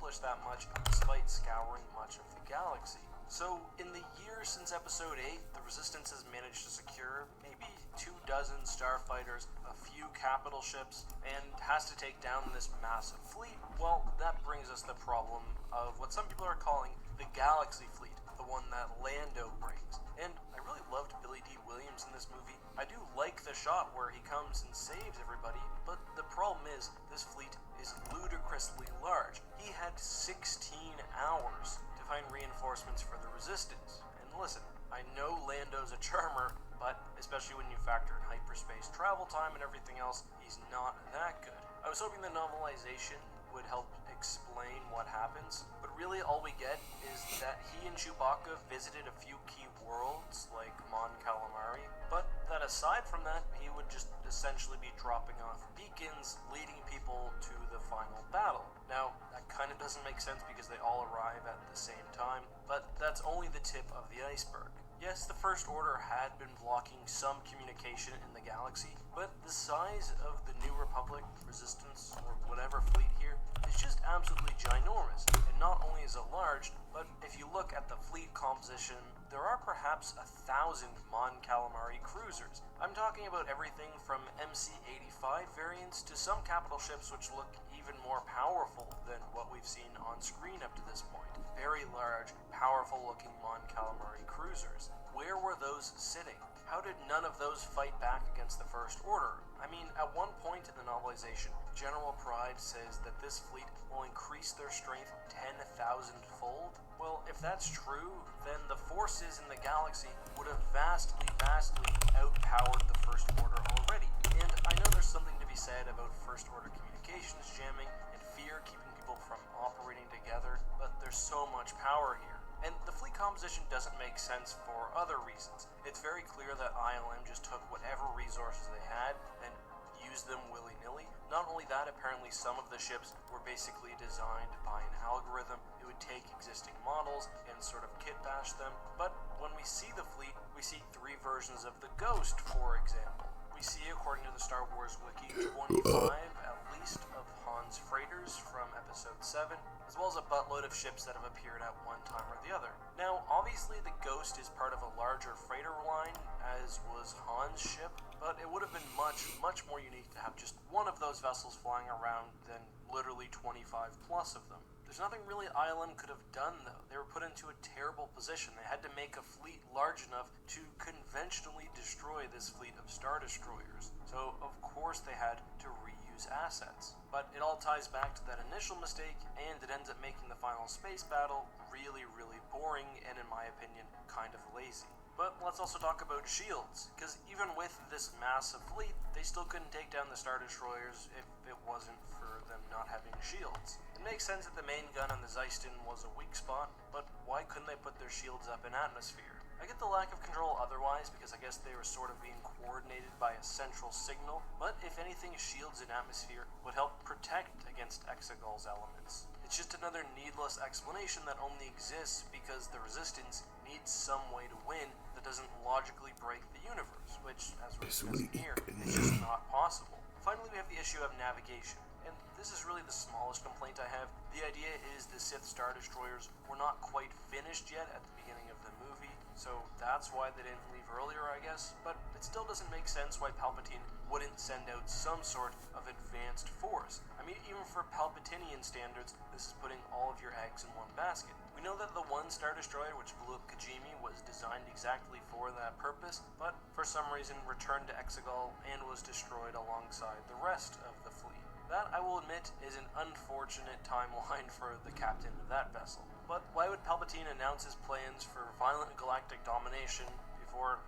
accomplish that much despite scouring much of the galaxy. So, in the years since Episode 8, the Resistance has managed to secure maybe 24 starfighters, a few capital ships, and has to take down this massive fleet. Well, that brings us the problem of what some people are calling the Galaxy Fleet, the one that Lando brings. And I really loved Billy D. Williams in this movie. I do like the shot where he comes and saves everybody, but the problem is, this fleet is ludicrously large. He had 16 hours to find reinforcements for the Resistance. And listen, I know Lando's a charmer, but especially when you factor in hyperspace travel time and everything else, he's not that good. I was hoping the novelization would help explain what happens, but really all we get is that he and Chewbacca visited a few key worlds like Mon Calamari, but that aside from that, he would just essentially be dropping off beacons leading people to the final battle. Now, that kind of doesn't make sense because they all arrive at the same time, but that's only the tip of the iceberg. Yes, the First Order had been blocking some communication in the galaxy, but the size of the New Republic, Resistance, or whatever fleet here is just absolutely ginormous. And not only is it large, but if you look at the fleet composition, there are perhaps 1,000 Mon Calamari cruisers. I'm talking about everything from MC-85 variants to some capital ships which look even more powerful than what we've seen on screen up to this point. Very large, powerful looking Mon Calamari cruisers. Where were those sitting? How did none of those fight back against the First Order? I mean, at one point in the novelization, General Pride says that this fleet will increase their strength 10,000-fold. Well, if that's true, then the forces in the galaxy would have vastly outpowered the First Order already. And I know there's something to be said about First Order communications jamming and fear keeping people from operating together, but there's so much power here. And the fleet composition doesn't make sense for other reasons. It's very clear that ILM just took whatever resources they had and used them willy-nilly. Not only that, apparently some of the ships were basically designed by an algorithm. It would take existing models and sort of kit bash them. But when we see the fleet, we see 3 versions of the Ghost, for example. We see, according to the Star Wars Wiki, 25 at least of Han's freighters from Episode 7, as well as a buttload of ships that have appeared at one time or the other. Now, obviously the Ghost is part of a larger freighter line, as was Han's ship, but it would have been much more unique to have just one of those vessels flying around than literally 25 plus of them. There's nothing really ILM could have done, though. They were put into a terrible position. They had to make a fleet large enough to conventionally destroy this fleet of Star Destroyers. So, of course, they had to reuse assets. But it all ties back to that initial mistake, and it ends up making the final space battle really boring, and in my opinion, kind of lazy. But let's also talk about shields, because even with this massive fleet, they still couldn't take down the Star Destroyers if it wasn't for them not having shields. It makes sense that the main gun on the Zeiston was a weak spot, but why couldn't they put their shields up in atmosphere? I get the lack of control otherwise, because I guess they were sort of being coordinated by a central signal, but if anything, shields in atmosphere would help protect against Exegol's elements. It's just another needless explanation that only exists because the Resistance needs some way to win that doesn't logically break the universe, which, as we're discussing here, is just not possible. Finally, we have the issue of navigation, and this is really the smallest complaint I have. The idea is the Sith Star Destroyers were not quite finished yet at the beginning of the movie, so that's why they didn't leave earlier, I guess, but it still doesn't make sense why Palpatine wouldn't send out some sort of advanced force. I mean, even for Palpatinian standards, this is putting all of your eggs in one basket. We know that the one Star Destroyer which blew up Kijimi was designed exactly for that purpose, but for some reason returned to Exegol and was destroyed alongside the rest of the fleet. That, I will admit, is an unfortunate timeline for the captain of that vessel. But why would Palpatine announce his plans for violent galactic domination before,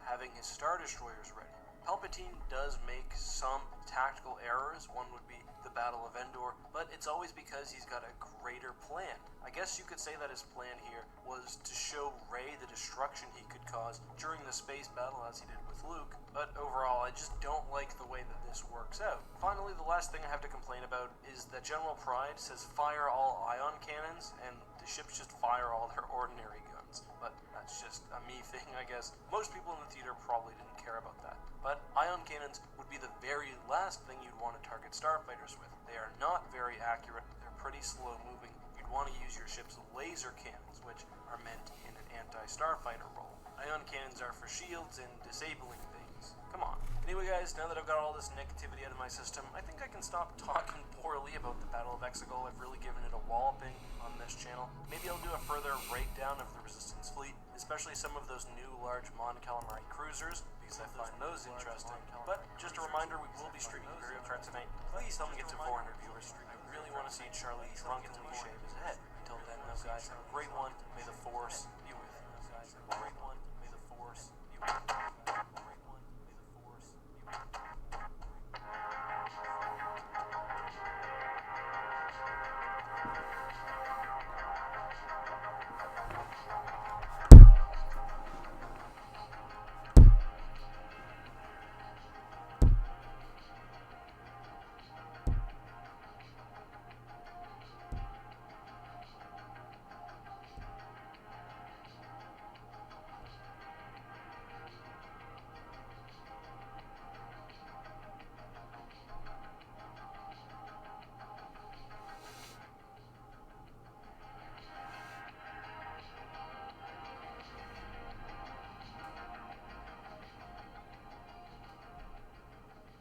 having his Star Destroyers ready? Palpatine does make some tactical errors. One would be the Battle of Endor, but it's always because he's got a greater plan. I guess you could say that his plan here was to show Rey the destruction he could cause during the space battle as he did with Luke, but overall I just don't like the way that this works out. Finally, the last thing I have to complain about is that General Pride says fire all ion cannons, and the ships just fire all their ordinary guns. But that's just a me thing, I guess. Most people in the theater probably didn't care about that. But ion cannons would be the very last thing you'd want to target starfighters with. They are not very accurate, they're pretty slow moving, use your ship's laser cannons, which are meant in an anti-starfighter role. Ion cannons are for shields and disabling things. Come on. Anyway guys, now that I've got all this negativity out of my system, I think I can stop talking poorly about the Battle of Exegol. I've really given it a walloping on this channel. Maybe I'll do a further breakdown of the Resistance fleet, especially some of those new large Mon Calamari cruisers, because I find those interesting. But just a reminder, we will be streaming Imperial Card tonight. Please help me get to 400 viewers. I really want to see Charlie drunkenly shave his head. Until then, though, guys, have a great one. May the Force be with you. Guys, have a great one. May the Force be with you.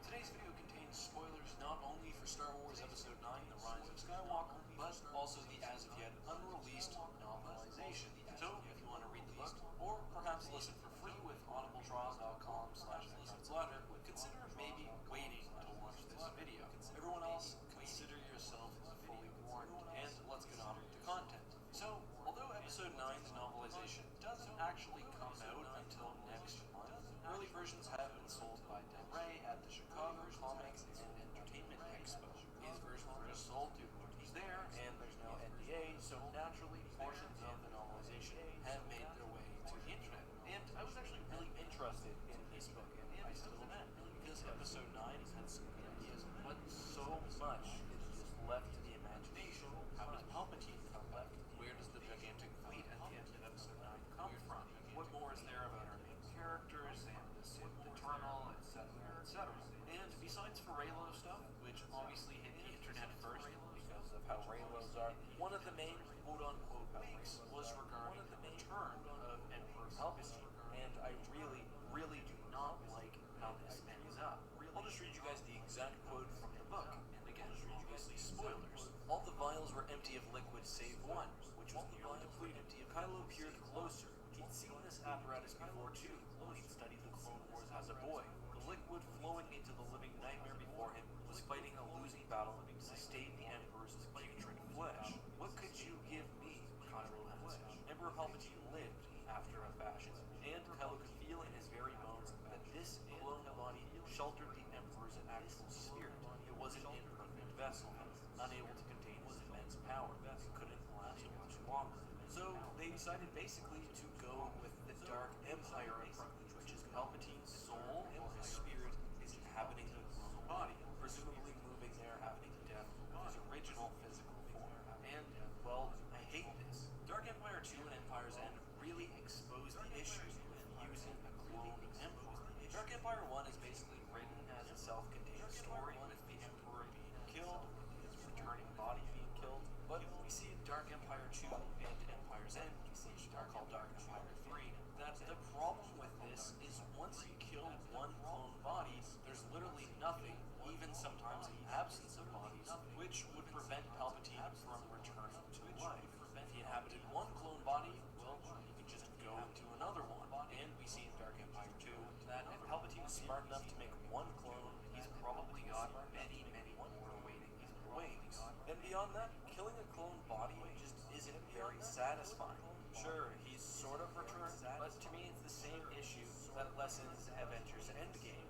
Today's video contains spoilers not only for Star Wars Episode 9, The Rise of Skywalker, but also the as-of-yet unreleased novelization. So, if you want to read the book, or perhaps listen for free with audibletrial.com/Untitled, consider maybe waiting to watch this video. Everyone else, consider yourself fully warned, and let's get on to content. So, although Episode 9's novelization doesn't actually come out until next month, early versions have been sold by Del Rey at the Chicago Comics and Entertainment Expo. These versions were just sold to who's there, and there's no NDA, so naturally portions of the novelization have made their way to the internet. And I was actually really interested in this book, and I still am, because Episode 9 has had some good ideas, but so much is just left to the imagination. How does Palpatine come back? Where does the gigantic fleet at the end of Episode 9 come from? What more is there about our main characters and the Sith Eternal, etc., etc.? And besides for Reylo stuff, which obviously hit the internet first because of how Reylos are, one of the main quote-unquote leaks was regarding the return of Emperor Palpatine, and I really, really do not like how this ends up. I'll just read you guys the exact quote from the book, and again, I'll read you guys these spoilers. All the vials were empty of liquid save one, which was nearly depleted. Kylo peered closer. He'd seen this apparatus before too, when he'd studied the Clone Wars as a boy. The liquid flowing into the living nightmare before him was fighting a losing battle to sustain the Emperor's putrid flesh. What could you give me? Kylo asked. Emperor Palpatine lived after a fashion, and Kylo could feel in his very bones that this clone body sheltered the Emperor's actual spirit. It was an imperfect vessel, unable to contain his immense power. It couldn't last much longer. So they decided basically to go with the Dark Empire approach, which is Palpatine's soul or his spirit is inhabiting the clone body, presumably moving there, having death of his original physical form. And, well, I hate this. Dark Empire 2 and Empire's End really exposed the issues with using a clone emperor. Dark Empire 1 is basically written as a self-contained story with the Emperor being killed, his returning body being killed, but we see in Dark Empire 2 and Empire's End, which are called Dark Empire 3, that the problem with this is once you kill one clone body, there's literally nothing, even sometimes in the absence of bodies, which would prevent Palpatine from returning to life. If he inhabited one clone body, well, he could just go into another one. And we see in Dark Empire 2 that if Palpatine is smart enough to make one clone, he's probably got many, many more waiting in the wings. And beyond that, killing a clone body just isn't very satisfying. Sure, he's sort of returned, but to me it's the same issue that lessens Avengers Endgame.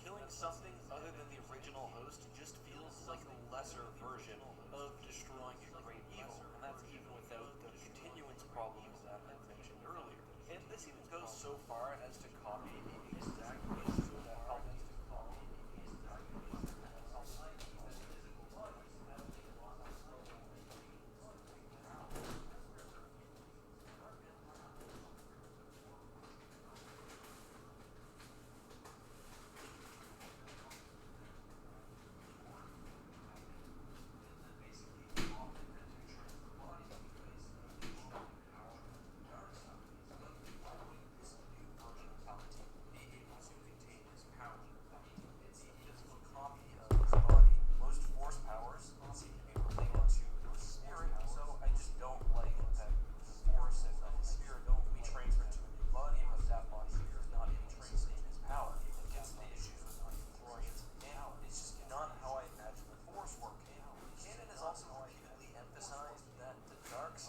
Killing something other than the original host just feels like a lesser version of destroying a great evil, and that's even without the continuance problems that I mentioned earlier. And this even goes so far as to copy the exact issue that Palpatine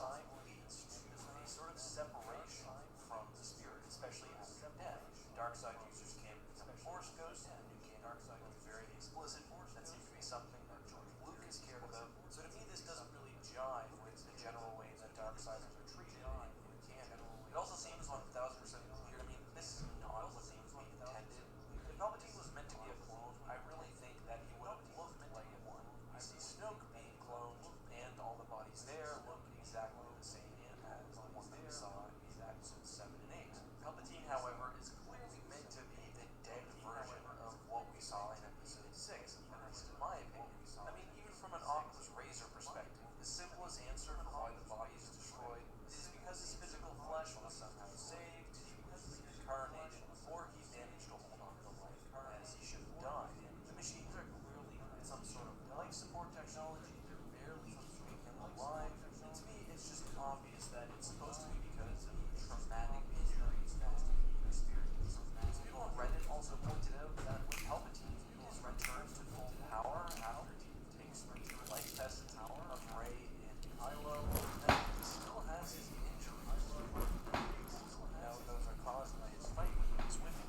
suicide leads to a sort of separation from the spirit, especially after death. Darkside users can become force ghosts, and New Game was very explicit. That seems to be something that George Lucas cared about. So to me, this doesn't really jive with the general way that Darksiders are treated in canon. It also seems 1000% clear to me that this is not what seems to be intended. If Palpatine was meant to be a clone, I really think that he would have looked like one. You see Snoke being cloned, and all the bodies there look exactly the same as the one that we saw in episodes 7 and 8. Palpatine, however, is clearly meant to be the dead version of what we saw in episode 6, at least in my opinion. I mean, even from an Oculus Razor perspective, the simplest answer for why the body is destroyed is because his physical flesh was somehow saved, he was reincarnated, or he managed to hold on to life as he should have died. The machines are clearly some sort of life support technology, they're barely keeping him alive, and to me it's just obvious that it's supposed to be because of the traumatic injuries that he experienced. Some people on Reddit also pointed out that with Palpatine, his return to full power after he takes the life-tested power of Rey and Kylo, that he still has his injuries. Now those are caused by his fight with these women.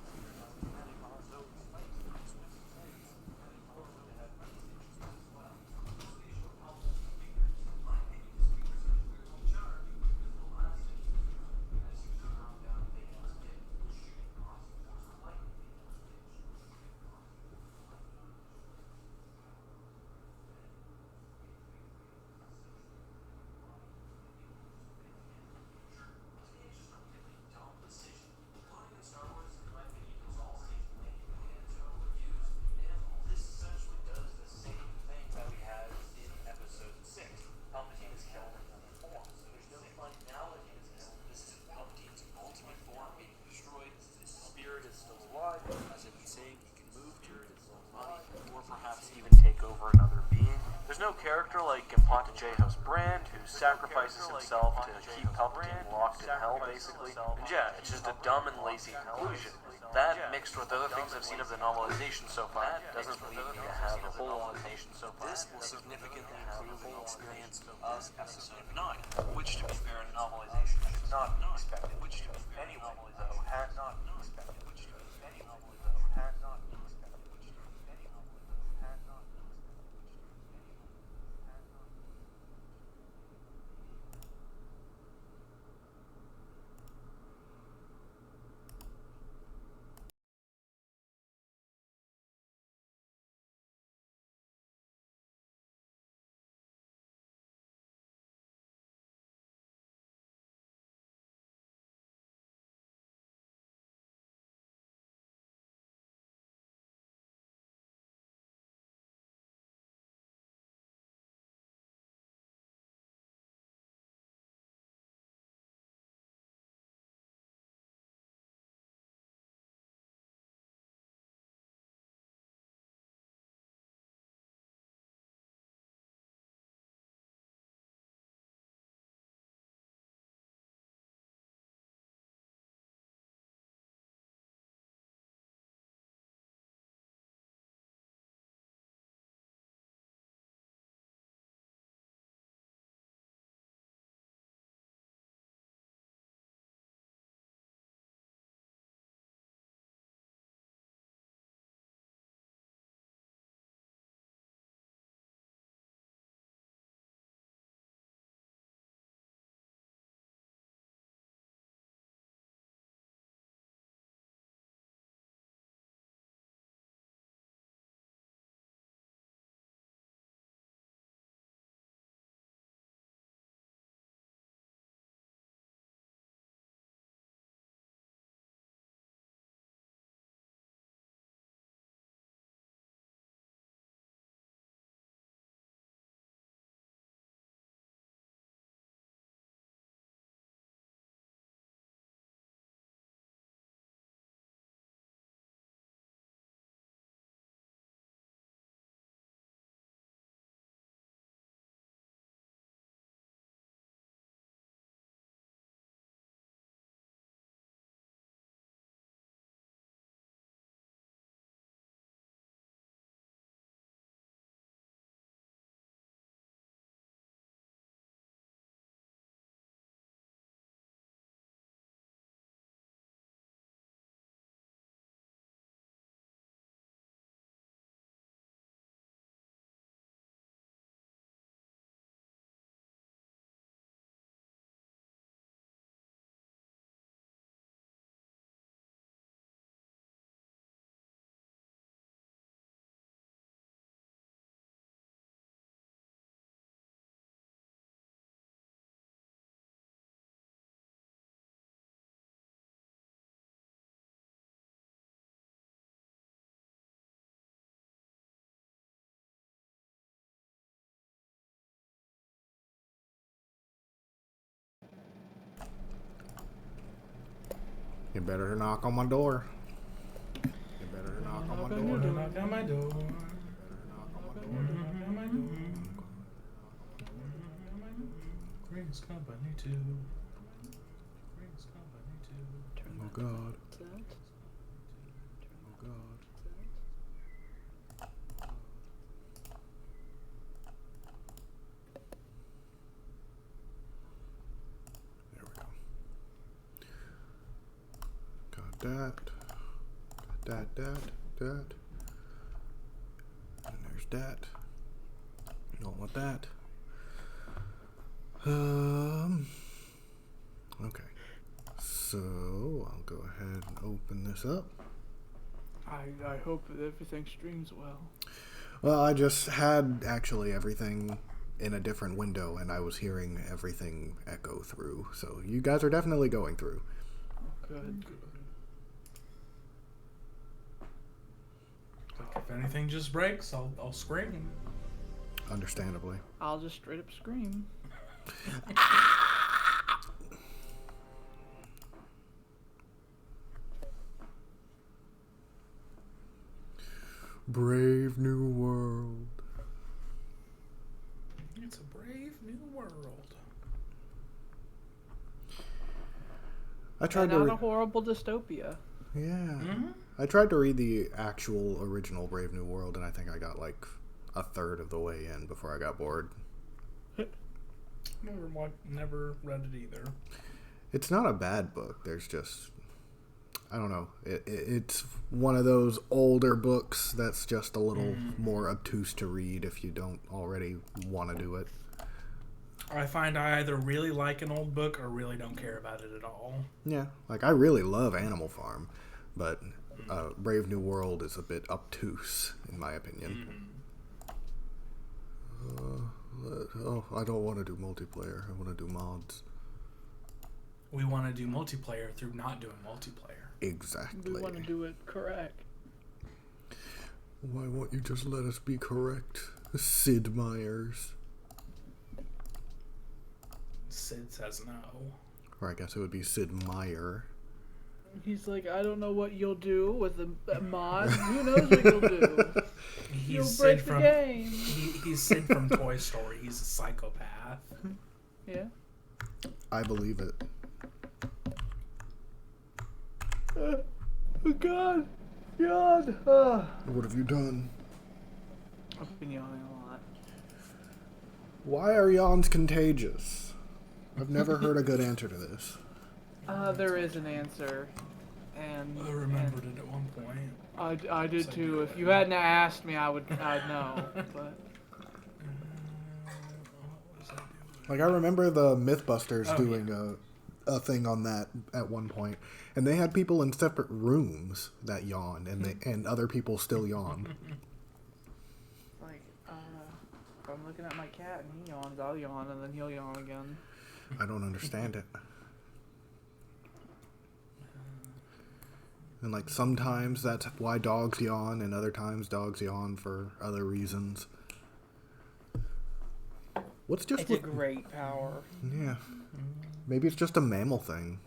There's no character like Impantajeho's Brand who sacrifices himself to keep Palpatine locked in hell, basically. And yeah, it's just a dumb and lazy conclusion. That, mixed with other things I've seen of the novelization so far, doesn't lead me to have a whole novelization so far. This will significantly improve the experience of episode 9, which, to be fair, novelization should not be expected. Anyway, though, had not been expected. You better knock on my door. You better knock on my door. Knock on my door. Green's Company 2. Green's Company 2. Oh God. Oh God. There we go. Got that. Got that. And there's that. Don't want that. Okay. So I'll go ahead and open this up. I hope that everything streams well. Well, I just had actually everything in a different window, and I was hearing everything echo through. So you guys are definitely going through. Good. Like if anything just breaks, I'll scream. Understandably. I'll just straight up scream. Brave new world. It's a brave new world. I tried And to. not a horrible dystopia. Yeah. Mm-hmm. I tried to read the actual original Brave New World, and I think I got like a third of the way in before I got bored. Never read it either. It's not a bad book. There's just, I don't know. It's one of those older books that's just a little more obtuse to read if you don't already want to do it. I find I either really like an old book or really don't care about it at all. Yeah, like I really love Animal Farm, but Brave New World is a bit obtuse in my opinion. I don't want to do multiplayer. I want to do mods. We want to do multiplayer through not doing multiplayer. Exactly. We want to do it correct. Why won't you just let us be correct, Sid Meier's? Sid says no. Or I guess it would be Sid Meier. He's like, I don't know what you'll do with a mod. Who knows what you'll do? You'll break the game. He's Sid from Toy Story. He's a psychopath. Yeah. I believe it. Oh God. God. What have you done? I've been yawning a lot. Why are yawns contagious? I've never heard a good answer to this. There is an answer, and I remembered it at one point. I did too. If you hadn't asked me, I'd know. But Like I remember the MythBusters doing a thing on that at one point, and they had people in separate rooms that yawned, and other people still yawned. like, if I'm looking at my cat and he yawns, I'll yawn, and then he'll yawn again. I don't understand it. And like sometimes that's why dogs yawn, and other times dogs yawn for other reasons. What's just It's a great power. Yeah. Maybe it's just a mammal thing.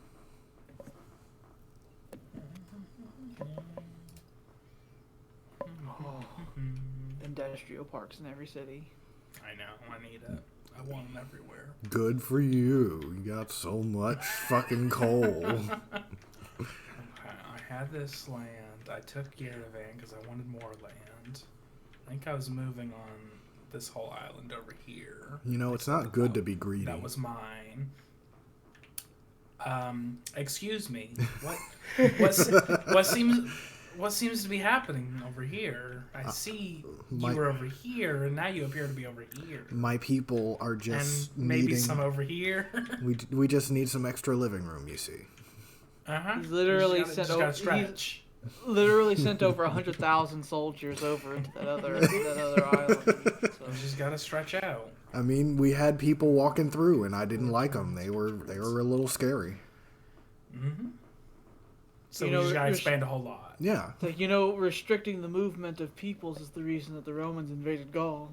Industrial parks in every city. I know. I need it. I want them everywhere. Good for you. You got so much fucking coal. I had this land. I took Yerevan because I wanted more land. I think I was moving on this whole island over here. You know, it's not good to be greedy. That was mine. Excuse me. What seems to be happening over here? I see you were over here, and now you appear to be over here. My people are just and maybe needing, some over here. we just need some extra living room, you see. He's literally sent over. Stretch. Literally sent over 100,000 soldiers over into that other island. So. You just gotta stretch out. I mean, we had people walking through, and I didn't like them. They were a little scary. Mm-hmm. So you we know, just gotta expand a whole lot. Yeah. Like, restricting the movement of peoples is the reason that the Romans invaded Gaul.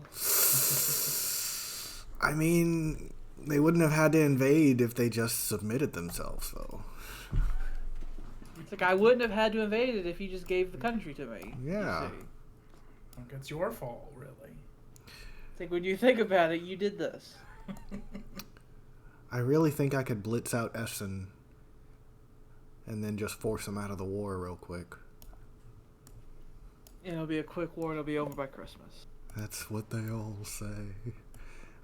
I mean, they wouldn't have had to invade if they just submitted themselves, though. It's like, I wouldn't have had to invade it if you just gave the country to me. Yeah. You see. Like, it's your fault, really. It's like, when you think about it, you did this. I really think I could blitz out Essen and then just force him out of the war real quick. It'll be a quick war. It'll be over by Christmas. That's what they all say.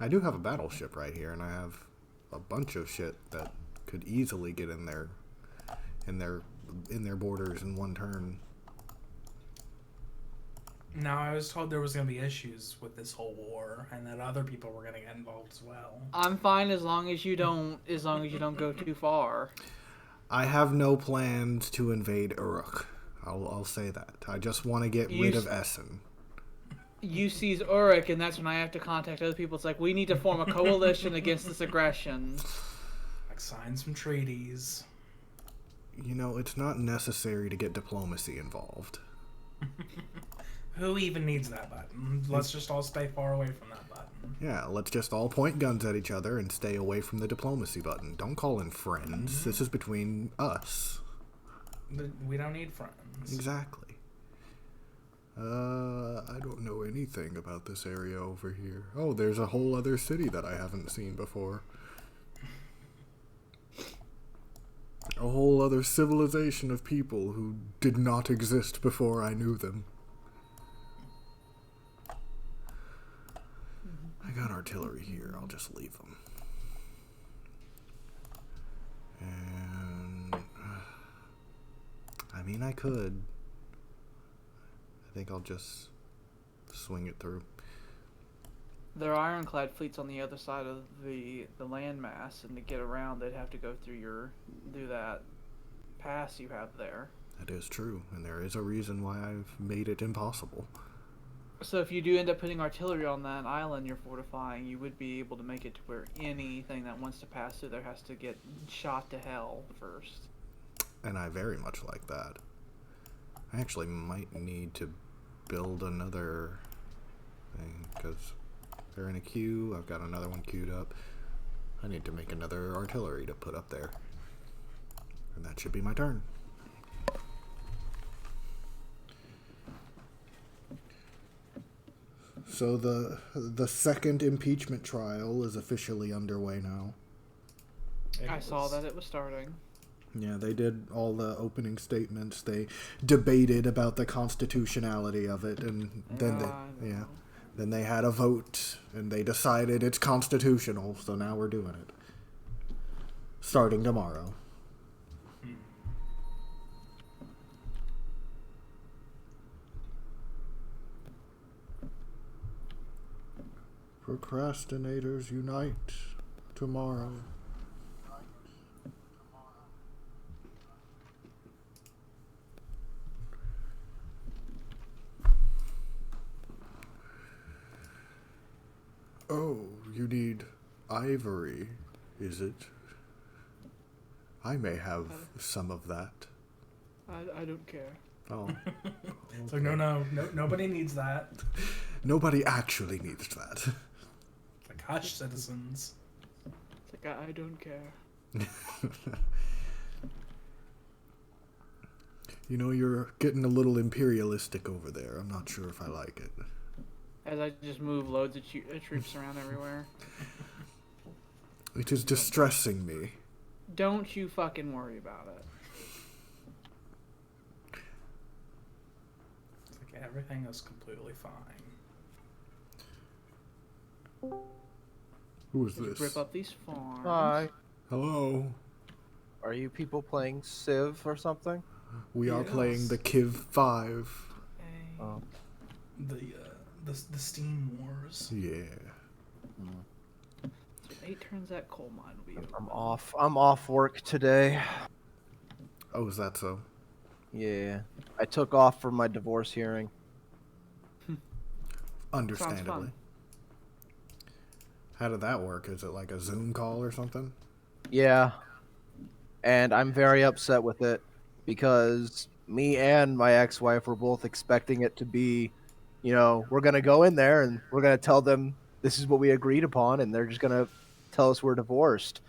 I do have a battleship right here, and I have a bunch of shit that could easily get in their borders in one turn. Now, I was told there was going to be issues with this whole war, and that other people were going to get involved as well. I'm fine as long as you don't go too far. I have no plans to invade Uruk. I'll say that. I just want to get rid of Essen. You seize Uruk, and that's when I have to contact other people. It's like, we need to form a coalition against this aggression. Like, sign some treaties. You know, it's not necessary to get diplomacy involved. Who even needs that button? Let's just all stay far away from that button. Yeah, let's just all point guns at each other and stay away from the diplomacy button. Don't call in friends. Mm-hmm. This is between us. We don't need friends. Exactly. I don't know anything about this area over here. Oh, there's a whole other city that I haven't seen before. A whole other civilization of people who did not exist before I knew them. I got artillery here. I'll just leave them. And I mean, I could. I think I'll just swing it through. There are ironclad fleets on the other side of the landmass, and to get around, they'd have to go through that pass you have there. That is true, and there is a reason why I've made it impossible. So if you do end up putting artillery on that island you're fortifying, you would be able to make it to where anything that wants to pass through there has to get shot to hell first. And I very much like that. I actually might need to build another thing, because they're in a queue. I've got another one queued up. I need to make another artillery to put up there. And that should be my turn. So the second impeachment trial is officially underway now. I saw that it was starting. Yeah, they did all the opening statements. They debated about the constitutionality of it, and then then they had a vote, and they decided it's constitutional. So now we're doing it, starting tomorrow. Procrastinators unite tomorrow. Oh, you need ivory, is it? I may have some of that. I don't care. Oh. It's like, no, nobody needs that. Nobody actually needs that. It's like, hush, citizens. It's like, I don't care. You know, you're getting a little imperialistic over there. I'm not sure if I like it. As I just move loads of troops around everywhere. It is distressing me. Don't you fucking worry about it. It's like, everything is completely fine. Who is Just this? rip up these farms. Hi. Hello. Are you people playing Civ or something? We are Yes. playing the Kiv 5. Okay. Oh. The Steam Wars. Yeah. 8 turns that coal mine will be I'm off. I'm off work today. Oh, is that so? Yeah. I took off for my divorce hearing. Understandably. fun. How did that work? Is it like a Zoom call or something? Yeah. And I'm very upset with it because me and my ex-wife were both expecting it to be, you know, we're going to go in there and we're going to tell them this is what we agreed upon and they're just going to tell us we're divorced.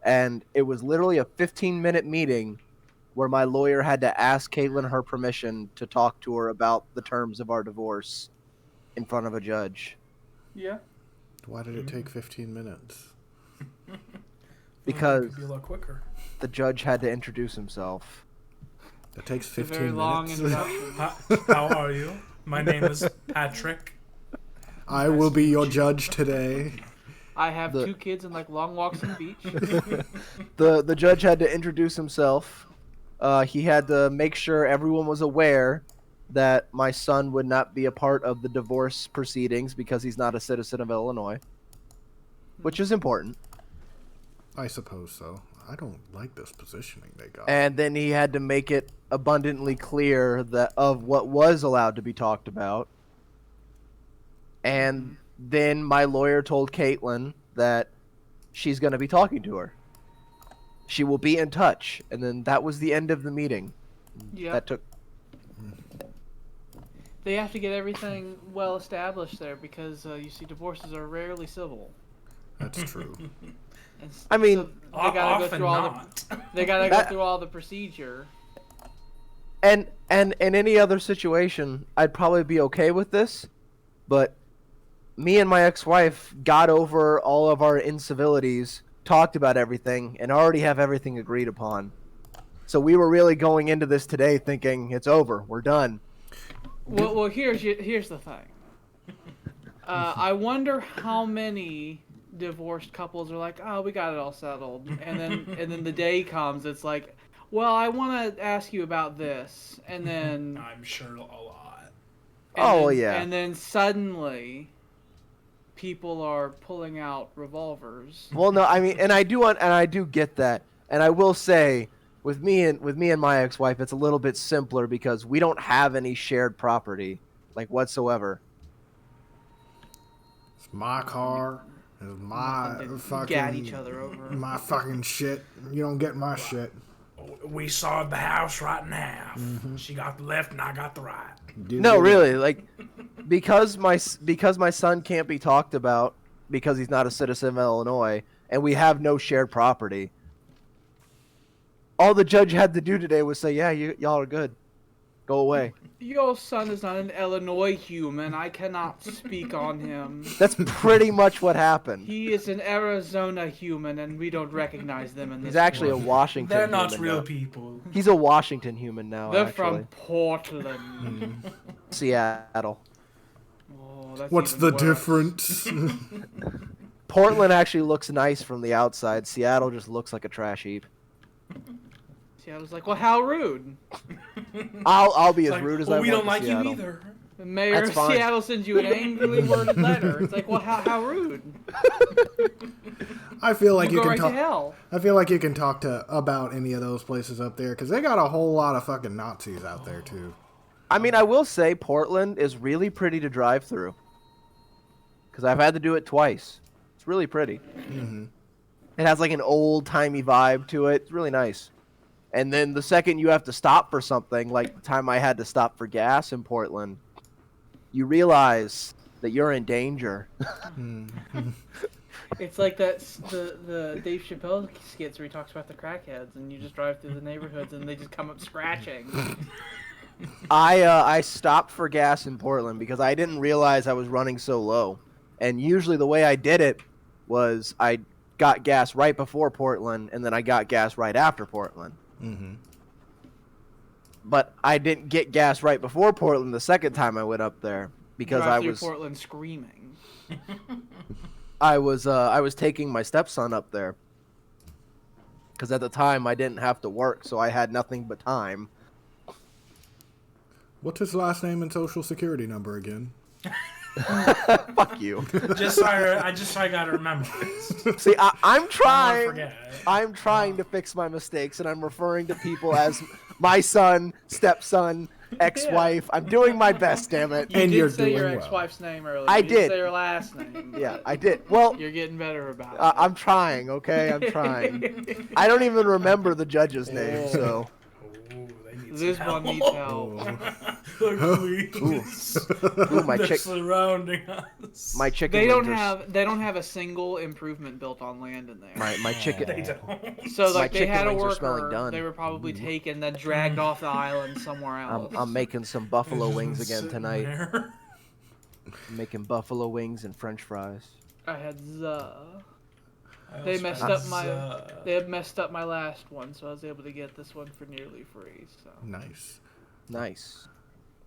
And it was literally a 15-minute meeting where my lawyer had to ask Caitlin her permission to talk to her about the terms of our divorce in front of a judge. Yeah. Why did it take 15 minutes? Because it could be a lot quicker. the judge had to introduce himself. It takes It's a 15 very long minutes. introduction. How are you? My name is Patrick. I will be your judge today. I have The- 2 kids and like long walks on the beach. The judge had to introduce himself. He had to make sure everyone was aware that my son would not be a part of the divorce proceedings because he's not a citizen of Illinois, which is important. I suppose so. I don't like this positioning they got. And then he had to make it abundantly clear that of what was allowed to be talked about. And then my lawyer told Caitlin that she's going to be talking to her. She will be in touch. And then that was the end of the meeting. Yeah. That took... They have to get everything well established there because you see, divorces are rarely civil. That's true. And I mean, so they gotta go often through all not. they gotta go through all the procedure. And in any other situation, I'd probably be okay with this. But me and my ex-wife got over all of our incivilities, talked about everything, and already have everything agreed upon. So we were really going into this today thinking, it's over, we're done. Well, here's the thing. I wonder how many divorced couples are like, oh, we got it all settled, and then the day comes, it's like, well, I want to ask you about this, and then I'm sure a lot. Yeah. and then suddenly people are pulling out revolvers. Well, no, I mean, and I do get that, and I will say, with me and my ex-wife, it's a little bit simpler because we don't have any shared property, like whatsoever. It's my car. It's my Nothing to fucking... gat each other over. My fucking shit. You don't get my shit. We sawed the house right in half. She got the left and I got the right. No, really, like because my son can't be talked about because he's not a citizen of Illinois, and we have no shared property. All the judge had to do today was say, "Yeah, y'all are good. Go away." Your son is not an Illinois human. I cannot speak on him. That's pretty much what happened. He is an Arizona human, and we don't recognize them in this. He's actually a country. Washington. They're not human real now. people. He's a Washington human now. They're actually. from Portland. Seattle. Oh, that's What's even the worse. difference? Portland actually looks nice from the outside. Seattle just looks like a trash heap. Seattle's like, well, how rude. I'll be as Like, rude as well, I we want. don't like to you Seattle. either. The mayor That's of fine. Seattle sends you an angrily worded letter. It's like, well, how rude. I feel like You you go can right to talk. hell. I feel like you can talk to about any of those places up there because they got a whole lot of fucking Nazis out there too. I mean, I will say Portland is really pretty to drive through. Because I've had to do it twice. It's really pretty. Mm-hmm. It has like an old-timey vibe to it. It's really nice. And then the second you have to stop for something, like the time I had to stop for gas in Portland, you realize that you're in danger. It's like the Dave Chappelle skits where he talks about the crackheads, and you just drive through the neighborhoods, and they just come up scratching. I stopped for gas in Portland because I didn't realize I was running so low. And usually the way I did it was I got gas right before Portland, and then I got gas right after Portland. Mm-hmm. But I didn't get gas right before Portland the second time I went up there because Drive I through was Portland screaming. I was taking my stepson up there because at the time I didn't have to work, so I had nothing but time. What's his last name and social security number again? Fuck you. Just so I got to remember this. See, I'm I don't trying. forget. I'm trying to fix my mistakes, and I'm referring to people as my son, stepson, ex-wife. I'm doing my best, damn it. You And did you're say your doing well. ex-wife's name earlier. I You didn't did. say your last name. Yeah, but I did. Well, You're getting better about it. I'm trying, okay? I'm trying. I don't even remember the judge's name, so. Oh, they need This one needs help. Like, please. Ooh, my They're chick. surrounding us. My chicken. They don't wings are have a single improvement built on land in there. my chicken. They don't. So like my they had a chicken wings are smelling worker, done. they were probably taken, then dragged off the island somewhere else. I'm making some buffalo Just wings again sitting tonight. there. I'm making buffalo wings and French fries. I had I They also messed had up my. Zuh. They had messed up my last one, so I was able to get this one for nearly free. So Nice. Nice.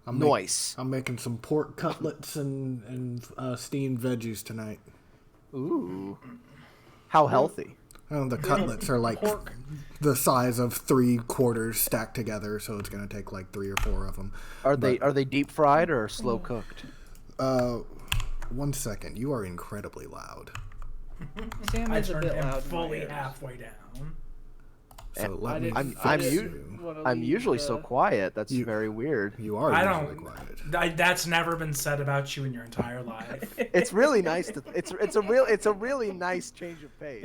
I'm Nice. I'm making some pork cutlets and steamed veggies tonight. Ooh. How healthy. Oh, the cutlets are like the size of 3 quarters stacked together, so it's gonna take like 3 or 4 of them. Are they deep fried or slow cooked? 1 second. You are incredibly loud. Sam I is a turned bit him loud. in my fully ears. halfway down. So let me didn't- fix I you. wanna I'm leave usually the- so quiet. That's very weird. You are I usually don't. quiet. That's never been said about you in your entire life. It's really nice to. It's a really nice change of pace.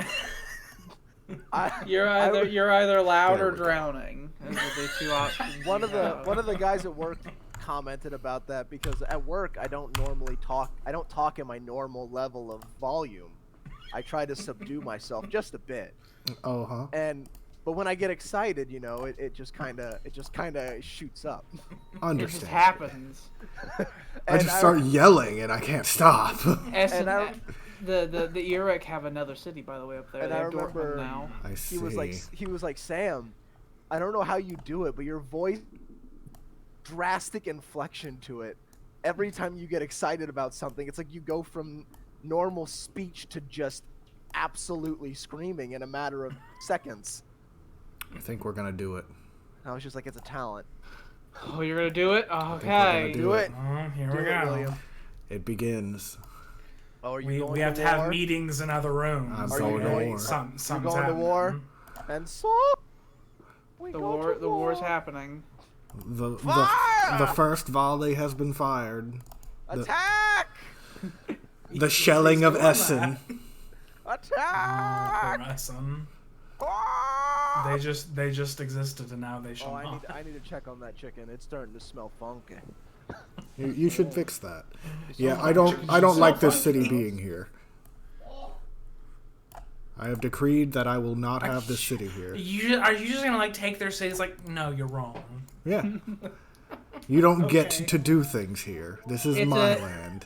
You're either loud There or we go. drowning. Those are the 2 options. One you of have. the guys at work commented about that because at work I don't normally talk. I don't talk in my normal level of volume. I try to subdue myself just a bit. Oh, huh? But when I get excited, you know, it just kind of shoots up. It just Understand. happens. I just start yelling and I can't stop. And I- The Iraq have another city, by the way, up there. And They I have Dortmund remember now. I see. he was like Sam, I don't know how you do it, but your voice drastic inflection to it. Every time you get excited about something, it's like you go from normal speech to just absolutely screaming in a matter of seconds. I think we're gonna do it. And I was just like, it's a talent. Oh, you're gonna do it? we're gonna Okay. do it. Oh, here Do we it, go. William. It begins. Oh, are you We going have to to have war? meetings in other rooms. I'm Are going you to going? war. Something's You're going to happening. war? And so we The go war. to The war's happening. The first volley has been fired. Attack! The shelling of doing Essen. Attack! Poor son. Ah! They just existed and now they shall Oh, not. I need to check on that chicken. It's starting to smell funky. You should fix that. Yeah, I don't like this city being here. I have decreed that I will not have this city here. Are you just gonna like take their cities? Like, no, you're wrong. Yeah. You don't get Okay. to do things here. This is It's my a- land.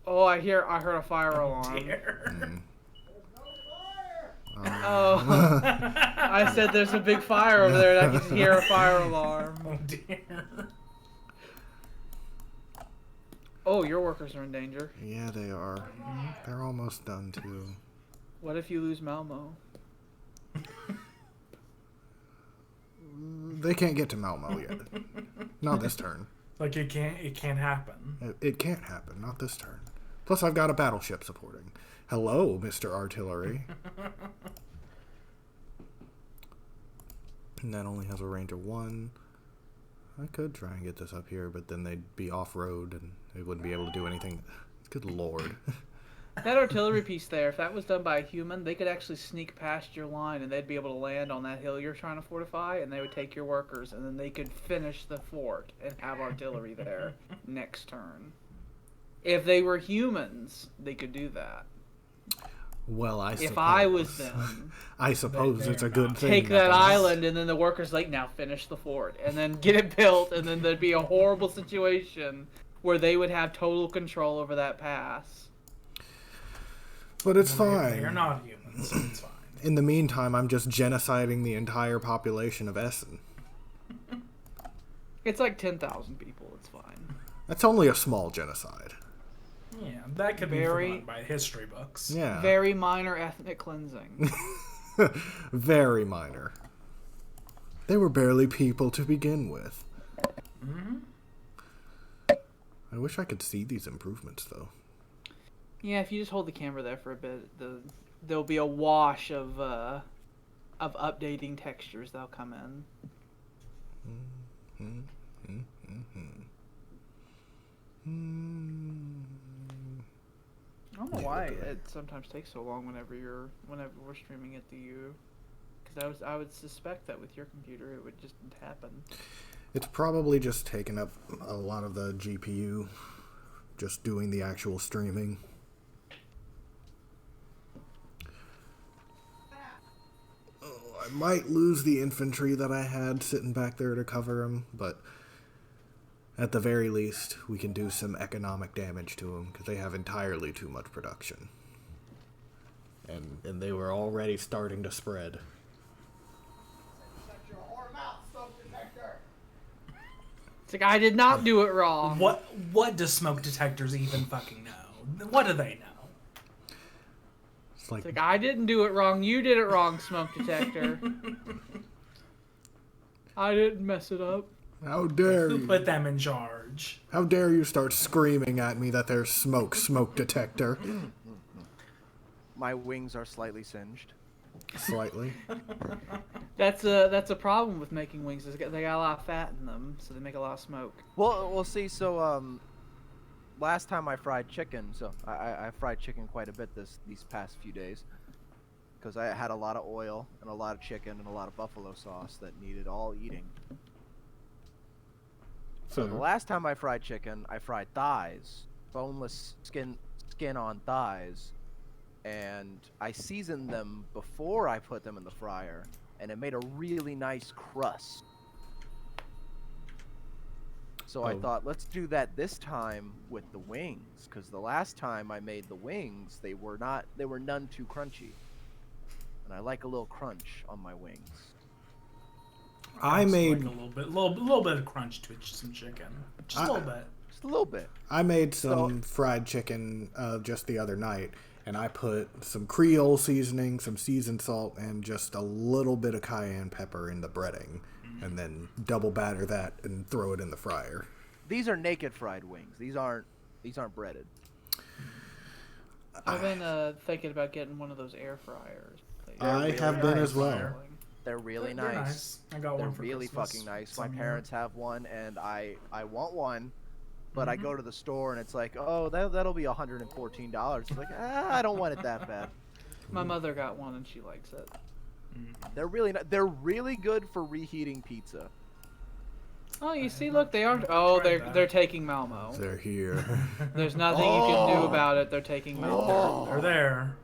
Oh, I heard a fire alarm. Dear. Oh, I said there's a big fire over there, and I can hear a fire alarm. Oh dear. Oh, your workers are in danger. Yeah, they are. They're almost done too. What if you lose Malmo? They can't get to Malmo yet. Not this turn. Like it can't happen. It can't happen. Not this turn. Plus, I've got a battleship supporting. Hello, Mr. Artillery. And that only has a range of 1. I could try and get this up here, but then they'd be off-road and they wouldn't be able to do anything. Good lord. That artillery piece there, if that was done by a human, they could actually sneak past your line and they'd be able to land on that hill you're trying to fortify, and they would take your workers, and then they could finish the fort and have artillery there next turn. If they were humans, they could do that. Well, I suppose. If I was them, I suppose it's a They're good not. thing. take that nothing else. island, and then the workers like, now finish the fort, and then get it built, and then there'd be a horrible situation where they would have total control over that pass. But it's They fine. are not humans. So it's fine. In the meantime, I'm just genociding the entire population of Essen. It's like 10,000 people. It's fine. That's only a small genocide. Yeah, that could be Very- forgotten by history books. Yeah. Very minor ethnic cleansing. Very minor. They were barely people to begin with. Mm-hmm. I wish I could see these improvements, though. Yeah, if you just hold the camera there for a bit, there'll be a wash of updating textures that'll come in. I don't know why it sometimes takes so long whenever we're streaming it to you, because I would suspect that with your computer it would just happen. It's probably just taking up a lot of the GPU, just doing the actual streaming. I might lose the infantry that I had sitting back there to cover them, but at the very least, we can do some economic damage to them, because they have entirely too much production. And they were already starting to spread. It's like, I did not do it wrong. What do smoke detectors even fucking know? What do they know? It's like, I didn't do it wrong. You did it wrong, smoke detector. I didn't mess it up. how dare Who you? put them in charge? How dare you start screaming at me that there's smoke detector? My wings are slightly singed. Slightly. That's a problem with making wings. Is they got a lot of fat in them, so they make a lot of smoke. Well, we'll see. So, last time I fried chicken, so I fried chicken quite a bit these past few days, because I had a lot of oil and a lot of chicken and a lot of buffalo sauce that needed all eating. So the last time I fried chicken, I fried thighs, boneless skin on thighs, and I seasoned them before I put them in the fryer, and it made a really nice crust. So I thought, let's do that this time with the wings, because the last time I made the wings, they were none too crunchy, and I like a little crunch on my wings. I made like a little bit of crunch to some chicken, just a little bit. Just a little bit. I made some fried chicken just the other night, and I put some Creole seasoning, some seasoned salt, and just a little bit of cayenne pepper in the breading, and then double batter that and throw it in the fryer. These are naked fried wings. These aren't breaded. I've been thinking about getting one of those air fryers. I have been as well. They're really They're nice. I got They're one for really Christmas fucking nice. My some year. parents have one, and I want one, but I go to the store and it's like, oh, that'll be $114. It's like, I don't want it that bad. My mother got one and she likes it. They're really good for reheating pizza. Oh, you see, look, they aren't. Oh, they're taking Malmo. They're here. There's nothing you can do about it. They're taking Malmo. They're there.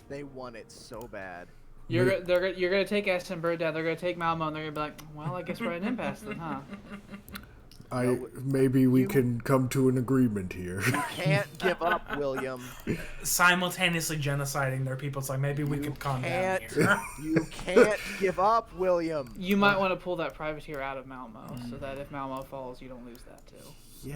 They want it so bad. You're gonna take Bird down. They're gonna take Malmo, and they're gonna be like, well, I guess we're at an impasse then, huh? Maybe we can come to an agreement here. You can't give up, William. Simultaneously genociding their people. It's like, maybe we could calm down here. You can't give up, William. You might want to pull that privateer out of Malmo, so that if Malmo falls, you don't lose that too. Yeah.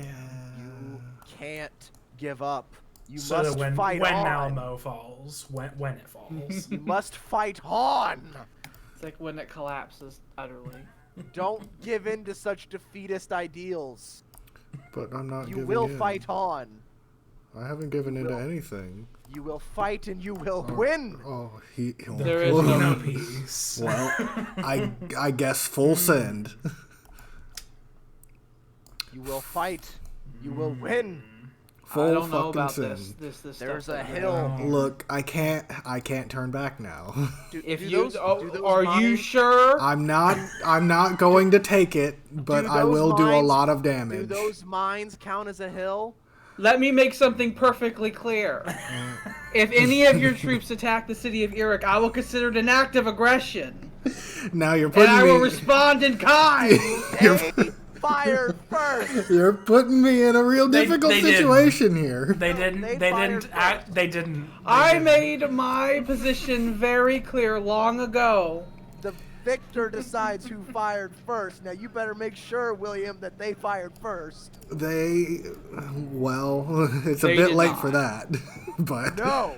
You can't give up. You So must that fight when on. Malmo falls, when it falls. You must fight on. It's like when it collapses utterly. Don't give in to such defeatist ideals. But I'm not You giving will in. fight on. I haven't given in to anything. You will fight and you will win. Oh, There is no no peace. Well, I guess full send. You will fight. You will win. Full I don't know fucking about send. this There's stuff. a hill. Look, I can't turn back now. If do you those are you mines- sure? I'm not going to take it, but I those will do a mines- lot of Do damage. those mines count as a hill? Let me make something perfectly clear. If any of your troops attack the city of Eric, I will consider it an act of aggression, Now you're and putting I will me respond in kind. They fired first. you're putting me in a real difficult they did. situation here. They didn't. They They fired didn't. Act, they didn't. I made my position very clear long ago. The victor decides who fired first. Now you better make sure, William, that they fired first. Well, it's a They bit did late not. for that, but No.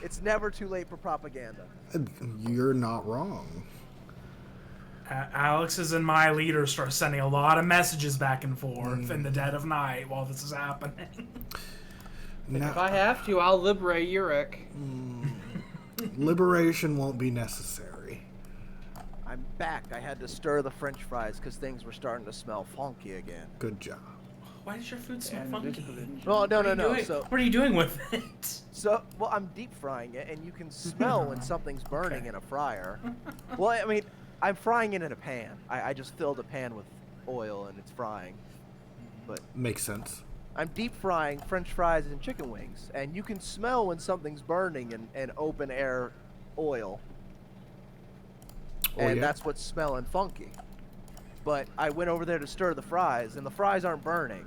It's never too late for propaganda. you're not wrong. Alex's and my leaders start sending a lot of messages back and forth in the dead of night while this is happening. Now, If I have to, I'll liberate Uruk. liberation won't be necessary. I'm back. I had to stir the french fries because things were starting to smell funky again. Good job. Why does your food smell And funky? Well, no. Doing- So, what are you doing with it? well, I'm deep frying it, and you can smell when something's burning in a fryer. Well, I mean, I'm frying it in a pan. I just filled a pan with oil and it's frying. But Makes sense. I'm deep frying French fries and chicken wings, and you can smell when something's burning in open air oil. Oh, And yeah? that's what's smelling funky. But I went over there to stir the fries, and the fries aren't burning.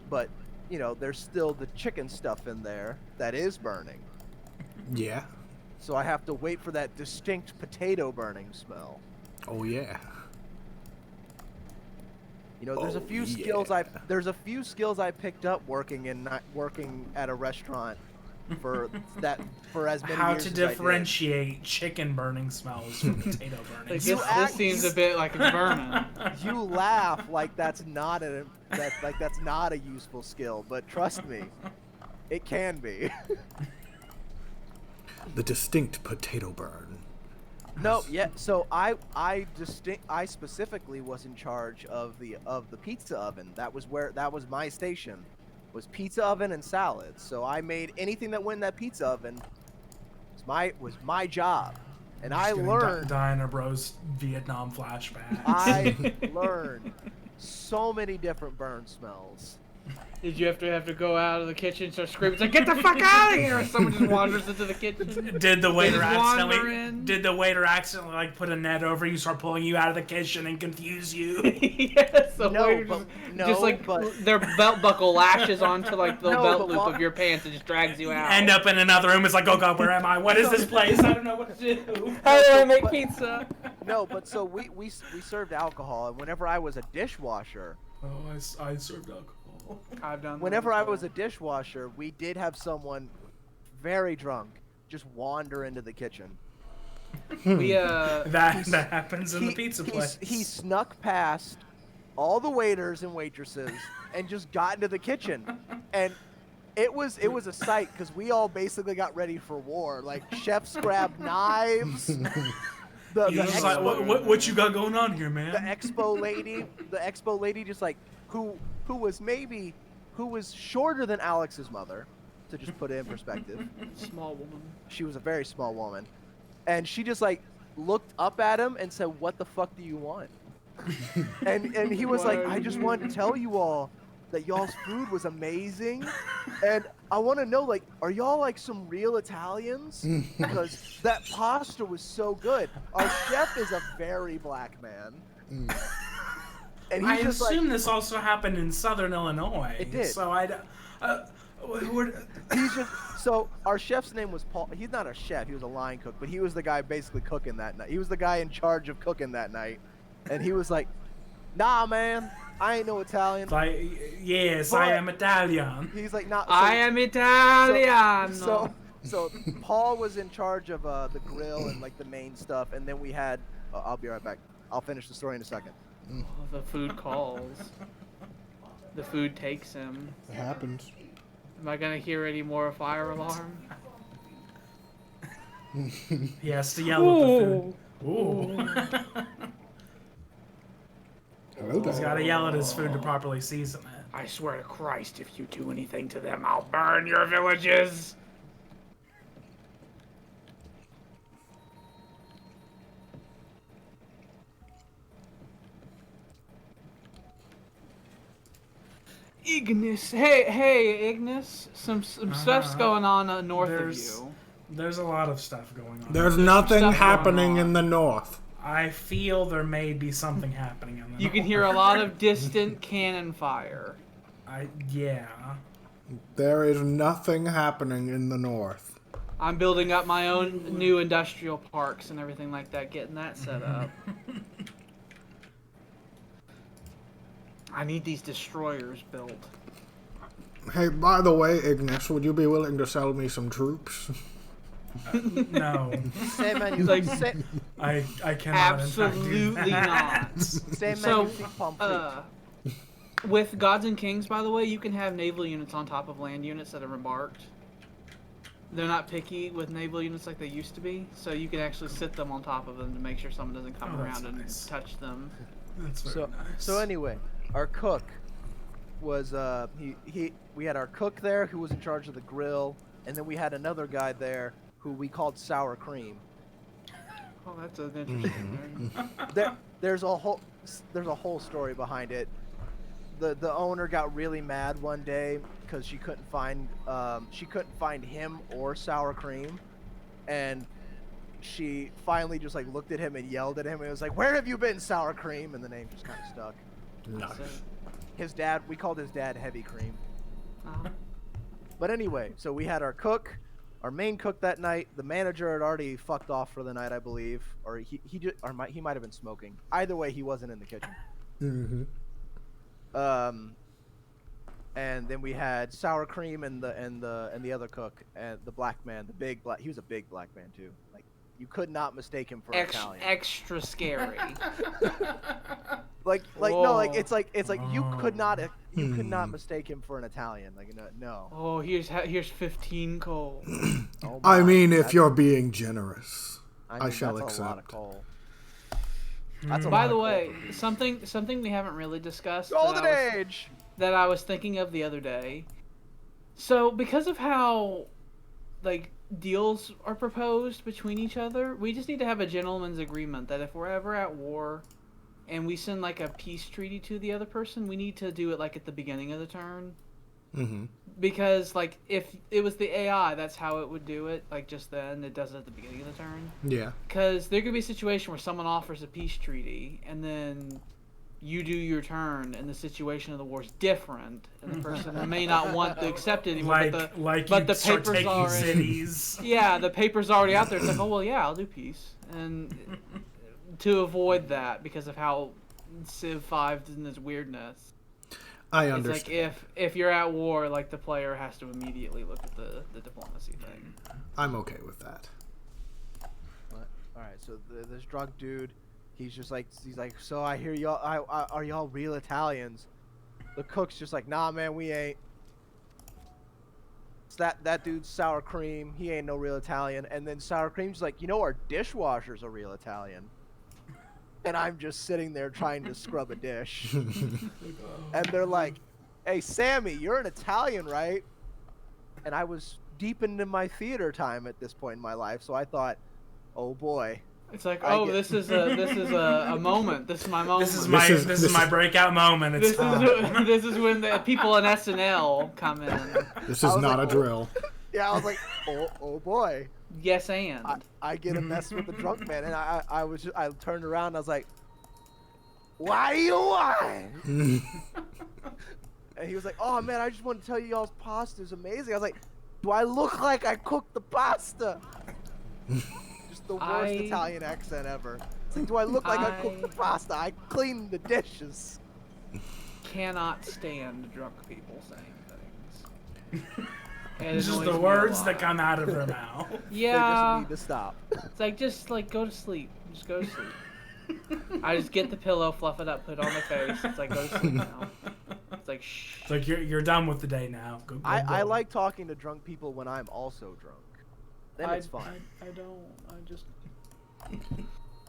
But, you know, there's still the chicken stuff in there that is burning. Yeah. So I have to wait for that distinct potato burning smell. Oh, yeah. You know, there's a few skills I picked up working at a restaurant for as many How years to as I did. differentiate chicken burning smells from potato burning Like, smells. this seems a bit like it's burning. You laugh like that's not a useful skill, but trust me, it can be. The distinct potato burn. No, yeah. So I specifically was in charge of the pizza oven. That was my station, was pizza oven and salads. So I made anything that went in that pizza oven. Was my job, and I learned. Diana Bros Vietnam flashback. I learned so many different burn smells. Did you have to go out of the kitchen and start screaming, like, get the fuck out of here? Or someone just wanders into the kitchen. Did the waiter Just wander accidentally like put a net over you, start pulling you out of the kitchen and confuse you? Yes, the waiter their belt buckle lashes onto like the belt loop of your pants and just drags you out. End up in another room. It's like, oh god, where am I? What is this place? I don't know what to do. How do I make pizza? No, but so we served alcohol, and whenever I was a dishwasher. Oh, I served alcohol. I've done. Whenever I was a dishwasher, we did have someone very drunk just wander into the kitchen. We that happens in the pizza place. He snuck past all the waiters and waitresses and just got into the kitchen, and it was a sight because we all basically got ready for war. Like chefs grabbed knives. Like, what you got going on here, man? The expo lady, just like who was shorter than Alex's mother, to just put it in perspective. Small woman. She was a very small woman, and she just like looked up at him and said, "What the fuck do you want?" and he was like, "I just wanted to tell you all that y'all's food was amazing, and I want to know, like, are y'all like some real Italians? Because that pasta was so good. Our chef is a very black man." And I assume this also happened in Southern Illinois. It did. So so our chef's name was Paul. He's not a chef. He was a line cook, but he was the guy basically cooking that night. He was the guy in charge of cooking that night, and he was like, "Nah, man, I ain't no Italian." Like, yes, I am Italian. He's like, "Nah, I am Italian." So Paul was in charge of the grill and like the main stuff, and then we had. I'll be right back. I'll finish the story in a second. Oh, the food calls. The food takes him. It happens. Am I gonna hear any more fire alarm? He has to yell at the food. Ooh. He's got to yell at his food to properly season it. I swear to Christ, if you do anything to them, I'll burn your villages. Ignis, hey, Ignis. Some stuff's going on north of you. There's a lot of stuff going on. There's nothing happening in the north. I feel there may be something happening in the north. You can hear a lot of distant cannon fire. Yeah. There is nothing happening in the north. I'm building up my own new industrial parks and everything like that, getting that set up. I need these destroyers built. Hey, by the way, Ignis, would you be willing to sell me some troops? No. Same menu. Like, I cannot. Absolutely not. Same So, menu. Pomfrey. with Gods and Kings, by the way, you can have naval units on top of land units that are embarked. They're not picky with naval units like they used to be, so you can actually sit them on top of them to make sure someone doesn't come around and touch them. That's very nice. So anyway, our cook was we had our cook there who was in charge of the grill, and then we had another guy there who we called Sour Cream. Oh, that's an interesting thing. There's a whole story behind it. The owner got really mad one day because she couldn't find him or sour cream, and she finally just like looked at him and yelled at him and was like, "Where have you been, sour cream?" And the name just kind of stuck. Nice. His dad, we called his dad Heavy Cream. Uh-huh. But anyway, so we had our cook, our main cook that night. The manager had already fucked off for the night, I believe, or he might have been smoking. Either way, he wasn't in the kitchen. Mm-hmm. And then we had sour cream and the other cook and the black man, he was a big black man too. Like you could not mistake him for Italian. Extra scary. like Whoa. no, like it's like you could not mistake him for an Italian. Like no. Oh, here's 15 coal. Oh I my, mean, if you're being generous, I mean, shall that's a lot of accept. coal. That's a By lot the of way, something we haven't really discussed Golden Age. that I was thinking of the other day. So because of how like deals are proposed between each other, we just need to have a gentleman's agreement that if we're ever at war and we send like a peace treaty to the other person, we need to do it like at the beginning of the turn. Mm-hmm. Because like if it was the AI, that's how it would do it. Like just then, it does it at the beginning of the turn. Yeah. Because there could be a situation where someone offers a peace treaty, and then you do your turn, and the situation of the war is different, and the person may not want to accept it anymore. But the papers already, cities. yeah, the paper's already out there. It's like, oh well, yeah, I'll do peace, and to avoid that because of how Civ 5 and its weirdness. I It's understand. like if you're at war, like the player has to immediately look at the diplomacy thing. I'm okay with that. What? All right, so this drunk dude, he's like, so I hear y'all, are y'all real Italians? The cook's just like, nah, man, we ain't. It's that dude's sour cream. He ain't no real Italian. And then sour cream's like, our dishwasher's a real Italian. And I'm just sitting there trying to scrub a dish. And they're like, hey, Sammy, you're an Italian, right? And I was deep into my theater time at this point in my life, so I thought, oh boy. It's like, this is a moment. This is my moment. This is my breakout moment. This is when the people in SNL come in. This is not a drill. Yeah, I was like, oh boy. Yes, and I get a mess with the drunk man, and I turned around and I was like, why do you want? And he was like, oh man, I just want to tell you y'all's pasta is amazing. I was like, do I look like I cooked the pasta? Just the worst Italian accent ever. It's like, do I look like I cooked the pasta? I cleaned the dishes. Cannot stand drunk people saying things. It's just the words that come out of their mouth. Yeah. They just need to stop. It's like, just like go to sleep. Just go to sleep. I just get the pillow, fluff it up, put it on my face. It's like, go to sleep now. It's like, shh. It's like you're done with the day now. Go. I like talking to drunk people when I'm also drunk. Then it's fine. I don't. I just.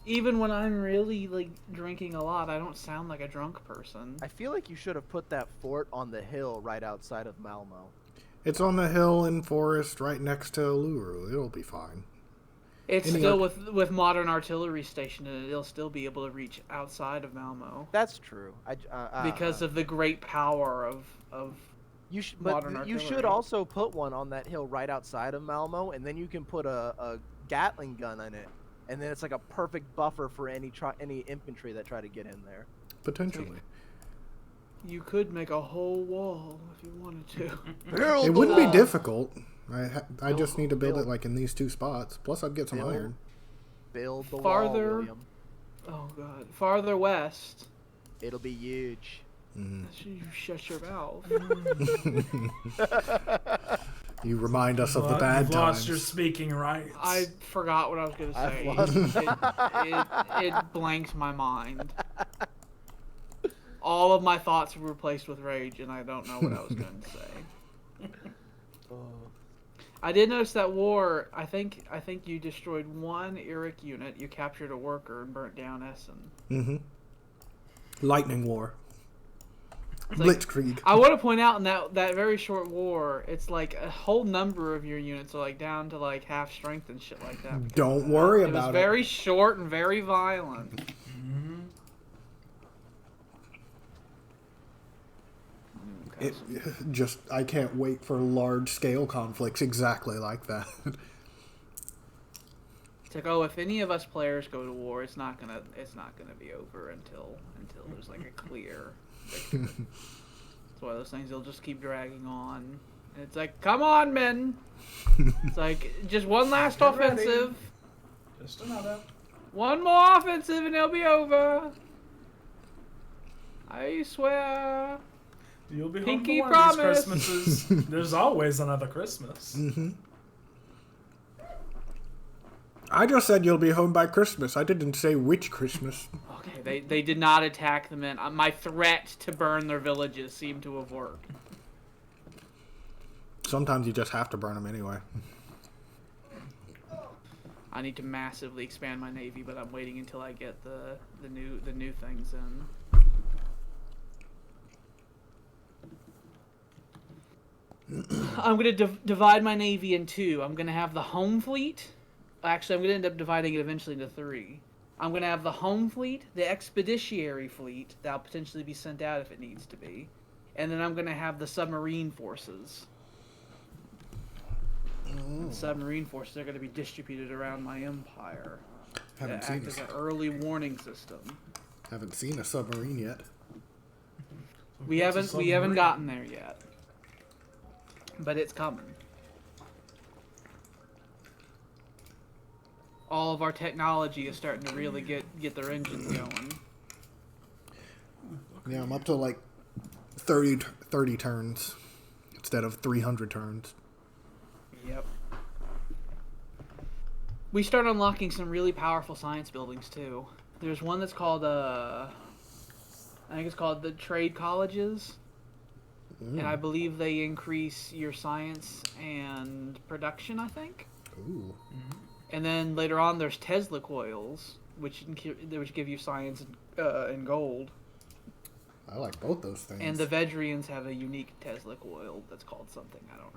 Even when I'm really like drinking a lot, I don't sound like a drunk person. I feel like you should have put that fort on the hill right outside of Malmo. It's on the hill in forest right next to Uluru. It'll be fine. It's still with modern artillery station, and it'll still be able to reach outside of Malmo. That's true. Because of the great power of modern artillery. You should also put one on that hill right outside of Malmo, and then you can put a Gatling gun in it, and then it's like a perfect buffer for any infantry that try to get in there. Potentially. You could make a whole wall if you wanted to. It wouldn't be difficult. I just need to build it like in these two spots. Plus, I'd get some iron. Build the Farther, wall, William. Oh god, farther west. It'll be huge. Mm. You shut your mouth. You remind us of the bad You've times. lost your speaking rights. I forgot what I was going to say. It blanked my mind. All of my thoughts were replaced with rage, and I don't know what I was going to say. I did notice that war. I think you destroyed one Eric unit. You captured a worker and burnt down Essen. Mm-hmm. Lightning War. Blitzkrieg. I want to point out in that very short war, it's like a whole number of your units are like down to like half strength and shit like that. Don't worry It was about very short and very violent. it. Just I can't wait for large scale conflicts exactly like that. It's like, oh, if any of us players go to war, it's not gonna be over until there's like a clear victory. It's one of those things, they'll just keep dragging on. And it's like, come on, men! It's like, just one last Get offensive. Ready. Just another. One more offensive and it'll be over. I swear. You'll be Pinky home for one of promise. these Christmases. There's always another Christmas. Mm-hmm. I just said you'll be home by Christmas. I didn't say which Christmas. Okay, they did not attack the men. My threat to burn their villages seemed to have worked. Sometimes you just have to burn them anyway. I need to massively expand my navy, but I'm waiting until I get the new things in. I'm going to divide my navy in two. I'm going to have the home fleet. Actually, I'm going to end up dividing it eventually into three. I'm going to have the home fleet, the expeditionary fleet, that'll potentially be sent out if it needs to be. And then I'm going to have the submarine forces. And submarine forces are going to be distributed around my empire. Haven't to seen act as an early warning system. Haven't seen a submarine yet. We haven't gotten there yet. But it's coming. All of our technology is starting to really get their engines going. Yeah, I'm up to like 30 turns instead of 300 turns. Yep. We start unlocking some really powerful science buildings too. There's one that's called I think it's called the trade colleges. And I believe they increase your science and production, I think. Ooh. And then later on, there's Tesla coils, which give you science and gold. I like both those things. And the Vedrians have a unique Tesla coil that's called something I don't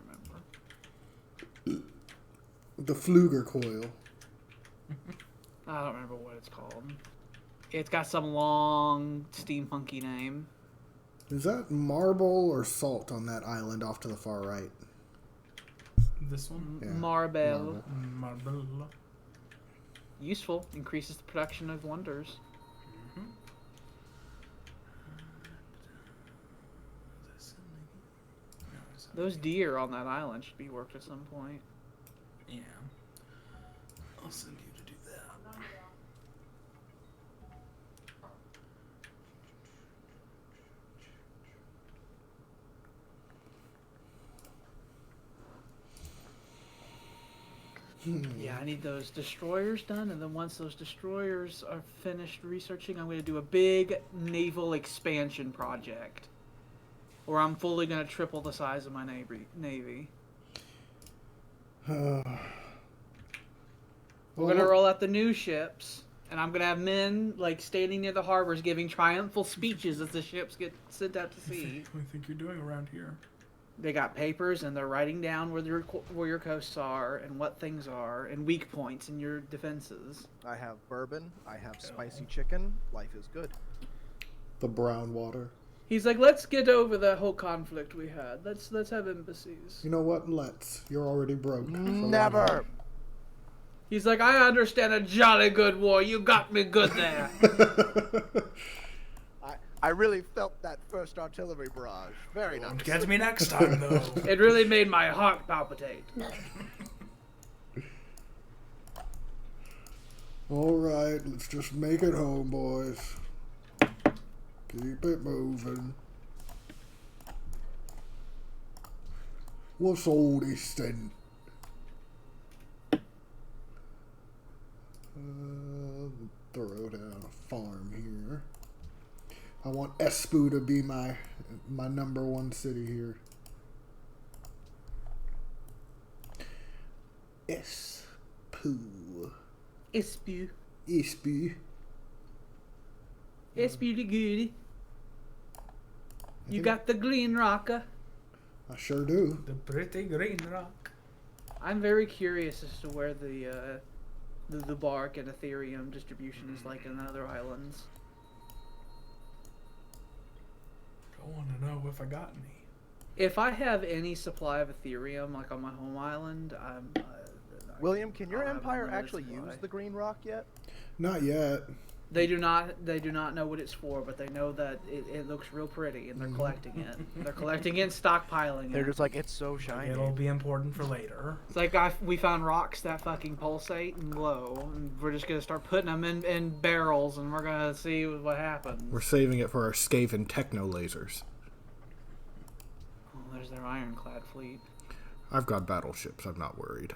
remember. The Fluger coil. I don't remember what it's called. It's got some long steampunky name. Is that marble or salt on that island off to the far right? This one? Yeah, Marble. Marble. Useful. Increases the production of wonders. Those deer on that island should be worked at some point. Yeah. I'll send you to do that. Yeah, I need those destroyers done, and then once those destroyers are finished researching, I'm going to do a big naval expansion project. Where I'm fully going to triple the size of my navy. We're going to roll out the new ships, and I'm going to have men like standing near the harbors giving triumphal speeches as the ships get sent out to sea. What do you think you're doing around here? They got papers, and they're writing down where your coasts are, and what things are, and weak points in your defenses. I have bourbon. I have spicy chicken. Life is good. The brown water. He's like, let's get over that whole conflict we had. Let's have embassies. You know what? Let's. You're already broke. so Never. He's like, I understand a jolly good war. You got me good there. I really felt that first artillery barrage. Very nice. Won't get me next time, though. It really made my heart palpitate. All right, let's just make it home, boys. Keep it moving. What's all this then? Throw down a farm here. I want Espoo to be my number one city here. Espoo. Espoo. Espoo. Espoo the good. You got the green rock. I sure do. The pretty green rock. I'm very curious as to where the bark and Ethereum distribution is like in other islands. I want to know if I got any. If I have any supply of Ethereum, like on my home island, William, can your I'll have empire unlimited actually supply. use the green rock yet? Not yet. They do not. They do not know what it's for, but they know that it looks real pretty, and they're collecting it. They're collecting it, and stockpiling They're it. just like, it's so shiny. It'll be important for later. It's like we found rocks that fucking pulsate and glow, and we're just gonna start putting them in barrels, and we're gonna see what happens. We're saving it for our Skaven techno lasers. Oh, there's their ironclad fleet. I've got battleships. I'm not worried.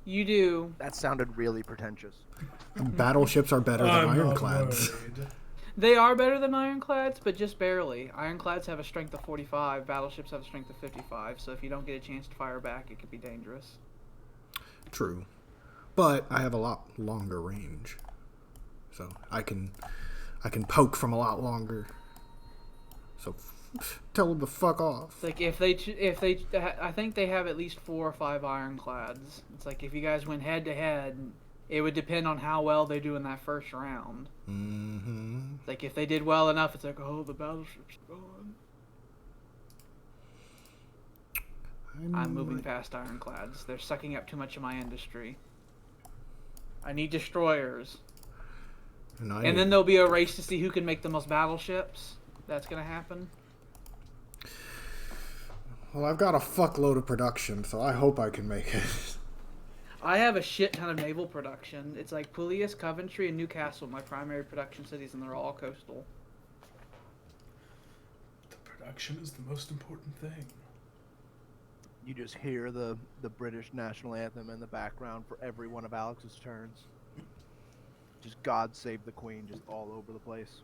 You do. That sounded really pretentious. Battleships are better than I'm not ironclads. worried. They are better than ironclads, but just barely. Ironclads have a strength of 45. Battleships have a strength of 55. So if you don't get a chance to fire back, it could be dangerous. True. But I have a lot longer range. So I can poke from a lot longer. So tell them to fuck off. It's like if they, I think they have at least 4 or 5 ironclads. It's like if you guys went head to head, it would depend on how well they do in that first round. Mm-hmm. It's like if they did well enough, it's like, oh, the battleship's gone. I'm moving past ironclads. They're sucking up too much of my industry. I need destroyers. And then there'll be a race to see who can make the most battleships. That's gonna happen. Well, I've got a fuckload of production, so I hope I can make it. I have a shit ton of naval production. It's like Pullius, Coventry, and Newcastle, my primary production cities, and they're all coastal. The production is the most important thing. You just hear the British national anthem in the background for every one of Alex's turns. Just God Save the Queen just all over the place.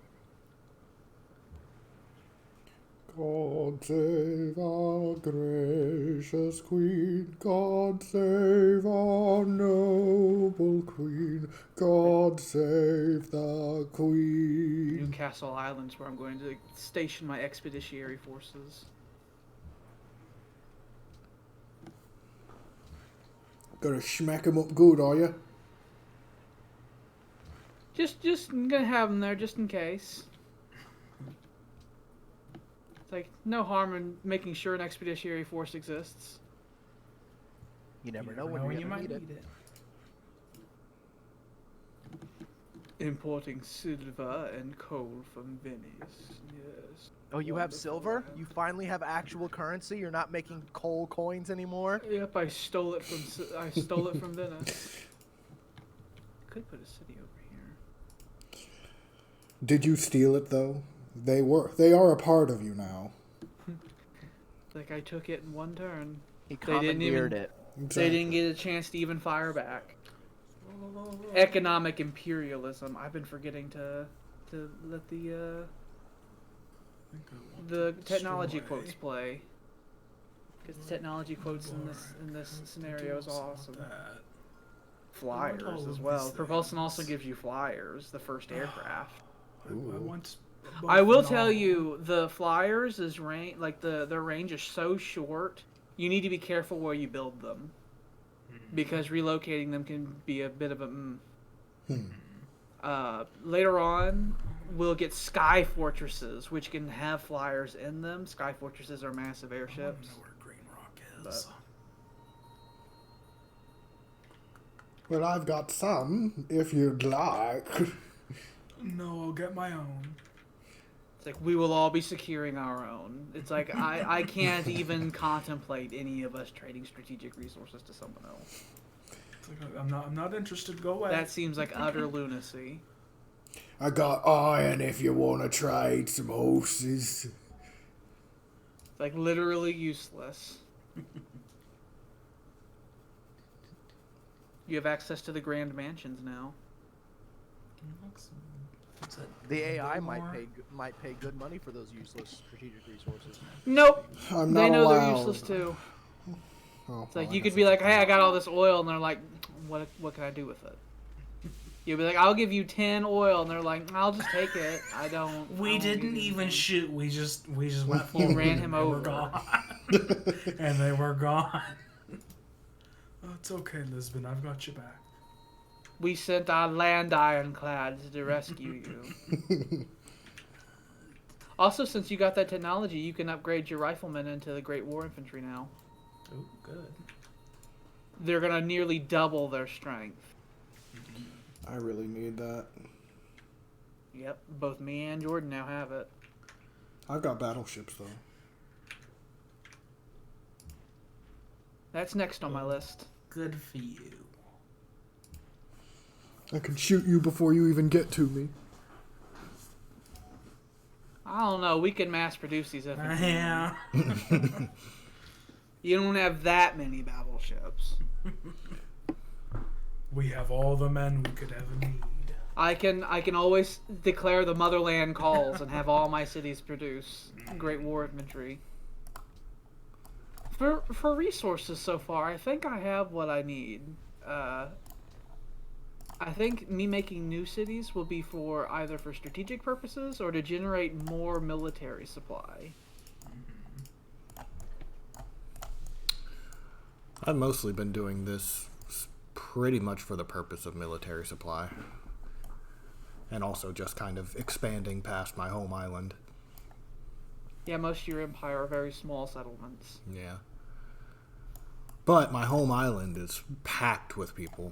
God save our gracious Queen, God save our noble Queen, God save the Queen. Newcastle Island's where I'm going to station my expeditionary forces. Gonna smack him up good, are you? Just I'm gonna have them there just in case. It's like no harm in making sure an expeditionary force exists. You never know when you might need it. Importing silver and coal from Venice. Yes. Oh, you have silver? You finally have actual currency? You're not making coal coins anymore? Yep, I stole it from Venice. Could put a city over here. Did you steal it though? They are a part of you now. Like I took it in one turn. He They didn't commandeered even- it. They didn't get a chance to even fire back. Economic imperialism. I've been forgetting to let the technology quotes play. Because the technology quotes in this scenario is awesome. Flyers as well. Propulsion also gives you flyers, the first aircraft. I will tell you, the flyers is range their range is so short. You need to be careful where you build them, because relocating them can be a bit of a. Later on, we'll get sky fortresses, which can have flyers in them. Sky fortresses are massive airships. I don't know where Green Rock is. Well, I've got some, if you'd like. No, I'll get my own. It's like we will all be securing our own. It's like I can't even contemplate any of us trading strategic resources to someone else. It's like, I'm not interested. Go away. That seems like utter lunacy. I got iron if you want to trade some horses. It's like literally useless. You have access to the grand mansions now. The AI might pay good money for those useless strategic resources. Nope. I'm not They know allowed. they're useless too. Oh, It's like well, you I could guess be I like, can. hey, I got all this oil, and they're like, what can I do with it? You'll be like, I'll give you 10 oil, and they're like, I'll just take it. I don't. We I didn't won't give you even anything." shoot. We just went You forward. ran him and they were over. gone. And they were gone. Oh, it's okay, Lisbon. I've got your back. We sent our land ironclads to rescue you. Also, since you got that technology, you can upgrade your riflemen into the Great War Infantry now. Oh, good. They're gonna nearly double their strength. I really need that. Yep, both me and Jordan now have it. I've got battleships though. That's next on my list. Good for you. I can shoot you before you even get to me. I don't know. We can mass produce these if we can. Yeah. You don't have that many battleships. We have all the men we could ever need. I can always declare the motherland calls and have all my cities produce Great War Infantry. For resources so far, I think I have what I need. I think me making new cities will be for either for strategic purposes or to generate more military supply. I've mostly been doing this pretty much for the purpose of military supply. And also just kind of expanding past my home island. Yeah, most of your empire are very small settlements. Yeah. But my home island is packed with people.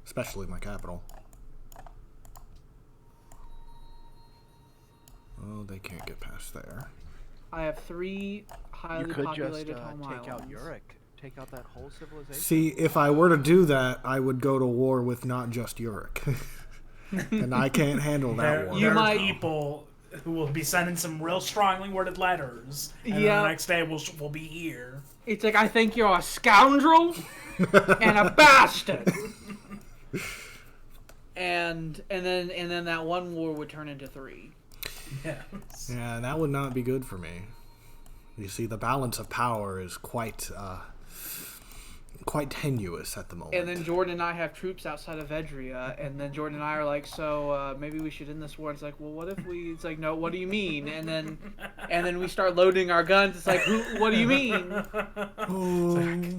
Especially my capital. Oh, they can't get past there. I have 3 highly You could just populated home take out islands. Uruk. Take out that whole civilization. See, if I were to do that, I would go to war with not just Uruk. And I can't handle that war. You There might- are people who will be sending some real strongly worded letters, and then Yeah. the next day we'll be here. It's like, I think you're a scoundrel and a bastard. and then that one war would turn into 3. Yes. Yeah, that would not be good for me. You see, the balance of power is quite tenuous at the moment. And then Jordan and I have troops outside of Vedria, and then Jordan and I are like, so maybe we should end this war. It's like, well, what if we? It's like, no, what do you mean? And then we start loading our guns. It's like, what do you mean? I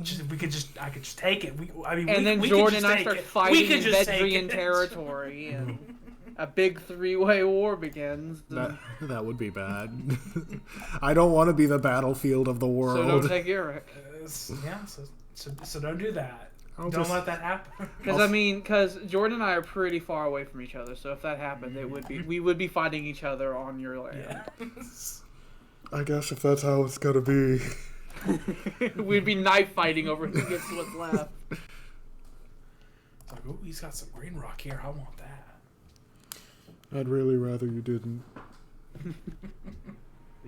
could just take it. And then Jordan and I start fighting in Vedrian territory, and a big 3-way war begins. That would be bad. I don't want to be the battlefield of the So world. don't take Uruk. So don't do that. I'll Don't just- let that happen. Because Jordan and I are pretty far away from each other. So if that happened, we would be fighting each other on your land. Yes. I guess if that's how it's gonna be. We'd be knife fighting over who gets what's left. It's like, oh, he's got some green rock here. I want that. I'd really rather you didn't. But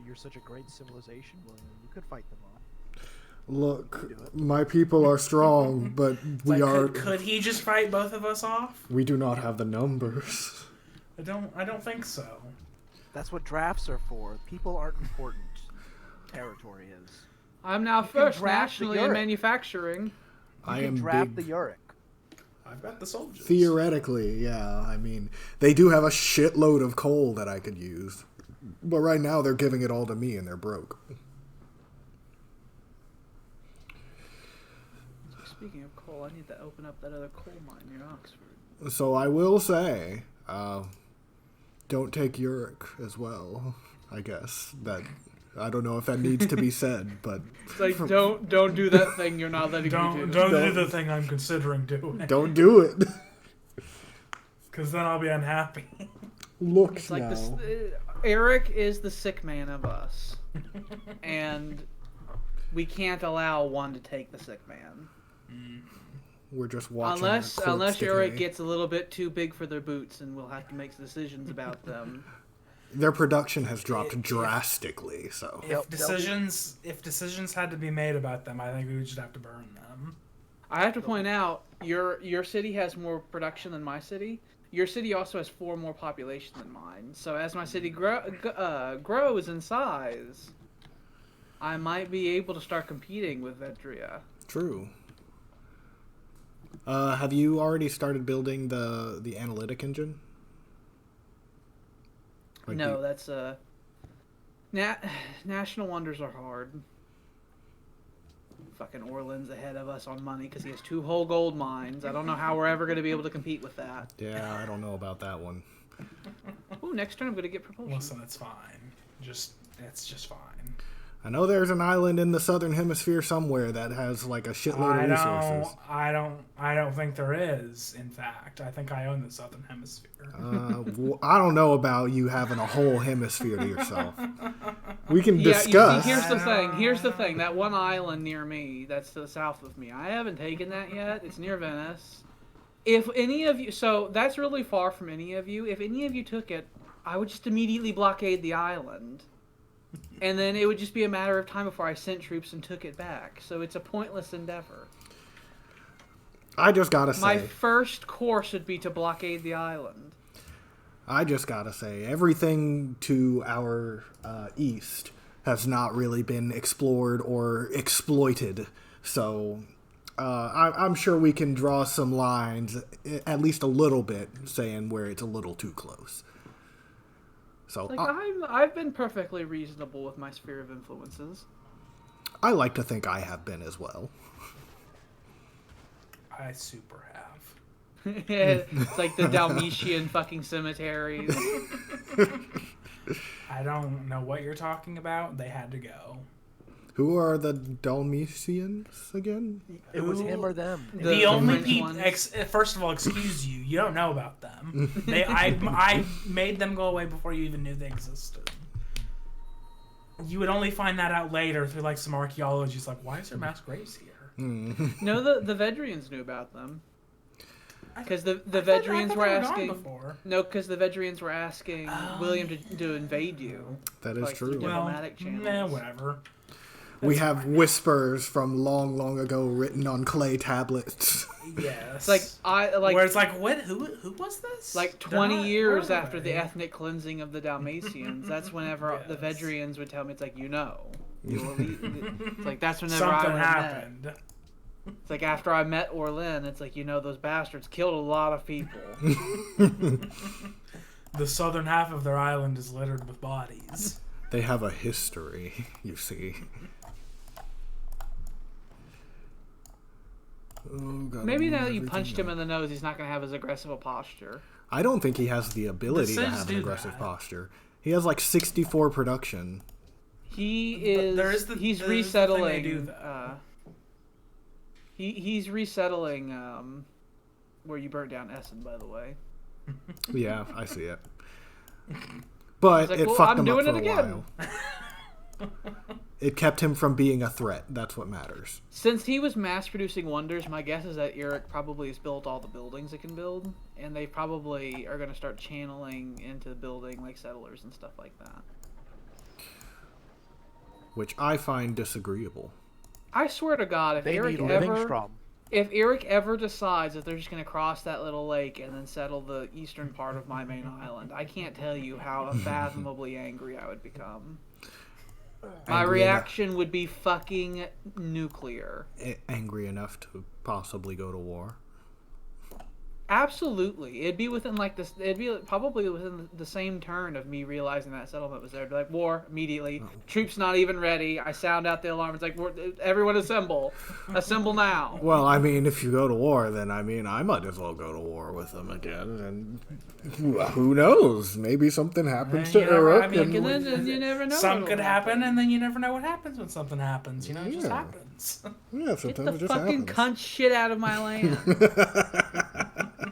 you're such a great civilization, William. You could fight them off. Look, my people are strong, but we are. Could he just fight both of us off? We do not have the numbers. I don't think so. That's what drafts are for. People aren't important. Territory is. I'm now can first draft the nationally in Uruk. manufacturing. You I can am draft big. the Uruk. I've got the soldiers. Theoretically, yeah. I mean, they do have a shitload of coal that I could use. But right now, they're giving it all to me and they're broke. Speaking of coal, I need to open up that other coal mine near Oxford. So I will say, don't take Uruk as well, I guess. I don't know if that needs to be said, but It's like, don't do that thing you're not letting me Don't do. do the thing I'm considering doing. don't do it. Because then I'll be unhappy. Look It's like now. this. Eric is the sick man of us, and we can't allow one to take the sick man. We're just watching. Unless our corpse Eric decay. gets a little bit too big for their boots, and we'll have to make decisions about them. Their production has dropped drastically, so. If decisions had to be made about them, I think we would just have to burn them. I have to point out, your city has more production than my city. Your city also has 4 more population than mine. So as my city grows in size, I might be able to start competing with Vedria. True. Have you already started building the analytic engine? Like No, that's National Wonders are hard. Fucking Orland's ahead of us on money because he has 2 whole gold mines. I don't know how we're ever going to be able to compete with that. Yeah, I don't know about that one. Ooh, next turn I'm going to get propulsion. Listen, it's fine. It's just fine. I know there's an island in the southern hemisphere somewhere that has like a shitload of resources. I don't think there is. In fact, I think I own the southern hemisphere. I don't know about you having a whole hemisphere to yourself. We can discuss. You see, here's the thing. That one island near me, that's to the south of me. I haven't taken that yet. It's near Venice. If any of you, so that's really far from any of you. If any of you took it, I would just immediately blockade the island. And then it would just be a matter of time before I sent troops and took it back. So it's a pointless endeavor. I just gotta say. My first course would be to blockade the island. I just gotta say, everything to our east has not really been explored or exploited. So I'm sure we can draw some lines, at least a little bit, saying where it's a little too close. So I've been perfectly reasonable with my sphere of influences. I like to think I have been as well. I super have. It's like the Dalmatian fucking cemeteries. I don't know what you're talking about. They had to go. Who are the Dalmatians again? It was him or them. The only French people. ones. First of all, excuse you. You don't know about them. I made them go away before you even knew they existed. You would only find that out later through like some archaeology. It's like, why is there mass graves here? No, the Vedrians knew about them. Because the Vedrians were asking. No, because the Vedrians were asking William to invade you. That is true. Diplomatic channels. Nah, whatever. We have whispers from long, long ago written on clay tablets. Yes. It's where it's like, what? Who was this? Like 20 years after the ethnic cleansing of the Dalmatians, that's whenever the Vedrians would tell me, it's like, it's like, that's whenever something I happened. Met. It's like after I met Orlin, it's like, those bastards killed a lot of people. The southern half of their island is littered with bodies. They have a history, you see. Maybe now that you punched him in the nose, he's not going to have as aggressive a posture. I don't think he has the ability to have an aggressive posture. He has like 64 production. He's resettling. He's resettling where you burnt down Essen, by the way. Yeah, I see it. But it fucked him up for a while. It kept him from being a threat. That's what matters. Since he was mass-producing wonders, my guess is that Eric probably has built all the buildings it can build, and they probably are going to start channeling into building like settlers and stuff like that. Which I find disagreeable. I swear to God, if Eric ever decides that they're just going to cross that little lake and then settle the eastern part of my main island, I can't tell you how unfathomably angry I would become. My reaction would be fucking nuclear. Angry enough to possibly go to war. Absolutely. It'd be within it'd be probably within the same turn of me realizing that settlement was there. It'd be like, war, immediately. Oh. Troops not even ready. I sound out the alarm. It's like, everyone assemble. Assemble now. Well, I mean, if you go to war, then I might as well go to war with them again. And who knows? Maybe something happens to Eric. And then you never know. Something could happen, and then you never know what happens when something happens. It just happens. Yeah, sometimes it just happens. Get the fucking happens. Cunt shit out of my land.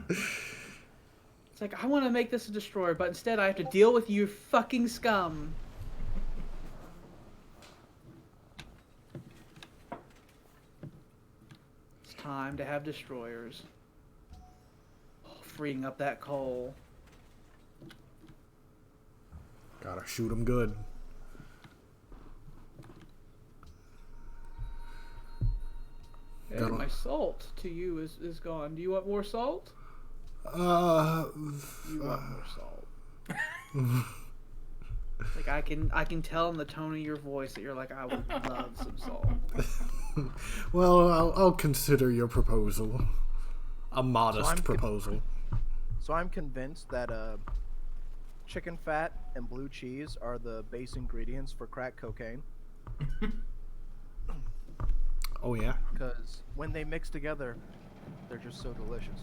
It's like, I want to make this a destroyer, but instead I have to deal with you fucking scum. It's time to have destroyers. Freeing up that coal. Gotta shoot them good. Hey, my salt to you is gone. Do you want more salt? You want more salt. Like I can tell in the tone of your voice that you're like, I would love some salt. Well, I'll consider your proposal. A modest proposal. So I'm convinced that chicken fat and blue cheese are the base ingredients for crack cocaine. Oh yeah. Because when they mix together, they're just so delicious.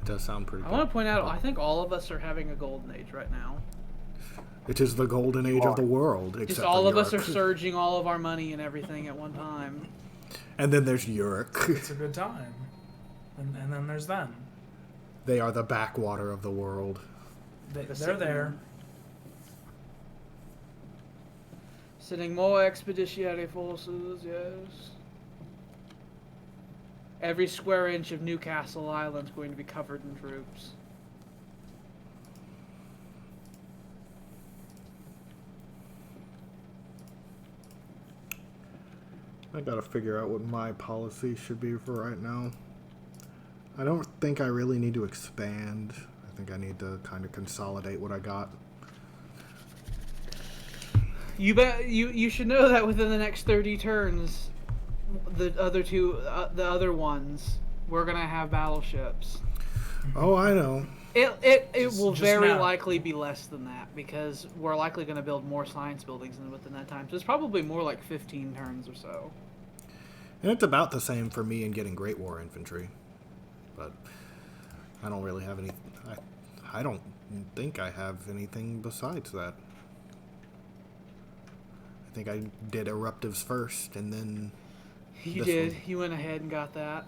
It does sound pretty I good. want to point out, I think all of us are having a golden age right now. It is the golden age of the world. Just except all for of us are Europe. surging all of our money and everything at one time. And then there's Europe. It's a good time. And then there's them. They are the backwater of the world. They're there. Sending more expeditionary forces, yes. Every square inch of Newcastle Island is going to be covered in troops. I gotta figure out what my policy should be for right now. I don't think I really need to expand. I think I need to kind of consolidate what I got. You should know that within the next 30 turns, the other ones, we're gonna have battleships. Oh, I know. It will Just very now. likely be less than that because we're likely going to build more science buildings within that time. So it's probably more like 15 turns or so. And it's about the same for me in getting Great War infantry. But I don't really have any... I don't think I have anything besides that. I think I did Eruptives first, and then... You this did. one. You went ahead and got that.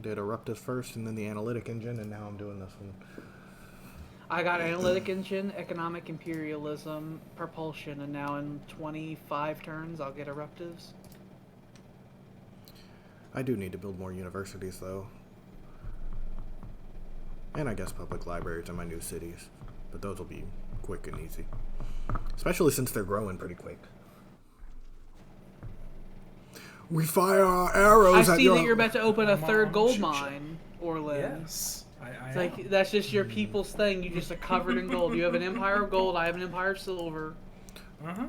Did Eruptives first, and then the Analytic Engine, and now I'm doing this one. I got Analytic Engine, Economic Imperialism, Propulsion, and now in 25 turns I'll get Eruptives. I do need to build more universities, though. And I guess public libraries in my new cities. But those will be quick and easy. Especially since they're growing pretty quick. We fire our arrows I at see your... that you're about to open a third Mom, gold shoot, mine, Orlin. Yes. I It's am. like that's just your people's thing. You just are covered in gold. You have an empire of gold. I have an empire of silver.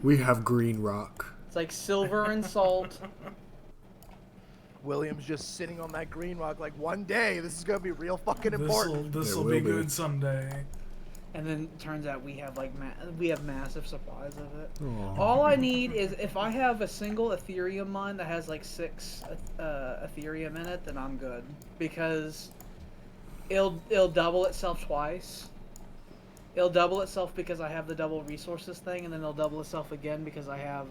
We have green rock. It's like silver and salt. William's just sitting on that green rock like, one day this is gonna be real fucking important. This It will will be be. good someday. And then it turns out we have like massive supplies of it. Aw. All I need is if I have a single Ethereum mine that has like 6 Ethereum in it, then I'm good because it'll double itself twice. It'll double itself because I have the double resources thing, and then it'll double itself again because I have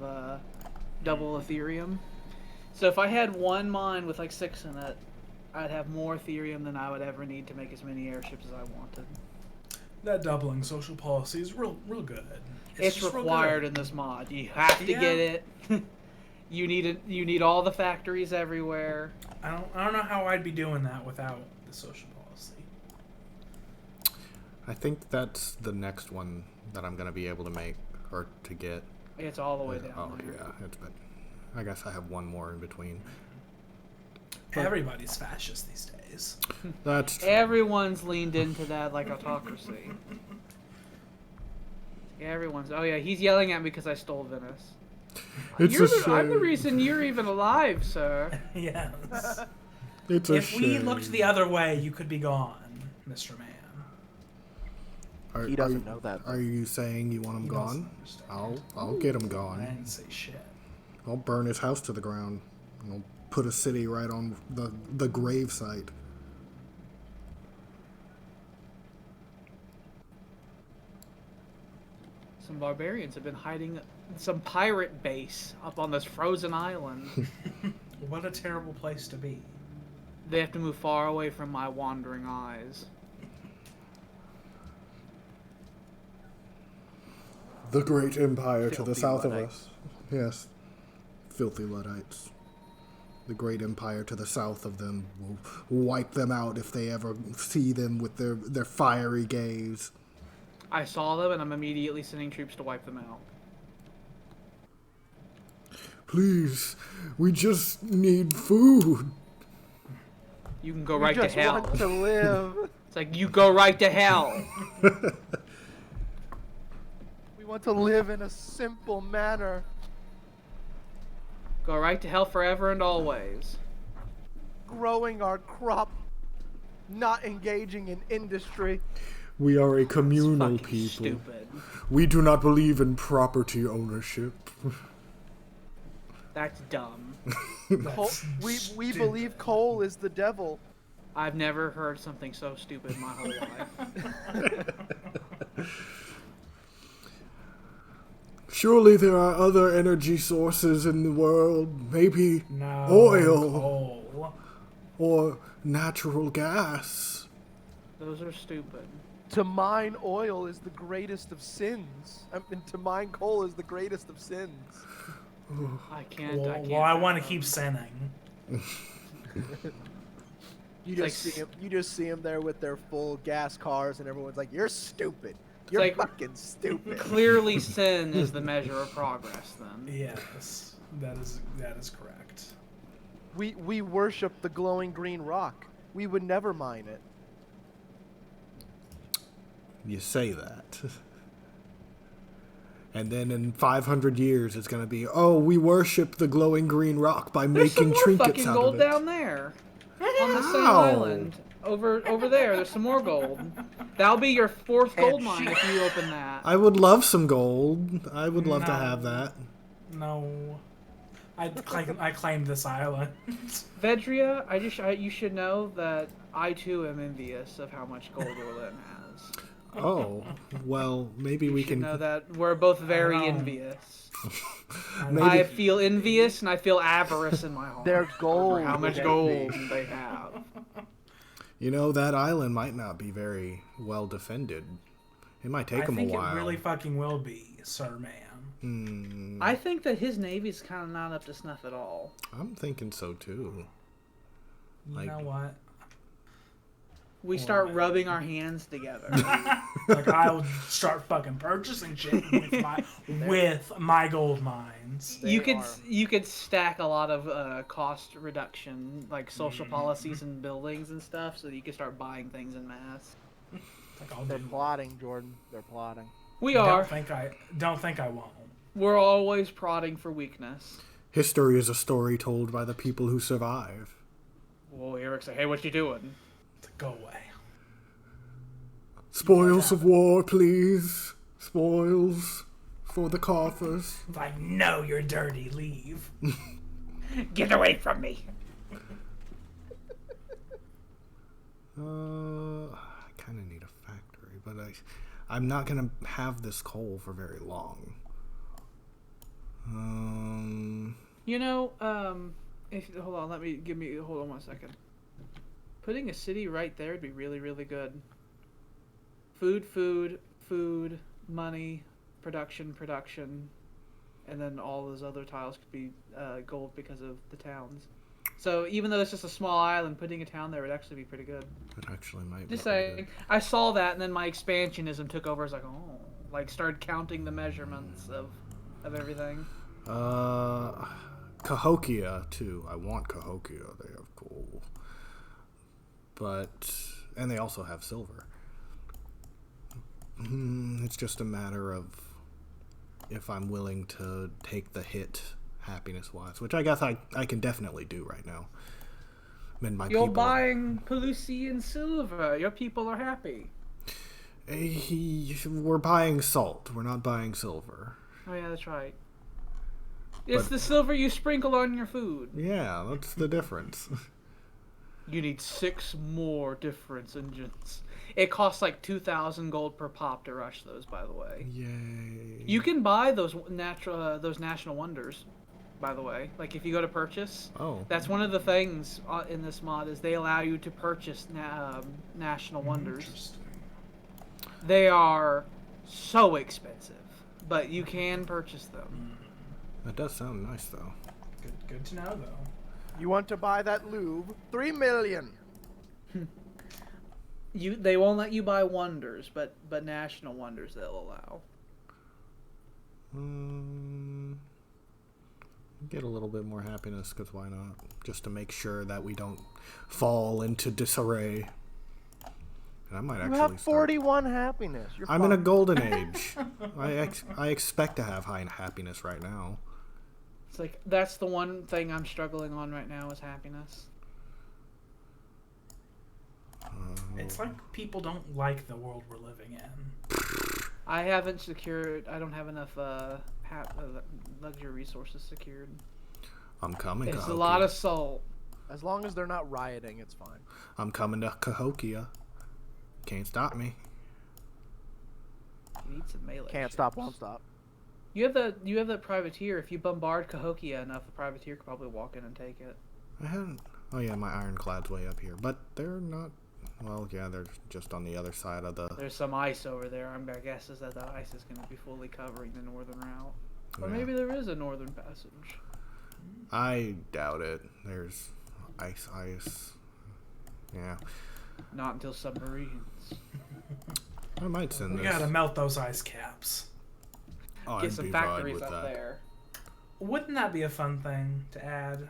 double Ethereum. So if I had one mine with like 6 in it, I'd have more Ethereum than I would ever need to make as many airships as I wanted. That doubling social policy is real good. It's just real required good. in this mod. You have to Yeah. get it. You need all the factories everywhere. I don't know how I'd be doing that without the social policy. I think that's the next one that I'm going to be able to make, or to get. It's all the way down Oh, there. yeah. It's been, I guess I have one more in between. Everybody's fascist these days. That's true. Everyone's leaned into that like autocracy. Everyone's. Oh yeah, he's yelling at me because I stole Venice. It's I'm the shame. reason you're even alive, sir. Yes. It's a If we shame. looked the other way, you could be gone, Mr. Man. He doesn't know that, though. Are you saying you want him He gone? doesn't understand. I'll get him I gone. didn't say shit. I'll burn his house to the ground. I'll put a city right on the grave site. Some barbarians have been hiding some pirate base up on this frozen island. What a terrible place to be. They have to move far away from my wandering eyes. The great empire to the Filthy south Luddites. of us. Yes. Filthy Luddites. The great empire to the south of them will wipe them out if they ever see them with their fiery gaze. I saw them and I'm immediately sending troops to wipe them out. Please, we just need food. You can go We right to just hell. want to live. It's like, you go right to hell. We want to live in a simple manner. Go right to hell forever and always. Growing our crop, not engaging in industry. We are a communal Fucking people. stupid. We do not believe in property ownership. That's dumb. We believe coal is the devil. I've never heard something so stupid in my whole life. Surely there are other energy sources in the world. Maybe No. oil Coal. or natural gas. Those are stupid. To mine oil is the greatest of sins. I mean, to mine coal is the greatest of sins. I can't. Well, I want to keep sinning. You It's just like see 'em. You just see them there with their full gas cars, and everyone's like, "You're stupid. You're like- fucking stupid." Clearly, sin is the measure of progress. Then. Yes, that is correct. We worship the glowing green rock. We would never mine it. You say that. And then in 500 years, it's going to be, oh, we worship the glowing green rock by There's some making more trinkets fucking out gold of it. down there. On the same How? island. Over there, there's some more gold. That'll be your fourth And gold mine if you open that. I would love some gold. I would love to have that. No. I claim this island. Vedria, you should know that I too am envious of how much gold Orlin has. Oh, well, maybe we You should can. know that we're both very I know. envious. Maybe- I feel envious and I feel avarice in my heart. They're gold. over how much gold they have. You know, that island might not be very well defended. It might take I them a think while. it really fucking will be, sir, man. I think that his navy's kind of not up to snuff at all. I'm thinking so too. You Like- know what? We start rubbing our hands together. Like I'll start fucking purchasing shit with my gold mines. you could stack a lot of cost reduction, like social Mm-hmm. policies and buildings and stuff, so that you can start buying things in mass. Like I'll They're do. plotting, Jordan. They're plotting. We are. Don't think I won't. We're always prodding for weakness. History is a story told by the people who survive. Well, Eric's like, hey, what you doing? Go away. Spoils of war, please. Spoils for the coffers. Like, no, you're dirty. Leave. Get away from me. I kind of need a factory, but I'm not gonna have this coal for very long. You know, hold on 1 second. Putting a city right there would be really, really good. Food, money, production, and then all those other tiles could be gold because of the towns. So even though it's just a small island, putting a town there would actually be pretty good. It actually might. Just be pretty saying, I saw that, and then my expansionism took over. I was like, oh, like started counting the measurements of everything. good. Cahokia too. I want Cahokia. They have coal, and they also have silver. It's just a matter of if I'm willing to take the hit happiness-wise, which I guess I can definitely do right now. I mean, You're buying Pelusian silver. Your people are happy. We're buying salt. We're not buying silver. Oh yeah, that's right. It's But- the silver you sprinkle on your food. Yeah, that's the difference. You need 6 more difference engines. It costs like 2,000 gold per pop to rush those, by the way. Yay. You can buy those national wonders, by the way. Like if you go to purchase, Oh. that's one of the things in this mod is they allow you to purchase national wonders. Interesting. They are so expensive, but you can purchase them. That does sound nice, though. Good to know, though. You want to buy that Louvre? 3 million. They won't let you buy wonders, but national wonders they'll allow. Get a little bit more happiness, because why not? Just to make sure that we don't fall into disarray. And I might You actually have start. 41 happiness. You're I'm in a fine. golden age. I expect to have high happiness right now. It's like that's the one thing I'm struggling on right now is happiness. It's like people don't like the world we're living in. I haven't secured. I don't have enough luxury resources secured. I'm coming. It's a Cahokia. lot of salt. As long as they're not rioting, it's fine. I'm coming to Cahokia. Can't stop me. You need some melee. Can't ships. stop, won't stop. You have that privateer. If you bombard Cahokia enough, the privateer could probably walk in and take it. I hadn't. Oh yeah, my ironclad's way up here, but they're not. Well, yeah, they're just on the other side of the. There's some ice over there. My guess is that the ice is going to be fully covering the northern route, or Yeah. maybe there is a northern passage. I doubt it. There's ice. Yeah, Not until submarines. I might send We this. gotta melt those ice caps. Oh, Get I'd some be fine factories with up that. there. Wouldn't that be a fun thing to add?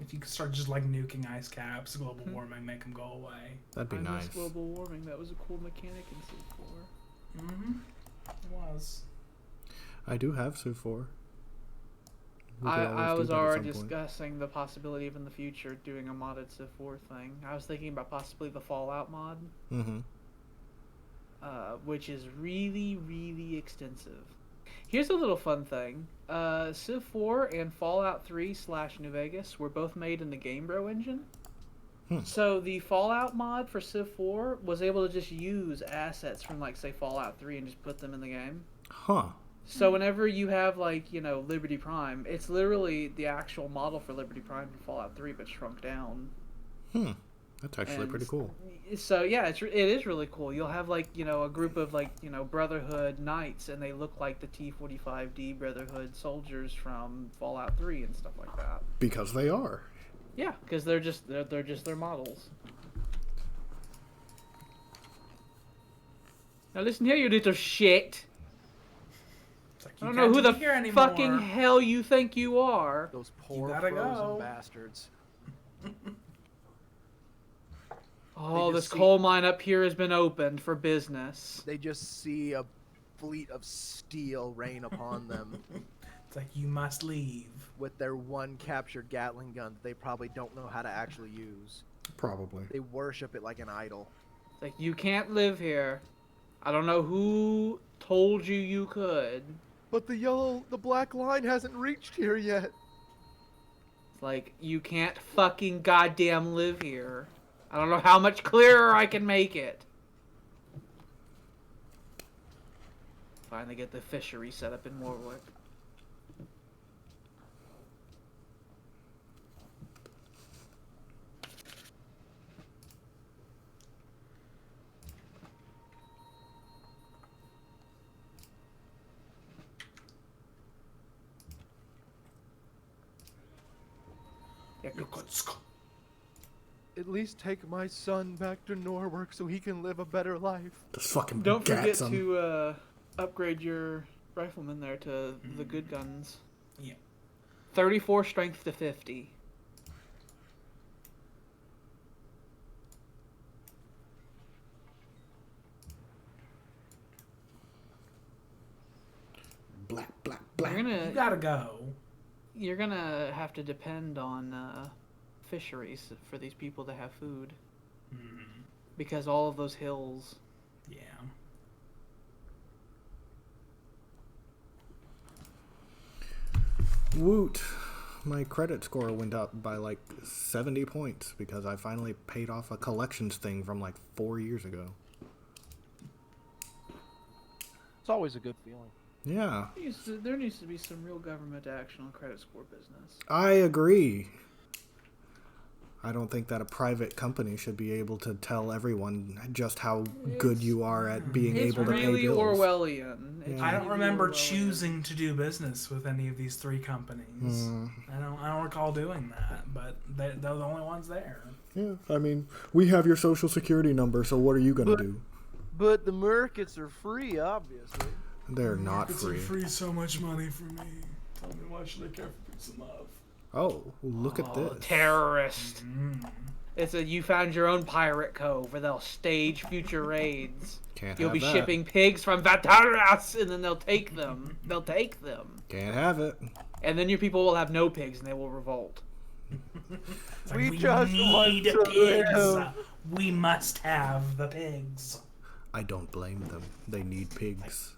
If you could start just like nuking ice caps, global warming, make them go away. That'd be I nice. miss global warming. That was a cool mechanic in C4. Mm-hmm. It was. I do have Civ 4. We could I always do was that at already some point. discussing the possibility of in the future doing a modded Civ 4 thing. I was thinking about possibly the Fallout mod, Mm-hmm. which is really, really extensive. Here's a little fun thing. Civ 4 and Fallout 3 / New Vegas were both made in the GameBro engine. So the Fallout mod for Civ 4 was able to just use assets from, like, say, Fallout 3 and just put them in the game. Huh. So whenever you have, like, you know, Liberty Prime, it's literally the actual model for Liberty Prime from Fallout 3, but shrunk down. That's actually And pretty cool. So yeah, it is really cool. You'll have, like, you know, a group of, like, you know, Brotherhood knights, and they look like the T-45D Brotherhood soldiers from Fallout 3 and stuff like that. Because they are. Yeah, because they're just their models. Now listen here, you little shit. It's like, I you don't know who can't the be here anymore. fucking hell you think you are. Those poor gotta frozen go. bastards. Oh, just this see- coal mine up here has been opened for business. They just see a fleet of steel rain upon them It's like, you must leave. with their one captured Gatling gun that they probably don't know how to actually use. Probably. They worship it like an idol. It's like, you can't live here. I don't know who told you you could. But the black line hasn't reached here yet. It's like, you can't fucking goddamn live here. I don't know how much clearer I can make it. Finally get the fishery set up in Warwick. Yeah, At least take my son back to Norwalk so he can live a better life. This fucking don't forget gats on- to upgrade your rifleman there to the good guns. Yeah. 34 strength to 50. Black. You gotta go. You're gonna have to depend on fisheries for these people to have food. Because all of those hills. Yeah. Woot. My credit score went up by like 70 points because I finally paid off a collections thing from like 4 years ago. It's always a good feeling. Yeah, There needs to be some real government action on credit score business. I agree. I don't think that a private company should be able to tell everyone just how good you are at being It's able to really pay bills. Orwellian. It's Yeah. I don't really remember Orwellian. choosing to do business with any of these three companies. I don't recall doing that, but they're the only ones there. Yeah, I mean, we have your social security number, so what are you gonna do? But the markets are free, obviously. They're not It's free. free so much money for me. Tell me, why should I care for peace and love? Oh, look at this. Terrorist. It's a you found your own pirate cove where they'll stage future raids. Can't You'll have be that. shipping pigs from Vataras, and then they'll take them. Can't have it. And then your people will have no pigs, and they will revolt. We just need want to pigs. live. We must have the pigs. I don't blame them. They need pigs.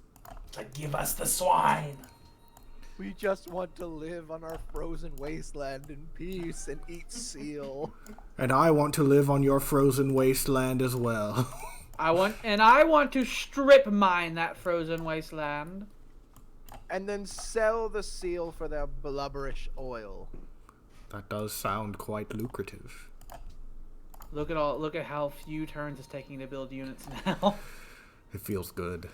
Like, give us the swine. We just want to live on our frozen wasteland in peace and eat seal. And I want to live on your frozen wasteland as well. I want to strip mine that frozen wasteland. And then sell the seal for their blubberish oil. That does sound quite lucrative. Look at how few turns it's taking to build units now. It feels good.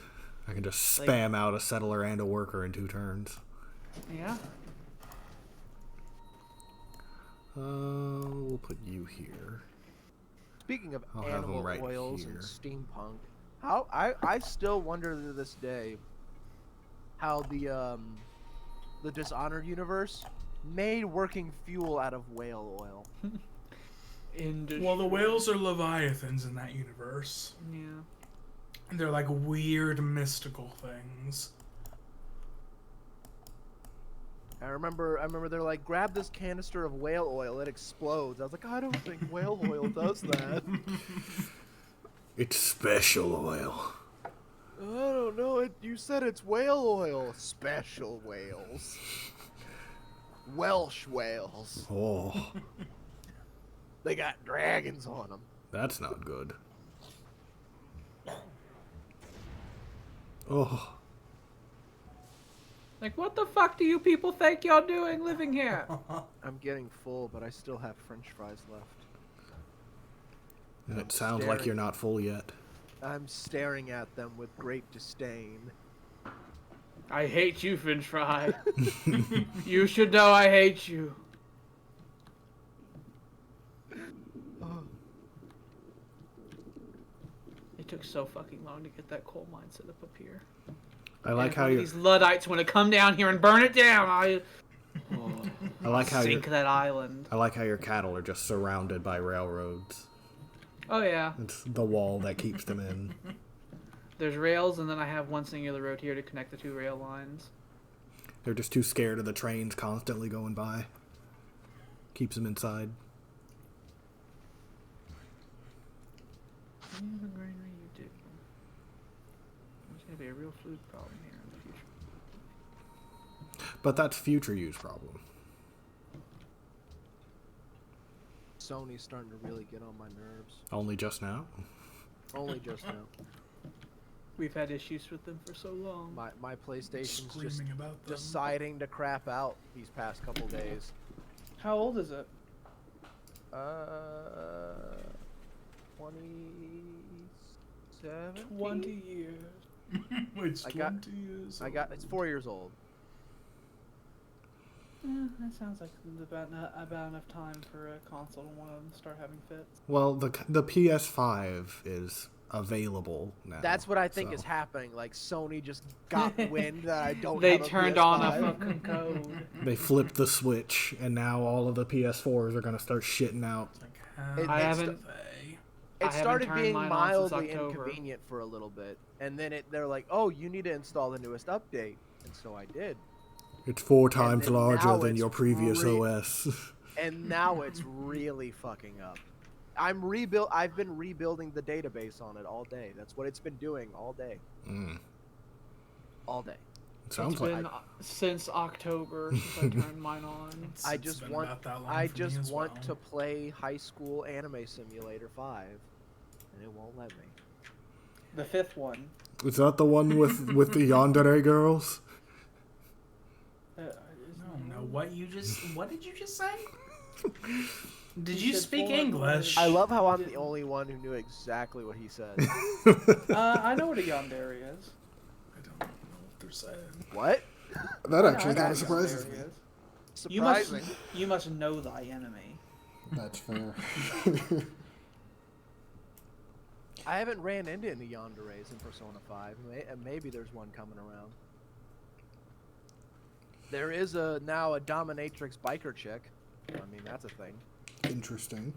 I can just Like- spam out a settler and a worker in 2 turns. Yeah. We'll put you here. Speaking of I'll have 'em animal right oils here. and steampunk, how I still wonder to this day how the Dishonored universe made working fuel out of whale oil. Well, the whales are leviathans in that universe. Yeah. And they're like weird mystical things. I remember they're like, grab this canister of whale oil, it explodes. I was like, I don't think whale oil does that. It's special oil. I don't know. You said it's whale oil. Special whales. Welsh whales. Oh, They got dragons on them. that's not good. Oh, Like, what the fuck do you people think y'all doing living here? I'm getting full, but I still have French fries left. and it sounds like you're not full yet. I'm staring at them with great disdain. I hate you, French fry. You should know I hate you. It took so fucking long to get that coal mine set up here. I like And how if you. these Luddites want to come down here and burn it down. I I sink that island. like how your cattle are just surrounded by railroads. Oh yeah, It's the wall that keeps them in. there's rails, and then I have one singular road here to connect the 2 rail lines. They're just too scared of the trains constantly going by. Keeps them inside. The granary you do. There's gonna be a real food problem here in the future. But that's future use problem. Sony's starting to really get on my nerves. Only just now. Only just now. We've had issues with them for so long. My PlayStation's just Screaming about them. deciding to crap out these past couple days. How old is it? 27? 20 years. It's I got- 20 years old. It's 4 years old. That sounds like about enough time for a console to want to start having fits. Well, the PS5 is available now. That's what I think so- is happening. Like Sony just got wind that I don't They have a turned PS5. on a fucking code. They flipped the switch, and now all of the PS4s are gonna start shitting out. Like, how It- I it's haven't. It I haven't started turned being mine on since mildly October. inconvenient for a little bit, and then they're like, "Oh, you need to install the newest update," and so I did. It's 4 times then larger now than it's your previous re- OS. And now it's really fucking up. I've been rebuilding the database on it all day. That's what it's been doing all day. All day. Sounds It's like been since October since I turned mine on. I It's just been want about that long I for me just as want well. to play High School Anime Simulator 5, and it won't let me. The 5th one. is that the one with the yandere girls? No, what did you just say? Did you said speak 4 English? I love how I'm the only one who knew exactly what he said. I know what a yandere is. I don't know what they're saying. What? That I actually know kind what of a surprises yandere me. is. You must Surprising. know thy enemy. That's fair. I haven't ran into any yanderes in Persona 5. Maybe there's one coming around. There is now a dominatrix biker chick. I mean, that's a thing. Interesting.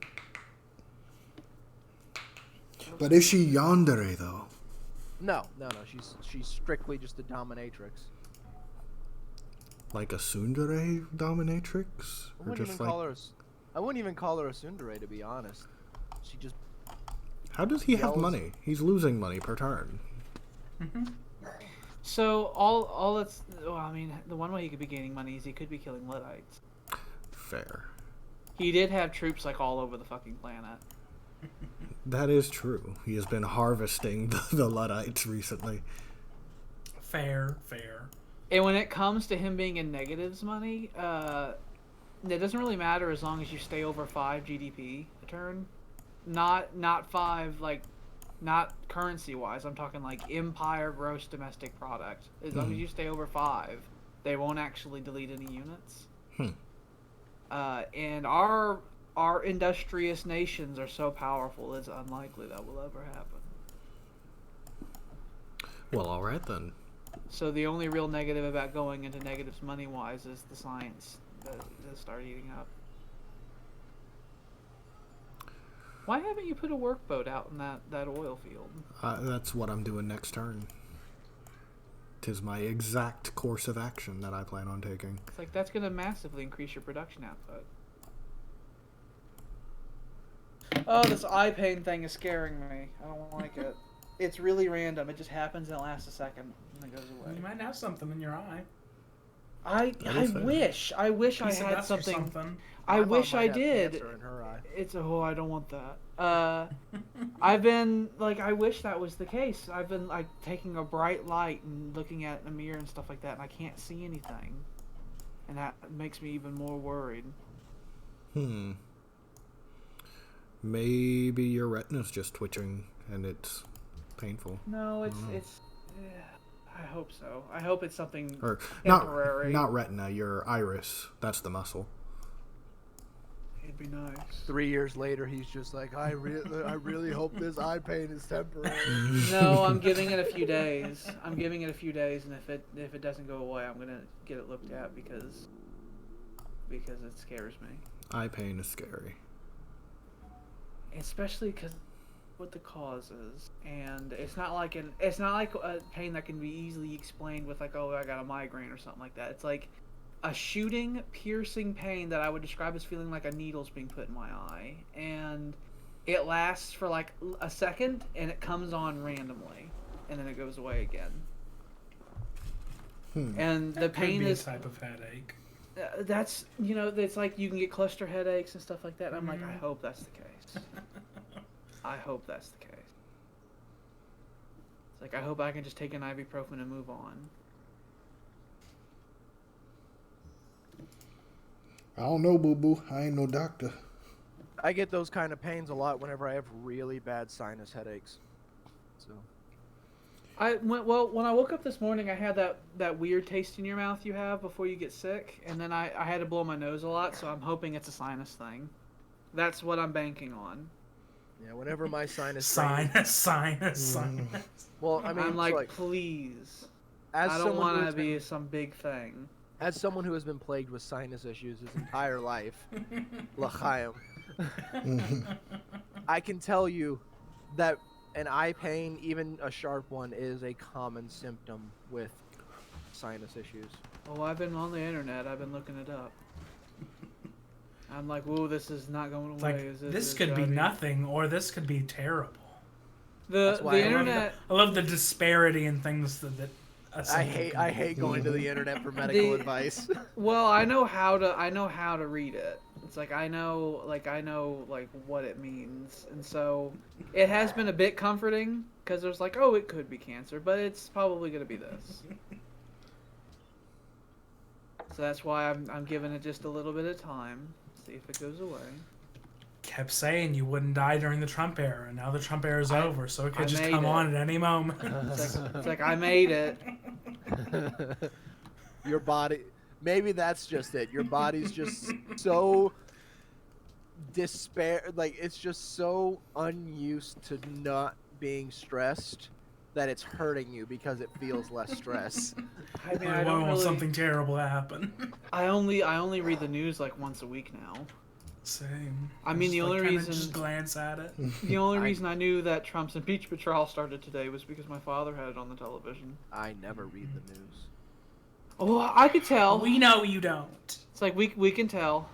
But is she yandere though? No. She's strictly just a dominatrix. Like a tsundere dominatrix? I wouldn't even call her a tsundere, to be honest. She just. How does he have money? He's losing money per turn. So all that's. Well, I mean, the one way he could be gaining money is he could be killing Luddites. Fair. He did have troops like all over the fucking planet. That is true. He has been harvesting the Luddites recently. Fair. And when it comes to him being in negatives money, it doesn't really matter as long as you stay over 5 GDP a turn. Not 5, like, not currency wise. I'm talking like empire gross domestic product. As long as you stay over 5, they won't actually delete any units. And our industrious nations are so powerful, it's unlikely that will ever happen. Well, alright then. So the only real negative about going into negatives money-wise is the science that start eating up. Why haven't you put a workboat out in that oil field? That's what I'm doing next turn. 'Tis my exact course of action that I plan on taking. It's like, that's going to massively increase your production output. Oh, this eye pain thing is scaring me. I don't like it. It's really random. It just happens and it lasts a second and it goes away. You might have something in your eye. I wish I had something. I wish I did. In her eye. I don't want that. I've been like, I wish that was the case. I've been like taking a bright light and looking at a mirror and stuff like that, and I can't see anything, and that makes me even more worried. Maybe your retina's just twitching and it's painful. No, it's. I hope so. I hope it's something Or temporary. not retina, your iris. That's the muscle. It'd be nice. 3 years later, he's just like, I really hope this eye pain is temporary. No, I'm giving it a few days. And if it doesn't go away, I'm gonna get it looked at because it scares me. Eye pain is scary. Especially because what the cause is, and it's not like a pain that can be easily explained with like, oh, I got a migraine or something like that. It's like a shooting, piercing pain that I would describe as feeling like a needle's being put in my eye, and it lasts for like a second, and it comes on randomly, and then it goes away again. And the pain could be is a type of headache. That's it's like you can get cluster headaches and stuff like that. And I'm like, I hope that's the case. I hope that's the case. It's like, I hope I can just take an ibuprofen and move on. I don't know, boo-boo. I ain't no doctor. I get those kind of pains a lot whenever I have really bad sinus headaches. So. When I woke up this morning, I had that weird taste in your mouth you have before you get sick, and then I had to blow my nose a lot, so I'm hoping it's a sinus thing. That's what I'm banking on. Yeah, whenever my sinus... Sinus. Well, I mean, I'm like, please. I don't want to be some big thing. As someone who has been plagued with sinus issues his entire life, l'chaim, I can tell you that an eye pain, even a sharp one, is a common symptom with sinus issues. Oh, I've been on the internet. I've been looking it up. I'm like, whoa, this is not going away. Like, this could be nothing, or this could be terrible. The internet. I love the disparity in things that I hate going to the internet for medical advice. Well, I know how to read it. It's like I know what it means, and so it has been a bit comforting because there's like, oh, it could be cancer, but it's probably gonna be this. So that's why I'm giving it just a little bit of time, see if it goes away. Kept saying you wouldn't die during the Trump era, and now the Trump era is over, so it could just come on at any moment. It's like I made it. Your body, maybe that's just it. Your body's just so it's just so unused to not being stressed that it's hurting you because it feels less stress. I mean, I I don't want really. something terrible to happen. I only read the news like once a week now. Same. I mean, the only kinda reason- just glance at it. The only reason I knew that Trump's impeachment trial started today was because my father had it on the television. I never read the news. Oh, I could tell. We know you don't. It's like we can tell.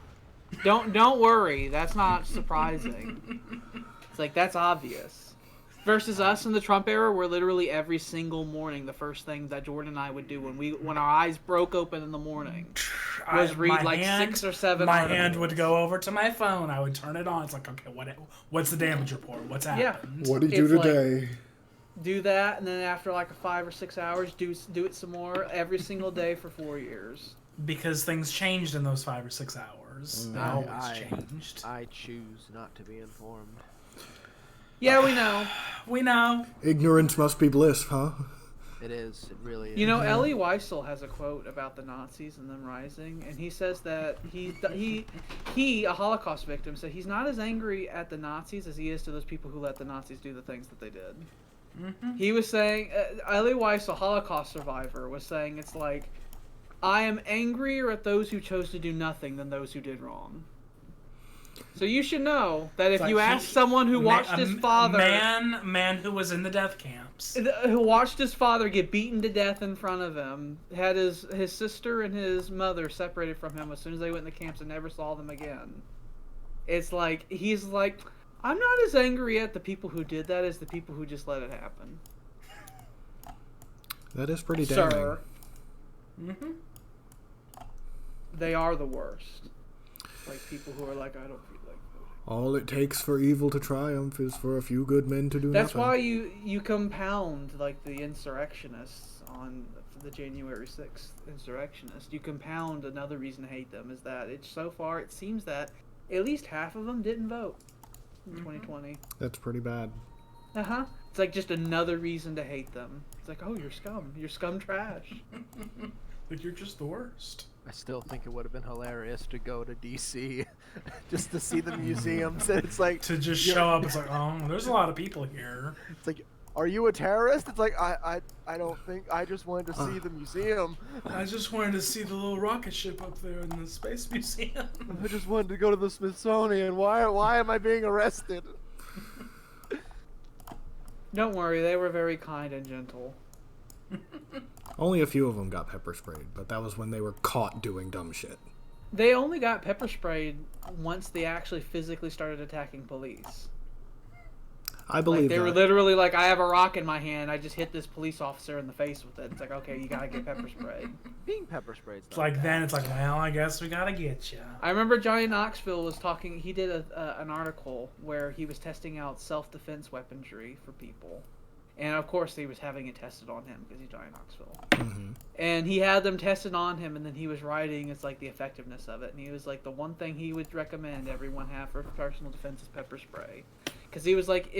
Don't worry. That's not surprising. It's like that's obvious. Versus us in the Trump era, where literally every single morning, the first thing that Jordan and I would do when our eyes broke open in the morning was read My like hand- 6 or 7 My articles. hand would go over to my phone. I would turn it on. It's like, okay, what's the damage report? What's happened? What did you do It's like- today? Do that, and then after like 5 or 6 hours, do it some more every single day for 4 years. Because things changed in those 5 or 6 hours. They always changed. I choose not to be informed. Yeah, we know. We know. Ignorance must be bliss, huh? It is. It really is. You know, Elie Wiesel has a quote about the Nazis and them rising, and he says that he, a Holocaust victim, said he's not as angry at the Nazis as he is to those people who let the Nazis do the things that they did. Mm-hmm. He was saying, Elie Wiesel, Holocaust survivor, was saying it's like, I am angrier at those who chose to do nothing than those who did wrong. So you should know that if It's you like ask someone who watched his father... Man who was in the death camps. who watched his father get beaten to death in front of him, had his sister and his mother separated from him as soon as they went in the camps and never saw them again. It's like, he's like, I'm not as angry at the people who did that as the people who just let it happen. That is pretty damning. Sir, Mm-hmm. they are the worst. Like people who are like, I don't feel like voting. All it takes for evil to triumph is for a few good men to do That's nothing. why you compound like the insurrectionists on the January 6th insurrectionists. You compound another reason to hate them is that it's so far it seems that at least half of them didn't vote in 2020. That's pretty bad. It's like just another reason to hate them. It's like, oh, you're scum. You're scum trash. Like, you're just the worst. I still think it would have been hilarious to go to DC just to see the museums. And it's like To just show up, it's like, oh, there's a lot of people here. It's like, are you a terrorist? It's like I don't think. I just wanted to see the museum. I just wanted to see the little rocket ship up there in the Space Museum. I just wanted to go to the Smithsonian. Why am I being arrested? Don't worry, they were very kind and gentle. Only a few of them got pepper sprayed, but that was when they were caught doing dumb shit. They only got pepper sprayed once they actually physically started attacking police. I believe They that. were literally like, I have a rock in my hand, I just hit this police officer in the face with it. It's like, okay, you gotta get pepper sprayed. Being pepper sprayed. It's like, then it's like, well, I guess we gotta get you. I remember Johnny Knoxville was talking, he did an article where he was testing out self-defense weaponry for people. And of course he was having it tested on him because he's Johnny Knoxville. Mm-hmm. And he had them tested on him, and then he was writing it's like the effectiveness of it. And he was like, the one thing he would recommend everyone have for personal defense is pepper spray. Because he was like,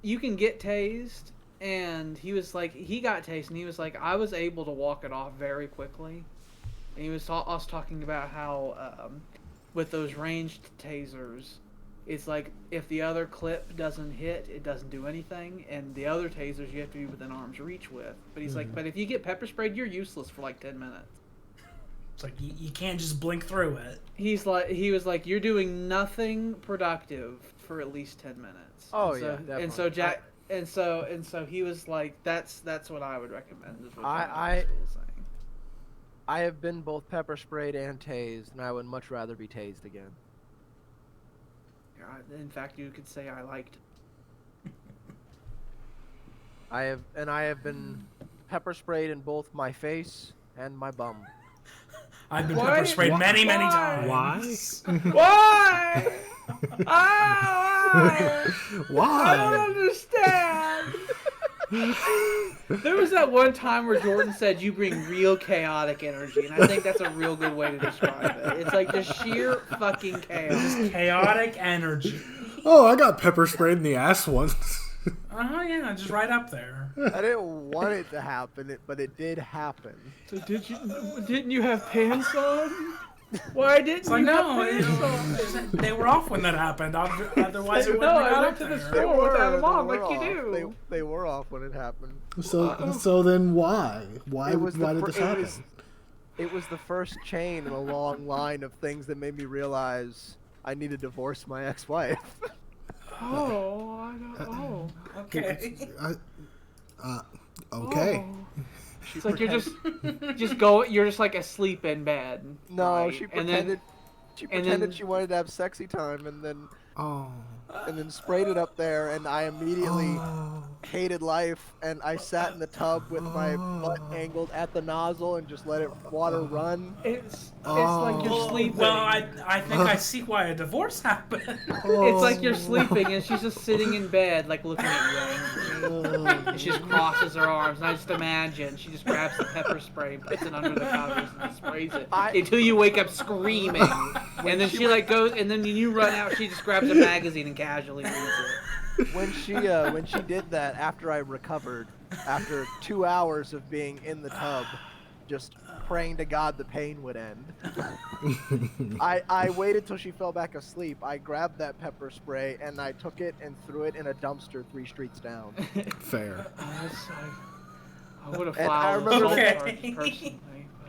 you can get tased, and he was like, he got tased, and he was like, I was able to walk it off very quickly. And he was us talking about how with those ranged tasers, it's like if the other clip doesn't hit, it doesn't do anything, and the other tasers you have to be within arm's reach with. But he's like, but if you get pepper sprayed, you're useless for like 10 minutes. It's like, you can't just blink through it. He was like, you're doing nothing productive for at least 10 minutes. Oh, and so, yeah, definitely. And so Jack, and so he was like, that's what I would recommend. Is what I Knoxville was saying. I have been both pepper sprayed and tased, and I would much rather be tased again. In fact, you could say I liked it. I have been pepper sprayed in both my face and my bum. I've been Why? pepper sprayed many Why? times. Why? I don't Why? understand. There was that one time where Jordan said you bring real chaotic energy, and I think that's a real good way to describe it. It's like just sheer fucking chaos. Chaotic energy. Oh, I got pepper sprayed in the ass once. Yeah, just right up there. I didn't want it to happen, but it did happen. So didn't you have pants on? Why didn't It's like, you no, have pants on? they were off when that happened. Otherwise, it wouldn't No, have I got went up to the there. store without them on, They like you were do. off. They were off when it happened. So then why? Why It was the did fir- this it happen? It was the first chain in a long line of things that made me realize I need to divorce my ex-wife. Oh, I don't. Oh. Okay. Okay. Oh. She It's like you're pretended- just go. You're just like asleep in bed. No, right? she And then- pretended. She and pretended then- she wanted to have sexy time, and Oh. then sprayed it up there, and I immediately Oh. hated life, and I sat in the tub with my butt angled at the nozzle and just let it water run. It's like you're sleeping. Well, I think I see why a divorce happened. It's like you're sleeping and she's just sitting in bed, like looking at you angry. And she just crosses her arms, and I just imagine she just grabs the pepper spray and puts it under the covers and just sprays it until you wake up screaming. And then she like goes, and then when you run out, she just grabs a magazine and casually reads it. When she did that after I recovered, after 2 hours of being in the tub, just praying to God the pain would end. I waited till she fell back asleep. I grabbed that pepper spray and I took it and threw it in a dumpster 3 streets down. Fair. I would have And I filed remember assault the- charges personally.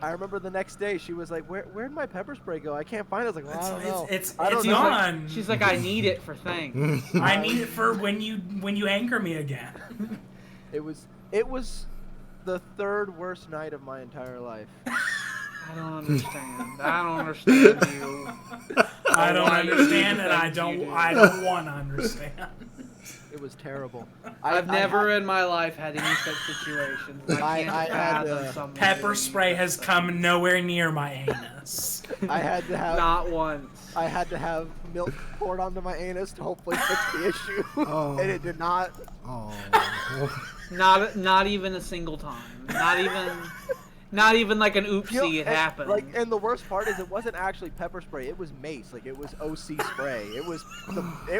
I remember the next day she was like, "Where'd my pepper spray go? I can't find it." I was like, well, I don't know. It's I don't know. gone. She's like, I need it for things. I need it for when you anchor me again. It was the 3rd worst night of my entire life. I don't understand. I don't understand you. I don't Why you understand, do and I things you don't do. I don't want to understand. It was terrible. I've never in my life had any such situations. I can't I had, fathom something. Pepper spray has come nowhere near my anus. I had to have Not once. I had to have milk poured onto my anus to hopefully fix the issue, Oh. and it did not. Oh. Not even a single time. Not even like an oopsie. You know, It and, happened. and the worst part is it wasn't actually pepper spray. It was mace. Like it was OC spray. It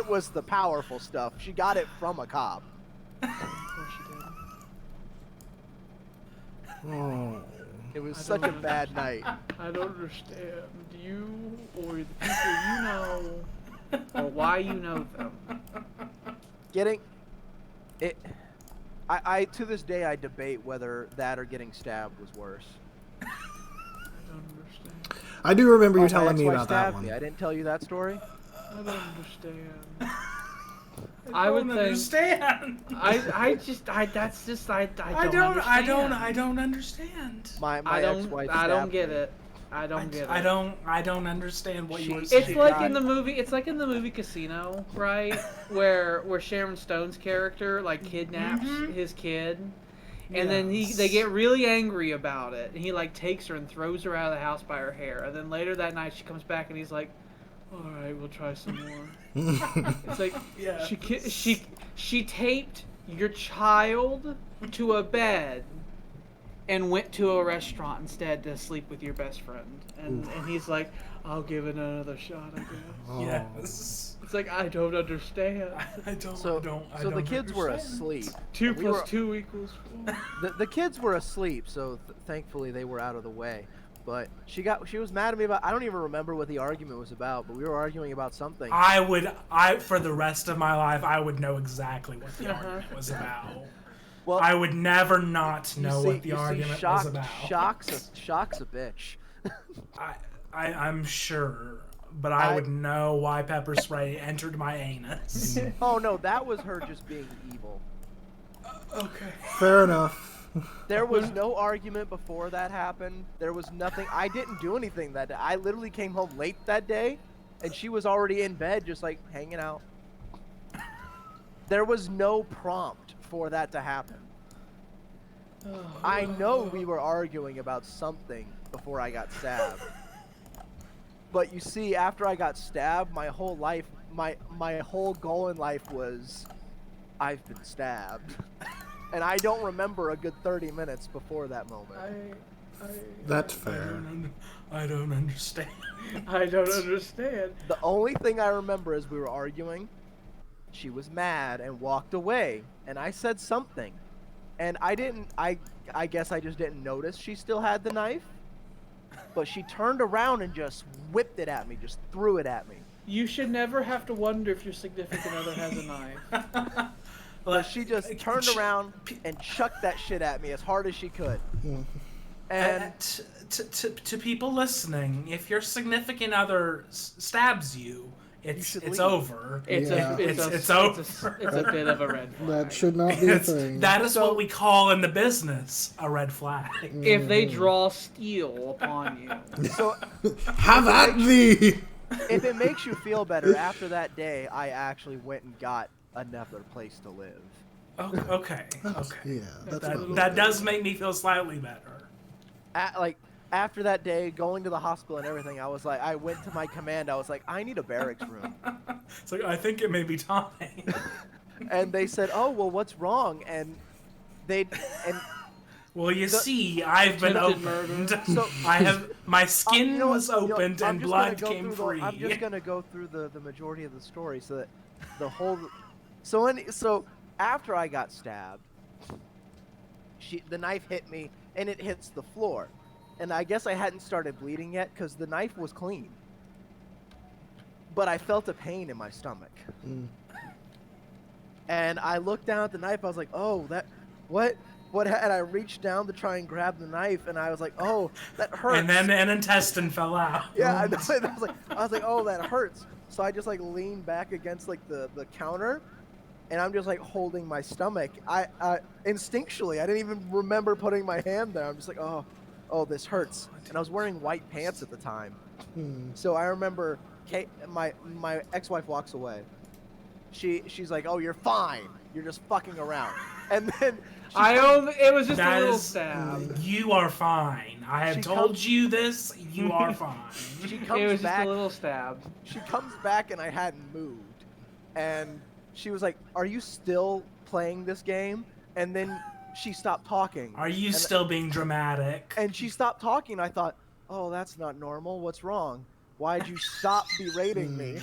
was the powerful stuff. She got it from a cop. Of course she did. Oh. It was I such a don't bad night. I don't understand you or the people you know or why you know them. Getting it. I to this day I debate whether that or getting stabbed was worse. I don't understand. I do remember you My telling me ex-wife about that stabbed one. me. I didn't tell you that story. I don't understand. I would don't think. understand. I don't understand. My I don't. ex-wife I don't stabbed get me. it. I don't get it. I don't understand what you were It's saying. It's like God. in the movie. It's like in the movie Casino, right? where Sharon Stone's character like kidnaps his kid, and then they get really angry about it, and he like takes her and throws her out of the house by her hair, and then later that night she comes back and he's like, "All right, we'll try some more." It's like Yeah. she taped your child to a bed and went to a restaurant instead to sleep with your best friend. And he's like, I'll give it another shot, I guess. Oh. Yes. It's like, I don't understand. I don't. So I the don't kids were understand. asleep. 2 We plus were- 2 equals 4. The kids were asleep, so thankfully they were out of the way. But she was mad at me about. I don't even remember what the argument was about, but we were arguing about something. For the rest of my life, I would know exactly what the argument was about. Well, I would never not you know see- what the you see, argument shock- was about. Shock's a bitch. I'm sure, but I would know why pepper spray entered my anus. Oh no, that was her just being evil. Okay. Fair enough. There was no argument before that happened. There was nothing. I didn't do anything that day. I literally came home late that day, and she was already in bed, just like hanging out. There was no prompt for that to happen. I know we were arguing about something before I got stabbed. But you see, after I got stabbed, my whole life, my whole goal in life was, I've been stabbed. And I don't remember a good 30 minutes before that moment. That's fair. I don't understand. I don't understand. The only thing I remember is we were arguing. She was mad and walked away, and I said something. And I guess I just didn't notice she still had the knife. but she turned around and just whipped it at me, just threw it at me. You should never have to wonder if your significant other has a knife. But she just turned around and chucked that shit at me as hard as she could. And to people listening, if your significant other stabs you, it's leave. over. It's It's over. over. It's a bit of a red flag. That should not be a thing. That is what we call in the business a red flag. If they draw steel upon you. so Have at thee! if it makes you feel better, after that day, I actually went and got another place to live. Oh, okay. Yeah, that's That does make me feel slightly better. After that day, going to the hospital and everything, I went to my command. I was like, I need a barracks room. It's like, I think it may be time. And they said, oh, well, what's wrong? Well, you see, I've been Attempted So- opened. murder. I have my skin You know what- was opened I'm and just gonna blood go came through free. I'm just gonna go through the majority of the story, so that the whole. So after I got stabbed, the knife hit me and it hits the floor, and I guess I hadn't started bleeding yet because the knife was clean. But I felt a pain in my stomach, and I looked down at the knife. I was like, oh, what? And I reached down to try and grab the knife, and I was like, "Oh, that hurts." And then an intestine fell out. Yeah, I was like, "Oh, that hurts." So I just like leaned back against like the counter, and I'm just like holding my stomach. I instinctually, I didn't even remember putting my hand there. I'm just like, "Oh, this hurts." And I was wearing white pants at the time, so I remember my ex-wife walks away. She's like, "Oh, you're fine. You're just fucking around," and then. It was just That a little is- stab. You are fine. I have She told you this. You are fine. She It comes was just back. a little stab. She comes back and I hadn't moved, and she was like, "Are you still playing this game?" And then she stopped talking. Are you And- still being dramatic? And she stopped talking. I thought, "Oh, that's not normal. What's wrong? Why'd you stop berating me?"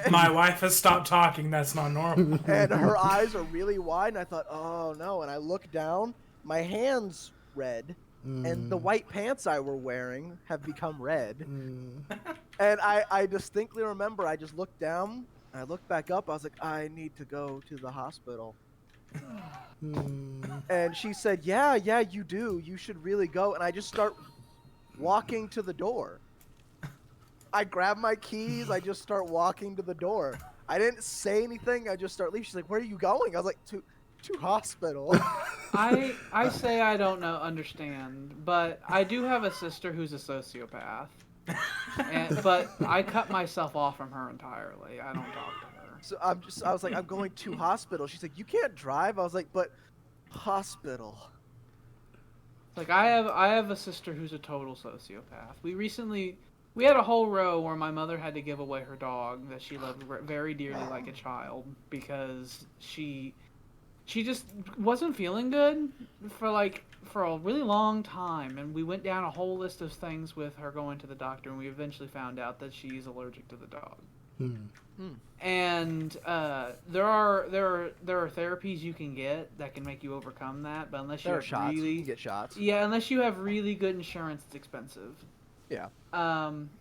My wife has stopped talking. That's not normal. And her eyes are really wide, and I thought, "Oh no!" And I looked down. My hand's red, and the white pants I were wearing have become red. And I distinctly remember I just looked down, I looked back up, I was like, I need to go to the hospital. And she said, yeah, you do. You should really go. And I just start walking to the door. I grab my keys, I just start walking to the door. I didn't say anything, I just start leaving. She's like, where are you going? I was like, to hospital. I say I don't understand, but I do have a sister who's a sociopath. But I cut myself off from her entirely. I don't talk to her. So I was like, I'm going to hospital. She's like, you can't drive. I was like, but hospital. Like I have a sister who's a total sociopath. We had a whole row where my mother had to give away her dog that she loved very dearly like a child because she just wasn't feeling good for a really long time, and we went down a whole list of things with her going to the doctor, and we eventually found out that she's allergic to the dog. And there are therapies you can get that can make you overcome that, but unless you There are have shots. really You can get shots. yeah, unless you have really good insurance, it's expensive. Yeah.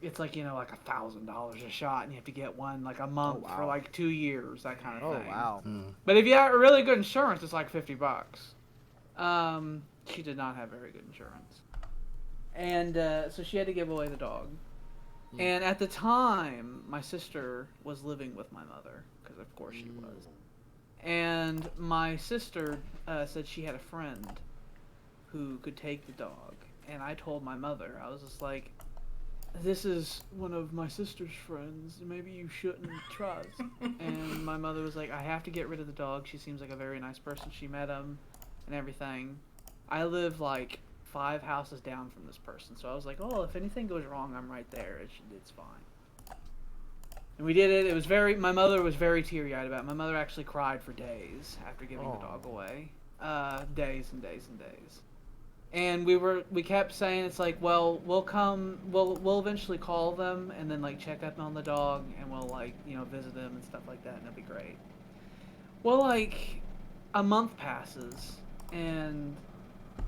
It's like like $1,000 a shot, and you have to get one like a month wow. for like 2 years, that kind of Oh thing. wow. But if you have really good insurance, it's like $50. She did not have very good insurance, and so she had to give away the dog. And at the time, my sister was living with my mother, because of course she was. And my sister said she had a friend who could take the dog. And I told my mother, I was just like, this is one of my sister's friends. Maybe you shouldn't trust. And my mother was like, I have to get rid of the dog. She seems like a very nice person. She met him and everything. I live like 5 houses down from this person. So I was like, oh, if anything goes wrong, I'm right there. It's fine. And we did it. My mother was very teary-eyed about it. My mother actually cried for days after giving the dog away. Days and days and days. And we kept saying, it's like, well, we'll eventually call them and then like check up on the dog and we'll visit them and stuff like that, and it'll be great. Well, like a month passes and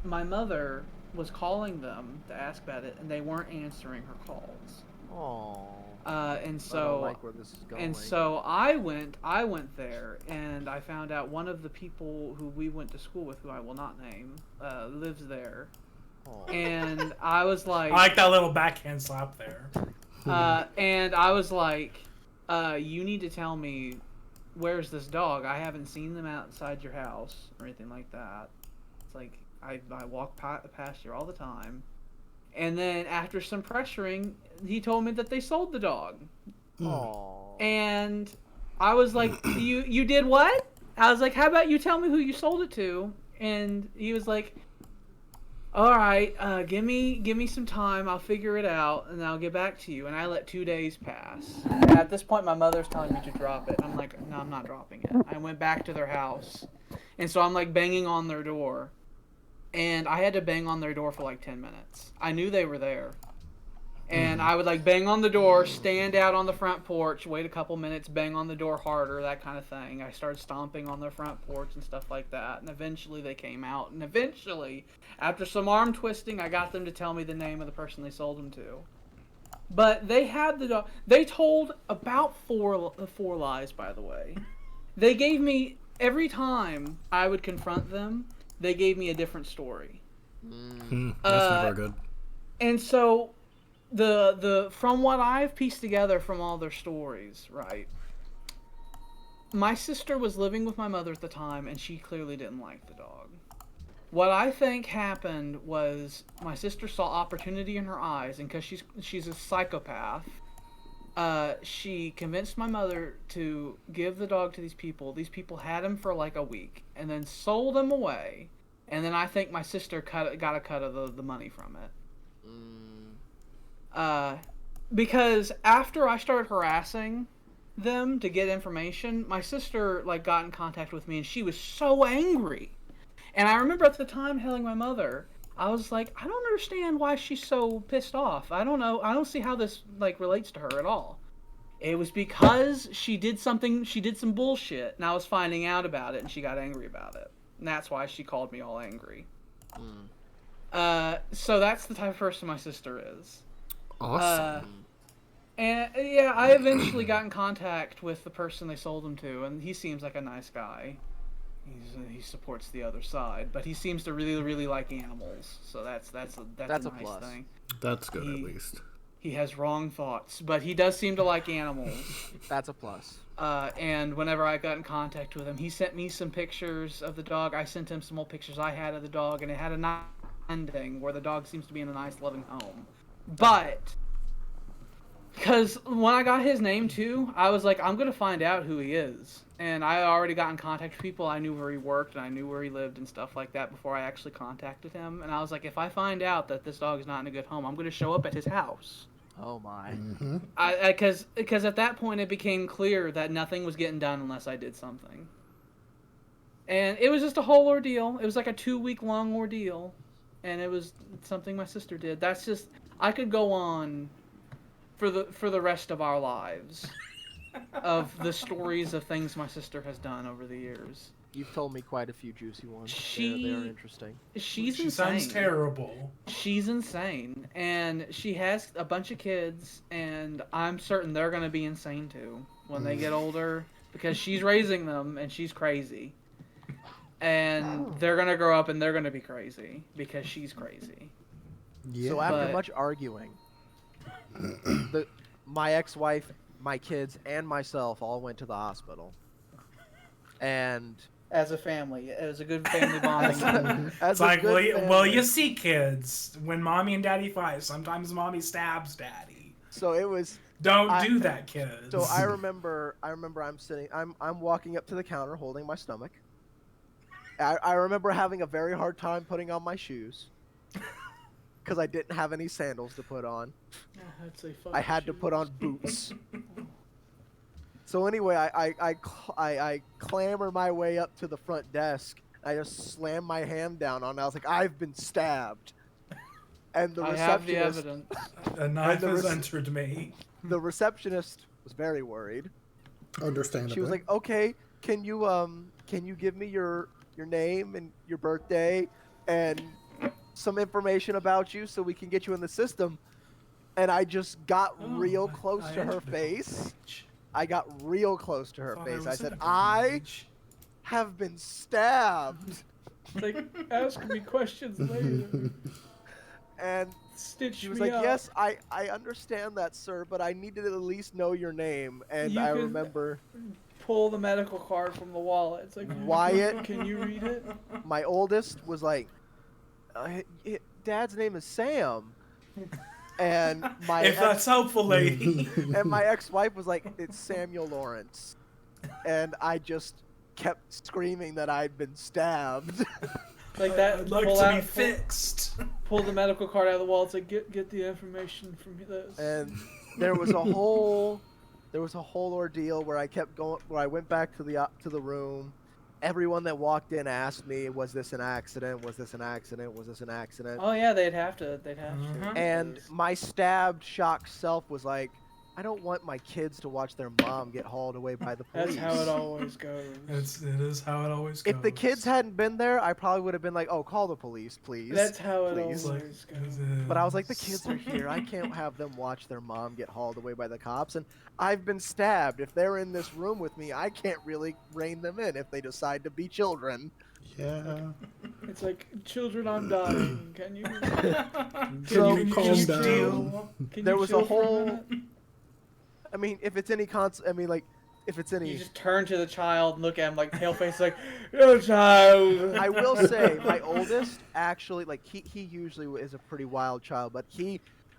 my mother was calling them to ask about it, and they weren't answering her calls. Oh. And I so don't like where this is going. And so I went there, and I found out one of the people who we went to school with, who I will not name, lives there. Oh. And I was like, I like that little backhand slap there. and I was like, you need to tell me, where's this dog? I haven't seen them outside your house or anything like that. It's like, I walk past you all the time. And then after some pressuring, he told me that they sold the dog. Oh. And I was like, you did what? I was like, how about you tell me who you sold it to? And he was like, all right, give me some time. I'll figure it out, and I'll get back to you. And I let 2 days pass. And at this point, my mother's telling me to drop it. I'm like, no, I'm not dropping it. I went back to their house. And so I'm like banging on their door. And I had to bang on their door for like 10 minutes. I knew they were there. And I would like bang on the door, stand out on the front porch, wait a couple minutes, bang on the door harder, that kind of thing. I started stomping on their front porch and stuff like that. And eventually they came out. And eventually, after some arm twisting, I got them to tell me the name of the person they sold them to. But they had the dog. They told about four lies, by the way. They gave me, every time I would confront them, they gave me a different story. That's never good. And so, the from what I've pieced together from all their stories, right? My sister was living with my mother at the time, and she clearly didn't like the dog. What I think happened was my sister saw opportunity in her eyes, and because she's a psychopath, she convinced my mother to give the dog to these people. These people had him for like a week, and then sold him away. And then I think my sister got a cut of the money from it. Because after I started harassing them to get information, my sister like got in contact with me, and she was so angry. And I remember at the time telling my mother, I was like, I don't understand why she's so pissed off. I don't know. I don't see how this like relates to her at all. It was because she did some bullshit, and I was finding out about it, and she got angry about it. And that's why she called me all angry. So that's the type of person my sister is. Awesome. And yeah, I eventually got in contact with the person they sold him to, and he seems like a nice guy. He supports the other side, but he seems to really, really like animals. So that's a nice plus. thing. That's good, at least. He has wrong thoughts, but he does seem to like animals. That's a plus. And whenever I got in contact with him, he sent me some pictures of the dog. I sent him some old pictures I had of the dog, and it had a nice ending where the dog seems to be in a nice, loving home. But because when I got his name too, I was like, I'm gonna find out who he is. And I already got in contact with people. I knew where he worked, and I knew where he lived and stuff like that before I actually contacted him. And I was like, if I find out that this dog is not in a good home, I'm gonna show up at his house. Oh my. Because at that point it became clear that nothing was getting done unless I did something. And it was just a whole ordeal. It was like a 2-week long ordeal. And it was something my sister did. That's just, I could go on for the rest of our lives of the stories of things my sister has done over the years. You've told me quite a few juicy ones. She- They are interesting. She Sounds terrible. She's insane, and she has a bunch of kids, and I'm certain they're going to be insane too when they get older, because she's raising them, and she's crazy. And they're going to grow up, and they're going to be crazy, because she's crazy. Yeah. So after But- much arguing, my ex-wife, my kids, and myself all went to the hospital. And As a family, it was a good family bonding. as It's a like, good well, family- you see, kids, when mommy and daddy fight, sometimes mommy stabs daddy. So it was. Don't I- do that, kids. So I remember I'm walking up to the counter holding my stomach. I remember having a very hard time putting on my shoes because I didn't have any sandals to put on. I had to put on boots. So anyway, I clamber my way up to the front desk. I just slammed my hand down on it. I was like, I've been stabbed. And the I have the receptionist, evidence. A knife the has rec- entered me. the receptionist was very worried. Understandably. She was like, "Okay, can you give me your name and your birthday?" And some information about you so we can get you in the system. And I just got real close to her face. I got real close to her face. I said, I have been stabbed. Like, ask me questions later. And Stitch she was me like, up. yes, I understand that, sir, but I needed to at least know your name. And You I can remember pull the medical card from the wallet. It's like, Wyatt, can you read it? my oldest, was like, Dad's name is Sam. And my If that's helpful, lady. and my ex-wife was like, it's Samuel Lawrence. And I just kept screaming that I'd been stabbed. Like that. I'd like pull to out, be fixed. Pull the medical card out of the wallet. It's like, get the information from this. And there was a whole ordeal where I kept going, where I went back to the room. Everyone that walked in asked me, was this an accident? Was this an accident? Was this an accident? Oh yeah, they'd have to. And my stabbed, shocked self was like, I don't want my kids to watch their mom get hauled away by the police. That's how it always goes. It is how it always goes. If the kids hadn't been there, I probably would have been like, oh, call the police, please. That's how it Please. always goes. But I was like, the kids are here. I can't have them watch their mom get hauled away by the cops. And I've been stabbed. If they're in this room with me, I can't really rein them in if they decide to be children. Yeah. It's like, children, I'm dying. Can you? So you calm just down? deal? Can There you was a chill for whole- minute? I mean, if it's any if it's any... You just turn to the child and look at him like pale face, like, "Your child." I will say, my oldest actually, like, he usually is a pretty wild child, but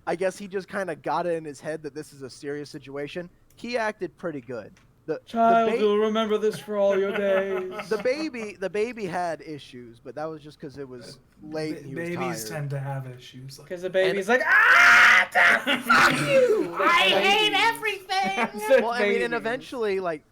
I guess he just kind of got it in his head that this is a serious situation. He acted pretty good. Child, you'll remember this for all your days. The baby had issues, but that was just because it was late and he was Babies tired. tend to have issues. Because the baby's like, ah, fuck you! I hate everything. Well, I mean, and eventually, like,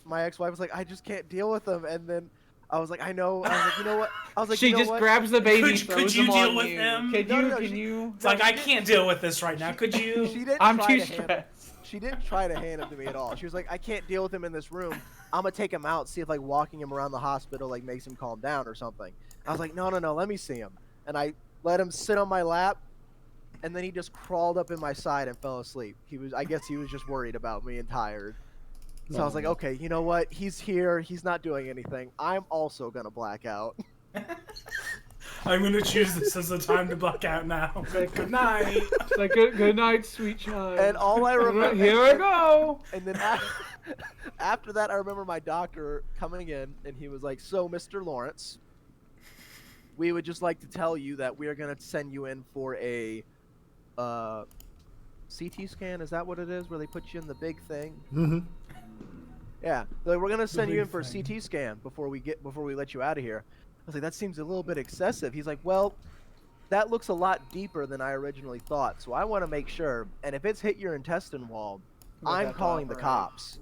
my ex-wife was like, I just can't deal with them, and then I was like, I know. I was like, you know what? I was like, She you know just what? grabs the baby, Could throws you him deal on with you. him? Can No, you? no, Can she- you? It's like, I can't deal with this right now. Could you? She didn't I'm try too to hand him. stressed. She didn't try to hand him to me at all. She was like, I can't deal with him in this room. I'm gonna take him out, see if like walking him around the hospital like makes him calm down or something. I was like, no, let me see him. And I let him sit on my lap, and then he just crawled up in my side and fell asleep. I guess he was just worried about me and tired. So I was like, okay, you know what? He's here. He's not doing anything. I'm also gonna black out. I'm going to choose this as the time to black out now. Good night. It's like, good night, sweet child. And all I remember. Here I go. And then after that, I remember my doctor coming in, and he was like, so, Mr. Lawrence, we would just like to tell you that we are going to send you in for a CT scan. Is that what it is, where they put you in the big thing? Mm-hmm. Yeah. Like, we're going to send you big in for a thing. CT scan before we let you out of here. I was like, that seems a little bit excessive. He's like, well, that looks a lot deeper than I originally thought, so I want to make sure. And if it's hit your intestine wall, We'll I'm have to calling the operate. cops.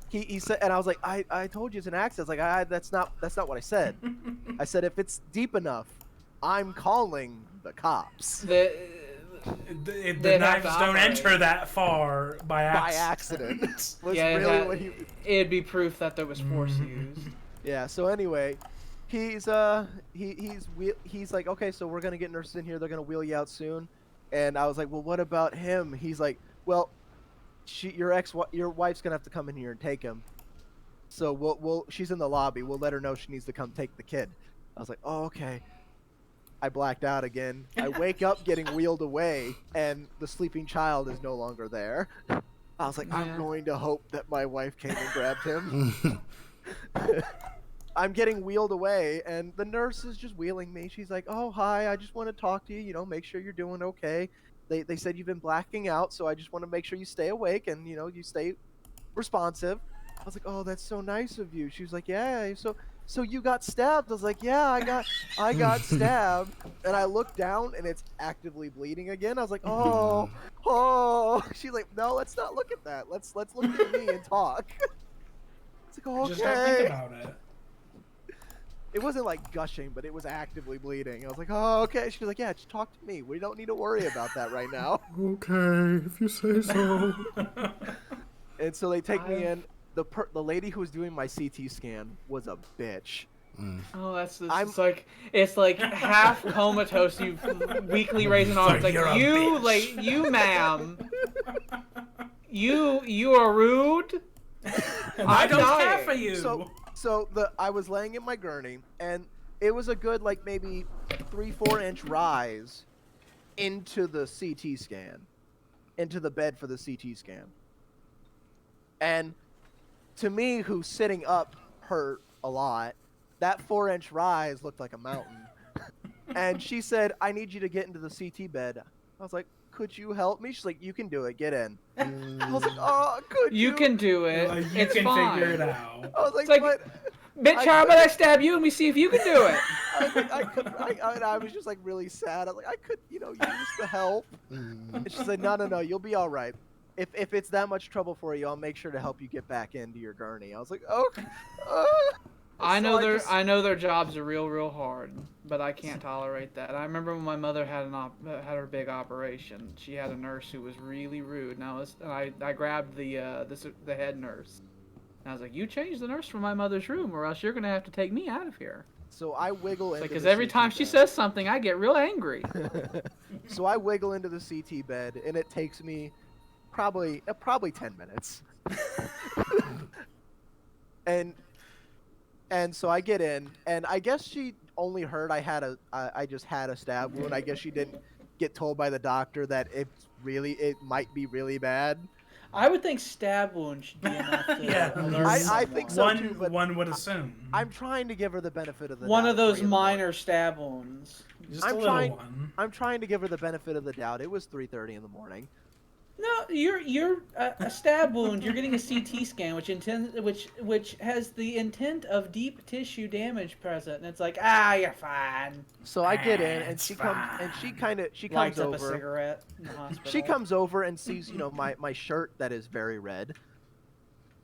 He said, and I was like, I told you it's an accident. I was like, that's not what I said. I said, if it's deep enough, I'm calling the cops The They'd have knives to don't operate. enter that far by by accident. accident. Was Yeah, really what he. it'd be proof that there was force used. Yeah. So anyway, he's like, okay, so we're gonna get nurses in here. They're gonna wheel you out soon. And I was like, well, what about him? He's like, well, your wife's gonna have to come in here and take him. So she's in the lobby. We'll let her know she needs to come take the kid. I was like, oh, okay. I blacked out again. I wake up getting wheeled away, and the sleeping child is no longer there. I was like, Yeah. I'm going to hope that my wife came and grabbed him. I'm getting wheeled away, and the nurse is just wheeling me. She's like, oh, hi, I just want to talk to you, make sure you're doing okay. They said you've been blacking out, so I just want to make sure you stay awake and, you stay responsive. I was like, oh, that's so nice of you. She was like, yeah, so you got stabbed? I was like, yeah, I got stabbed. And I looked down, and it's actively bleeding again. I was like, oh. She's like, no, let's not look at that. Let's look at me and talk. It's like, okay. Just gotta think about it. It wasn't like gushing, but it was actively bleeding. I was like, oh, okay. She was like, yeah, just talk to me. We don't need to worry about that right now. Okay, if you say so. And so they take me in. The lady who was doing my CT scan was a bitch. Oh, that's just, I'm- it's like half comatose. You weakly raising arms, like You're a you, bitch. like you, ma'am. You are rude. I don't care dying. for you. So I was laying in my gurney, and it was a good like maybe 3-4 inch rise into the CT scan, into the bed for the CT scan. And to me, who's sitting up hurt a lot, that 4-inch rise looked like a mountain. And she said, "I need you to get into the CT bed." I was like, "Could you help me?" She's like, "You can do it. Get in." I was like, "Oh, could you?" You can do it. Like, you it's can fine. figure it out. I was like, It's like, "But." Bitch, how about I stab you and we see if you can do it? I was just like really sad. I was like, I could, use the help. And she said, no, you'll be all right. If it's that much trouble for you, I'll make sure to help you get back into your gurney. I was like, oh. I So know just- I know their jobs are real hard, but I can't tolerate that. I remember when my mother had had her big operation. She had a nurse who was really rude, and I grabbed the head nurse. And I was like, "You change the nurse from my mother's room, or else you're gonna have to take me out of here." So I wiggle into Because the every CT time she bed. says something, I get real angry. So I wiggle into the CT bed, and it takes me probably 10 minutes. And so I get in, and I guess she only heard I just had a stab wound. I guess she didn't get told by the doctor that it might be really bad. I would think stab wound should be enough to Yeah, alert I think so. one, too, but one would assume. I'm trying to give her the benefit of the One doubt. of those 3 in the morning. minor stab wounds. Just I'm a little trying- one. I'm trying to give her the benefit of the doubt. It was 3:30 in the morning. No, you're a stab wound. You're getting a CT scan, which has the intent of deep tissue damage present, and it's like, you're fine. So I get in, and It's she comes, and she comes Lights up a over. cigarette in the hospital. She comes over and sees, my shirt that is very red,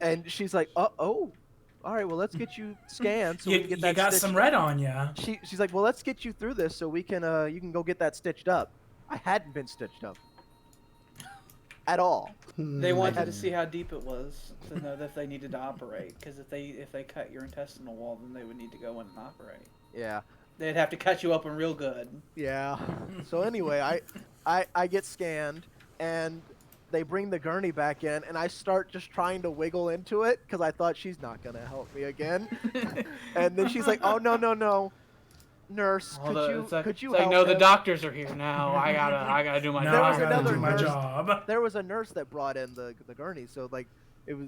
and she's like, all right, well, let's get you scanned so we can get You that got stitched. some red on ya. She's like, well, let's get you through this so we can you can go get that stitched up. I hadn't been stitched up at all. They wanted to see how deep it was to know that if they needed to operate. Because if they cut your intestinal wall, then they would need to go in and operate. Yeah. They'd have to cut you open real good. Yeah. So anyway, I get scanned, and they bring the gurney back in, and I start just trying to wiggle into it because I thought she's not gonna help me again. And then she's like, "Oh no, nurse, could you help no, the him?" doctors are here now. I gotta do my Now There I was job. gotta another do my nurse. job. There was a nurse that brought in the gurney, so like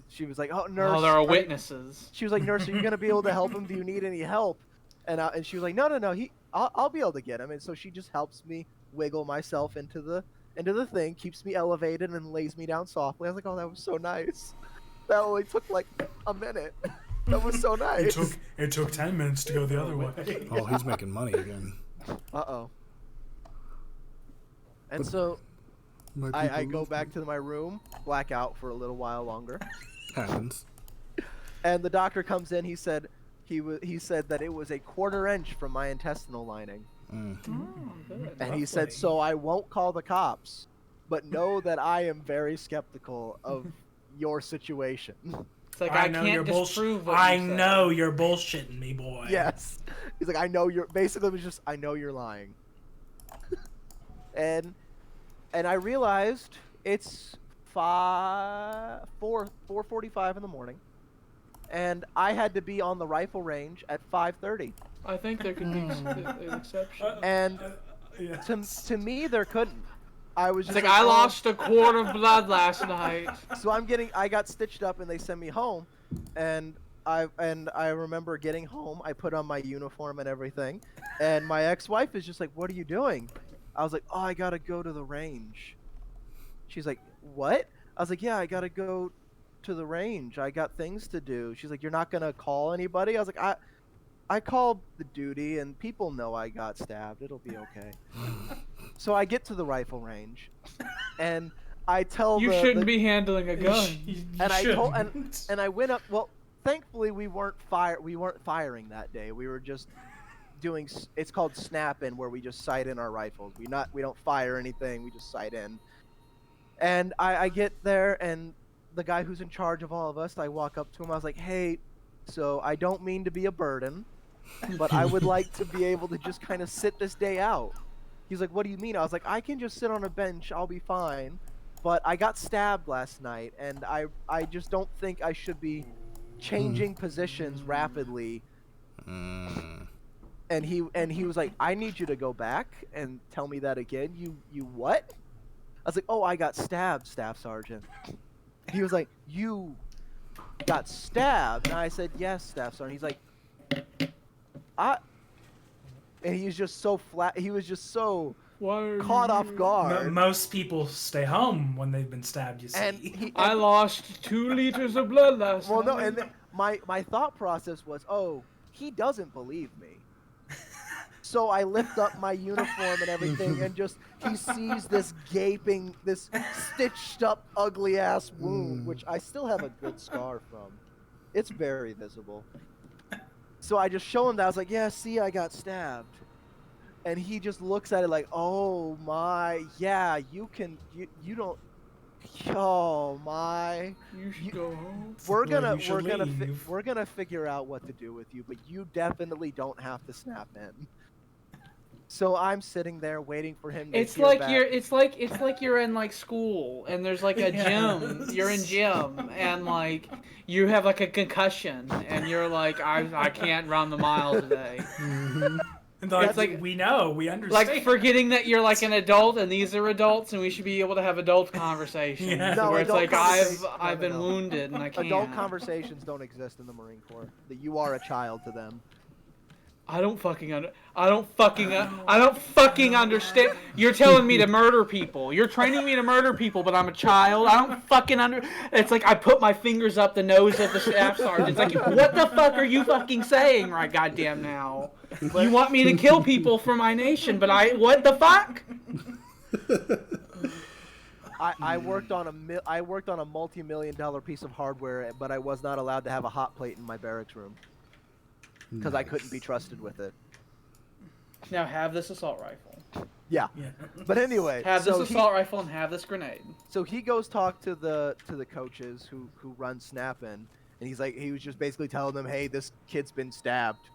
she was like, "Oh, nurse." Oh, there are you-" witnesses. She was like, "Nurse, are you gonna be able to help him? Do you need any help?" And she was like, "No, I'll be able to get him." And so she just helps me wiggle myself into the thing, keeps me elevated, and lays me down softly. I was like, "Oh, that was so nice." That only took like a minute. That was so nice. It took 10 minutes to go the other way. Oh, he's making money again. Uh-oh. And so I go back to my room, black out for a little while longer. Happens. And the doctor comes in. He said that it was a 1/4 inch from my intestinal lining. Mm. Oh, good. And he said, Lovely. "So I won't call the cops, but know that I am very skeptical of your situation." It's like I know you're can't disprove what I you said. know you're bullshitting me, boy. Yes. He's like, "I know you're." Basically, it was just, "I know you're lying." and I realized it's 4:45 in the morning, and I had to be on the rifle range at 5:30. I think there could be an exception. And Yes. to me, there couldn't. I was It's just like I "Oh." lost a quart of blood last night. So I got stitched up, and they sent me home, and I remember getting home. I put on my uniform and everything, and my ex-wife is just like, "What are you doing?" I was like, "Oh, I gotta go to the range." She's like, "What?" I was like, "Yeah, I gotta go to the range. I got things to do." She's like, "You're not gonna call anybody?" I was like, I called the duty, and people know I got stabbed. It'll be okay." So I get to the rifle range, and I tell You shouldn't be handling a gun. and I told and I went up. Well, thankfully we weren't firing that day. We were just doing. It's called snap in, where we just sight in our rifles. We don't fire anything. We just sight in. And I get there, and the guy who's in charge of all of us, I walk up to him. I was like, "Hey, so I don't mean to be a burden, but I would like to be able to just kind of sit this day out. He's like, what do you mean? I was like, I can just sit on a bench. I'll be fine. But I got stabbed last night, and I just don't think I should be changing positions rapidly. And he was like, I need you to go back and tell me that again. You what? I was like, oh, I got stabbed, Staff Sergeant. He was like, you got stabbed? And I said, yes, Staff Sergeant. He's like, and he was just so flat. He was just so caught off guard. Most people stay home when they've been stabbed, you see. And I lost 2 liters of blood last night. Well, no, and then my thought process was, oh, he doesn't believe me. So I lift up my uniform and everything, and just he sees this gaping, this stitched up, ugly ass wound, which I still have a good scar from. It's very visible. So I just show him that. I was like, yeah, see, I got stabbed. And he just looks at it like, oh my, yeah, you don't. Oh my! You should go home. We're gonna figure out what to do with you, but you definitely don't have to snap in. So I'm sitting there waiting for him to It's hear like back. it's like you're in like school and there's like a gym. You're in gym and like you have like a concussion and you're like I can't run the mile today. And like, It's like- we know, we understand. Like forgetting that you're like an adult and these are adults and we should be able to have adult conversations. Yeah. No, where it's adult like conversations- I've been no. wounded and I can't. Adult conversations don't exist in the Marine Corps. That you are a child to them. I don't fucking understand. You're telling me to murder people. You're training me to murder people, but I'm a child. I don't fucking It's like I put my fingers up the nose of the staff sergeant. It's like, what the fuck are you fucking saying right goddamn now? You want me to kill people for my nation, but what the fuck? I worked on a multi-million-dollar piece of hardware, but I was not allowed to have a hot plate in my barracks room because I couldn't be trusted with it. Now have this assault rifle. Yeah. But anyway, Have this so assault rifle and have this grenade. So he goes talk to the coaches who run Snap-In, and he was just basically telling them, hey, this kid's been stabbed,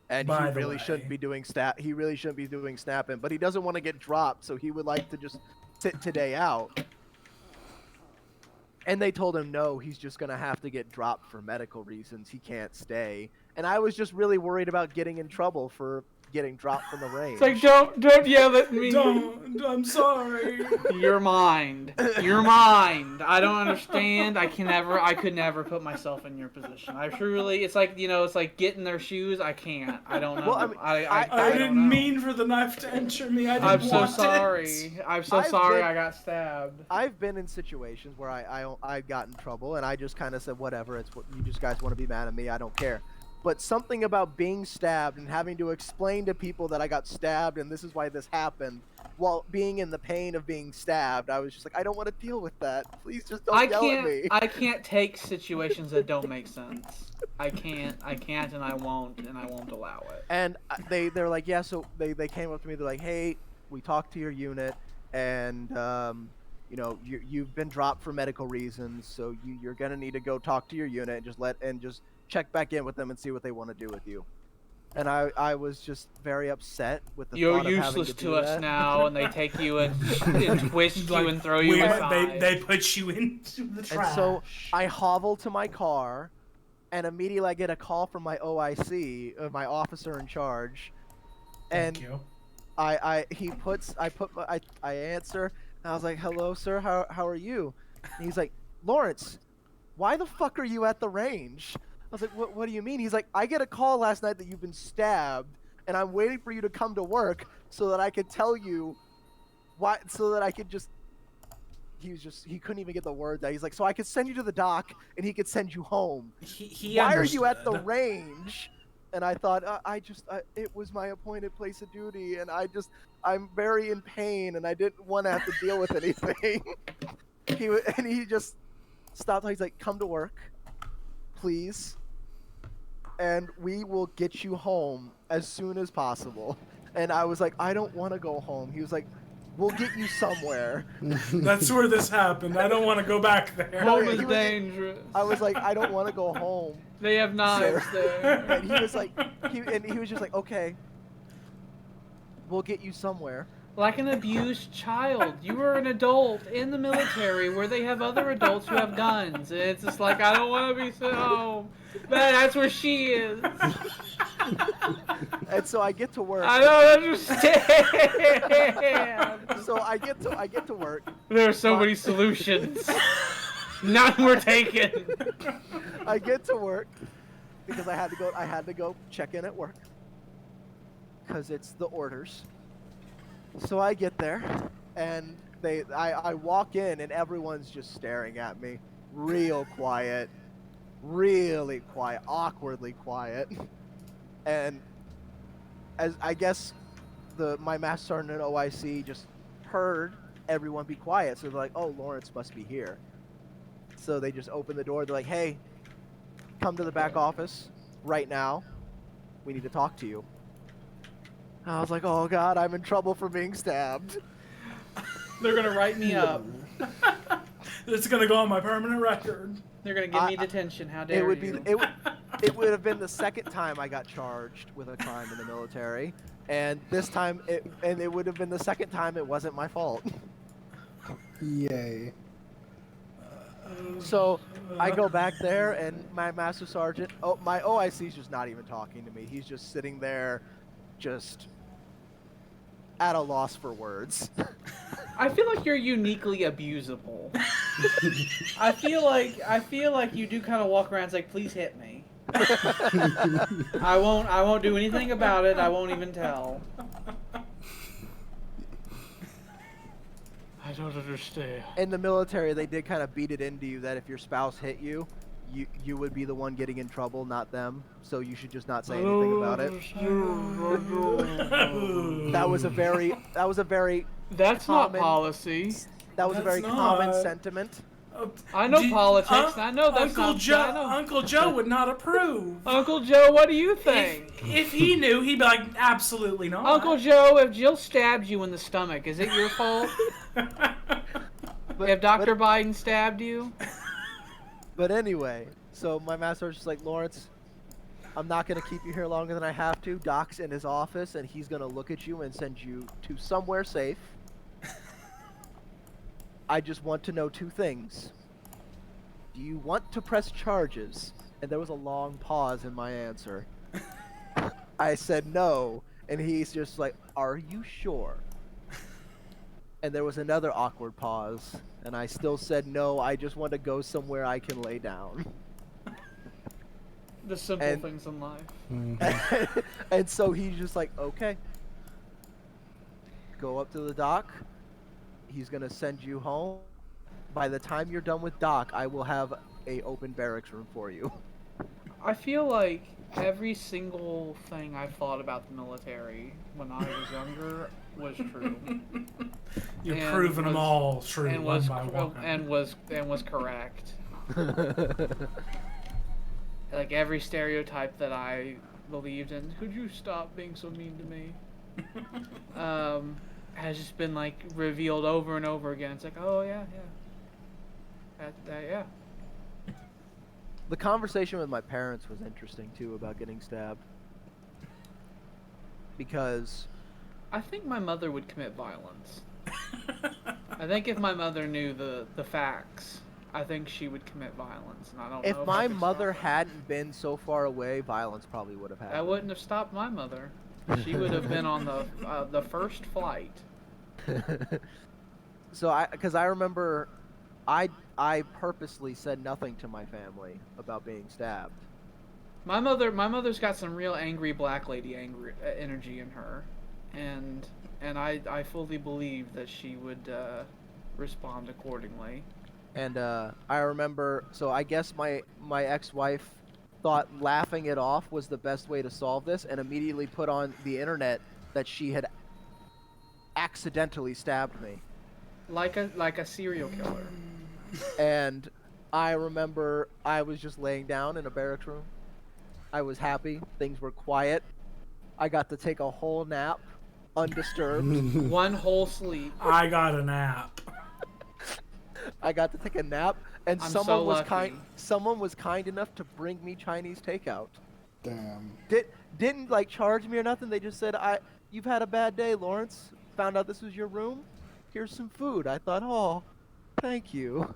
and By he the really way. shouldn't be doing Snap-In, but he doesn't want to get dropped, so he would like to just sit today out. And they told him no, he's just gonna have to get dropped for medical reasons. He can't stay. And I was just really worried about getting in trouble for getting dropped from the range. It's like don't yell at me. I'm sorry. Your mind. I don't understand. I could never put myself in your position. I truly, it's like get in their shoes. I can't. I don't know. Well, I mean, I don't didn't know. mean for the knife to enter me. I'm so want sorry. It. I'm so sorry I got stabbed. I've been in situations where I got in trouble, and I just kind of said, whatever, it's what you just guys want to be mad at me, I don't care. But something about being stabbed and having to explain to people that I got stabbed and this is why this happened, while being in the pain of being stabbed, I was just like, I don't want to deal with that. Please just don't yell at me. I can't take situations that don't make sense. I can't, and I won't allow it. And they're like, yeah, so they came up to me, they're like, hey, we talked to your unit, and you've been dropped for medical reasons, so you're gonna need to go talk to your unit and just check back in with them and see what they want to do with you. And I was just very upset with the You're thought of having useless to to do us that. now, and they take you and twist you and throw you aside. They put you into the trash. And so I hovel to my car, and immediately I get a call from my OIC, my officer in charge, and Thank you. I answer, and I was like, hello, sir, how are you? And he's like, Lawrence, why the fuck are you at the range? I was like, what do you mean? He's like, I get a call last night that you've been stabbed, and I'm waiting for you to come to work so that I could tell you why, so that I could just... He couldn't even get the words out. He's like, so I could send you to the dock, and he could send you home. Why are you at the range? And I thought, it was my appointed place of duty, and I'm very in pain, and I didn't want to have to deal with anything. He just stopped. He's like, come to work, please, and we will get you home as soon as possible. And I was like, I don't want to go home. He was like, We'll get you somewhere. That's where this happened. I don't want to go back there. Home yeah, is he was- dangerous. I was like, I don't want to go home. They have knives there. And he was like, he was just like, okay, we'll get you somewhere. Like an abused child. You were an adult in the military where they have other adults who have guns. And it's just like, I don't want to be sent home. Man, that's where she is. And so I get to work. I don't understand. So I get to work. There are so many solutions. None were taken. I get to work because I had to go check in at work because it's the orders. So I get there and I walk in and everyone's just staring at me, real quiet, really quiet, awkwardly quiet. And as I guess my master sergeant at OIC just heard everyone be quiet, so they're like, "Oh, Lawrence must be here." So they just open the door. They're like, "Hey, come to the back office right now. We need to talk to you." I was like, "Oh God, I'm in trouble for being stabbed." They're going to write me up. It's gonna go on my permanent record. They're going to give me detention. How dare It would you? be it would have been the second time I got charged with a crime in the military, and this time it would have been the second time it wasn't my fault. Yay. So I go back there, and my master sergeant, my OIC is just not even talking to me. He's just sitting there, just at a loss for words. I feel like you're uniquely abusable. I feel like you do kind of walk around and say, "Please hit me." I won't do anything about it. I won't even tell. I don't understand. In the military, they did kind of beat it into you that if your spouse hit you, you would be the one getting in trouble, not them. So you should just not say anything about it. That was a very That's common- not policy. That was a very That's common not. sentiment. I know politics. I know that's Uncle not. Joe. I know. Uncle Joe would not approve. Uncle Joe, what do you think? If he knew, he'd be like, absolutely not. Uncle Joe, if Jill stabbed you in the stomach, is it your fault? If Dr. Biden stabbed you? But anyway, so my master was just like, "Lawrence, I'm not going to keep you here longer than I have to. Doc's in his office, and he's going to look at you and send you to somewhere safe. I just want to know two things. Do you want to press charges?" And there was a long pause in my answer. I said no, and he's just like, "Are you sure?" And there was another awkward pause, and I still said no, I just want to go somewhere I can lay down. The simple And- things in life. And so he's just like, "Okay. Go up to the dock. He's going to send you home. By the time you're done with dock, I will have a open barracks room for you." I feel like every single thing I've thought about the military when I was younger was true. You're And proving them was- all true and one was by one. and was correct. Like every stereotype that I believed in. Could you stop being so mean to me? Has just been like revealed over and over again. It's like, oh yeah. Yeah. The conversation with my parents was interesting too about getting stabbed. Because I think my mother would commit violence. I think if my mother knew the facts, I think she would commit violence, and I don't know if if my I could mother stop hadn't been so far away, violence probably would have it. I happened. wouldn't have stopped my mother. She would have been on the first flight. So because I remember I purposely said nothing to my family about being stabbed. My mother's got some real angry black lady energy in her, and I fully believe that she would respond accordingly. And I remember, so I guess my ex-wife thought laughing it off was the best way to solve this, and immediately put on the internet that she had accidentally stabbed me. Like a serial killer. And I remember I was just laying down in a barracks room. I was happy. Things were quiet. I got to take a whole nap undisturbed. One whole sleep. I got a nap. I got to take a nap, and I'm someone so was lucky. Someone was kind enough to bring me Chinese takeout. Damn. Didn't like charge me or nothing. They just said, "You've had a bad day, Lawrence. Found out this was your room. Here's some food." I thought, "Oh, thank you."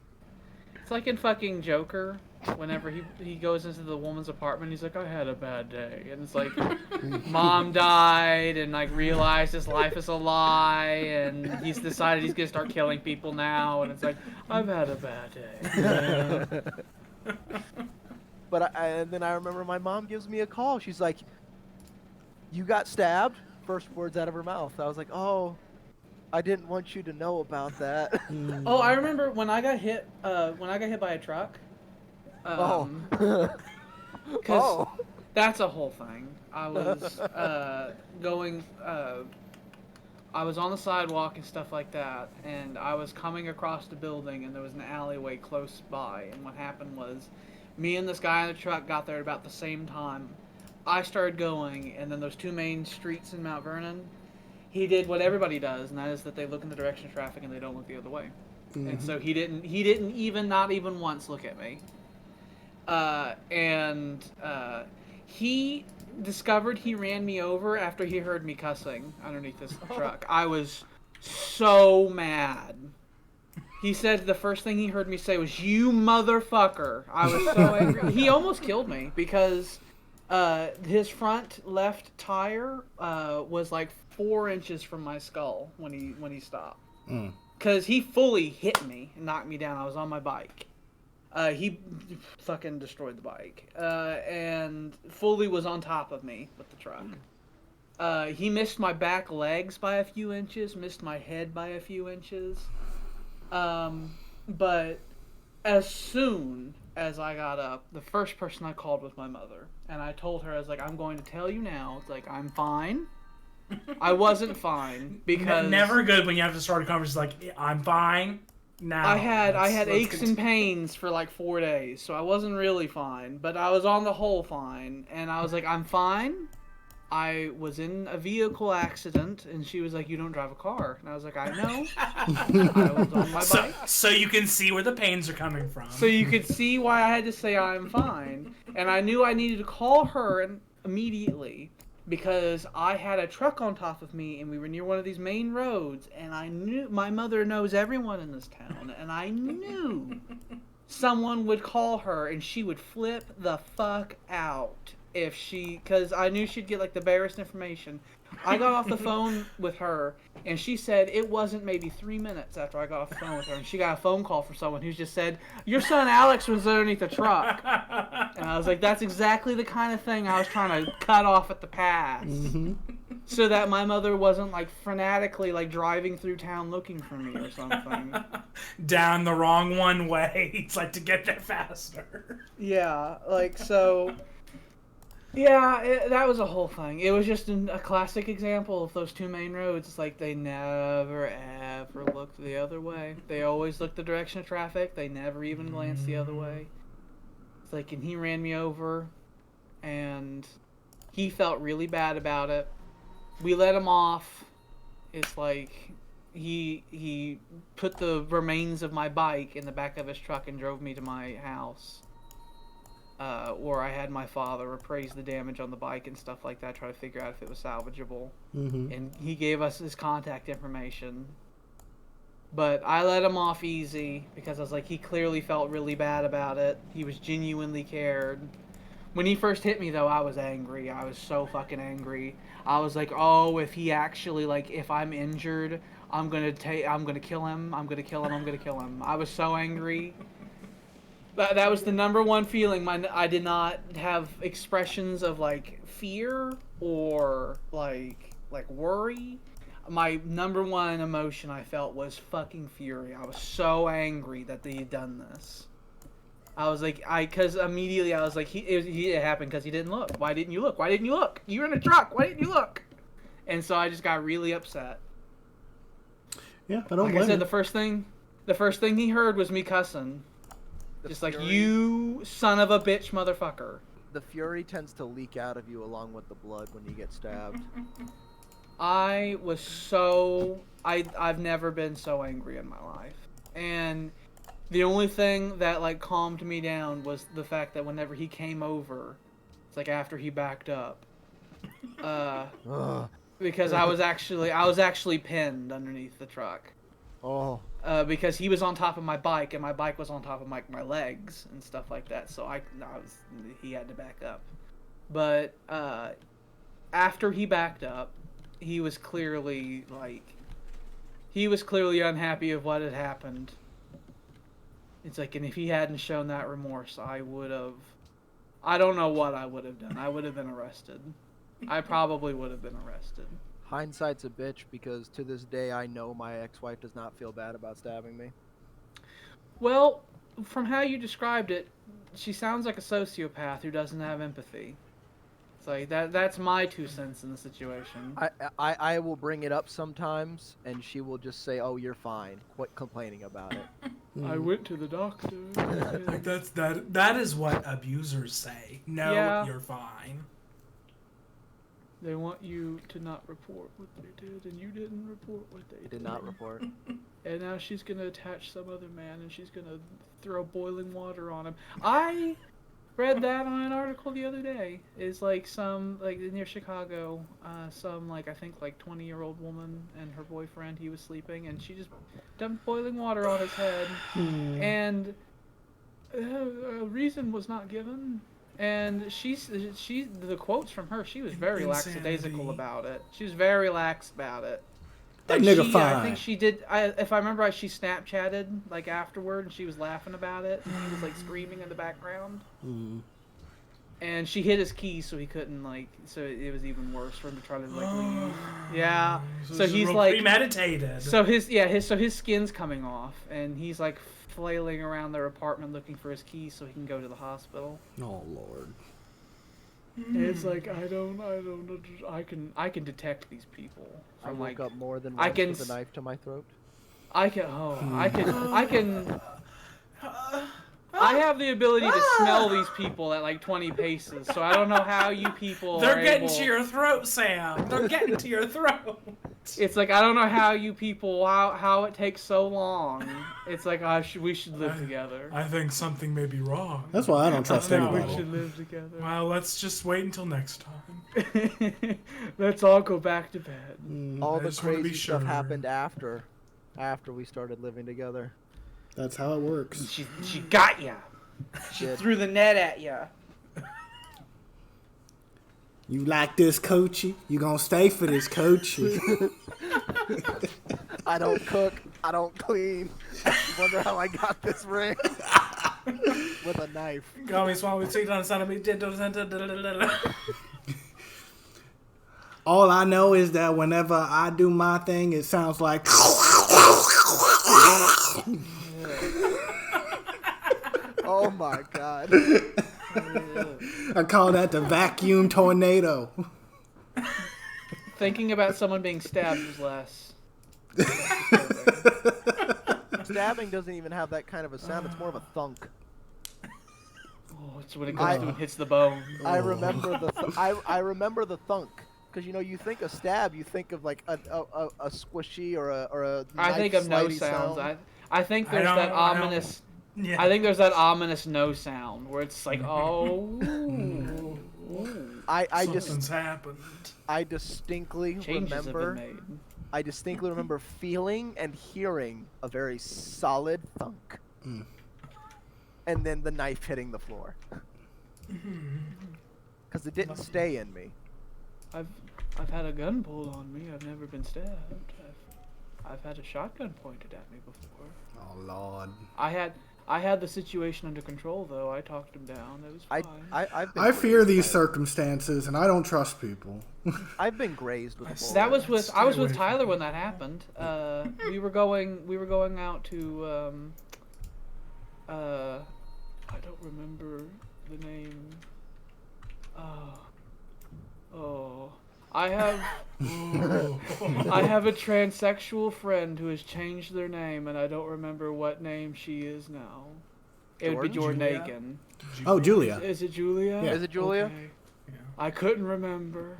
It's like in fucking Joker, whenever he goes into the woman's apartment, he's like, I had a bad day. And it's like, mom died, and like realized his life is a lie, and he's decided he's gonna start killing people now, and it's like, I've had a bad day. But and then I remember my mom gives me a call. She's like, "You got stabbed?" First words out of her mouth. I was like, "Oh, I didn't want you to know about that." Oh, I remember when I got hit by a truck. Oh. Because that's a whole thing. I was I was on the sidewalk and stuff like that, and I was coming across the building, and there was an alleyway close by, and what happened was, me and this guy in the truck got there at about the same time. I started going, and then those two main streets in Mount Vernon, he did what everybody does, and that is that they look in the direction of traffic and they don't look the other way. Mm-hmm. And so he didn't even, not even once, look at me. He discovered he ran me over after he heard me cussing underneath this truck. I was so mad. He said the first thing he heard me say was, "You motherfucker." I was so angry. He almost killed me because his front left tire was like 4 inches from my skull when he stopped. Because he fully hit me and knocked me down. I was on my bike. He fucking destroyed the bike. And fully was on top of me with the truck. He missed my back legs by a few inches, missed my head by a few inches. But as soon as I got up, the first person I called was my mother. And I told her, I was like, I'm going to tell you now. It's like, I'm fine. I wasn't fine because... Never good when you have to start a conversation like, I'm fine. Now. I had let's aches continue. and pains for like 4 days, so I wasn't really fine. But I was on the whole fine. And I was like, I'm fine. I was in a vehicle accident, and she was like, "You don't drive a car." And I was like, "I know." I was on my bike. So you can see where the pains are coming from. So you could see why I had to say I'm fine. And I knew I needed to call her immediately because I had a truck on top of me, and we were near one of these main roads, and I knew my mother knows everyone in this town, and I knew someone would call her, and she would flip the fuck out. Because I knew she'd get like the barest information. I got off the phone with her, and she said it wasn't maybe 3 minutes after I got off the phone with her, and she got a phone call from someone who just said, "Your son Alex was underneath the truck." And I was like, that's exactly the kind of thing I was trying to cut off at the pass. Mm-hmm. So that my mother wasn't like fanatically like driving through town looking for me or something. Down the wrong one way. It's like to get there faster. Yeah, like so... Yeah, that was a whole thing. It was just a classic example of those two main roads. It's like they never, ever looked the other way. They always looked the direction of traffic. They never even glanced the other way. It's like, and he ran me over, and he felt really bad about it. We let him off. It's like he put the remains of my bike in the back of his truck and drove me to my house. Or I had my father appraise the damage on the bike and stuff like that, try to figure out if it was salvageable. Mm-hmm. And he gave us his contact information. But I let him off easy because I was like, he clearly felt really bad about it. He was genuinely cared. When he first hit me, though, I was angry. I was so fucking angry. I was like, oh, if he actually, like, if I'm injured, I'm gonna kill him. I'm gonna kill him. I was so angry. That was the number one feeling. I did not have expressions of like fear or like worry. My number one emotion I felt was fucking fury. I was so angry that they had done this. I was like, because immediately I was like, it happened because he didn't look. Why didn't you look? Why didn't you look? You were in a truck. Why didn't you look? And so I just got really upset. Yeah, I don't like blame I said, you. the first thing he heard was me cussing. Just like, you son of a bitch motherfucker. The fury tends to leak out of you along with the blood when you get stabbed. I've never been so angry in my life. And the only thing that like calmed me down was the fact that whenever he came over, it's like after he backed up. Because I was actually pinned underneath the truck. Oh. Because he was on top of my bike and my bike was on top of my legs and stuff like that. So he had to back up. But after he backed up, he was clearly unhappy of what had happened. It's like, and if he hadn't shown that remorse, I don't know what I would have done. I would have been arrested. I probably would have been arrested. Hindsight's a bitch, because to this day I know my ex-wife does not feel bad about stabbing me. Well, from how you described it, she sounds like a sociopath who doesn't have empathy. It's like that's my 2 cents in the situation. I will bring it up sometimes, and she will just say, "Oh, you're fine. Quit complaining about it." I went to the doctor. Like that is what abusers say. No, Yeah. you're fine. They want you to not report what they did, and you didn't report what they did. Did not report. And now she's gonna attach some other man, and she's gonna throw boiling water on him. I read that on an article the other day. It's like some, like near Chicago, some like I think like 20-year-old woman and her boyfriend, he was sleeping, and she just dumped boiling water on his head, and a reason was not given. And the quotes from her, she was very lackadaisical about it. She was very lax about it. That nigga fine. I think she did. If I remember right, she Snapchatted like afterward, and she was laughing about it. And he was like screaming in the background. And she hid his keys, so he couldn't like. So it was even worse for him to try to like leave. Yeah. So he's like premeditated. So his skin's coming off, and he's like flailing around their apartment looking for his keys so he can go to the hospital. Oh Lord. It's like I can detect these people. I woke like, up more than I once can with a knife to my throat. I have the ability to smell these people at like 20 paces, so I don't know how you people They're are getting able... to your throat, Sam. They're getting to your throat. It's like I don't know how you people how it takes so long. It's like we should live together. I think something may be wrong. That's why I don't trust No. We anybody. should live together. Well, let's just wait until next time. Let's all go back to bed. All I the just wanna be crazy stuff sure. happened after we started living together. That's how it works. She got ya. She Shit. threw the net at ya. You like this, coachy? You gonna stay for this, coachy? I don't cook. I don't clean. Wonder how I got this ring with a knife. Call me swallow sweet on the All I know is that whenever I do my thing, it sounds like. Oh my god. I call that the vacuum tornado. Thinking about someone being stabbed is less. Stabbing doesn't even have that kind of a sound. It's more of a thunk. Oh, it's when it goes through and hits the bone. I remember I remember the thunk. Because, you know, you think of stab, you think of like a squishy or a I think of no slidey sounds. sound. I think there's that ominous. Yeah. I think there's that ominous no sound where it's like, oh. Something's happened. I distinctly Changes have been remember. made. I distinctly remember feeling and hearing a very solid thunk, and then the knife hitting the floor. Because it didn't stay in me. I've had a gun pulled on me. I've never been stabbed. I've had a shotgun pointed at me before. Oh Lord. I had the situation under control though. I talked him down. It was fine. I've been I fear grazed these by it. circumstances, and I don't trust people. I've been grazed with a bullet. That was with Stay I was away with from Tyler it. when that happened. We were going out to I don't remember the name. I have a transsexual friend who has changed their name, and I don't remember what name she is now. It would be Jordan Julia? Aiken. Oh, Julia. Is it Julia? Yeah. Is it Julia? Okay. Yeah. I couldn't remember.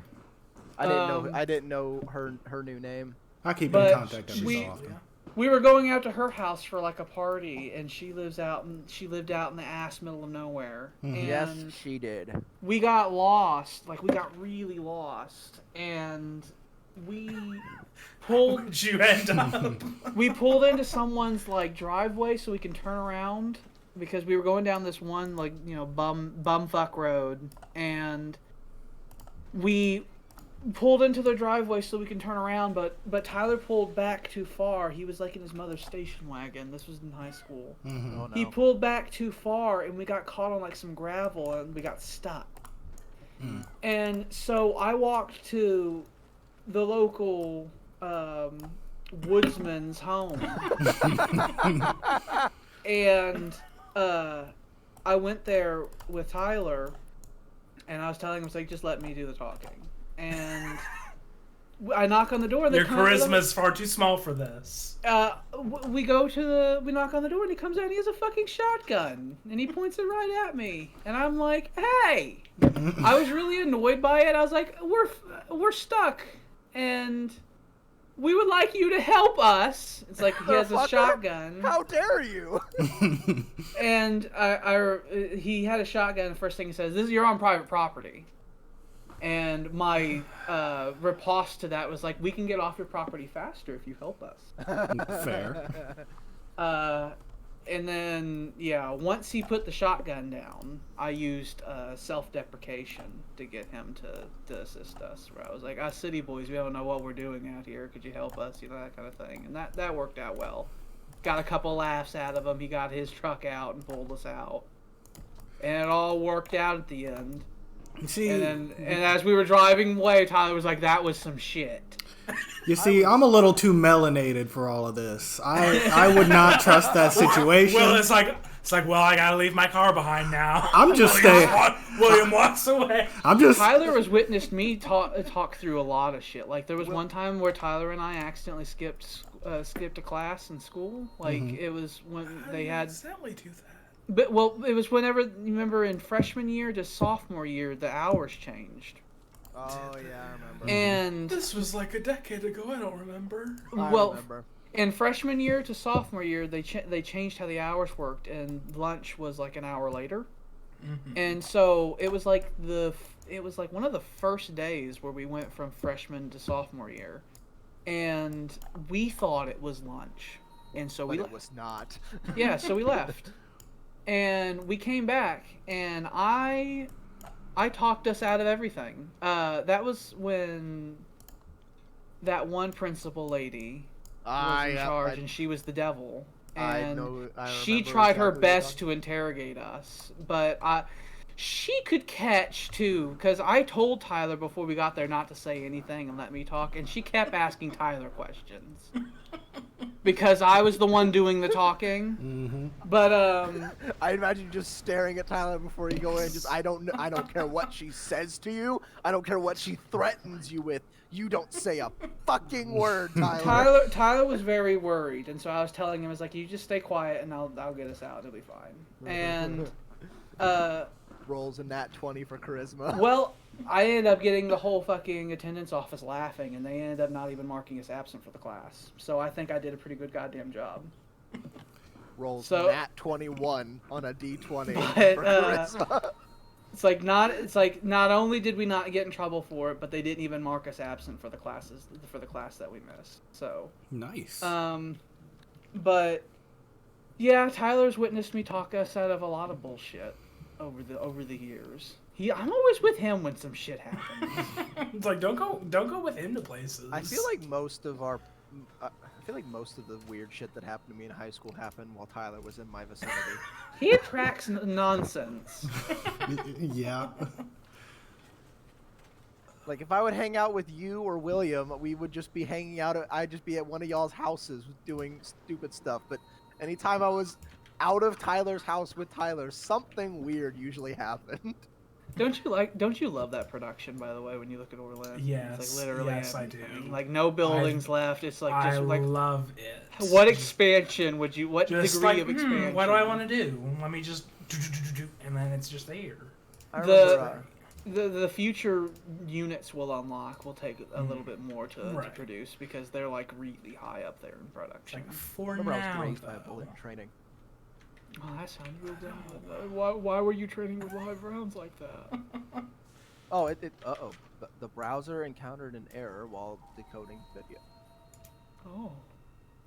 I didn't know her new name. I keep in But contact every so often. We were going out to her house for like a party, and she lived out in the ass middle of nowhere. Mhm. And Yes, she did. we got lost. Like, we got really lost, and we pulled. Where'd you end up? We pulled into someone's like driveway so we can turn around because we were going down this one like bumfuck road, and we pulled into their driveway so we can turn around, but Tyler pulled back too far. He was like in his mother's station wagon. This was in high school. Mm-hmm. Oh, no. He pulled back too far, and we got caught on like some gravel, and we got stuck. And so I walked to the local woodsman's home, and I went there with Tyler, and I was telling him, I was like, just let me do the talking. And I knock on the door. And Your charisma's far too small for this. We knock on the door, and he comes out, and he has a fucking shotgun, and he points it right at me, and I'm like, hey. I was really annoyed by it. I was like, we're stuck, and we would like you to help us. It's like, he has a shotgun. How dare you? And he had a shotgun. The first thing he says, you're on private property. And my riposte to that was like, we can get off your property faster if you help us. Fair. And then, once he put the shotgun down, I used self-deprecation to get him to assist us. Where I was like, us city boys, we don't know what we're doing out here. Could you help us? You know, that kind of thing. And that worked out well. Got a couple laughs out of him. He got his truck out and pulled us out. And it all worked out at the end. See, And as we were driving away, Tyler was like, that was some shit. you see, I'm a little too melanated for all of this. I would not trust that situation. Well, it's like, well, I gotta leave my car behind now. I'm just William walks away. Tyler has witnessed me talk through a lot of shit. Like, there was one time where Tyler and I accidentally skipped a class in school. Like, it was when they had. Accidentally do that. But it was whenever, you remember, in freshman year to sophomore year, the hours changed. Oh yeah, I remember. And This was like a decade ago. I don't remember. I well, remember. in freshman year to sophomore year, they changed how the hours worked, and lunch was like an hour later. And so it was like one of the first days where we went from freshman to sophomore year, and we thought it was lunch, and so But it was not. Yeah, so we left. And we came back, and I talked us out of everything. That was when that one principal lady was in charge, and she was the devil. And she tried her best to interrogate us, but she could catch too, because I told Tyler before we got there not to say anything and let me talk, and she kept asking Tyler questions. Because I was the one doing the talking, but I imagine you just staring at Tyler before you go in. Just I don't care what she says to you. I don't care what she threatens you with. You don't say a fucking word, Tyler. Tyler was very worried, and so I was telling him, I was like, "You just stay quiet, and I'll get us out. It'll be fine." And rolls a nat 20 for charisma. Well, I ended up getting the whole fucking attendance office laughing, and they ended up not even marking us absent for the class. So I think I did a pretty good goddamn job. Rolls nat 21 on a d20 but, for charisma. It's like not only did we not get in trouble for it, but they didn't even mark us absent for the class that we missed. So nice. But yeah, Tyler's witnessed me talk us out of a lot of bullshit over the years. I'm always with him when some shit happens. It's like don't go with him to places. I feel like most of the weird shit that happened to me in high school happened while Tyler was in my vicinity. He attracts nonsense. Yeah. Like, if I would hang out with you or William, we would just be hanging out. I'd just be at one of y'all's houses doing stupid stuff. But anytime I was out of Tyler's house with Tyler, something weird usually happened. Don't you love that production, by the way, when you look at Orlando? Yes, it's like literally yes, I do. Like no buildings left. It's like just I like love it. What expansion would you? What just degree like, of expansion? What do I want to do? Let me just, and then it's just there. the future units will unlock will take a little bit more to Right. produce because they're like really high up there in production. Like for Remember, I was now, grazed by a though. bullet in training. Oh, that sounds real dumb. Why were you training with live rounds like that? Oh, the browser encountered an error while decoding video. Oh,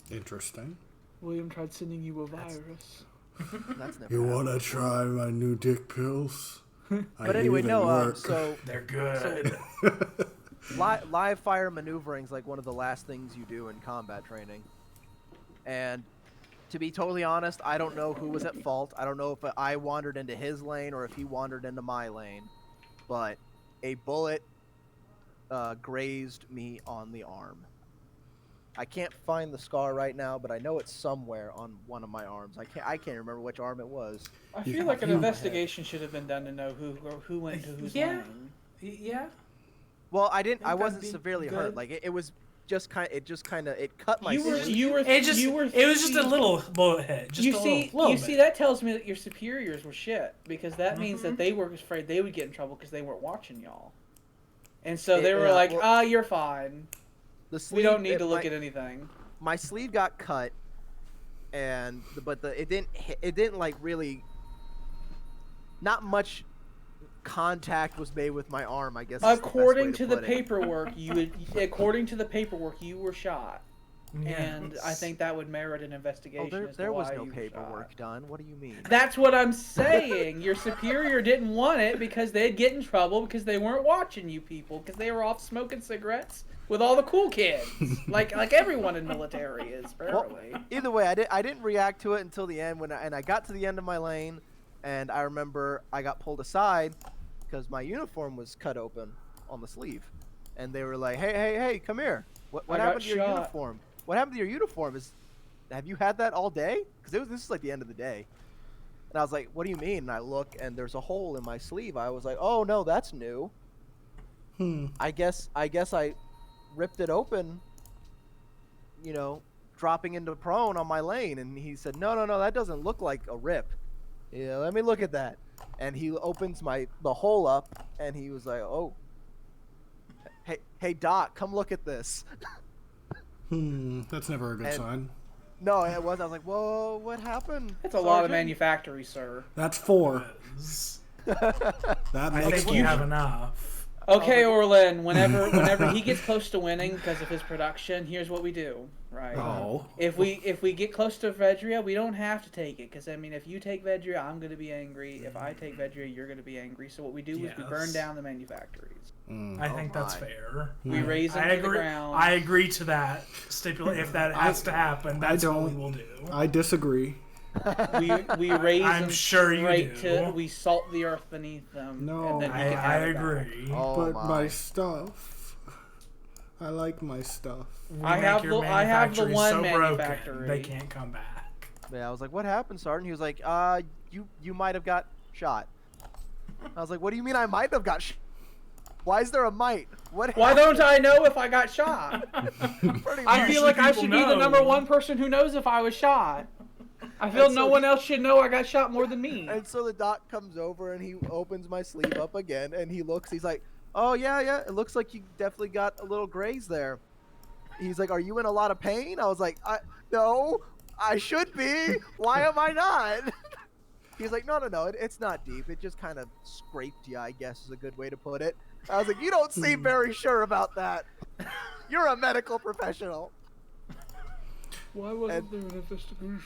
Interesting. William tried sending you a virus. That's never You happened. wanna try my new dick pills? But anyway, no. So They're good. live fire maneuvering is like one of the last things you do in combat training. And to be totally honest, I don't know who was at fault. I don't know if I wandered into his lane or if he wandered into my lane. But a bullet grazed me on the arm. I can't find the scar right now, but I know it's somewhere on one of my arms. I can't remember which arm it was. I feel like an investigation should have been done to know who went to whose Yeah. lane. Yeah. Well, I think that'd wasn't be severely good. hurt. Like it was just kind. It cut my. You were sleeve. It was just a little bullet hit. Just You a see, little you bit. see, that tells me that your superiors were shit because that means Mm-hmm. that they were afraid they would get in trouble because they weren't watching y'all, and so they were Yeah, like, well, you're fine. The We sleeve, don't need to look at anything." My sleeve got cut, but it didn't like really. Not much contact was made with my arm. I guess. Is the best way According to the put it. paperwork, you were shot, and I Yes. think that would merit an investigation. Oh, as to there was why no you were paperwork shot. done. What do you mean? That's what I'm saying. Your superior didn't want it because they'd get in trouble because they weren't watching you people because they were off smoking cigarettes with all the cool kids, like everyone in military is apparently. Either way, I didn't react to it until the end when I got to the end of my lane, and I remember I got pulled aside because my uniform was cut open on the sleeve, and they were like, "Hey, come here! What I got happened to your shot." uniform? What happened to your uniform? Have you had that all day? Because this is like the end of the day." And I was like, "What do you mean?" And I look, and there's a hole in my sleeve. I was like, "Oh no, that's new." I guess I ripped it open, dropping into prone on my lane, and he said, no, that doesn't look like a rip. Yeah, let me look at that. And he opens the hole up, and he was like, oh, hey Doc, come look at this. That's never a good And- sign. No, it was. I was like, whoa, what happened? That's a lot of Sergeant?" manufactory, sir. That's 4. That I makes think you 4. have enough. Okay, Orlin. Whenever he gets close to winning because of his production, here's what we do, right? Oh. If we get close to Vedria, we don't have to take it because if you take Vedria, I'm gonna be angry. If I take Vedria, you're gonna be angry. So what we do is we burn Yes. down the manufactories. I think that's my. fair. We raise them I to agree. the ground. I agree to that. If that has to happen, that's what we will do. I disagree. we raise I'm them sure you straight do. to we salt the earth beneath them. No. and then we I can have it back. agree. Oh But my. my stuff. I like my stuff. We I make have your the- I have the manufactories one so broken, manufactory. they can't come back. Yeah, I was like, what happened, Sergeant? He was like, you might have got shot. I was like, what do you mean I might have got shot? Why is there a might? What? Why don't I know if I got shot? Pretty I much. feel like I people should be the know. number one person who knows if I was shot. I feel And no so one else should know I got shot more than me. And so the doc comes over and he opens my sleeve up again and he looks. He's like, "Oh yeah, it looks like you definitely got a little graze there." He's like, "Are you in a lot of pain?" I was like, "No, I should be. Why am I not?" He's like, "No, it's not deep. It just kind of scraped you, I guess is a good way to put it." I was like, "You don't seem very sure about that. You're a medical professional." Why wasn't there an investigation?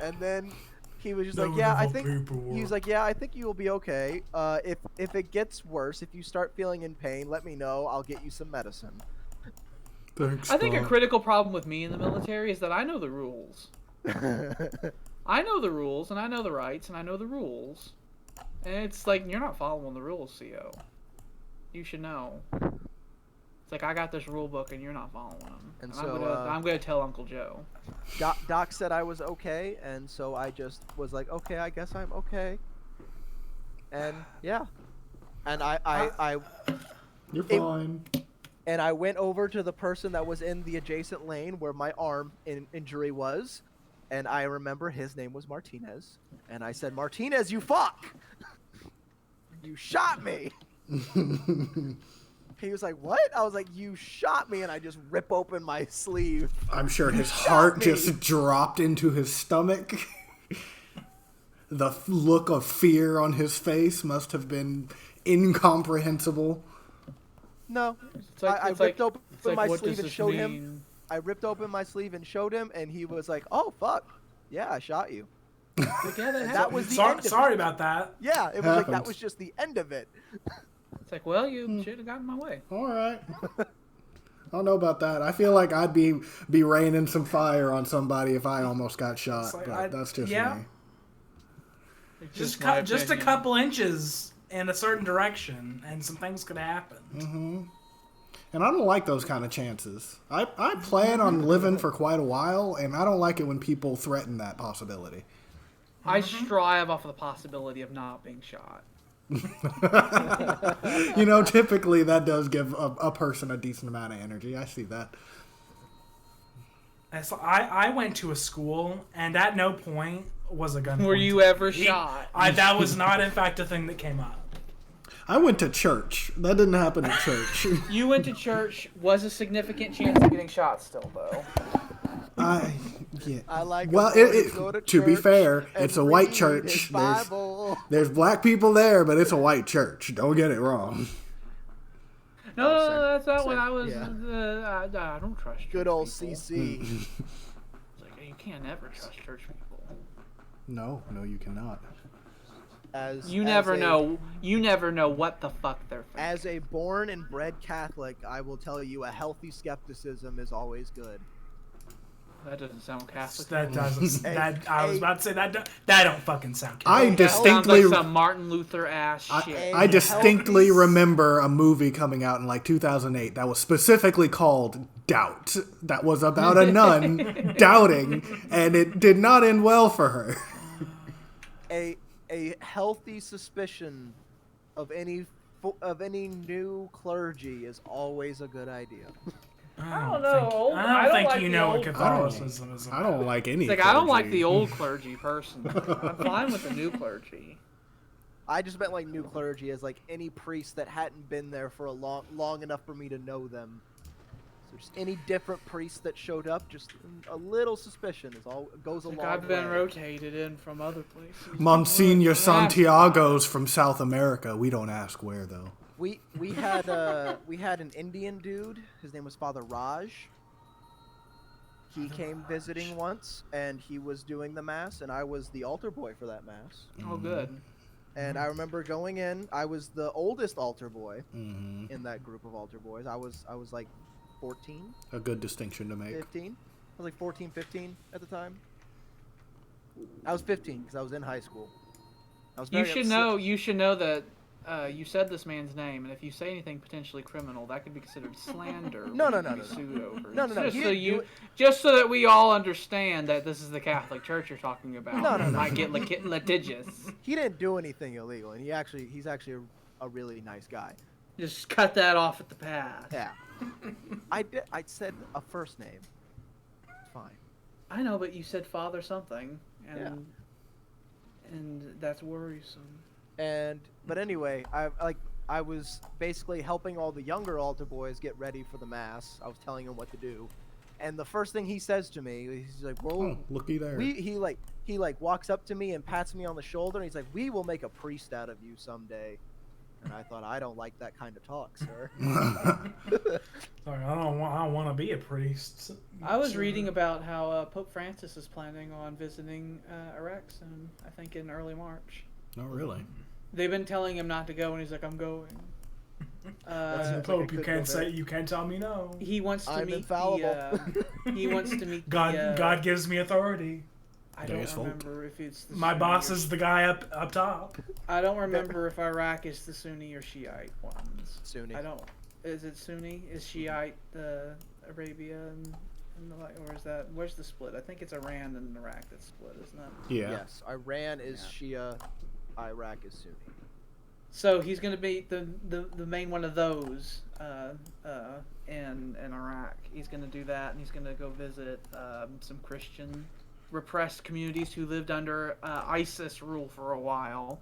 And then he was just No like, "Yeah, I little think." paperwork. He was like, "Yeah, I think you will be okay. If it gets worse, if you start feeling in pain, let me know. I'll get you some medicine." Thanks. I think a Doc. critical problem with me in the military is that I know the rules. I know the rules, and I know the rights, and I know the rules. And it's like, you're not following the rules, CO. You should know. It's like, I got this rule book, and you're not following them. And And so, I'm gonna tell Uncle Joe. Doc said I was okay, and so I just was like, "Okay, I guess I'm okay." And yeah, and I You're it- fine. and I went over to the person that was in the adjacent lane where my arm injury was, and I remember his name was Martinez, and I said, "Martinez, you fuck!" you shot me. He was like, what? I was like, you shot me, and I just rip open my sleeve. I'm sure his heart just dropped into his stomach. The look of fear on his face must have been incomprehensible. No, It's like, I it's ripped like, open it's like, my what sleeve does and this showed him. mean? I ripped open my sleeve and showed him, and he was like, "Oh fuck, yeah, I shot you." Like, yeah, that And that happens. was the end of Sorry it. about that. Yeah, it was like that Happens. was just the end of it. It's like, well, you should have gotten in my way. All right. I don't know about that. I feel like I'd be raining some fire on somebody if I almost got shot. It's like, But that's just yeah. me. It's Just my just a opinion. couple inches in a certain direction, and some things could happen. And I don't like those kind of chances. I plan on living for quite a while, and I don't like it when people threaten that possibility. I strive off of the possibility of not being shot. You know, typically that does give a person a decent amount of energy. I see that. And so I went to a school, and at no point was a gun. Were pointed you at ever me. shot? That was not, in fact, a thing that came up. I went to church. That didn't happen at church. You went to church. Was a significant chance of getting shot still, though. Yeah. I like. Well, a boy to go to be church fair, and it's a white read church. his There's, Bible. there's black people there, but it's a white church. Don't get it wrong. No, same- that's not same, what I was. yeah. I don't trust church Good old people. CC. It's like, you can't ever trust church people. No, you cannot. You never know. You never know what the fuck they're thinking. As a born and bred Catholic, I will tell you a healthy skepticism is always good. That doesn't sound Catholic. That doesn't. Hey, I was hey. about to say that. That don't fucking sound. I Catholic. That sounds distinctly, like some Martin Luther ass shit. I distinctly healthy- remember a movie coming out in like 2008 that was specifically called Doubt. That was about a nun doubting, and it did not end well for her. A healthy suspicion of any new clergy is always a good idea. I don't know. I don't think like you the know what old- Catholicism is. I don't like any. It's like I don't like clergy. the old clergy personally. I'm fine with the new clergy. I just meant like new clergy as like any priest that hadn't been there for a long enough for me to know them. So just any different priest that showed up, just a little suspicion is all goes a Like long I've been way. rotated in from other places. Monsignor That's Santiago's from South America. We don't ask where though. We had an Indian dude. His name was Father Raj. He came visiting once, and he was doing the mass, and I was the altar boy for that mass. Oh, good. And I remember going in. I was the oldest altar boy Mm-hmm. in that group of altar boys. I was like 14, A good distinction to make. 15. I was like 14, 15 at the time. I was 15 because I was in high school. I was You very should upset. know. You should know that you said this man's name, and if you say anything potentially criminal, that could be considered slander. No, which no, you no, could no, be no. sued over. No, no, no, Just he so didn't do it. just so that we all understand that this is the Catholic Church you're talking about. No, no, It no. might get litigious. He didn't do anything illegal, and he's actually a really nice guy. Just cut that off at the pass. Yeah. I said a first name. It's fine. I know, but you said father something, and Yeah. and that's worrisome. But anyway, I was basically helping all the younger altar boys get ready for the mass. I was telling them what to do, and the first thing he says to me, he's like, "Well, Oh, looky there. he walks up to me and pats me on the shoulder, and he's like, "We will make a priest out of you someday." And I thought, I don't like that kind of talk, sir. Sorry, I don't want to be a priest. I was reading about how Pope Francis is planning on visiting Iraq soon. I think in early March. Not really. They've been telling him not to go, and he's like, "I'm going." As the like Pope, I you could can't go say there. you can't tell me no. He wants to I'm meet infallible. he wants to meet God, the, God gives me authority. I Deus don't Vult. remember if it's the My Sunni boss or- is the guy up top. I don't remember if Iraq is the Sunni or Shiite ones. Sunni. I don't. Is it Sunni? Is Shiite Arabia and the like, or is that where's the split? I think it's Iran and Iraq that's split, isn't it? Yeah. Yes, Iran is Shia, Iraq is Sunni. So he's going to be the main one of those in Iraq. He's going to do that, and he's going to go visit some Christian repressed communities who lived under ISIS rule for a while.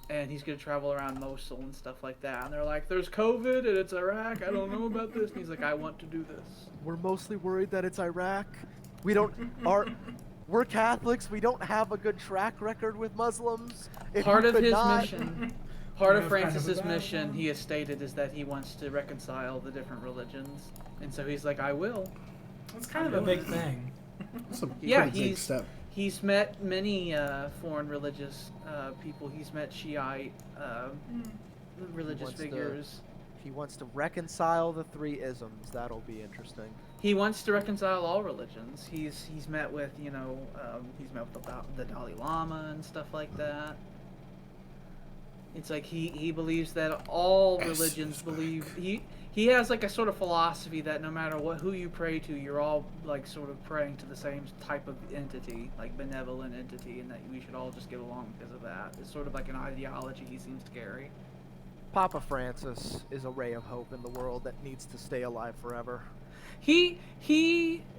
and he's gonna travel around Mosul and stuff like that. And they're like, "There's COVID and it's Iraq. I don't know about this." And he's like, "I want to do this." We're mostly worried that it's Iraq. We're Catholics. We don't have a good track record with Muslims. Part of his not, mission, part of That's kind of Francis's a bad mission, one. he has stated, is that he wants to reconcile the different religions, and so he's like, "I will." That's kind of a big thing. That's a Yeah, pretty big he's step. he's met many foreign religious people. He's met Shiite religious wants to- figures. He wants to reconcile the three isms. That'll be interesting. He wants to reconcile all religions. He's met with he's met with the Dalai Lama and stuff like that. It's like he believes that all religions believe he has like a sort of philosophy that no matter who you pray to, you're all like sort of praying to the same type of entity, like benevolent entity, and that we should all just get along because of that. It's sort of like an ideology he seems to carry. Papa Francis is a ray of hope in the world that needs to stay alive forever. He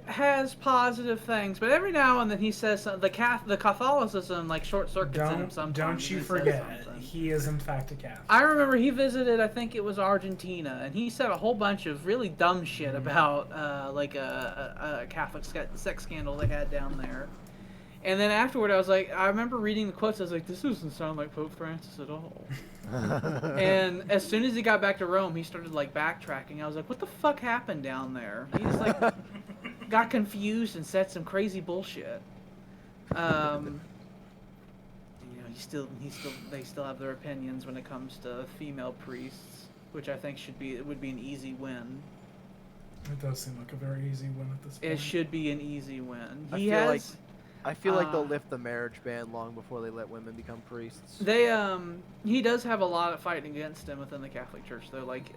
has positive things, but every now and then he says something. The Catholicism like short circuits him sometimes. Don't you He says forget, something. he is in fact a Catholic. I remember he visited, I think it was Argentina, and he said a whole bunch of really dumb shit about like a Catholic sex scandal they had down there. And then afterward, I remember reading the quotes. I was like, this doesn't sound like Pope Francis at all. And as soon as he got back to Rome, he started like backtracking. I was like, what the fuck happened down there? He just like got confused and said some crazy bullshit. They still have their opinions when it comes to female priests, which I think would be an easy win. It does seem like a very easy win at this point. It should be an easy win. I feel like they'll lift the marriage ban long before they let women become priests. He does have a lot of fighting against him within the Catholic Church, though. Like,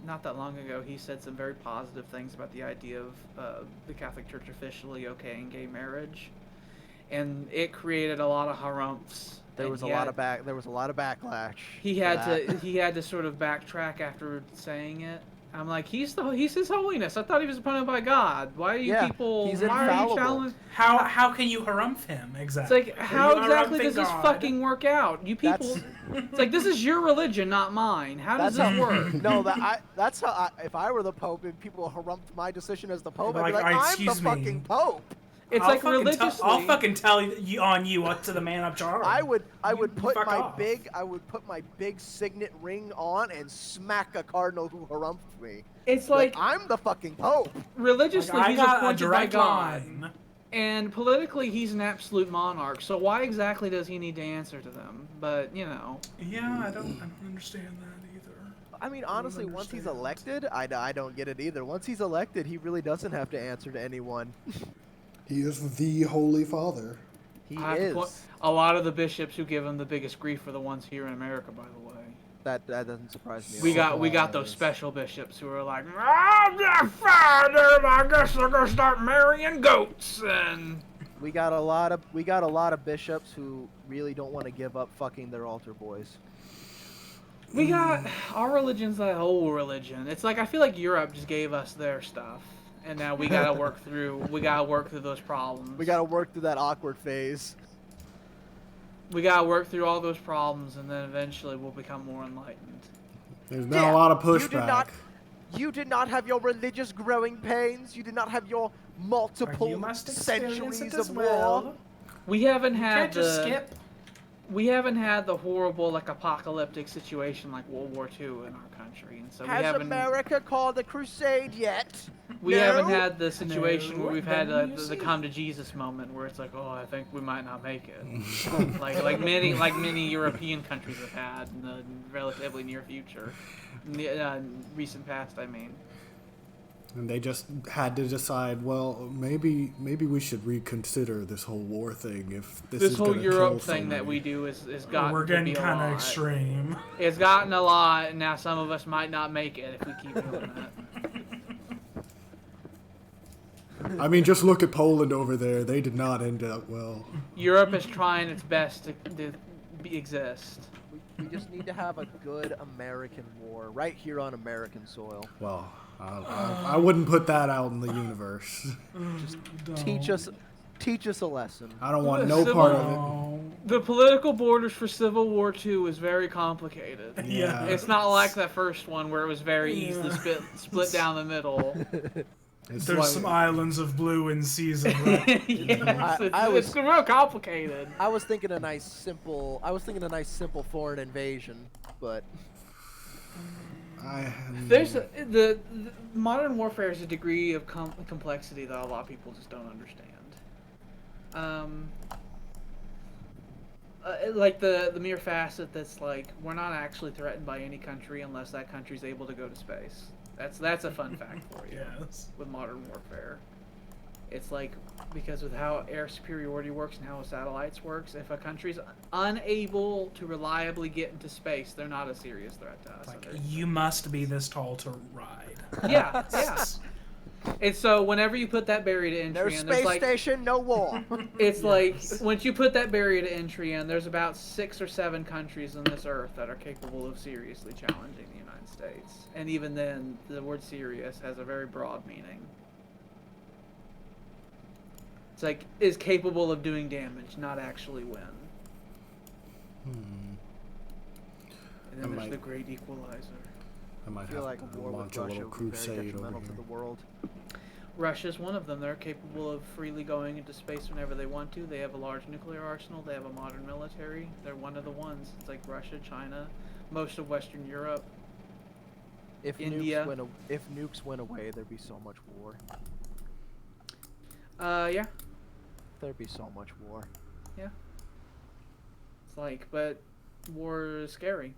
not that long ago, he said some very positive things about the idea of the Catholic Church officially okaying gay marriage, and it created a lot of harumphs. There was a lot of backlash. He had to sort of backtrack after saying it. I'm like, he's His Holiness. I thought he was appointed by God. Why are you people? He's why are you infallible. challenging? How can you harumph him exactly? It's like, how Are you exactly does harumphing this God? fucking work out? You people, it's like, this is your religion, not mine. How does this work? No, that's how. If I were the Pope and people harumphed my decision as the Pope, I'd be Like, like, I'm the excuse me. fucking Pope. It's I'll like fucking religiously. I'll fucking tell you on you up to the man up charge. I would put fuck my off. big signet ring on and smack a cardinal who harumphed me. It's like I'm the fucking Pope. religiously, Like, I he's got a appointed by direct God, line. and politically, he's an absolute monarch. So why exactly does he need to answer to them? But you know, Yeah, I don't understand that either. I mean, honestly, once he's understand. elected, I don't get it either. Once he's elected, he really doesn't have to answer to anyone. He is the Holy Father. He I have to is. point- a lot of the bishops who give him the biggest grief are the ones here in America, by the way. That doesn't surprise me. We at all. got those special bishops who are like, I'm the father, I guess they're gonna start marrying goats, and We got a lot of bishops who really don't want to give up fucking their altar boys. we got our religion's that whole religion. It's like I feel like Europe just gave us their stuff, and now we gotta work through those problems. We gotta work through that awkward phase. We gotta work through all those problems, and then eventually we'll become more enlightened. There's been a lot of pushback. You did not have your religious growing pains. You did not have your multiple You must experience centuries it as of well. war. We haven't had Can't just skip. We haven't had the horrible, like, apocalyptic situation like World War II in our country, and so we Has haven't. America called a crusade yet? We No? haven't had the situation No, where we've but had then you the see. come to Jesus moment where it's like, oh, I think we might not make it, like many European countries have had in the relatively near future, recent past, I mean. And they just had to decide, well, maybe we should reconsider this whole war thing if this This is whole gonna Europe kill thing that somebody. we do is gotten We're to getting be a kind of lot. extreme. It's gotten a lot, and now some of us might not make it if we keep doing that. I mean, just look at Poland over there. They did not end up well. Europe is trying its best to exist. We just need to have a good American war right here on American soil. Well, I wouldn't put that out in the universe. Teach us a lesson. I don't want The no Civil- part of it. Oh, The political borders for Civil War II was very complicated. Yeah. It's not like that first one where it was very easily split down the middle. It's There's like- some islands of blue in season. Right? Yes, I was- it's real complicated. I was thinking a nice simple foreign invasion, but There's the modern warfare is a degree of complexity that a lot of people just don't understand. Like the mere facet that's like we're not actually threatened by any country unless that country's able to go to space. That's a fun fact for you. Yes. With modern warfare, it's like because with how air superiority works and how satellites works, if a country's unable to reliably get into space, they're not a serious threat to us. Like, you must be this tall to ride. Yeah, yeah. And so whenever you put that barrier to entry no in, there's space like station, no war. it's like once you put that barrier to entry in, there's about 6 or 7 countries on this earth that are capable of seriously challenging the United States. And even then, the word serious has a very broad meaning. It's like is capable of doing damage, not actually win. And then there's the great equalizer. I might I feel like have a war launch with a Russia little would be very crusade over detrimental here. to the world. Russia's one of them. They're capable of freely going into space whenever they want to. They have a large nuclear arsenal. They have a modern military. They're one of the ones. It's like Russia, China, most of Western Europe. If India. if nukes went away, there'd be so much war. Yeah. There'd be so much war. It's like, but war is scary.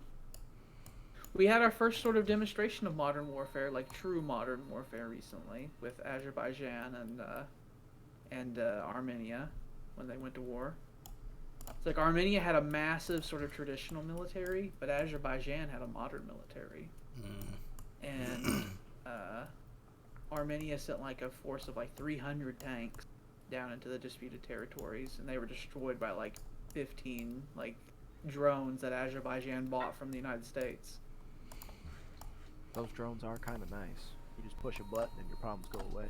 We had our first sort of demonstration of modern warfare, like true modern warfare, recently with Azerbaijan and Armenia when they went to war. It's like Armenia had a massive sort of traditional military, but Azerbaijan had a modern military. And Armenia sent like a force of like 300 tanks down into the disputed territories, and they were destroyed by like 15 like drones that Azerbaijan bought from the United States. Those drones are kind of nice. You just push a button and your problems go away.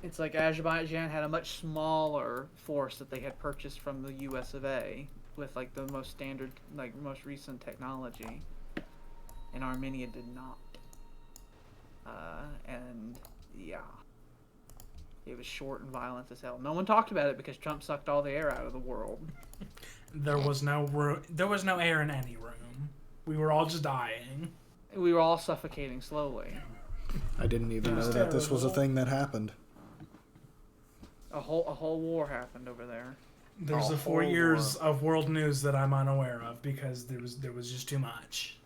It's like Azerbaijan had a much smaller force that they had purchased from the US of A with like the most standard, like most recent technology, and Armenia did not. And yeah, it was short and violent as hell. No one talked about it because Trump sucked all the air out of the world. There was no air in any room. We were all just dying. We were all suffocating slowly. I didn't even know that this was a thing that happened. A whole war happened over there. There's the 4 years of world news that I'm unaware of because there was just too much.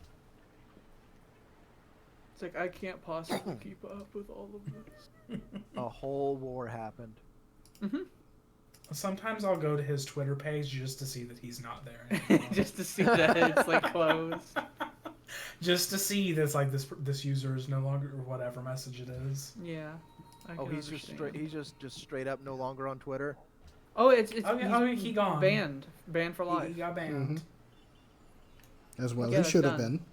It's like I can't possibly keep up with all of this. A whole war happened. Sometimes I'll go to his Twitter page just to see that he's not there anymore. Just to see that it's like closed. Just to see that's like this user is no longer, or whatever message it is. Yeah. Oh, he's just straight up no longer on Twitter. Oh, it's he gone. Banned for life. He got banned. As well, Yeah, he that's should have done. been.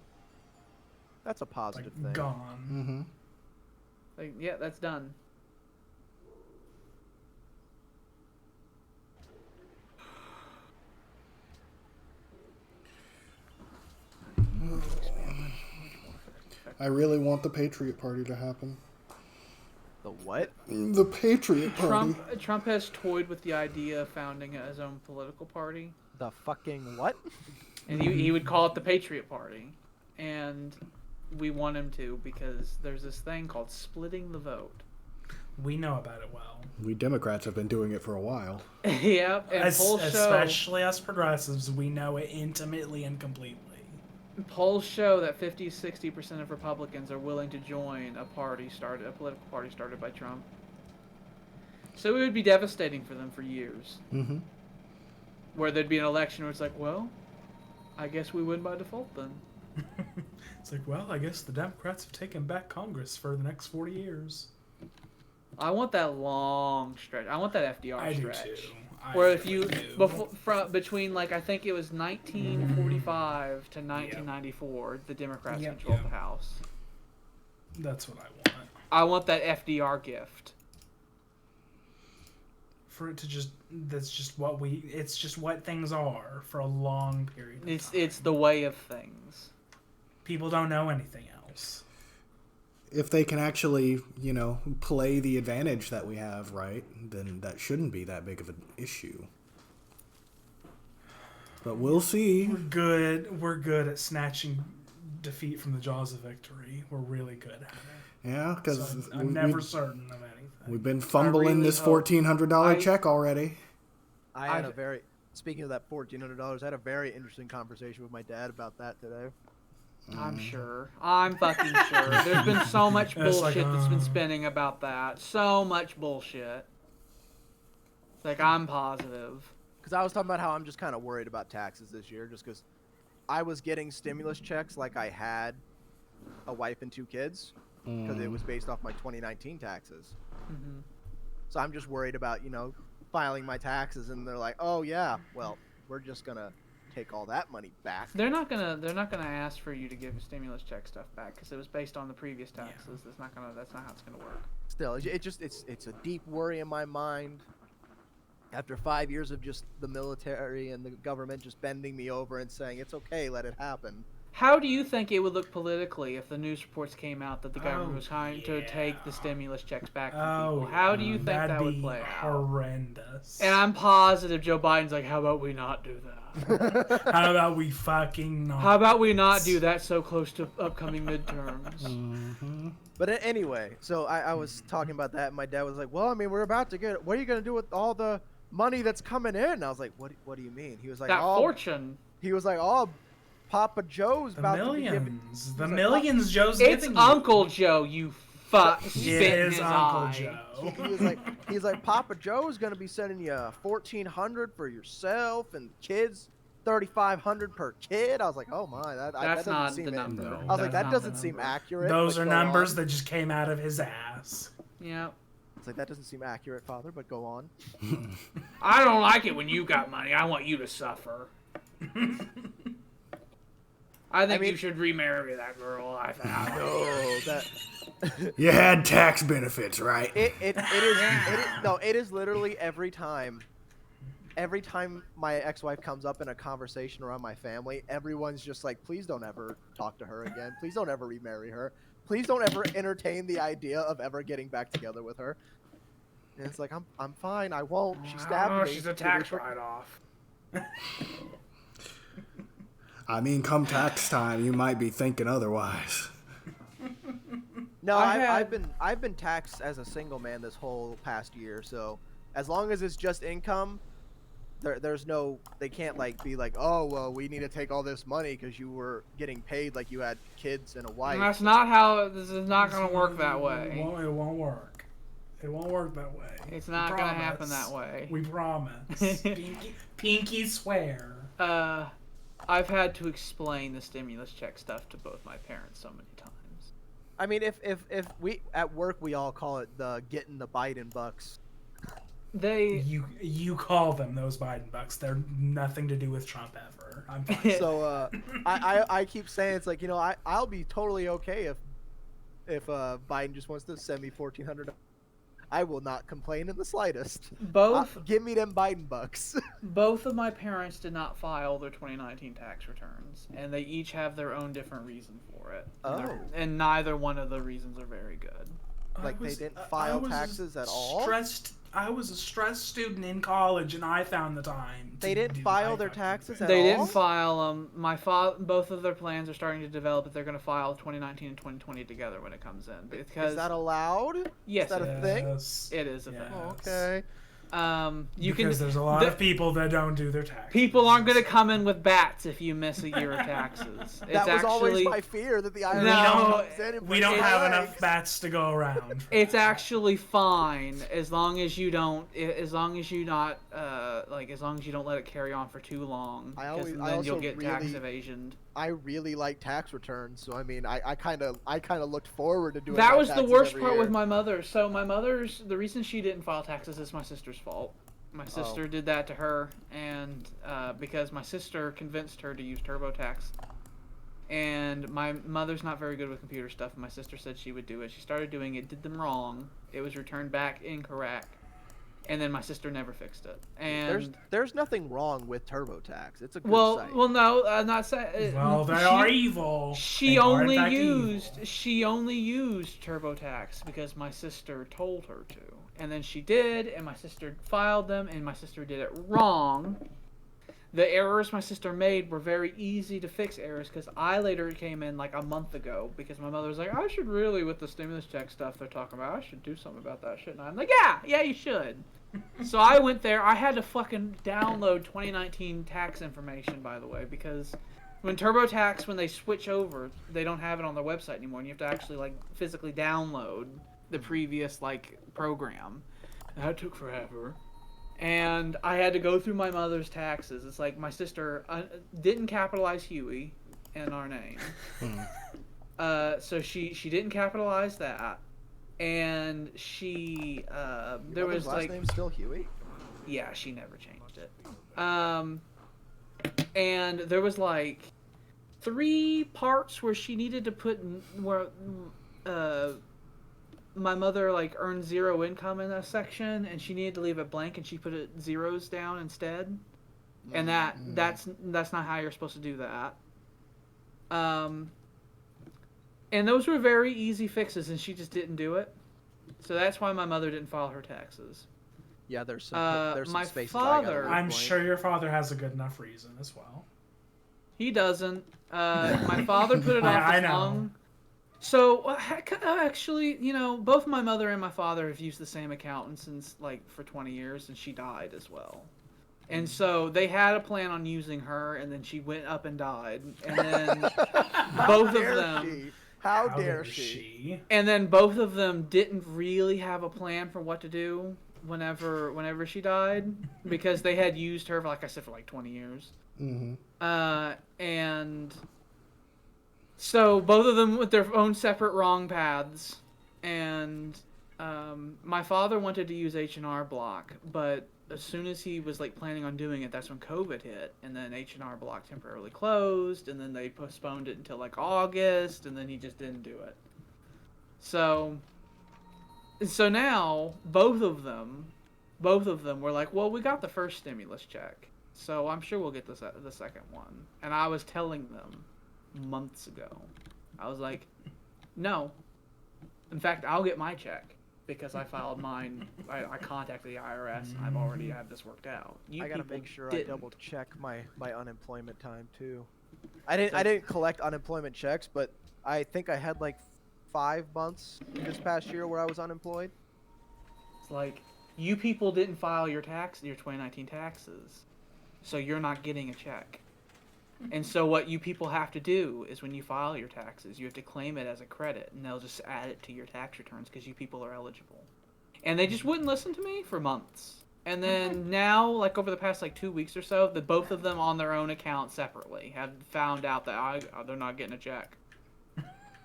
That's a positive Like thing. gone. Like, yeah, that's done. I really want the Patriot Party to happen. The what? The Patriot Party. Trump has toyed with the idea of founding his own political party, The fucking what? and he would call it the Patriot Party, and we want him to because there's this thing called splitting the vote. We know about it well. We Democrats have been doing it for a while. Yep, and polls show Especially us progressives, we know it intimately and completely. polls show that 50-60% of Republicans are willing to join a political party started by Trump. So it would be devastating for them for years. Mm-hmm. Where there'd be an election where it's like, well, I guess we win by default then. It's like, well, I guess the Democrats have taken back Congress for the next 40 years. I want that long stretch. I want that FDR I do stretch. too. Where if you between like I think it was 1945 to 1994, the Democrats controlled the House. That's what I want. I want that FDR gift. for it to just it's just what things are for a long period of time. It's the way of things. People don't know anything else. If they can actually, play the advantage that we have, right, then that shouldn't be that big of an issue. But we'll see. We're good at snatching defeat from the jaws of victory. We're really good at it. Yeah, because So I'm never certain of anything. we've been fumbling this $1,400 check already. I had a very, speaking of that $1,400, I had a very interesting conversation with my dad about that today. I'm sure. I'm fucking sure. There's been so much bullshit that's been spinning about that. So much bullshit. Like, I'm positive. Because I was talking about how I'm just kind of worried about taxes this year, just because I was getting stimulus checks like I had a wife and 2 kids, because it was based off my 2019 taxes. Mm-hmm. So I'm just worried about, filing my taxes, and they're like, oh yeah, well, we're just gonna take all that money back. They're not gonna ask for you to give stimulus check stuff back because it was based on the previous taxes. That's not how it's gonna work. Still, it's a deep worry in my mind. After 5 years of just the military and the government just bending me over and saying it's okay, let it happen. How do you think it would look politically if the news reports came out that the government was trying to take the stimulus checks back from people? How do you think that would play out? Horrendous. And I'm positive Joe Biden's like, how about we not do that? How about we fucking not? How about we not do that so close to upcoming midterms? Mm-hmm. But anyway, so I was talking about that, and my dad was like, well, I mean, we're about to get, what are you going to do with all the money that's coming in? And I was like, what do you mean? He was like, That fortune. He was like, oh, Papa Joe's The about millions. to be The like, millions Joe's It's giving Uncle you. Joe, you fuck. It Spit in is his Uncle eye. Joe. he's like, Papa Joe's going to be sending you $1,400 for yourself and kids. $3,500 per kid. I was like, oh my, that That's doesn't not seem the number. I was like, That's that not doesn't the seem number. accurate. Those but are go numbers on. that just came out of his ass. Yep. It's like, that doesn't seem accurate, Father, but go on. I don't like it when you got money. I want you to suffer. I think you should remarry that girl. I think. No, that You had tax benefits, right? it is literally every time my ex-wife comes up in a conversation around my family, everyone's just like, please don't ever talk to her again. Please don't ever remarry her. Please don't ever entertain the idea of ever getting back together with her. And it's like, I'm fine. I won't. She stabbed me. She's a tax write-off. I mean, come tax time, you might be thinking otherwise. No, I've been taxed as a single man this whole past year. So as long as it's just income, there's no, they can't like be like, oh well, we need to take all this money because you were getting paid like you had kids and a wife. And that's not how. This is not going to work that way. It won't work. It won't work that way. It's not going to happen that way. We promise. Pinky swear. I've had to explain the stimulus check stuff to both my parents so many times. I mean, if we at work we all call it the getting the Biden bucks. You call them those Biden bucks. They're nothing to do with Trump ever. I'm fine. So I keep saying it's like, you know, I'll be totally okay if Biden just wants to send me $1,400. I will not complain in the slightest. Give me them Biden bucks. Both of my parents did not file their 2019 tax returns, and they each have their own different reason for it. Oh. And neither one of the reasons are very good. Like they didn't file taxes at all? I was a stressed student in college, and I found the time. They didn't file their taxes at all? They didn't file them. Both of their plans are starting to develop. They're going to file 2019 and 2020 together when it comes in. Because is that allowed? Yes, is that a thing? It is a thing. Oh, okay. Because there's a lot of people that don't do their taxes. People aren't going to come in with bats if you miss a year of taxes. That was always my fear, that the IRS comes in and we don't have enough bats to go around. It's actually fine as long as you don't let it carry on for too long. Then you'll get tax evasion. I really like tax returns, so I mean, I kind of looked forward to doing. That was the worst part with my mother. So the reason she didn't file taxes is my sister's fault. My sister did that to her, and because my sister convinced her to use TurboTax, and my mother's not very good with computer stuff. And my sister said she would do it. She started doing it, did them wrong. It was returned back incorrect, and then my sister never fixed it. And There's nothing wrong with TurboTax. It's a good well, site. well, no, I'm not saying. Well, they are evil. She They are, in only fact, used evil. she only used TurboTax because my sister told her to, and then she did, and my sister filed them, and my sister did it wrong. The errors my sister made were very easy to fix errors because I later came in like a month ago because my mother was like, I should really, with the stimulus check stuff they're talking about, I should do something about that, shouldn't I? I'm like, yeah, you should. So I went there. I had to fucking download 2019 tax information, by the way, because when TurboTax, when they switch over, they don't have it on their website anymore, and you have to actually like physically download the previous like program. That took forever. And I had to go through my mother's taxes. It's like my sister didn't capitalize Huey in our name. So she didn't capitalize that. And she there Your was last like name's still Huey? yeah, she never changed it. And there was like 3 parts where she needed to put where my mother like earned 0 income in a section, and she needed to leave it blank, and she put it zeros down instead. And that's not how you're supposed to do that. And those were very easy fixes, and she just didn't do it. So that's why my mother didn't file her taxes. Yeah, there's some my spaces father- I'm sure your father has a good enough reason as well. He doesn't. My father put it off I as know. long. So actually, you know, both my mother and my father have used the same accountant since like for 20 years, and she died as well. And so they had a plan on using her, and then she went up and died, and then both of them. How dare she? And then both of them didn't really have a plan for what to do whenever she died, because they had used her for, like I said, for like 20 years. Mm-hmm. And so both of them went their own separate wrong paths. And my father wanted to use H&R Block, but as soon as he was like planning on doing it, that's when COVID hit, and then H&R Block temporarily closed, and then they postponed it until like August, and then he just didn't do it. So now both of them were like, well, we got the first stimulus check, so I'm sure we'll get the second one. And I was telling them months ago, I was like, no. In fact, I'll get my check because I filed mine. I contacted the IRS, and I've already had this worked out. I gotta make sure didn't. I double check my unemployment time too. I didn't collect unemployment checks, but I think I had like 5 months this past year where I was unemployed. It's like, you people didn't file your 2019 taxes, so you're not getting a check. And so what you people have to do is when you file your taxes, you have to claim it as a credit, and they'll just add it to your tax returns because you people are eligible. And they just wouldn't listen to me for months. And then now, like over the past like 2 weeks or so, the both of them on their own account separately have found out that they're not getting a check.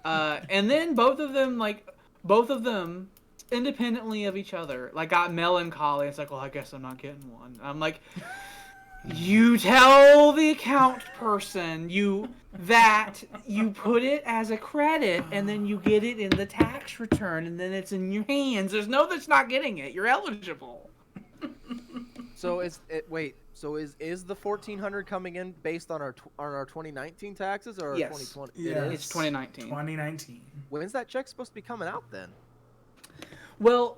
And then both of them independently of each other, like got melancholy. It's like, well, I guess I'm not getting one. I'm like, you tell the account person you put it as a credit, and then you get it in the tax return, and then it's in your hands. There's no that's not getting it. You're eligible. So is the 1,400 coming in based on our 2019 taxes or Yes. 2020? Yeah. It's 2019. 2019. When's that check supposed to be coming out then? Well,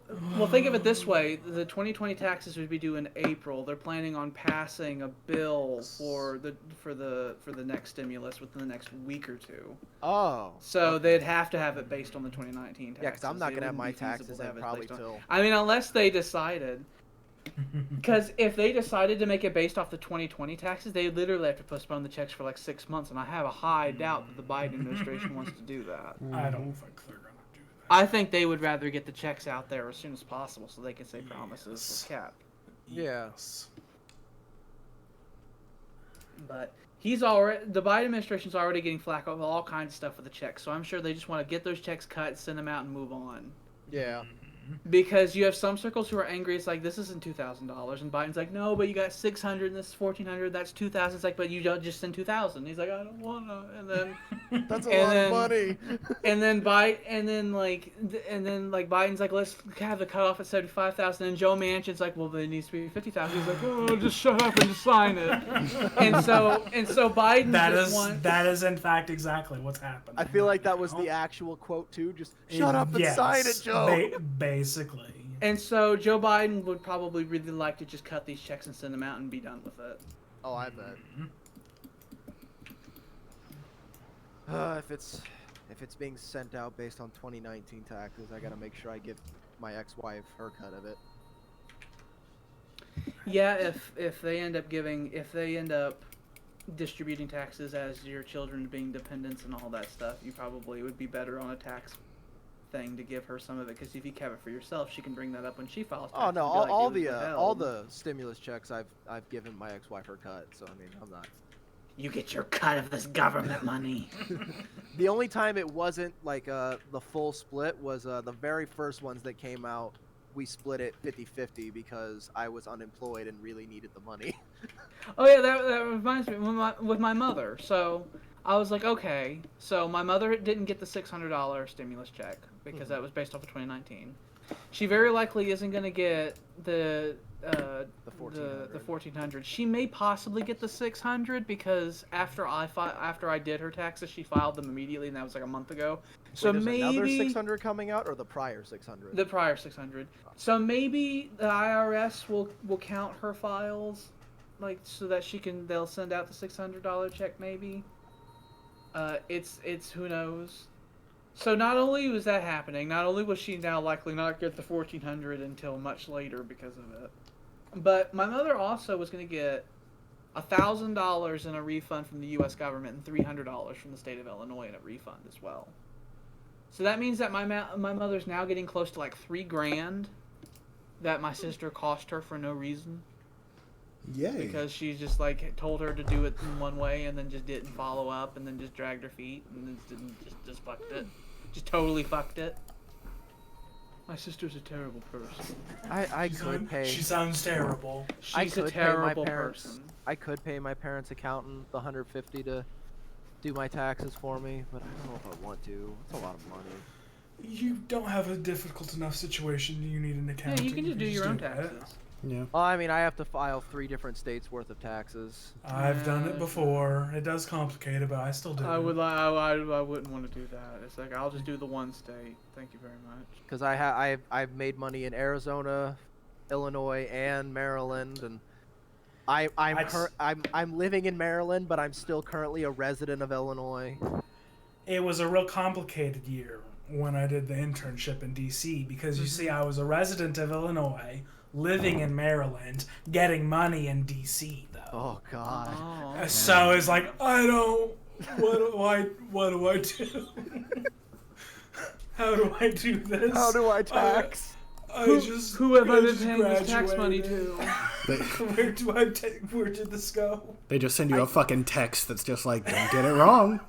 think of it this way: the 2020 taxes would be due in April. They're planning on passing a bill for the next stimulus within the next week or two. Oh. So they'd have to have it based on the 2019 taxes. Yeah, because I'm not It gonna have wouldn't my be feasible taxes to in have it probably based on- till. I mean, unless they decided. Because if they decided to make it based off the 2020 taxes, they literally have to postpone the checks for like 6 months, and I have a high doubt that the Biden administration wants to do that. I don't think they're gonna do that. I think they would rather get the checks out there as soon as possible so they can say promises with Cap. Yeah. Yes. But the Biden administration's already getting flack over all kinds of stuff with the checks, so I'm sure they just want to get those checks cut, send them out, and move on. Yeah. Because you have some circles who are angry. It's like, this isn't $2,000, and Biden's like, no, but you got 600 and this is 1,400. That's 2,000. It's like, but you don't just send 2,000. He's like, I don't wanna. And then That's a And lot then- of money. and then Biden's like, let's have the cutoff at 75,000. And Joe Manchin's like, well, then it needs to be 50,000. He's like, oh, just shut up and just sign it. and so Biden That is in fact exactly what's happening. I feel like that right was now. the actual quote too. Just shut up and Yes, sign it, Joe. Basically. And so Joe Biden would probably really like to just cut these checks and send them out and be done with it. Oh, I bet. If it's being sent out based on 2019 taxes, I gotta make sure I give my ex-wife her cut of it. Yeah, if they end up distributing taxes as your children being dependents and all that stuff, you probably would be better on a tax thing to give her some of it, because if you have it for yourself, she can bring that up when she files taxes. Oh no, and be like, all "It was all withheld." the stimulus checks I've given my ex-wife her cut. So I mean, I'm not. You get your cut of this government money. The only time it wasn't like the full split was the very first ones that came out. We split it 50-50 because I was unemployed and really needed the money. Oh yeah, that reminds me with my mother. So I was like, okay, so my mother didn't get the $600 stimulus check because that was based off of 2019. She very likely isn't going to get the 1,400. She may possibly get the 600 because after I did her taxes, she filed them immediately, and that was like a month ago. So Wait, there's maybe another 600 coming out, or the prior 600? the prior 600. So maybe the IRS will count her files, like so that they'll send out the $600 check maybe. It's who knows. So not only was that happening, not only was she now likely not get the 1,400 until much later because of it, but my mother also was going to get $1,000 in a refund from the U.S. government and $300 from the state of Illinois in a refund as well. So that means that my mother's now getting close to like $3,000 that my sister cost her for no reason. Yay. Because she's just like told her to do it in one way and then just didn't follow up and then just dragged her feet and then just fucked it. Just totally fucked it. My sister's a terrible person. I could pay. She sounds terrible. She's a pay my terrible parents. person. I could pay my parents' accountant the $150 to do my taxes for me, but I don't know if I want to. It's a lot of money. You don't have a difficult enough situation. You need an Yeah, accountant. you can just do your own it. taxes. Yeah. Well, I mean, I have to file 3 different states worth of taxes. I've done it before. It does complicate it, but I still do. I wouldn't want to do that. It's like I'll just do the one state. Thank you very much. Because I've made money in Arizona, Illinois, and Maryland, and I'm living in Maryland, but I'm still currently a resident of Illinois. It was a real complicated year when I did the internship in D.C. because you see, I was a resident of Illinois, living in Maryland, getting money in D.C. though. Oh God. Oh, okay. So it's like I don't. What do I do? How do I do this? How do I tax? Who have I been paying this tax money to? Where did this go? They just send you a fucking text that's just like, don't get it wrong.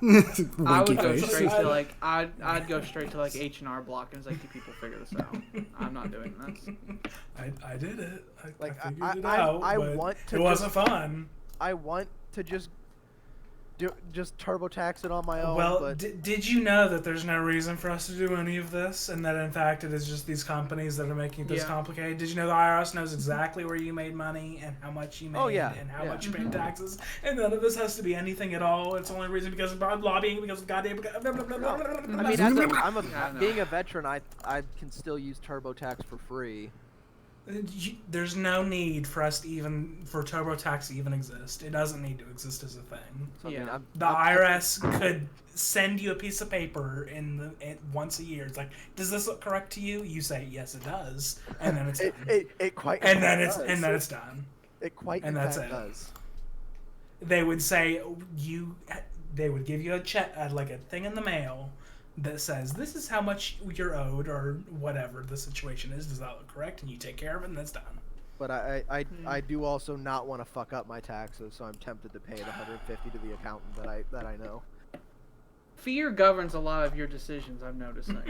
I would Winky go face. straight to like I'd go straight to like H&R Block and it's like, you people figure this out. I'm not doing this. I did it. I figured it I out. But want to it wasn't fun. I want to just TurboTax it on my own. Well, but did you know that there's no reason for us to do any of this, and that in fact it is just these companies that are making it this Yeah. complicated? Did you know the IRS knows exactly where you made money and how much you made and how much you paid taxes, and none of this has to be anything at all? It's the only reason because of lobbying, because of goddamn. I mean, being a veteran, I can still use TurboTax for free. There's no need for us to for TurboTax to even exist. It doesn't need to exist as a thing. So, I mean, Yeah. The IRS could send you a piece of paper once a year. It's like, does this look correct to you? You say yes, it does, and then it's done. It quite and then does. it's done. It quite and that's it. does. They would say they would give you a check, like a thing in the mail that says this is how much you're owed or whatever the situation is. Does that look correct? And you take care of it, and that's done. But I do also not want to fuck up my taxes, so I'm tempted to pay the $150 to the accountant that I know. fear governs a lot of your decisions. I'm noticing.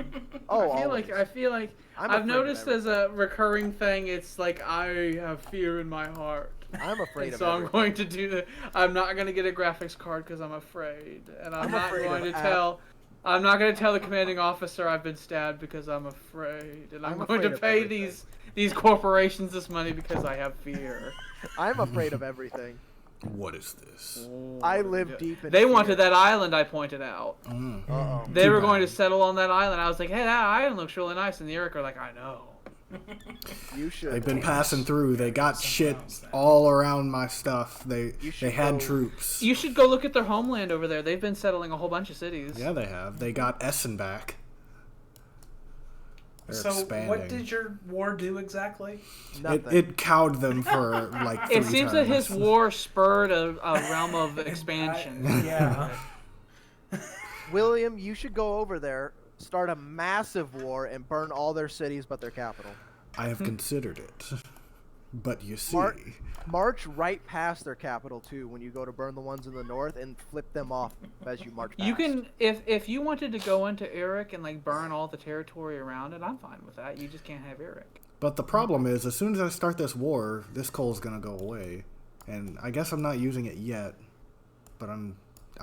Oh, I feel like I'm I've afraid of noticed as a recurring thing. It's like I have fear in my heart. I'm afraid And of so I'm everything. going to do that. I'm not going to get a graphics card because I'm afraid, and I'm not afraid going of to tell. I'm not going to tell the commanding officer I've been stabbed because I'm afraid, and I'm going to afraid of pay everything. these corporations this money because I have fear. I'm afraid of everything. What is this? I live deep in They fear. wanted that island I pointed out. Uh-oh. They Too were going to bad. settle on that island. I was like, hey, that island looks really nice, and the Eric are like, I know. You should. They've been passing through. They got Somewhere shit else then. all around my stuff. They should had go- troops. You should go look at their homeland over there. They've been settling a whole bunch of cities. Yeah, they have. They got Essen back. They're So, expanding. what did your war do exactly? Nothing. It cowed them for like 3 It seems that his turns. war spurred a realm of expansion. Yeah. William, you should go over there, start a massive war, and burn all their cities but their capital. I have considered it, but you see, March right past their capital too when you go to burn the ones in the north and flip them off as you march past. You can, if you wanted to go into Eric and like burn all the territory around it, I'm fine with that. You just can't have Eric. but the problem is, as soon as I start this war, this coal's gonna go away, and I guess I'm not using it yet, but I'm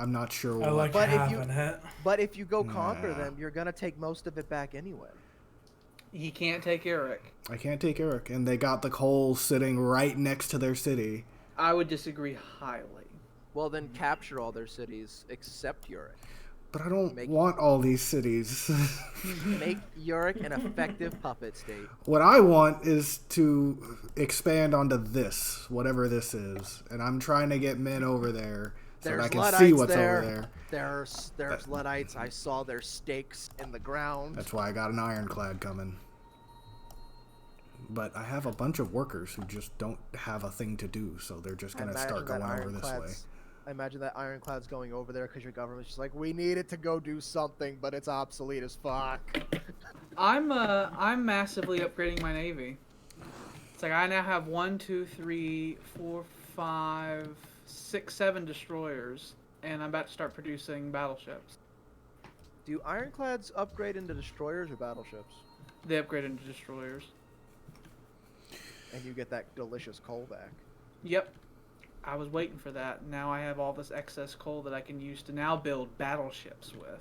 not sure I what. like But if having it. But if you go conquer Nah. them, you're gonna take most of it back anyway. He can't take Eric. I can't take Eric, and they got the coal sitting right next to their city. I would disagree highly. Well, then capture all their cities except Uric. But I don't Make- want all these cities. Make Uric an effective puppet state. What I want is to expand onto this, whatever this is, and I'm trying to get men over there so that I can Luddites see what's there. over there. There's Luddites. I saw their stakes in the ground. That's why I got an ironclad coming. But I have a bunch of workers who just don't have a thing to do, so they're just gonna start going over this way. I imagine that ironclad's going over there because your government's just like, we need it to go do something, but it's obsolete as fuck. I'm massively upgrading my navy. It's like I now have 1, 2, 3, 4, 5, 6, 7 destroyers, and I'm about to start producing battleships. Do ironclads upgrade into destroyers or battleships? They upgrade into destroyers. And you get that delicious coal back. Yep. I was waiting for that. Now I have all this excess coal that I can use to now build battleships with.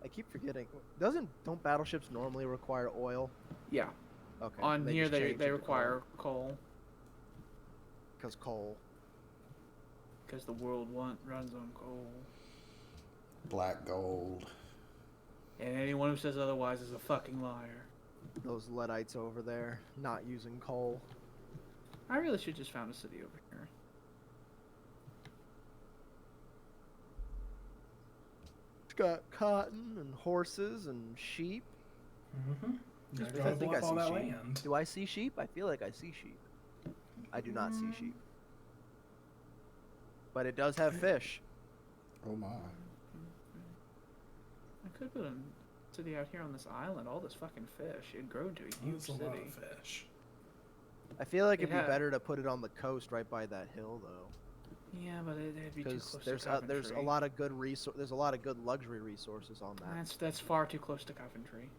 I keep forgetting. Don't battleships normally require oil? Yeah. Okay. On here just they changed it to require coal because coal. because the world runs on coal. Black gold. And anyone who says otherwise is a fucking liar. Those Luddites over there not using coal. I really should just found a city over here. It's got cotton and horses and sheep. Mm-hmm. Just Gotta because I think I all that see sheep. land. Do I see sheep? I feel like I see sheep. I do not see sheep. But it does have fish. Oh my. I could put a city out here on this island. All this fucking fish. It'd grow into a huge That's a lot city. of fish. I feel like it'd Yeah. be better to put it on the coast right by that hill though. Yeah, but it'd be too Because close there's to Coventry. there's a lot of good there's a lot of good luxury resources on that. That's far too close to Coventry.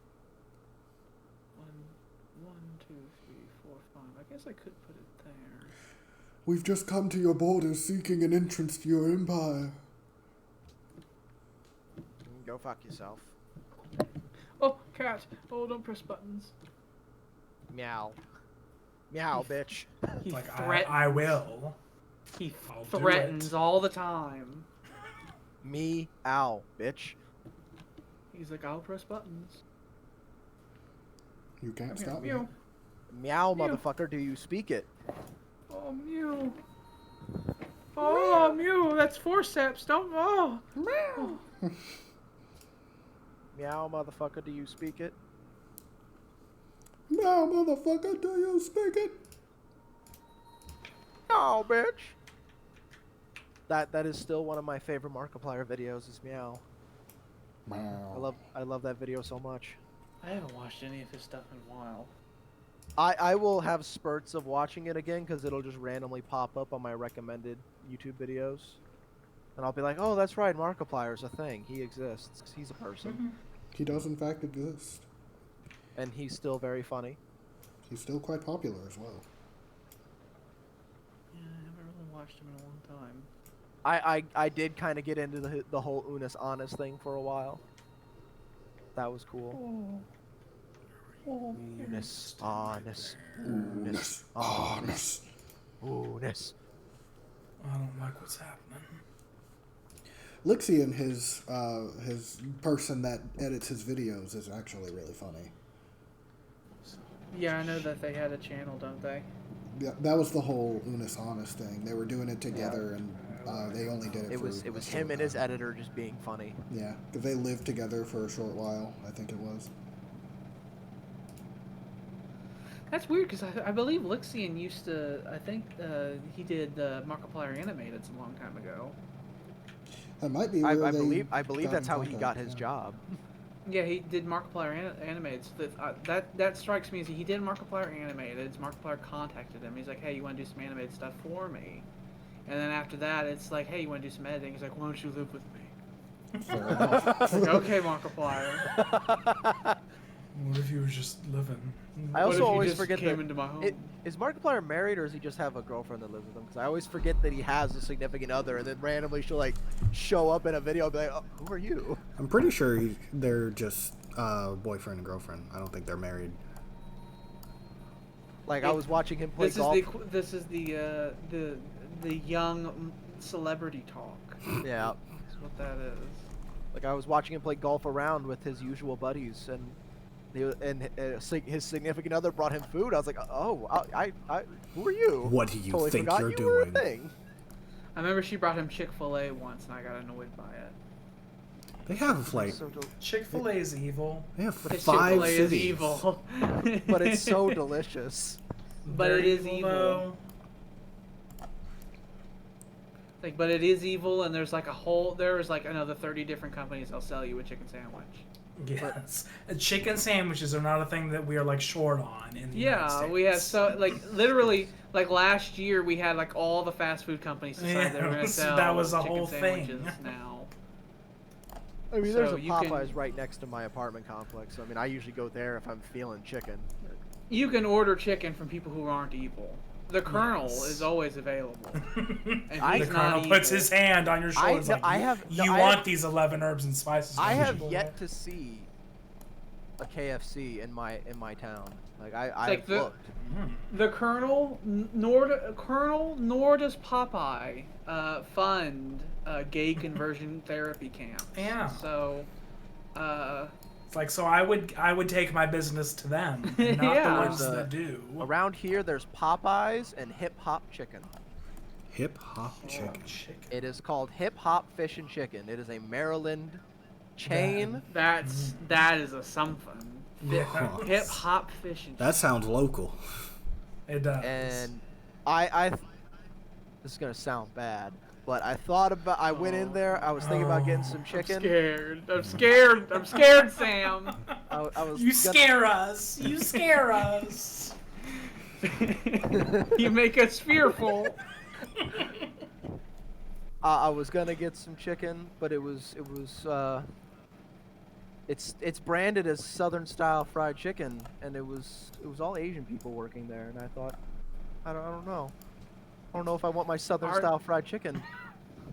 1, 2, 3, 4, 5. I guess I could put it there. We've just come to your borders seeking an entrance to your empire. Go fuck yourself. Oh, cat! Oh, don't press buttons. Meow. Meow, bitch. He Like, threat- I will. He I'll do threatens it. all the time. Me, ow, bitch. He's like, I'll press buttons. You can't stop me. Mew. Meow, Mew. motherfucker, do you speak it? Oh, Mew. Oh, Mew, that's forceps. Don't. Oh. Meow, motherfucker, do you speak it? Now, motherfucker, do you speak it? No, bitch. That is still one of my favorite Markiplier videos. Is Meow. I love that video so much. I haven't watched any of his stuff in a while. I will have spurts of watching it again because it'll just randomly pop up on my recommended YouTube videos. And I'll be like, oh, that's right, Markiplier's a thing. He exists. He's a person. He does in fact exist. And he's still very funny. He's still quite popular as well. Yeah, I haven't really watched him in a long time. I did kind of get into the whole Unis Honest thing for a while. That was cool. Unis Honest. Unis Honest. Unis. I don't like what's happening. Lixie and his person that edits his videos is actually really funny. Yeah, I know that they had a channel, don't they? Yeah, that was the whole Unis Honest thing. They were doing it together, and they only did it. It was him and his editor just being funny. Yeah, because they lived together for a short while. I think it was. That's weird because I believe Lixian used to. I think he did Markiplier Animated a long time ago. That might be. I Where believe that's how he got his job. Yeah, he did Markiplier Animated. So that strikes me as he did Markiplier Animated. Markiplier contacted him. He's like, "Hey, you want to do some animated stuff for me?" And then after that, it's like, "Hey, you want to do some editing?" He's like, "Why don't you live with me?" Fair enough. Like, okay, Markiplier. What if you were just living? I also always forget came that into my home. is Markiplier married or does he just have a girlfriend that lives with him? Because I always forget that he has a significant other, and then randomly she'll like show up in a video and be like, oh, "Who are you?" I'm pretty sure they're just boyfriend and girlfriend. I don't think they're married. Like I was watching him play golf. This is the young celebrity talk. Yeah. That's what that is. Like I was watching him play golf around with his usual buddies, and his significant other brought him food. I was like, "Oh, who are you? What do you totally think forgot you're you were a doing?" thing. I remember she brought him Chick-fil-A once, and I got annoyed by it. They have like Chick-fil-A is evil. they have Because 5 Chick-fil-A cities. is evil. But it's so delicious. But They're it is evil. though. Like, but it is evil, and there's like another 30 different companies that'll sell you a chicken sandwich. Yes, chicken sandwiches are not a thing that we are like short on in the United States. We have literally last year we had like all the fast food companies decide they were going to sell that was a chicken whole sandwiches thing. now. I mean, there's So a you can- Popeyes right next to my apartment complex. So, I mean, I usually go there if I'm feeling chicken. You can order chicken from people who aren't evil. The Colonel Yes. is always available. And The he's Colonel not puts evil. his hand on your shoulder. You want these 11 herbs and spices? I don't have you, boy?" yet to see a KFC in my town. Like I've like the- looked. The Colonel, nor does Popeye fund gay conversion therapy camps. Yeah. So, It's like, so I would take my business to them, not Yeah. the ones that do. Around here, there's Popeyes and Hip Hop Chicken. Hip hop chicken. It is called Hip Hop Fish and Chicken. It is a Maryland chain. that is a something. Yeah. Hip hop fishing. That sounds local. It does. And I this is gonna sound bad, but I went in there. I was thinking about getting some chicken. I'm scared, Sam. I was You gonna- scare us. You scare us. You make us fearful. I was gonna get some chicken, but it's branded as Southern style fried chicken, and it was all Asian people working there, and I thought, I don't know. I don't know if I want my Southern style fried chicken.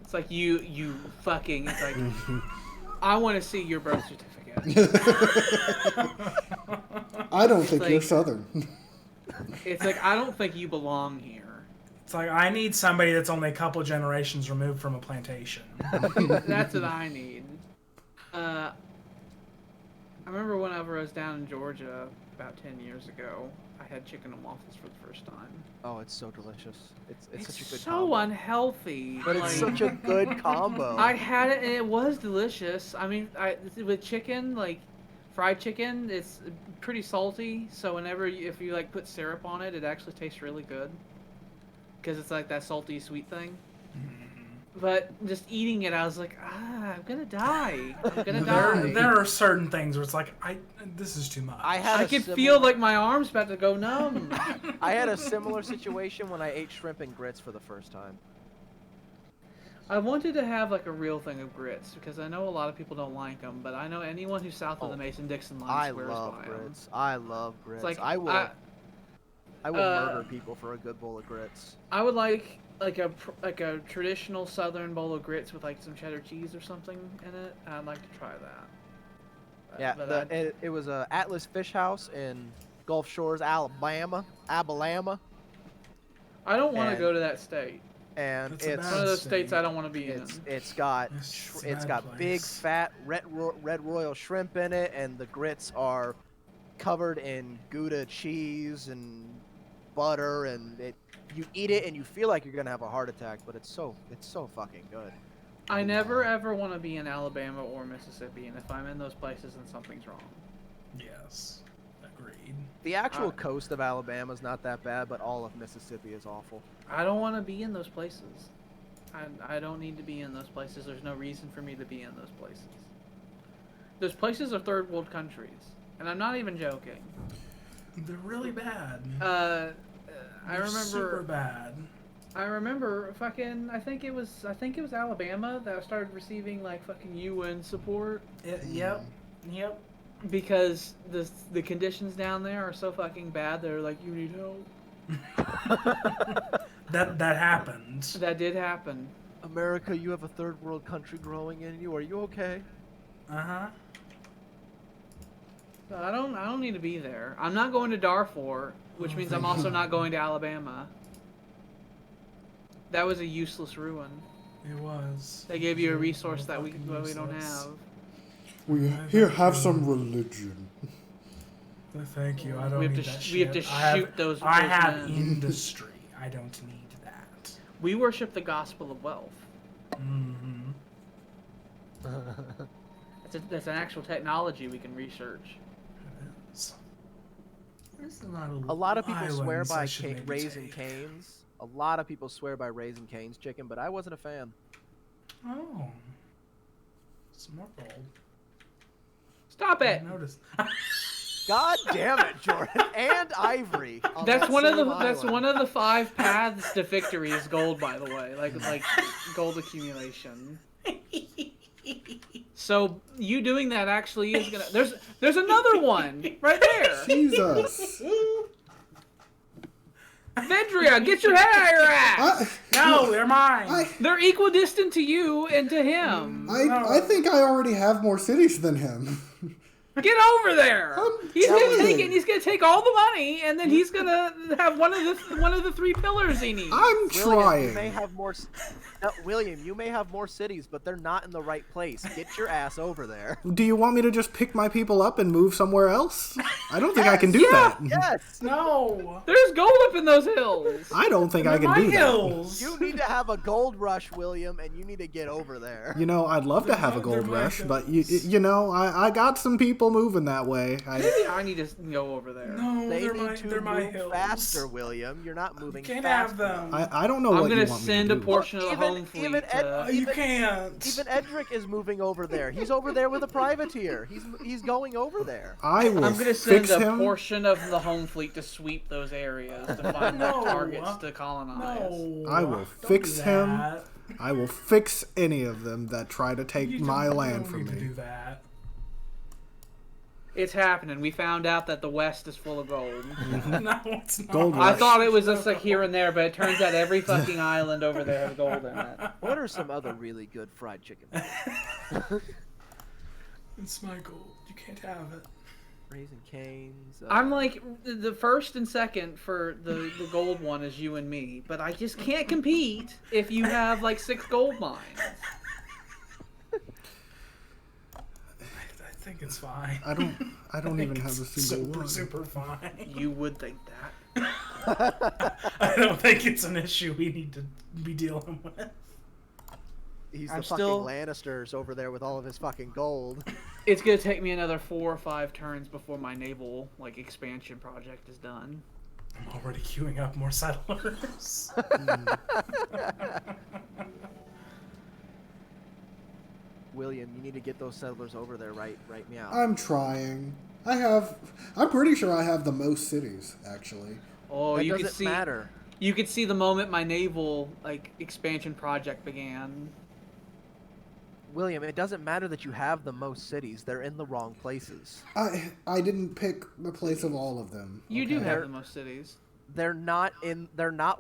It's like you fucking. It's like I want to see your birth certificate. I don't think like- you're Southern. It's like I don't think you belong here. It's like, I need somebody that's only a couple generations removed from a plantation. That's what I need. I remember whenever I was down in Georgia about 10 years ago, I had chicken and waffles for the first time. Oh, it's so delicious. It's such a good so combo. unhealthy. But like, it's such a good combo. I had it and it was delicious. I mean, with chicken, like fried chicken, it's pretty salty. So if you like put syrup on it, it actually tastes really good. Because it's like that salty sweet thing. But just eating it, I was like, I'm gonna die. I'm gonna die. There are certain things where it's like, this is too much. I could feel like my arms about to go numb. I had a similar situation when I ate shrimp and grits for the first time. I wanted to have like a real thing of grits because I know a lot of people don't like them, but I know anyone who's south of the Mason-Dixon line I swears love by them. grits. I love grits. It's like I will murder people for a good bowl of grits. I would like a traditional Southern bowl of grits with like some cheddar cheese or something in it. I'd like to try that. Yeah, But it was a Atlas Fish House in Gulf Shores, Alabama. I don't want to and- go to that state. And That's a it's bad One of those state. states I don't want to be in. it's got It's a it's bad got big place. fat red royal shrimp in it, and the grits are covered in Gouda cheese and butter, and you eat it and you feel like you're gonna have a heart attack, but it's so fucking good. I never ever want to be in Alabama or Mississippi, and if I'm in those places, then something's wrong. Yes. Agreed. The actual coast of Alabama is not that bad, but all of Mississippi is awful. I don't want to be in those places. I don't need to be in those places. There's no reason for me to be in those places. Those places are third world countries, and I'm not even joking. They're really bad. I They're remember. super bad. I remember fucking. I think it was Alabama that started receiving like fucking UN support Yep. Yep. because the conditions down there are so fucking bad. They're like, you need help. That happened. That did happen. America, you have a third world country growing in you. Are you okay? Uh-huh. So I don't need to be there. I'm not going to Darfur, which means I'm also not going to Alabama. That was a useless ruin. It was. They gave you a resource that we Fucking don't useless. have. We here have some religion. Thank you. I don't We have need to that we have shit. to I have- shoot those. I those have men. industry. I don't need that. We worship the gospel of wealth. Mm-hmm. That's an actual technology we can research. It is. There's A lot of people swear islands I by should maybe Raising take. Cane's. A lot of people swear by Raising Cane's chicken, but I wasn't a fan. Oh. Some more gold. Stop I it! noticed. God damn it, Jordan and Ivory. on That's that one of the same that's island. one of the 5 paths to victory is gold, by the way. Like gold accumulation. So you doing that actually is gonna. There's another one right there. Jesus. Vedria, get your head out of your ass. No, they're mine. They're equidistant to you and to him. I think I already have more cities than him. Get over there. He's gonna take all the money, and then he's gonna have one of the 3 pillars he needs. I'm William, trying. you may have more. No, William, you may have more cities, but they're not in the right place. Get your ass over there. Do you want me to just pick my people up and move somewhere else? I don't think I can do that. Yes. No. There's gold up in those hills. I don't think I They're can my do that. hills. You need to have a gold rush, William, and you need to get over there. You know, I'd love to have a They're gold my rush, but hills. you know, I got some people moving that way. Maybe I need to go over there. No, They they're need my, to they're my move hills. faster, William. You're not moving Can't fast have them. I don't know I'm what gonna you want send me a to do. portion of the Even- home fleet. even Ed- Oh, you can't. Even Edric is moving over there. He's over there with a privateer. He's going over there. I will I'm gonna send fix a him. portion of the home fleet to sweep those areas to find No. targets to colonize. No. I will don't fix do him. that. I will fix any of them that try to take You my don't- land you from don't need me. to do that. It's happening. We found out that the West is full of gold. No, it's not. Gold I rush. thought it was just like here and there, but it turns out every fucking island over there has gold in it. What are some other really good fried chicken? It's my gold. You can't have it. Raising Cane's. I'm like the first and second for the gold one is you and me, but I just can't compete if you have like 6 gold mines. I think it's fine. I don't even have a single super, one. super fine. You would think that. I don't think it's an issue we need to be dealing with. He's I'm the fucking still- Lannisters over there with all of his fucking gold. It's gonna take me another 4 or 5 turns before my naval like expansion project is done. I'm already queuing up more settlers. William, you need to get those settlers over there right meow. I'm trying. I'm pretty sure I have the most cities, actually. Oh, That you doesn't can see. matter. You could see the moment my naval expansion project began. William, it doesn't matter that you have the most cities. They're in the wrong places. I didn't pick the place of all of them. You do okay? have the most cities. They're not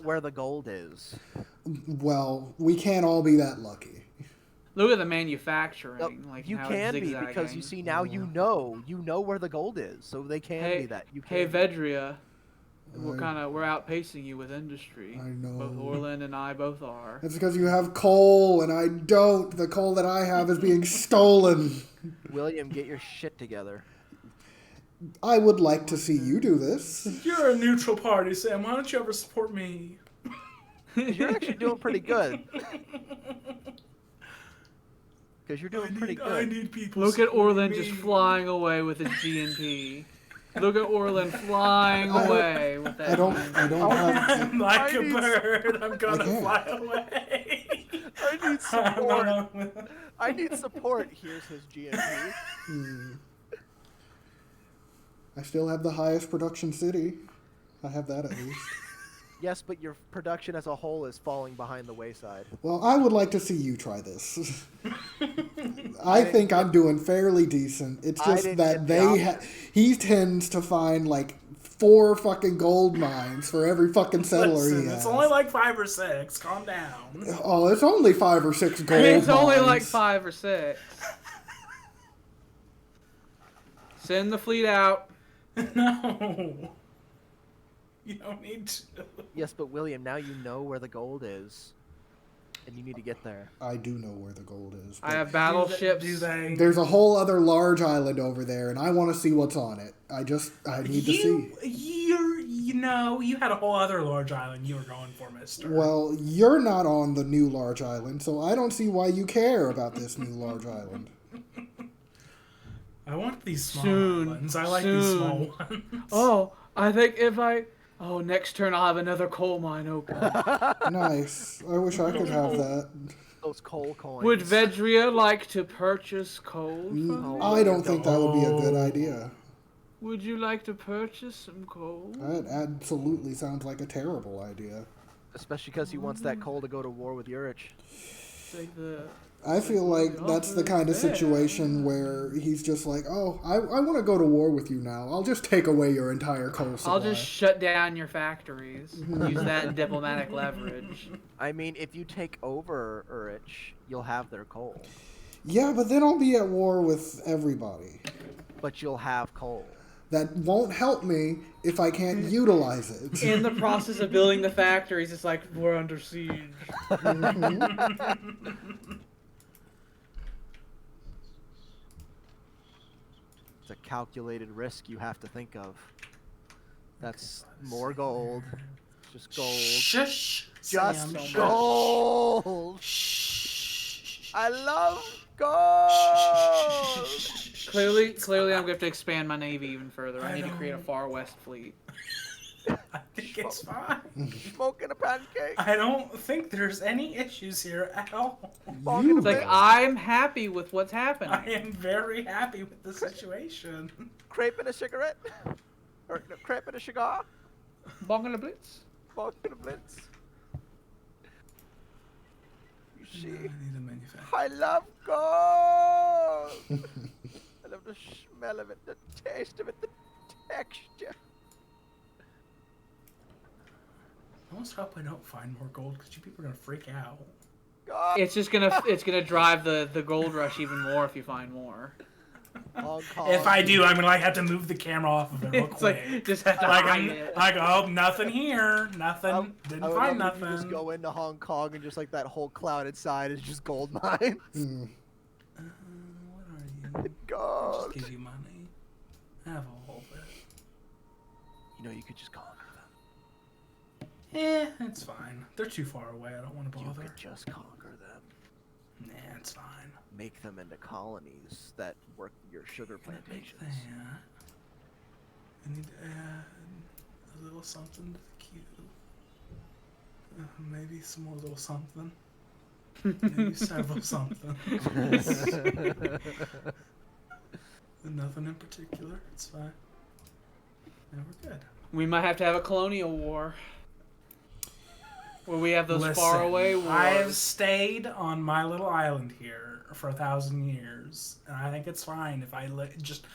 where the gold is. Well, we can't all be that lucky. Look at the manufacturing. No, like you how can it's be because you zigzagging. see now you know where the gold is, so they can be that. You can. Hey Vedria, we're outpacing you with industry. I know. Both Orland and I both are. It's because you have coal and I don't. The coal that I have is being stolen. William, get your shit together. I would like to see you do this. You're a neutral party, Sam. Why don't you ever support me? You're actually doing pretty good. Because you're doing pretty I good. need people. Look at supporting Orland me. just flying away with his GNP. Look at Orland flying away with that. I don't have. I'm like a need- bird. I'm gonna can't. fly away. I need support. I need support. Here's his GNP. I still have the highest production city. I have that at least. Yes, but your production as a whole is falling behind the wayside. Well, I would like to see you try this. I think I'm doing fairly decent. It's I just didn't that get the he tends to find like 4 fucking gold mines for every fucking settler Listen, he has. it's only like 5 or 6. Calm down. Oh, it's only 5 or 6 gold It's mines. only like 5 or 6. Send the fleet out. No. You don't need to. Yes, but William, now you know where the gold is, and you need to get there. I do know where the gold is. I but have battleships. Do they? There's a whole other large island over there, and I want to see what's on it. I need to see. You had a whole other large island you were going for, mister. Well, you're not on the new large island, so I don't see why you care about this new large island. I want these small Soon. ones. I like these Soon. small ones. Oh, I think next turn I'll have another coal mine open. Nice. I wish I could have that. Those coal coins. Would Vedria like to purchase coal from me? I don't think that would be a good idea. Would you like to purchase some coal? That absolutely sounds like a terrible idea. Especially because he wants that coal to go to war with Urich. Like the I feel like that's the kind of situation where he's just like, oh, I want to go to war with you now. I'll just take away your entire coal supply. I'll just shut down your factories. Use that diplomatic leverage. I mean, if you take over Urich, you'll have their coal. Yeah, but then I'll be at war with everybody. But you'll have coal. That won't help me if I can't utilize it. In the process of building the factories, it's like we're under siege. It's a calculated risk you have to think of. That's more gold. Just gold. Shush. Just Sam, shush. gold. Shh. I love gold. Clearly, I'm going to have to expand my navy even further. I need to create a far west fleet. I think it's fine. Smoking a pancake. I don't think there's any issues here at all. You It's like I'm happy with what's happening. I am very happy with the situation. Crepe and a cigarette. Or no, crepe and a cigar. Bong and a blitz. Smoking a blitz. You I see, need a manufacturer. I love gold. I love the smell of it, the taste of it, the texture. I almost hope I don't find more gold because you people are gonna freak out. God. It's gonna drive the gold rush even more if you find more. Hong Kong. If I do, I'm gonna have to move the camera off of it real It's quick. like just have to Like hide I'm it. like, oh, nothing here, nothing. Didn't I would find love if you nothing. just go into Hong Kong and just like that whole clouded side is just gold mines. What are you? Gold. Just give you money. Have a whole bit. You know, you could just conquer them. It's fine. They're too far away. I don't want to You bother. could just conquer them. Nah, it's fine. Make them into colonies that work your sugar Can I make plantations. that? I need to add a little something to the queue. Maybe some more little something. Maybe several something. Nothing in particular. It's fine. Now we're good. We might have to have a colonial war. Where we have those Listen, faraway wars. I have stayed on my little island here for 1,000 years, and I think it's fine if I just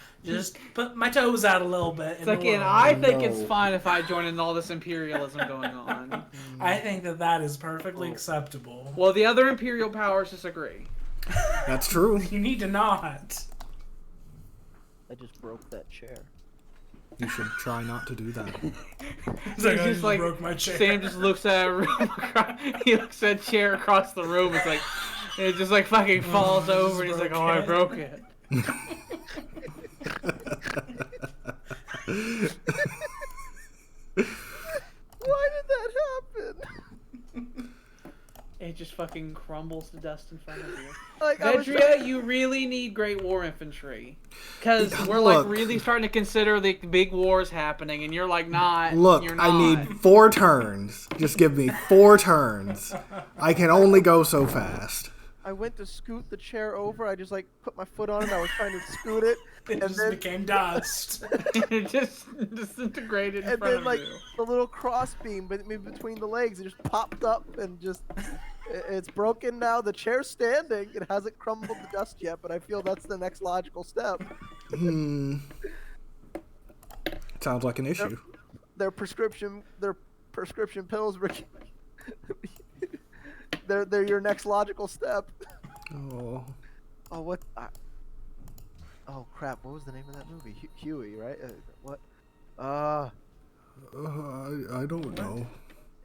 put my toes out a little bit. It's like, and I think it's fine if I join in all this imperialism going on. I think that is perfectly acceptable. Well, the other imperial powers disagree. That's true. You need to not. I just broke that chair. You should try not to do that. It's like, He's I just like, broke my chair. Sam just looks at a room. He looks at a chair across the room. It's like, it just like fucking falls over, and he's like, "Oh, I broke it." Why did that happen? It just fucking crumbles to dust in front of you. Like, Vedria, you really need Great War Infantry. Because we're Look. like really starting to consider the big wars happening, and you're like, not. Look, you're not. I need 4 turns. Just give me 4 turns. I can only go so fast. I went to scoot the chair over. I just like put my foot on it. I was trying to scoot it, It just became dust. It just disintegrated in and front then of like you. the little cross beam between the legs, it just popped up and just. It's broken now. The chair's standing. It hasn't crumbled to dust yet, but I feel that's the next logical step. Sounds like an issue. Their prescription pills. They're your next logical step. Oh. Oh what? Oh crap! What was the name of that movie? Huey, right? What? I don't know.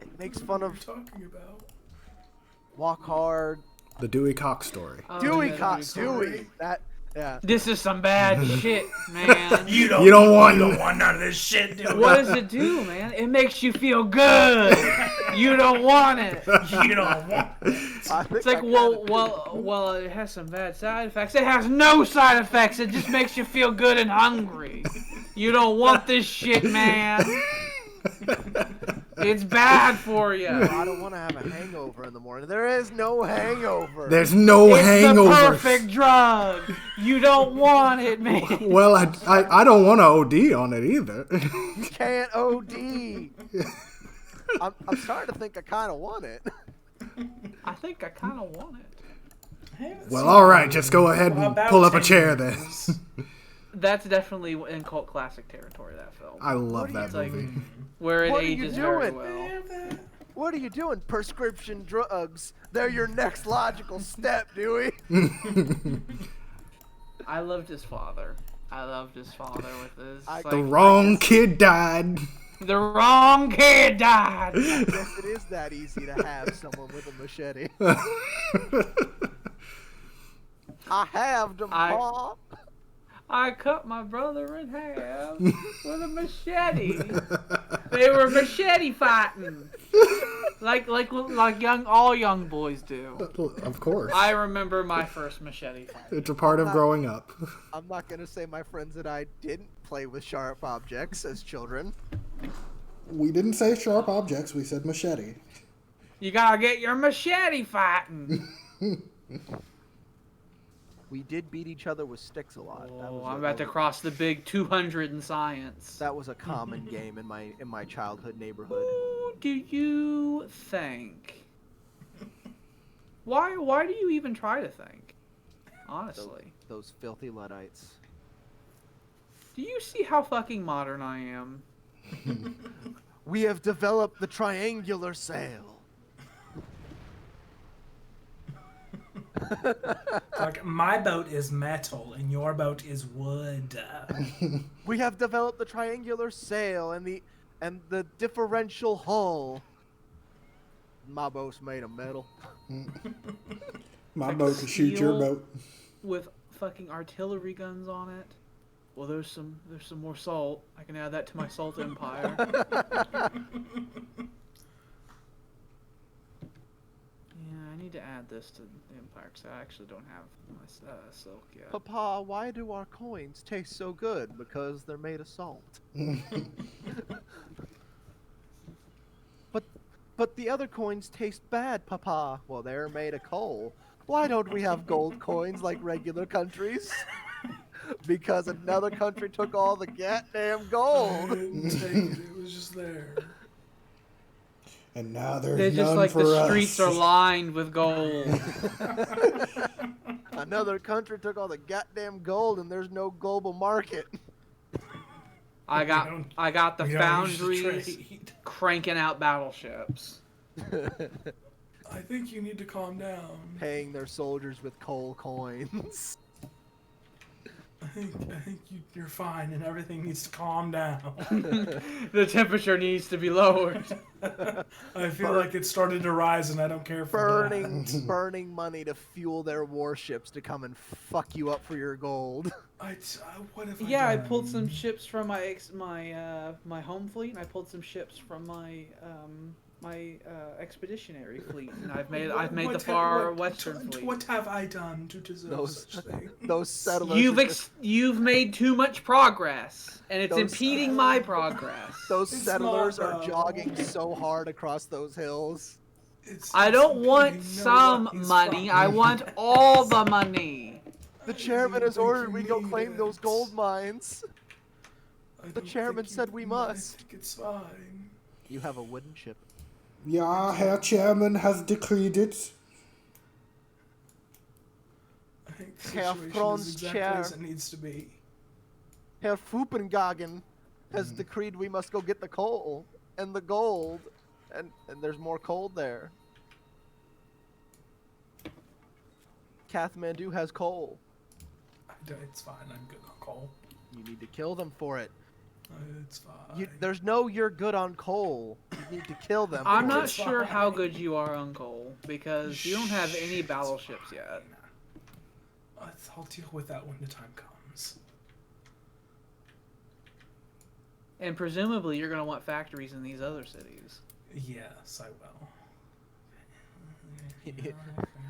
It makes fun What are you of talking about? Walk Hard. The Dewey Cox story. Oh, Dewey yeah, Cox. Dewey. Dewey. That. Yeah. This is some bad shit, man. You don't want none of this shit, dude. What does it do, man? It makes you feel good. You don't want it. You don't want it. I think It's like, I kinda well, it has some bad side effects. It has no side effects. It just makes you feel good and hungry. You don't want this shit, man. It's bad for you. I don't want to have a hangover in the morning. There is no hangover. There's no It's hangovers. the perfect drug. You don't want it, man. Well, I don't want to OD on it either. You can't OD. I'm starting to think I kind of want it. I think I kind of want it. Well, all right, just go ahead and About pull up a 10 chair then. years. That's definitely in cult classic territory, that film. I love that It's like, movie. where it What are you ages very doing? well. What are you doing? Prescription drugs. They're your next logical step, Dewey. I loved his father. With his. The wrong kid died. The wrong kid died. I guess it is that easy to have someone with a machete. I have them, Ma. I cut my brother in half with a machete. They were machete fighting, like all young boys do. Of course. I remember my first machete fight. It's a part of growing up. I'm not going to say my friends and I didn't play with sharp objects as children. We didn't say sharp objects, we said machete. You gotta get your machete fighting. We did beat each other with sticks a lot. I'm about to cross the big 200 in science. That was a common game in my childhood neighborhood. Who do you think? Why do you even try to think? Honestly. Those filthy Luddites. Do you see how fucking modern I am? We have developed the triangular sail. Like, my boat is metal and your boat is wood. We have developed the triangular sail and the differential hull. My boat's made of metal. My boat can shoot your steel. boat. With fucking artillery guns on it. Well, there's some more salt. I can add that to my salt empire. Yeah, I need to add this to the empire because I actually don't have my silk yet. Papa, why do our coins taste so good? Because they're made of salt. But the other coins taste bad, Papa. Well, they're made of coal. Why don't we have gold coins like regular countries? Because another country took all the goddamn gold. It was just there. And now there's They're just none like for the us. streets are lined with gold. Another country took all the goddamn gold, and there's no global market. I got the we don't use the foundries trade. cranking out battleships. I think you need to calm down. Paying their soldiers with coal coins. I think you're fine, and everything needs to calm down. The temperature needs to be lowered. I feel like it started to rise, and I don't care for that. Burning money to fuel their warships to come and fuck you up for your gold. What have Yeah, I I done? pulled some ships from my home fleet, and I pulled some ships from my expeditionary fleet, and I've made the far western fleet. What have I done to deserve such thing? Those settlers. You've made too much progress, and it's Those- impeding my progress. Those It's settlers not, are jogging so hard across those hills. I don't want some nobody's money. fine. I want all the money. The chairman has think ordered you we go need claim it. those gold mines. I The don't chairman think said we I must. think it's fine. You have a wooden ship. Yeah, Herr Chairman has decreed it. I think the Herr situation Franz is exactly Chair. as it needs to be. Herr Fuppengagen has decreed we must go get the coal and the gold, and there's more coal there. Kathmandu has coal. It's fine. I'm good on coal. You need to kill them for it. It's fine. There's no you're good on coal. You need to kill them. I'm for not it. sure how good you are on coal, because you don't have any battleships yet. I'll deal with that when the time comes. And presumably you're going to want factories in these other cities. Yes, I will.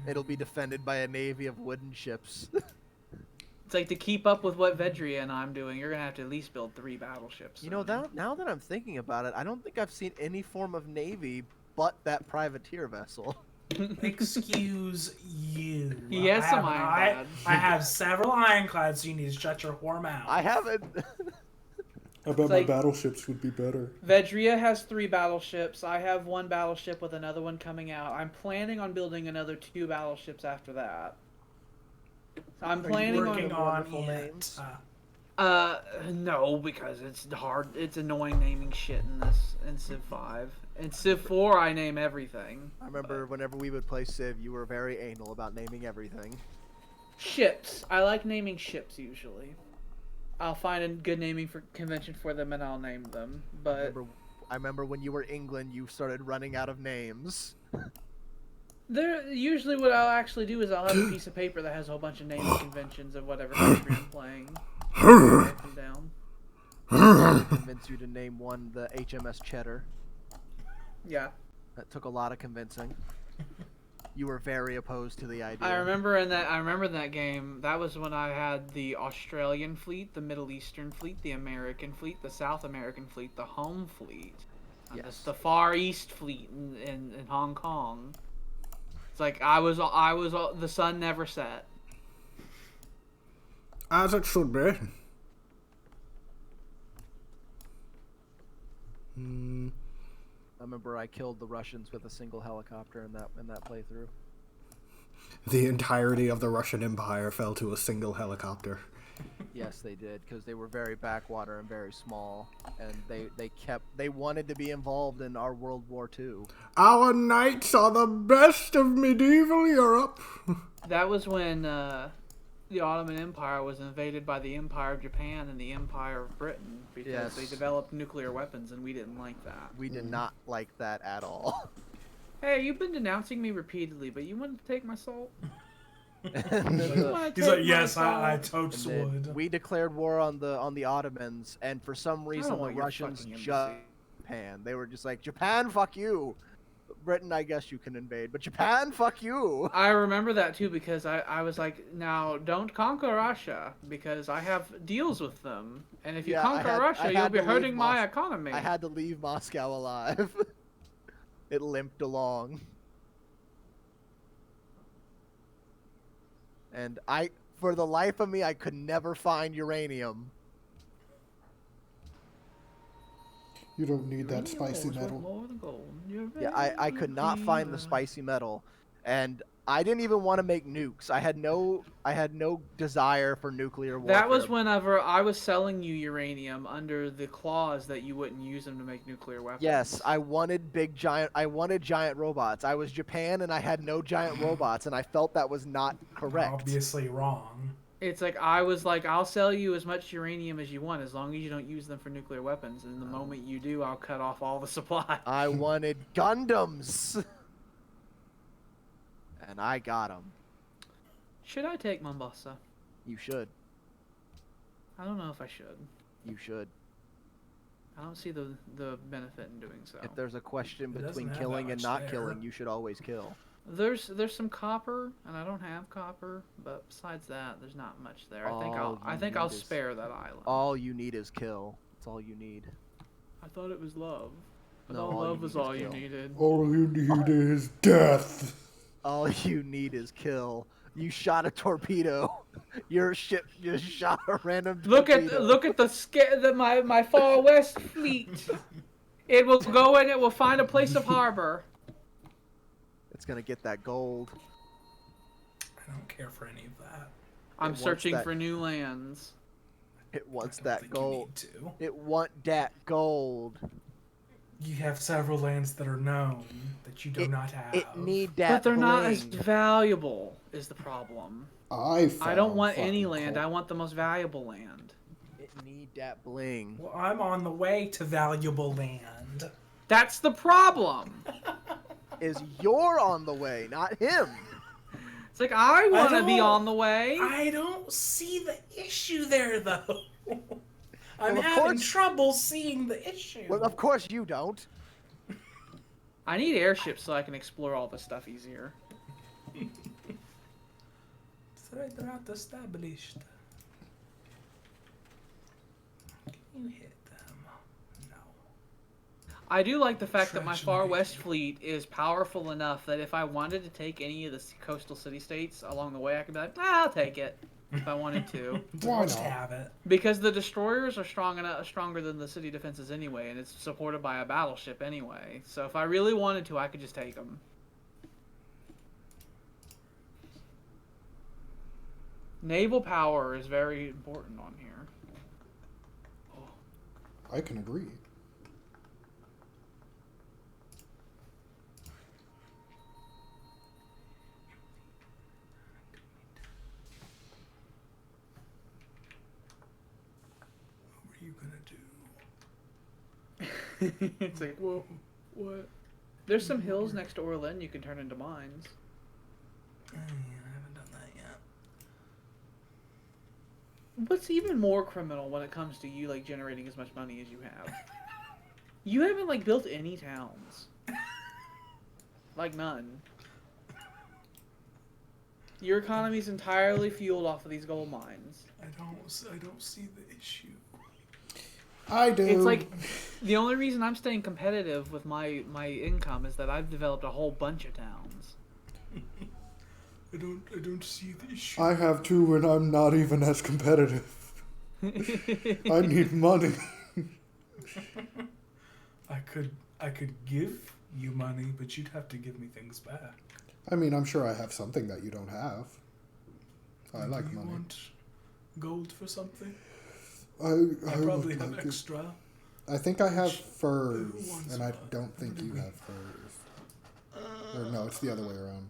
It'll be defended by a navy of wooden ships. It's like, to keep up with what Vedria and I'm doing, you're going to have to at least build 3 battleships. You know, now that I'm thinking about it, I don't think I've seen any form of navy but that privateer vessel. Excuse you. He has some ironclads. I have several ironclads, so you need to shut your whore mouth. I haven't. I bet like- battleships would be better. Vedria has 3 battleships. I have 1 battleship with another one coming out. I'm planning on building another 2 battleships after that. I'm planning working on wonderful it. names? No, because it's hard. It's annoying naming shit in Civ 5. In Civ 4, I name everything. I remember whenever we would play Civ, you were very anal about naming everything. Ships. I like naming ships usually. I'll find a good naming convention for them and I'll name them. But I remember when you were England, you started running out of names. usually what I'll actually do is I'll have a piece of paper that has a whole bunch of naming conventions of whatever country I'm playing. Write them down. I convinced you to name one the HMS Cheddar. Yeah. That took a lot of convincing. You were very opposed to the idea. I remember in that game, that was when I had the Australian fleet, the Middle Eastern fleet, the American fleet, the South American fleet, the home fleet, and Yes. the Far East fleet in Hong Kong. It's like the sun never set. As it should be. I remember I killed the Russians with a single helicopter in that playthrough. The entirety of the Russian Empire fell to a single helicopter. Yes, they did, because they were very backwater and very small, and they wanted to be involved in our World War II. Our knights are the best of medieval Europe. That was when the Ottoman Empire was invaded by the Empire of Japan and the Empire of Britain because Yes. they developed nuclear weapons, and we didn't like that. We did not like that at all. Hey, you've been denouncing me repeatedly, but you want to take my salt? He's like, yes, I totes And then would. we declared war on the Ottomans, and for some reason the want your Russians fucking just embassy. Japan. They were just like, Japan, fuck you. Britain, I guess you can invade, but Japan, fuck you. I remember that too because I was like, now don't conquer Russia because I have deals with them, and if you Yeah, conquer I Russia, you'll had be to leave hurting my Mos- economy. I had to leave Moscow alive. It limped along. And for the life of me, I could never find uranium. You don't need that Uranium spicy ore is worth metal. more than gold. You're Yeah, I could not find the very spicy metal, and I didn't even want to make nukes. I had no desire for nuclear warfare. That was whenever I was selling you uranium under the clause that you wouldn't use them to make nuclear weapons. Yes, I wanted giant robots. I was Japan and I had no giant robots, and I felt that was not correct. Obviously wrong. It's like I was like, I'll sell you as much uranium as you want as long as you don't use them for nuclear weapons. And the moment you do, I'll cut off all the supply. I wanted Gundams, and I got them. Should I take Mombasa? You should. I don't know if I should. You should. I don't see the benefit in doing so. If there's a question It doesn't between have killing that and much not there. killing, you should always kill. There's some copper, and I don't have copper. But besides that, there's not much there. I think I'll spare that island. All you need is kill. That's all you need. I thought it was love. I No, thought all you love was need is all you kill. needed. All you need is death. All you need is kill. You shot a torpedo. Your ship just shot a random torpedo. Look at my far west fleet. It will go in. It will find a place of harbor. It's gonna get that gold. I don't care for any of that. I'm wants searching that- for new lands. It wants I don't that think gold. You need to. It want that gold. You have several lands that are known that you do not have. It need that. But they're not as bling. valuable. Is the problem. I don't want any fucking land. coal. I want the most valuable land. It need that bling. Well, I'm on the way to valuable land. That's the problem. Is you're on the way, not him. It's like I want to be don't- on the way. I don't see the issue there, though. I'm Well, of having course- trouble seeing the issue. Well, of course you don't. I need airships so I can explore all this stuff easier. Threat not established. Can you hit them? No. I do like the fact that my Trash far and west hate you. fleet is powerful enough that if I wanted to take any of the coastal city-states along the way, I could be like, I'll take it if I wanted to. Why Just not? have it. Because the destroyers are stronger than the city defenses anyway, and it's supported by a battleship anyway. So if I really wanted to, I could just take them. Naval power is very important on here. I can agree. What were you gonna do? It's like, whoa, what? There's some hills next to Orlin you can turn into mines. Yeah, I haven't done that yet. What's even more criminal when it comes to you like generating as much money as you have? You haven't like built any towns. Like none. Your economy's entirely fueled off of these gold mines. I don't see the issue. I do. It's like the only reason I'm staying competitive with my income is that I've developed a whole bunch of towns. I don't see the issue. I have two, and I'm not even as competitive. I need money. I could give you money, but you'd have to give me things back. I mean, I'm sure I have something that you don't have. I Do like you money. want gold for something? I I probably would have like it. extra. I think I have Who furs, wants and I one? don't think you have furs. Or no, it's the other way around.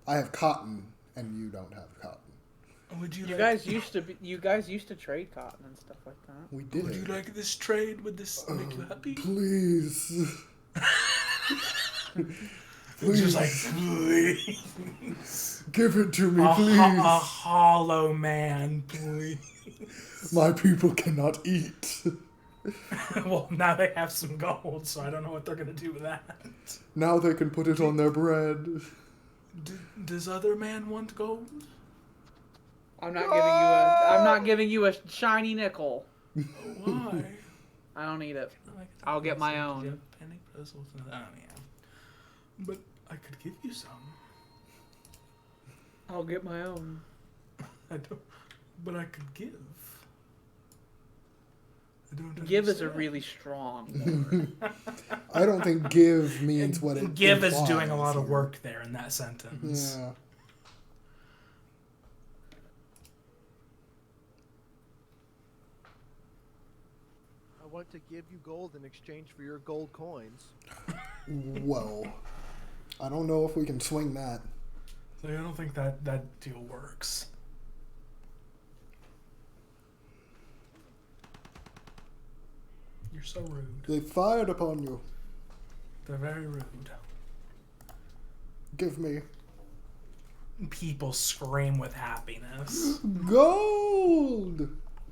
I have cotton, and you don't have cotton. Would you You like? guys used to trade cotton and stuff like that. We did. Would you like this trade? Would this make you happy? Please. It's just like, Please. please. Give it to me, A please. hollow man, please. My people cannot eat. Well, now they have some gold, so I don't know what they're gonna do with that. Now they can put it on their bread. Does other man want gold? I'm not giving you a shiny nickel. Why? I don't need it. I'll get my own. Penny puzzles. Oh yeah. But I could give you some. I'll get my own. I don't. But I could give. Give is a really strong word. I don't think give means what it Give is implies doing a lot of here. work there in that sentence. Yeah. I want to give you gold in exchange for your gold coins. Whoa. I don't know if we can swing that. So I don't think that deal works. You're so rude. They fired upon you. They're very rude. Give me People scream with happiness. gold.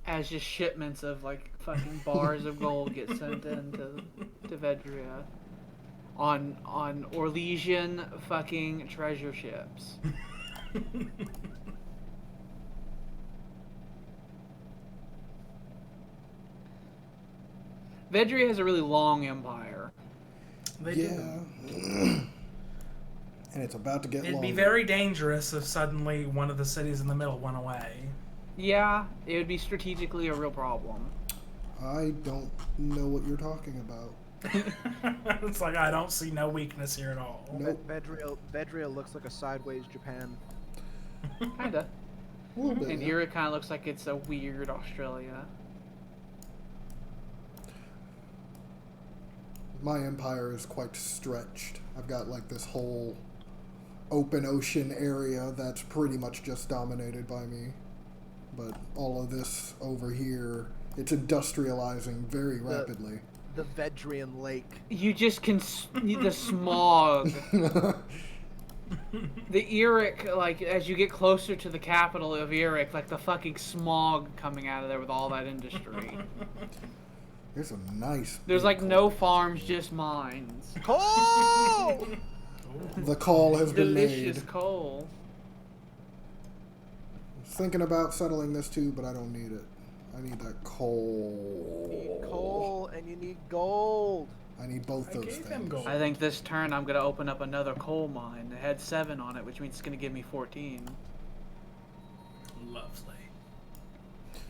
As just shipments of like fucking bars of gold get sent into to Vedria on Orlesian fucking treasure ships. Vedria has a really long empire. They Yeah. And it's about to get It'd longer. be very dangerous if suddenly one of the cities in the middle went away. Yeah, it would be strategically a real problem. I don't know what you're talking about. It's like I don't see no weakness here at all. Nope. Vedria looks like a sideways Japan. Kinda. A little bit. And yeah. Erie kind of looks like it's a weird Australia. My empire is quite stretched. I've got like this whole open ocean area that's pretty much just dominated by me. But all of this over here, it's industrializing very rapidly. The Vedrian Lake. You just can the smog. The Eric, like as you get closer to the capital of Eric, like the fucking smog coming out of there with all that industry. There's a nice. There's big like no coal. farms, just mines. Coal! The call has been Delicious made. coal. Thinking about settling this too, but I don't need it. I need that coal. You need coal and you need gold. I need both I those gave things. them gold. I think this turn I'm gonna open up another coal mine. It had 7 on it, which means it's gonna give me 14. Lovely.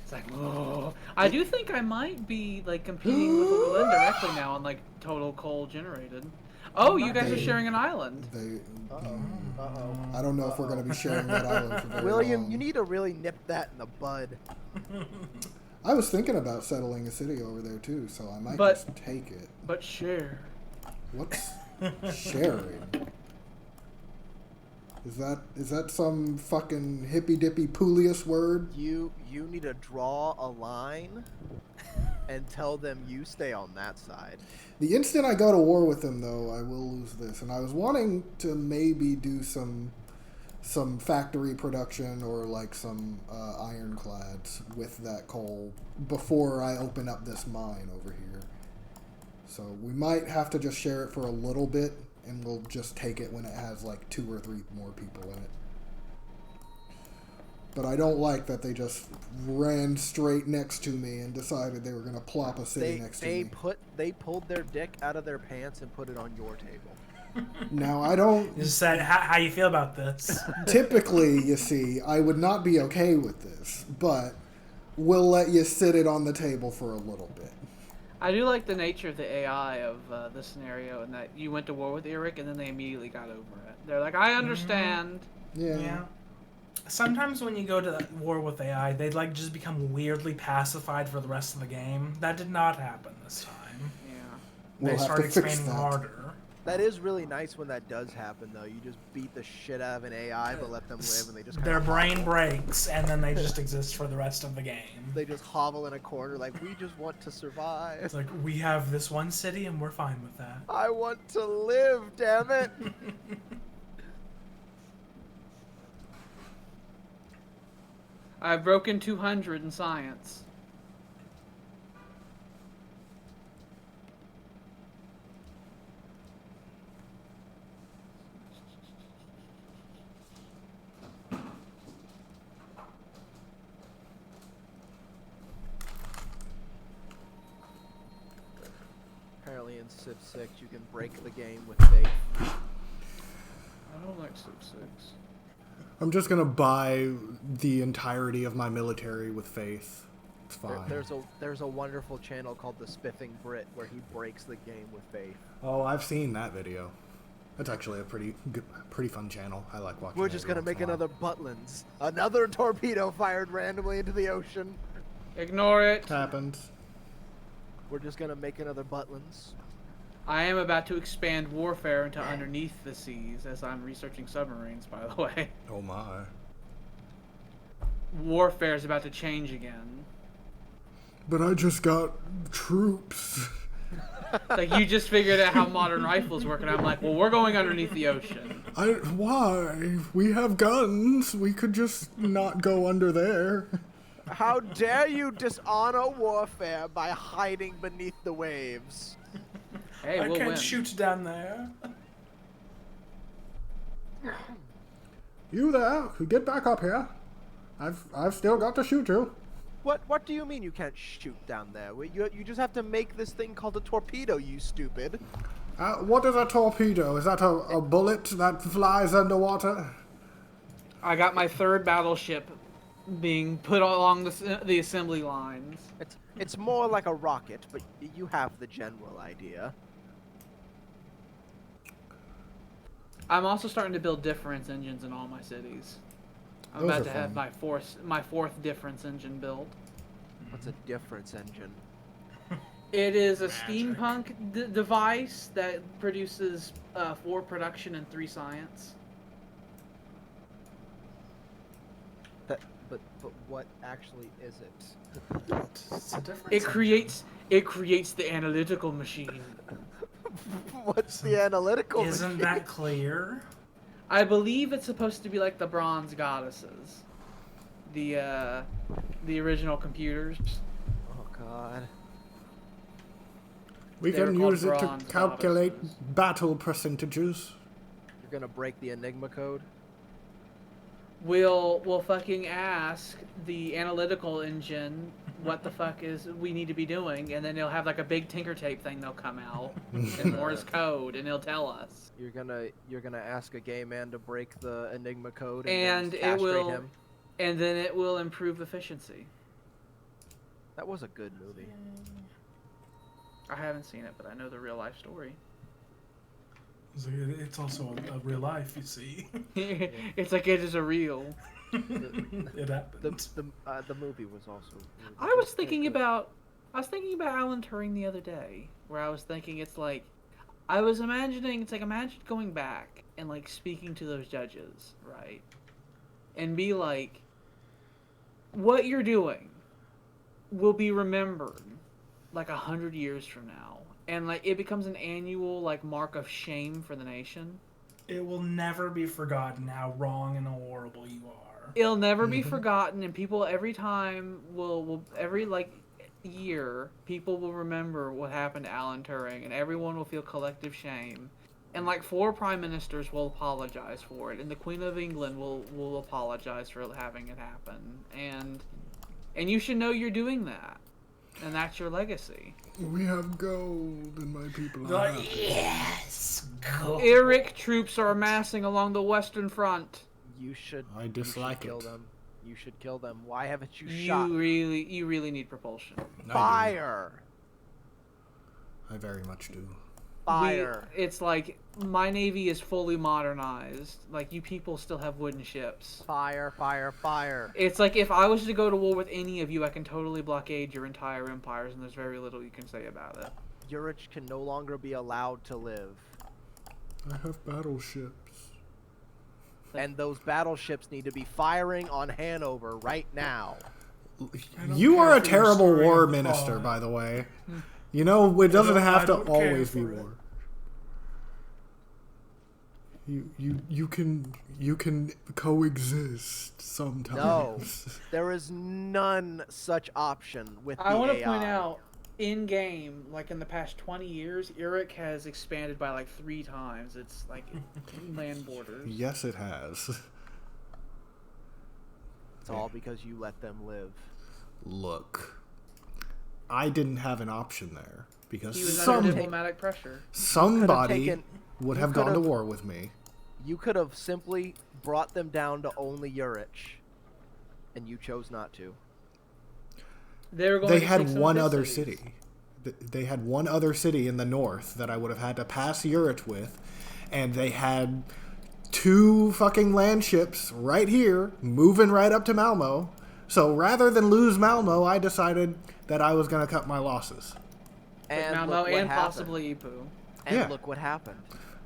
It's like, whoa. I do think I might be like competing with Berlin directly now on like total coal generated. Oh, you guys are sharing an island. I don't know if we're going to be sharing that island for very William, long. you need to really nip that in the bud. I was thinking about settling a city over there too, so I might But- just take it. But share. What's sharing? Is that some fucking hippy dippy Publius word? You need to draw a line and tell them you stay on that side. The instant I go to war with them, though, I will lose this. And I was wanting to maybe do some factory production or like some ironclads with that coal before I open up this mine over here. So we might have to just share it for a little bit, and we'll just take it when it has like 2 or 3 more people in it. But I don't like that they just ran straight next to me and decided they were going to plop a city next to me. They pulled their dick out of their pants and put it on your table. Now, I don't... You just said, how you feel about this? Typically, you see, I would not be okay with this, but we'll let you sit it on the table for a little bit. I do like the nature of the AI of this scenario, and that you went to war with Eric and then they immediately got over it. They're like, I understand. Yeah. Sometimes when you go to war with AI, they like just become weirdly pacified for the rest of the game. That did not happen this time. Yeah. We'll They have started to fix expanding that. harder. That is really nice when that does happen, though. You just beat the shit out of an AI, but let them live, and they just Their kinda brain hovel. breaks, and then they just exist for the rest of the game. They just hovel in a corner like, we just want to survive. It's like, we have this one city, and we're fine with that. I want to live, damn it! I've broken 200 in science. Apparently in Civ 6, you can break the game with faith. I don't like Civ 6. I'm just going to buy the entirety of my military with faith. It's fine. There's a wonderful channel called The Spiffing Brit where he breaks the game with faith. Oh, I've seen that video. That's actually a pretty fun channel. I like watching. We're just gonna make another Butlins. Another torpedo fired randomly into the ocean. Ignore it. Happens. We're just gonna make another Butlins. I am about to expand warfare into underneath the seas as I'm researching submarines, by the way. Oh my. Warfare is about to change again. But I just got troops. Like, you just figured out how modern rifles work, and I'm like, well, we're going underneath the ocean. Why? We have guns. We could just not go under there. How dare you dishonor warfare by hiding beneath the waves? Hey, I we'll can't win. shoot down there. You there? Get back up here. I've still got to shoot you. What do you mean you can't shoot down there? You just have to make this thing called a torpedo, you stupid. What is a torpedo? Is that a bullet that flies underwater? I got my third battleship being put along the assembly lines. It's more like a rocket, but you have the general idea. I'm also starting to build difference engines in all my cities. I'm Those about are to have fun. my fourth difference engine built. What's a difference engine? It is a Magic. steampunk device that produces 4 production and 3 science. But what actually is it? It's a difference. It creates the analytical machine. What's the analytical Isn't machine? that clear? I believe it's supposed to be like the bronze goddesses, the original computers. Oh god. We They were can called use it to bronze calculate goddesses. battle percentages. You're gonna break the Enigma code? We'll fucking ask the analytical engine what the fuck is we need to be doing, and then they'll have like a big tinker tape thing they'll come out in Morse code, and they'll tell us. You're gonna ask a gay man to break the Enigma code And then it castrate will, him? and then it will improve efficiency. That was a good movie. I haven't seen it, but I know the real life story. It's also a real life, you see. It's like it is a real. It happened. The movie was also. Really I was good. thinking about Alan Turing the other day, where I was thinking it's like, I was imagining it's like imagine going back and like speaking to those judges, right, and be like, what you're doing will be remembered like 100 years from now, and like it becomes an annual like mark of shame for the nation. It will never be forgotten how wrong and horrible you are. It'll never be forgotten, and people every time will every like year people will remember what happened to Alan Turing, and everyone will feel collective shame, and like 4 prime ministers will apologize for it, and the Queen of England will apologize for having it happen, and you should know you're doing that, and that's your legacy. We have gold, and my people are Like, happy. yes! Go. Iraq troops are amassing along the Western Front. You should. I dislike kill it. them. You should kill them. Why haven't you shot? You really need propulsion. Fire! I very much do. Fire! It's like my navy is fully modernized. Like you people still have wooden ships. Fire! Fire! Fire! It's like if I was to go to war with any of you, I can totally blockade your entire empires, and there's very little you can say about it. Urich can no longer be allowed to live. I have battleships. And those battleships need to be firing on Hanover right now. don't You care are a for your terrible story war of minister, fraud. by the way. You know, it doesn't don't- have I to don't care always be for it. war. You can coexist sometimes. There is none such option with the I want to AI. point out, in game, like in the past 20 years, Iraq has expanded by like 3 times. It's like land borders. Yes, it has. It's all because you let them live. Look, I didn't have an option there because He was under some diplomatic pressure. somebody taken- would you have gone to could've- war with me. You could have simply brought them down to only Urich, and you chose not to. They were going They to had take some of one his other cities. city. They had one other city in the north that I would have had to pass Urich with, and they had 2 fucking land ships right here, moving right up to Malmo. So rather than lose Malmo, I decided that I was going to cut my losses. And Malmo look what and happened. possibly Ipu. And Yeah. look what happened.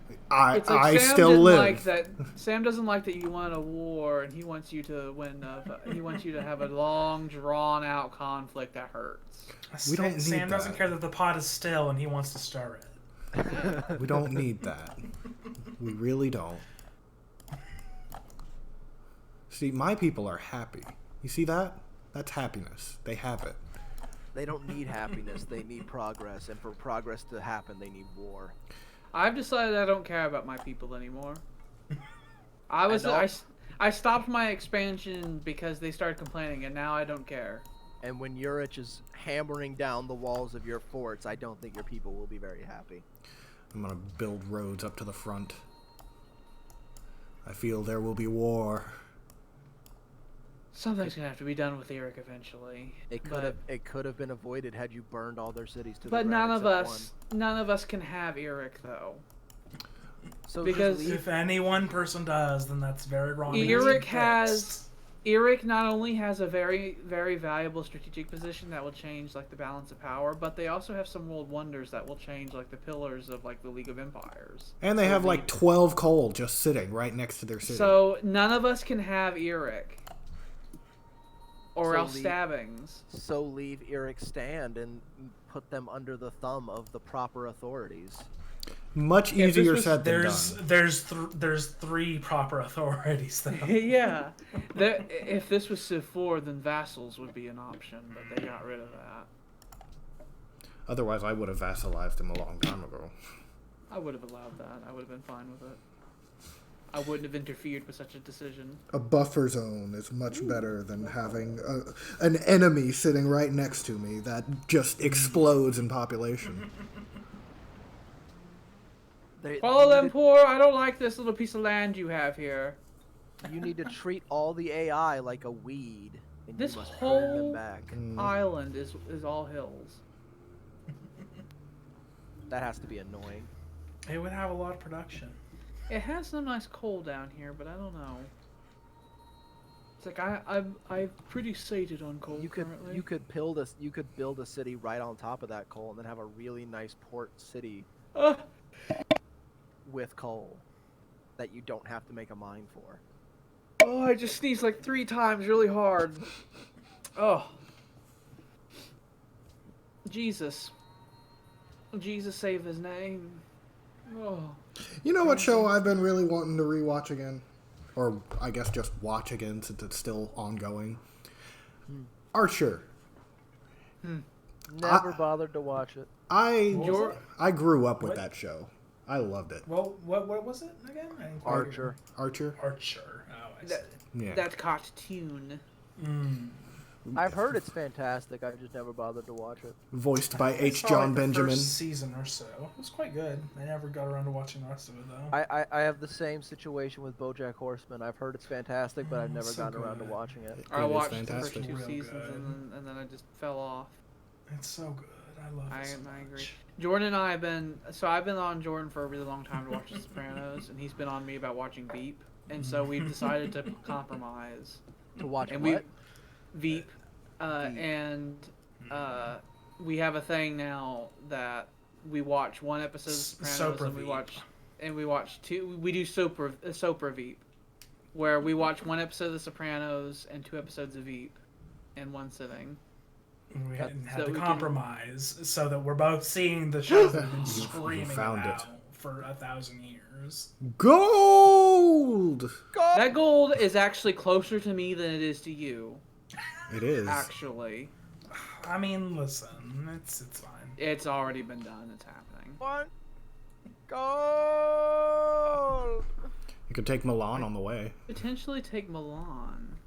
It's like I Sam still didn't live. like that. Sam doesn't like that you won a war, and he wants you to win. He wants you to have a long, drawn-out conflict that hurts. We don't need Sam doesn't that. care that the pot is still and he wants to stir it. We don't need that. We really don't. See, my people are happy. You see that? That's happiness. They have it. They don't need happiness. They need progress. And for progress to happen, they need war. I've decided I don't care about my people anymore. I stopped my expansion because they started complaining, and now I don't care. And when Urich is hammering down the walls of your forts, I don't think your people will be very happy. I'm going to build roads up to the front. I feel there will be war. Something's gonna have to be done with Eric eventually. It could have been avoided had you burned all their cities to the But ground. none of us can have Eric though. So Because just leave- If any one person does, then that's very wrong. Eric not only has a very, very valuable strategic position that will change like the balance of power, but they also have some world wonders that will change like the pillars of like the League of Empires. And they have like 12 coal just sitting right next to their city. So none of us can have Eric. Or So else leave- stabbings. So leave Eric stand and put them under the thumb of the proper authorities. Much If this easier was- said than There's done. there's 3 proper authorities though. Yeah. If this was Civ 4, then vassals would be an option, but they got rid of that. Otherwise, I would have vassalized him a long time ago. I would have allowed that. I would have been fine with it. I wouldn't have interfered with such a decision. A buffer zone is much better than having an enemy sitting right next to me that just explodes in population. Follow them, poor. I don't like this little piece of land you have here. You need to treat all the AI like a weed, and This you must whole prune them back. island is all hills. That has to be annoying. It would have a lot of production. It has some nice coal down here, but I don't know. It's like I'm pretty sated on coal currently. You could build a city right on top of that coal, and then have a really nice port city with coal that you don't have to make a mine for. Oh, I just sneezed like 3 times really hard. Oh. Jesus. Jesus save his name. Oh. You know what show I've been really wanting to rewatch again? Or I guess just watch again since it's still ongoing. Archer. Never bothered to watch it. I grew up with that show. I loved it. Well, what was it again? I didn't quite Archer. Archer? Archer. Oh, I see. Yeah. That cartoon. I've heard it's fantastic. I just never bothered to watch it. Voiced by I H. saw, John like, the Benjamin. first season or so. It was quite good. I never got around to watching the rest of it though. I have the same situation with BoJack Horseman. I've heard it's fantastic, but I've never so gotten around to good. watching it. I It is watched the first fantastic. 2 Real seasons good. and then I just fell off. It's so good. I love it. So I agree. much. Jordan and I have been I've been on Jordan for a really long time to watch The Sopranos, and he's been on me about watching Veep, and so we've decided to compromise. To watch And what? Veep, and we have a thing now that we watch one episode of The Sopranos, Soper and Veep. we watch 2. We do Soper Veep, where we watch one episode of The Sopranos and 2 episodes of Veep in one sitting. We had So to we can- compromise so that we're both seeing the shows that have been You screaming found about it. for 1,000 years. Gold! That gold is actually closer to me than it is to you. It is. Actually, I mean, listen, it's fine. it's already been done. It's happening. What? Gold! You could take Milan on the way. Potentially take Milan.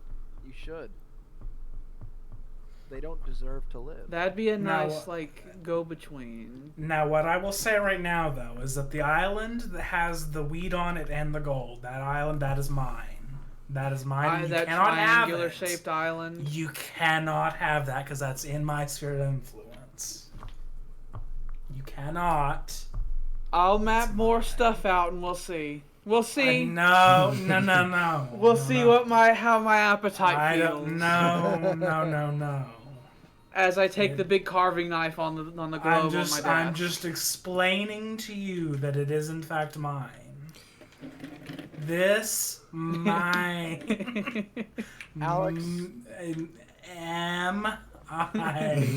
You should. They don't deserve to live. That'd be a Now, nice go between. Now, what I will say right now, though, is that the island that has the weed on it and the gold, that island, that is mine. That is mine. You that cannot have triangular it. shaped island. You cannot have that because that's in my sphere of influence. You cannot. I'll map more stuff out and we'll see. We'll see. No. We'll see no. how my appetite I feels. don't. No. As I take the big carving knife on the globe on my desk. I'm just explaining to you that it is in fact mine. This mine. Alex.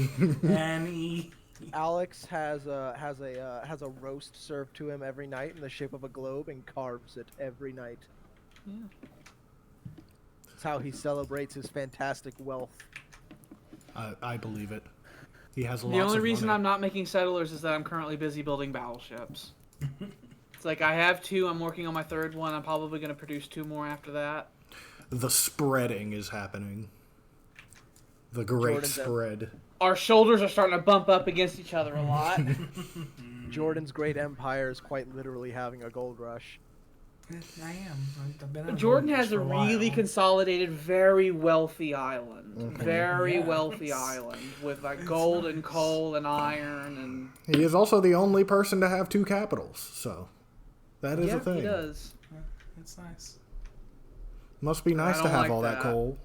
M-I-N-E. Alex has a roast served to him every night in the shape of a globe and carves it every night. Yeah. That's how he celebrates his fantastic wealth. I believe it. He has lots The only of reason money. I'm not making settlers is that I'm currently busy building battleships. It's like I have 2, I'm working on my 3rd one, I'm probably going to produce 2 more after that. The spreading is happening. The great Jordan's spread. Our shoulders are starting to bump up against each other a lot. Jordan's great empire is quite literally having a gold rush. I am. I've been on Jordan gold rush has a for really while. consolidated, very wealthy island. Very wealthy island with like gold and coal and iron and. He is also the only person to have 2 capitals, so that is a thing. He does. It's nice. Must be nice I to don't have like all that that. coal.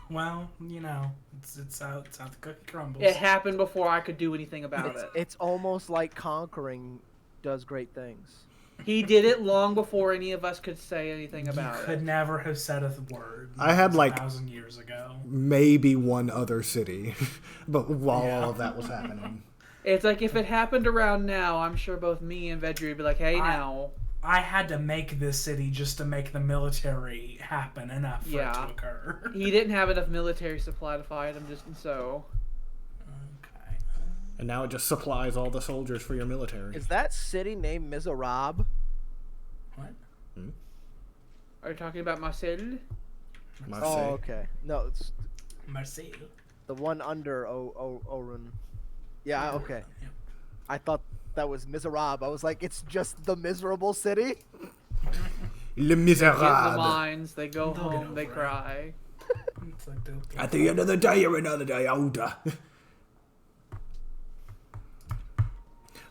Well, it's how the cookie crumbles. It happened before I could do anything about it. It's almost like conquering does great things. He did it long before any of us could say anything about You it. could never have said a word. I had, like- 1,000 years ago. Maybe one other city, but while all of that was happening. It's like if it happened around now, I'm sure both me and Vedri would be like, "Hey, now." I had to make this city just to make the military happen enough for it to occur. He didn't have enough military supply to fight him, just so. Okay. And now it just supplies all the soldiers for your military. Is that city named Miserable? What? Are you talking about Marcel? Must Oh, say. okay. No, it's Marseille. the one under Orun. Yeah, okay. Yep. I thought that was Miserable. I was like, it's just the miserable city? Le Get in the Miserable. mines, they go They'll get home, they over it. cry. It's like the At the end of the day, you're another day older.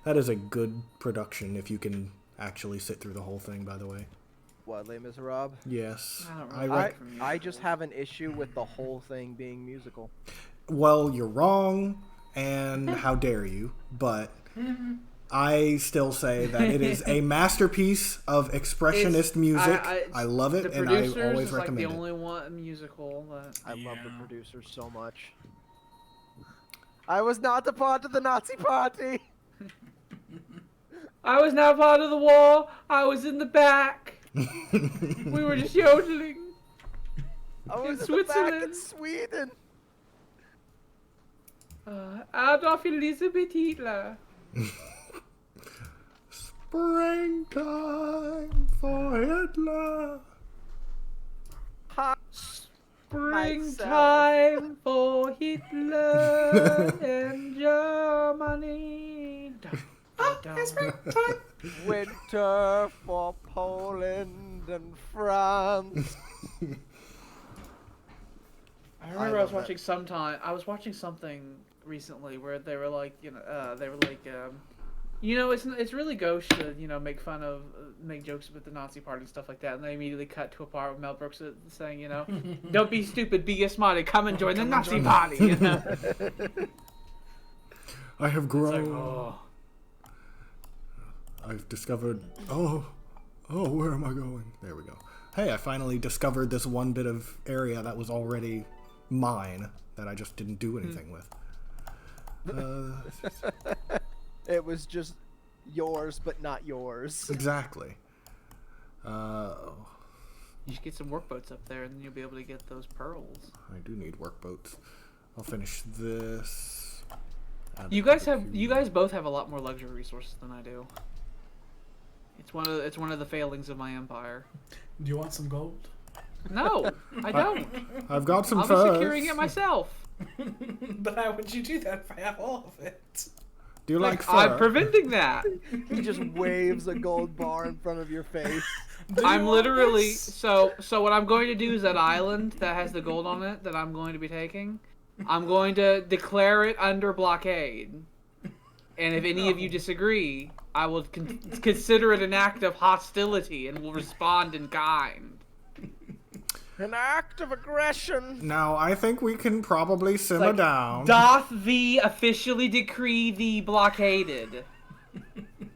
That is a good production if you can actually sit through the whole thing, by the way. What, Les Miserables? Yes. I don't I really rec- like from I musicals. just have an issue with the whole thing being musical. Well, you're wrong, and how dare you, but I still say that it is a masterpiece of expressionist music. I love it, The and I Producers always is like recommend the it. only one musical that. I love the Yeah. producers so much. I was not a part of the Nazi party! I was not part of the war. I was in the back. We were just yodeling. I was in the back Switzerland. in Sweden! Adolf Elisabeth Hitler. Springtime for Hitler. Springtime for Hitler and Germany. it's springtime. Winter for Poland and France. I remember I was love watching something recently where they were like, it's really gauche to, make fun of, make jokes with the Nazi party and stuff like that, and they immediately cut to a part with Mel Brooks saying, don't be stupid, be a smarty, come and join the Nazi party, I have It's grown. like, oh. I've discovered. Oh, where am I going? There we go. Hey, I finally discovered this one bit of area that was already mine that I just didn't do anything with. It was just yours, but not yours. Exactly. You should get some workboats up there, and then you'll be able to get those pearls. I do need workboats. I'll finish this. You guys both have a lot more luxury resources than I do. It's one of the failings of my empire. Do you want some gold? No, I don't. I've got some I'll furs. be securing it myself. But how would you do that if I have all of it? Do you like fur? I'm preventing that. He just waves a gold bar in front of your face. I'm literally so what I'm going to do is that island that has the gold on it that I'm going to be taking, I'm going to declare it under blockade. And if any of you disagree, I will consider it an act of hostility and will respond in kind. An act of aggression. Now, I think we can probably simmer down. Doth thee officially decree thee blockaded?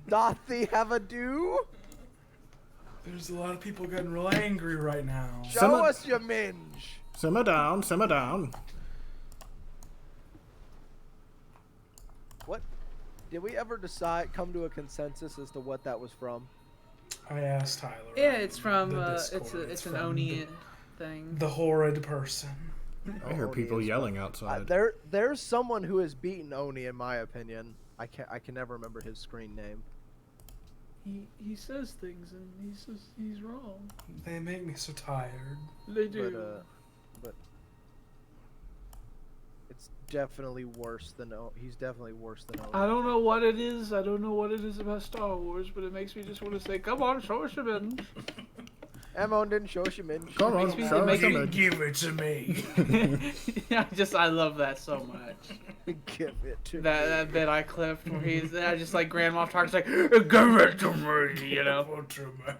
Doth thee have a do? There's a lot of people getting real angry right now. Show us your minge. Simmer down, simmer down. What? Did we ever come to a consensus as to what that was from? I asked Tyler. Yeah, it's from the it's Discord. an from Oni thing. the horrid person. I hear people yelling outside. There's someone who has beaten Oni in my opinion. I can never remember his screen name. He says things and he says he's wrong. They make me so tired. They do. But it's definitely worse than he's definitely worse than Oni. I don't know what it is. I don't know what it is about Star Wars, but it makes me just want to say, "Come on, show us your minge." Amon didn't show us your minge. Come on, show us your minge. Give it to me. I love that so much. Give it to me. That bit I clipped where I just like Grand Moff Tarkin's like, "Give it to me," you know. Give it to me.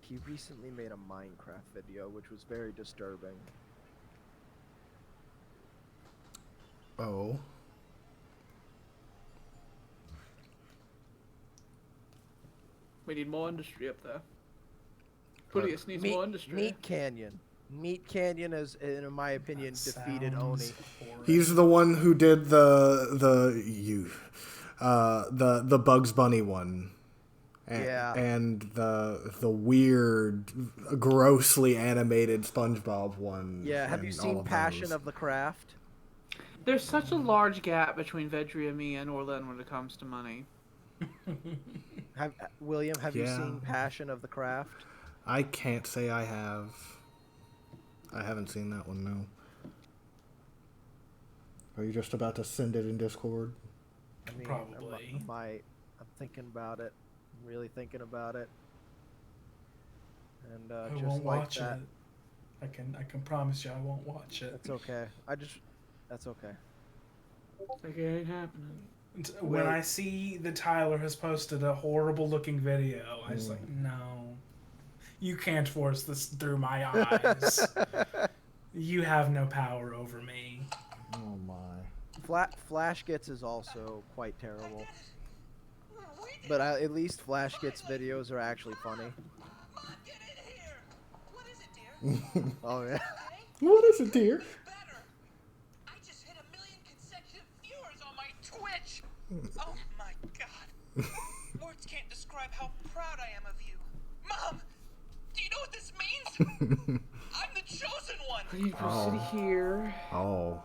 He recently made a Minecraft video, which was very disturbing. Oh. We need more industry up there. Proteus needs more industry. Meat Canyon. Meat Canyon has, in my opinion, defeated Oni. He's the one who did the Bugs Bunny one. And the weird, grossly animated SpongeBob one. Yeah, have you seen Passion of the Craft? There's such a large gap between Vedri, me, and Orlin when it comes to money. William, have you seen Passion of the Craft? I can't say I have. I haven't seen that one, no. Are you just about to send it in Discord? I mean, Probably. I'm thinking about it. I'm really thinking about it. And I just won't like watch that. it. I can promise you I won't watch it. That's okay. That's okay. Like it ain't happening. When I see that Tyler has posted a horrible looking video, I was like, no. You can't force this through my eyes. You have no power over me. Oh my. Flash Gets is also quite terrible. But at least Flash Gets videos are actually funny. Oh yeah. What is it, dear? I just hit 1 million consecutive viewers on my Twitch. Oh my god. Words can't describe how proud I am of you. Mom, do you know what this means? I'm the chosen one. I need to go city here. Oh.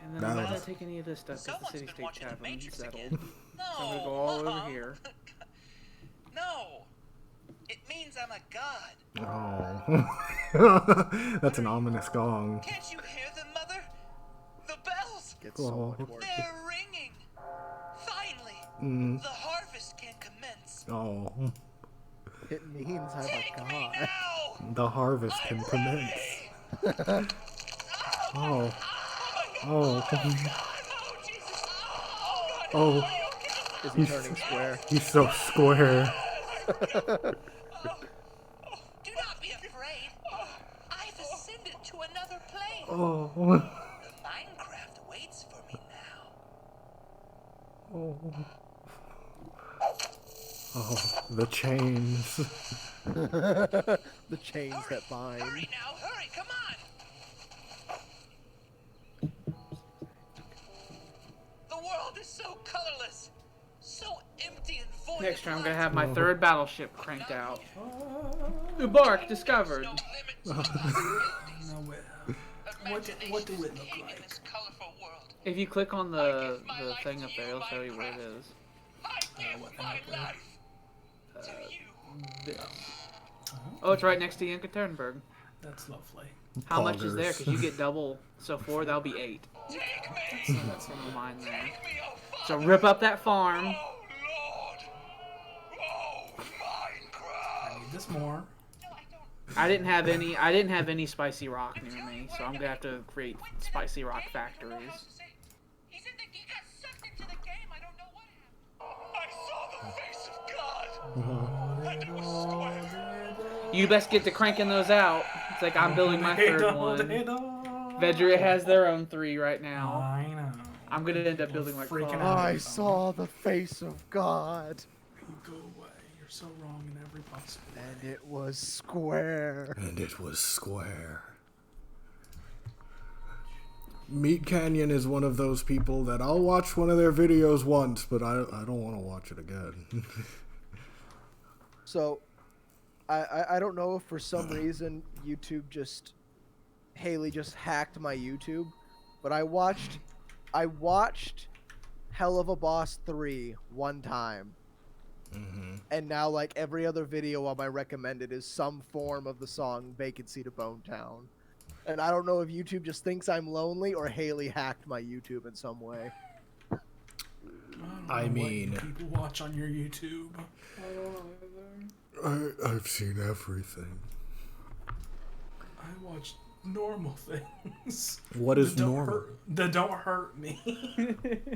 And then I'm not take any of this stuff because the city-state tavern's settled. No, So I'm gonna go all Mom. over here. No. It means I'm a god. Oh. That's an ominous gong. Can't you hear them, Mother? The bells. Gets so much worse. They're ringing. Finally, the harvest can commence. Oh. It means I'm Take a me god. now. The harvest can I'm commence. ready. Oh. Oh, Oh. God. Oh, Jesus. Oh, God. Oh. Are you okay? Is he turning square? He's so square. Do not be afraid. I've ascended to another plane. Oh. Minecraft waits for me now. Oh. Oh, the chains. The chains Hurry, that bind. hurry now, hurry, come on. The world is so colorless, so empty and void. Next of time I'm gonna life. have my third battleship cranked out. Ubark discovered. No limits to possibilities. What do it look King in like? this colorful world. If you click on the thing up there, it'll show you where it is. I give my life to you. This. Oh, it's right next to Yekaterinburg. That's lovely. How much is there? Poggers. Because you get double. So 4, that'll be 8. Take me. That's one of mine there. Take me, oh So rip up that farm. Oh, Lord! Oh, Minecraft! I need this more. No, I don't. I didn't have any spicy rock near me, so I'm gonna have to create spicy rock factories. He said that he got sucked into the game. I don't know what happened. I saw the face of God. And it was square. You best get to cranking those out. It's like I'm building my third one. Vedria has their own 3 right now. I know. I'm gonna end up building like Freaking 5. out. I saw the face of God, Go away. You're so wrong in every possible way. and it was square. And it was square. Meat Canyon is one of those people that I'll watch one of their videos once, but I don't want to watch it again. So, I don't know if for some reason Haley just hacked my YouTube, but I watched Hell of a Boss 3 one time. And now like every other video on my recommended is some form of the song Vacancy to Bone Town. And I don't know if YouTube just thinks I'm lonely or Haley hacked my YouTube in some way. I mean, what people watch on your YouTube. I've seen everything. I watch normal things. What is that don't normal? that don't hurt me.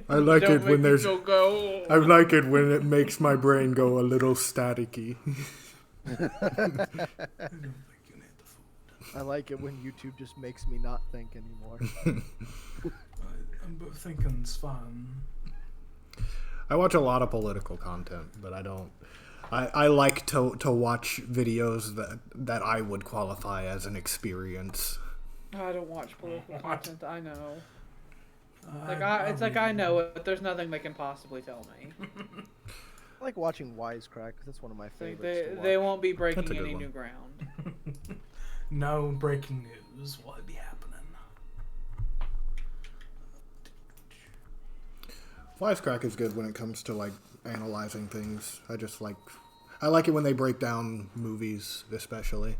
I like Don't it when make me there's. feel go. I like it when it makes my brain go a little staticky. I don't think you need the food. I like it when YouTube just makes me not think anymore. I'm thinking's fun. I watch a lot of political content, but I don't. I like to watch videos that I would qualify as an experience. I don't watch political content. I know. It's It's like I know it, but there's nothing they can possibly tell me. I like watching Wisecrack. That's one of my favorites. to watch. They won't be That's breaking a good any one. new ground. No breaking news. Will it be happening? Wisecrack is good when it comes to like analyzing things. I like it when they break down movies, especially.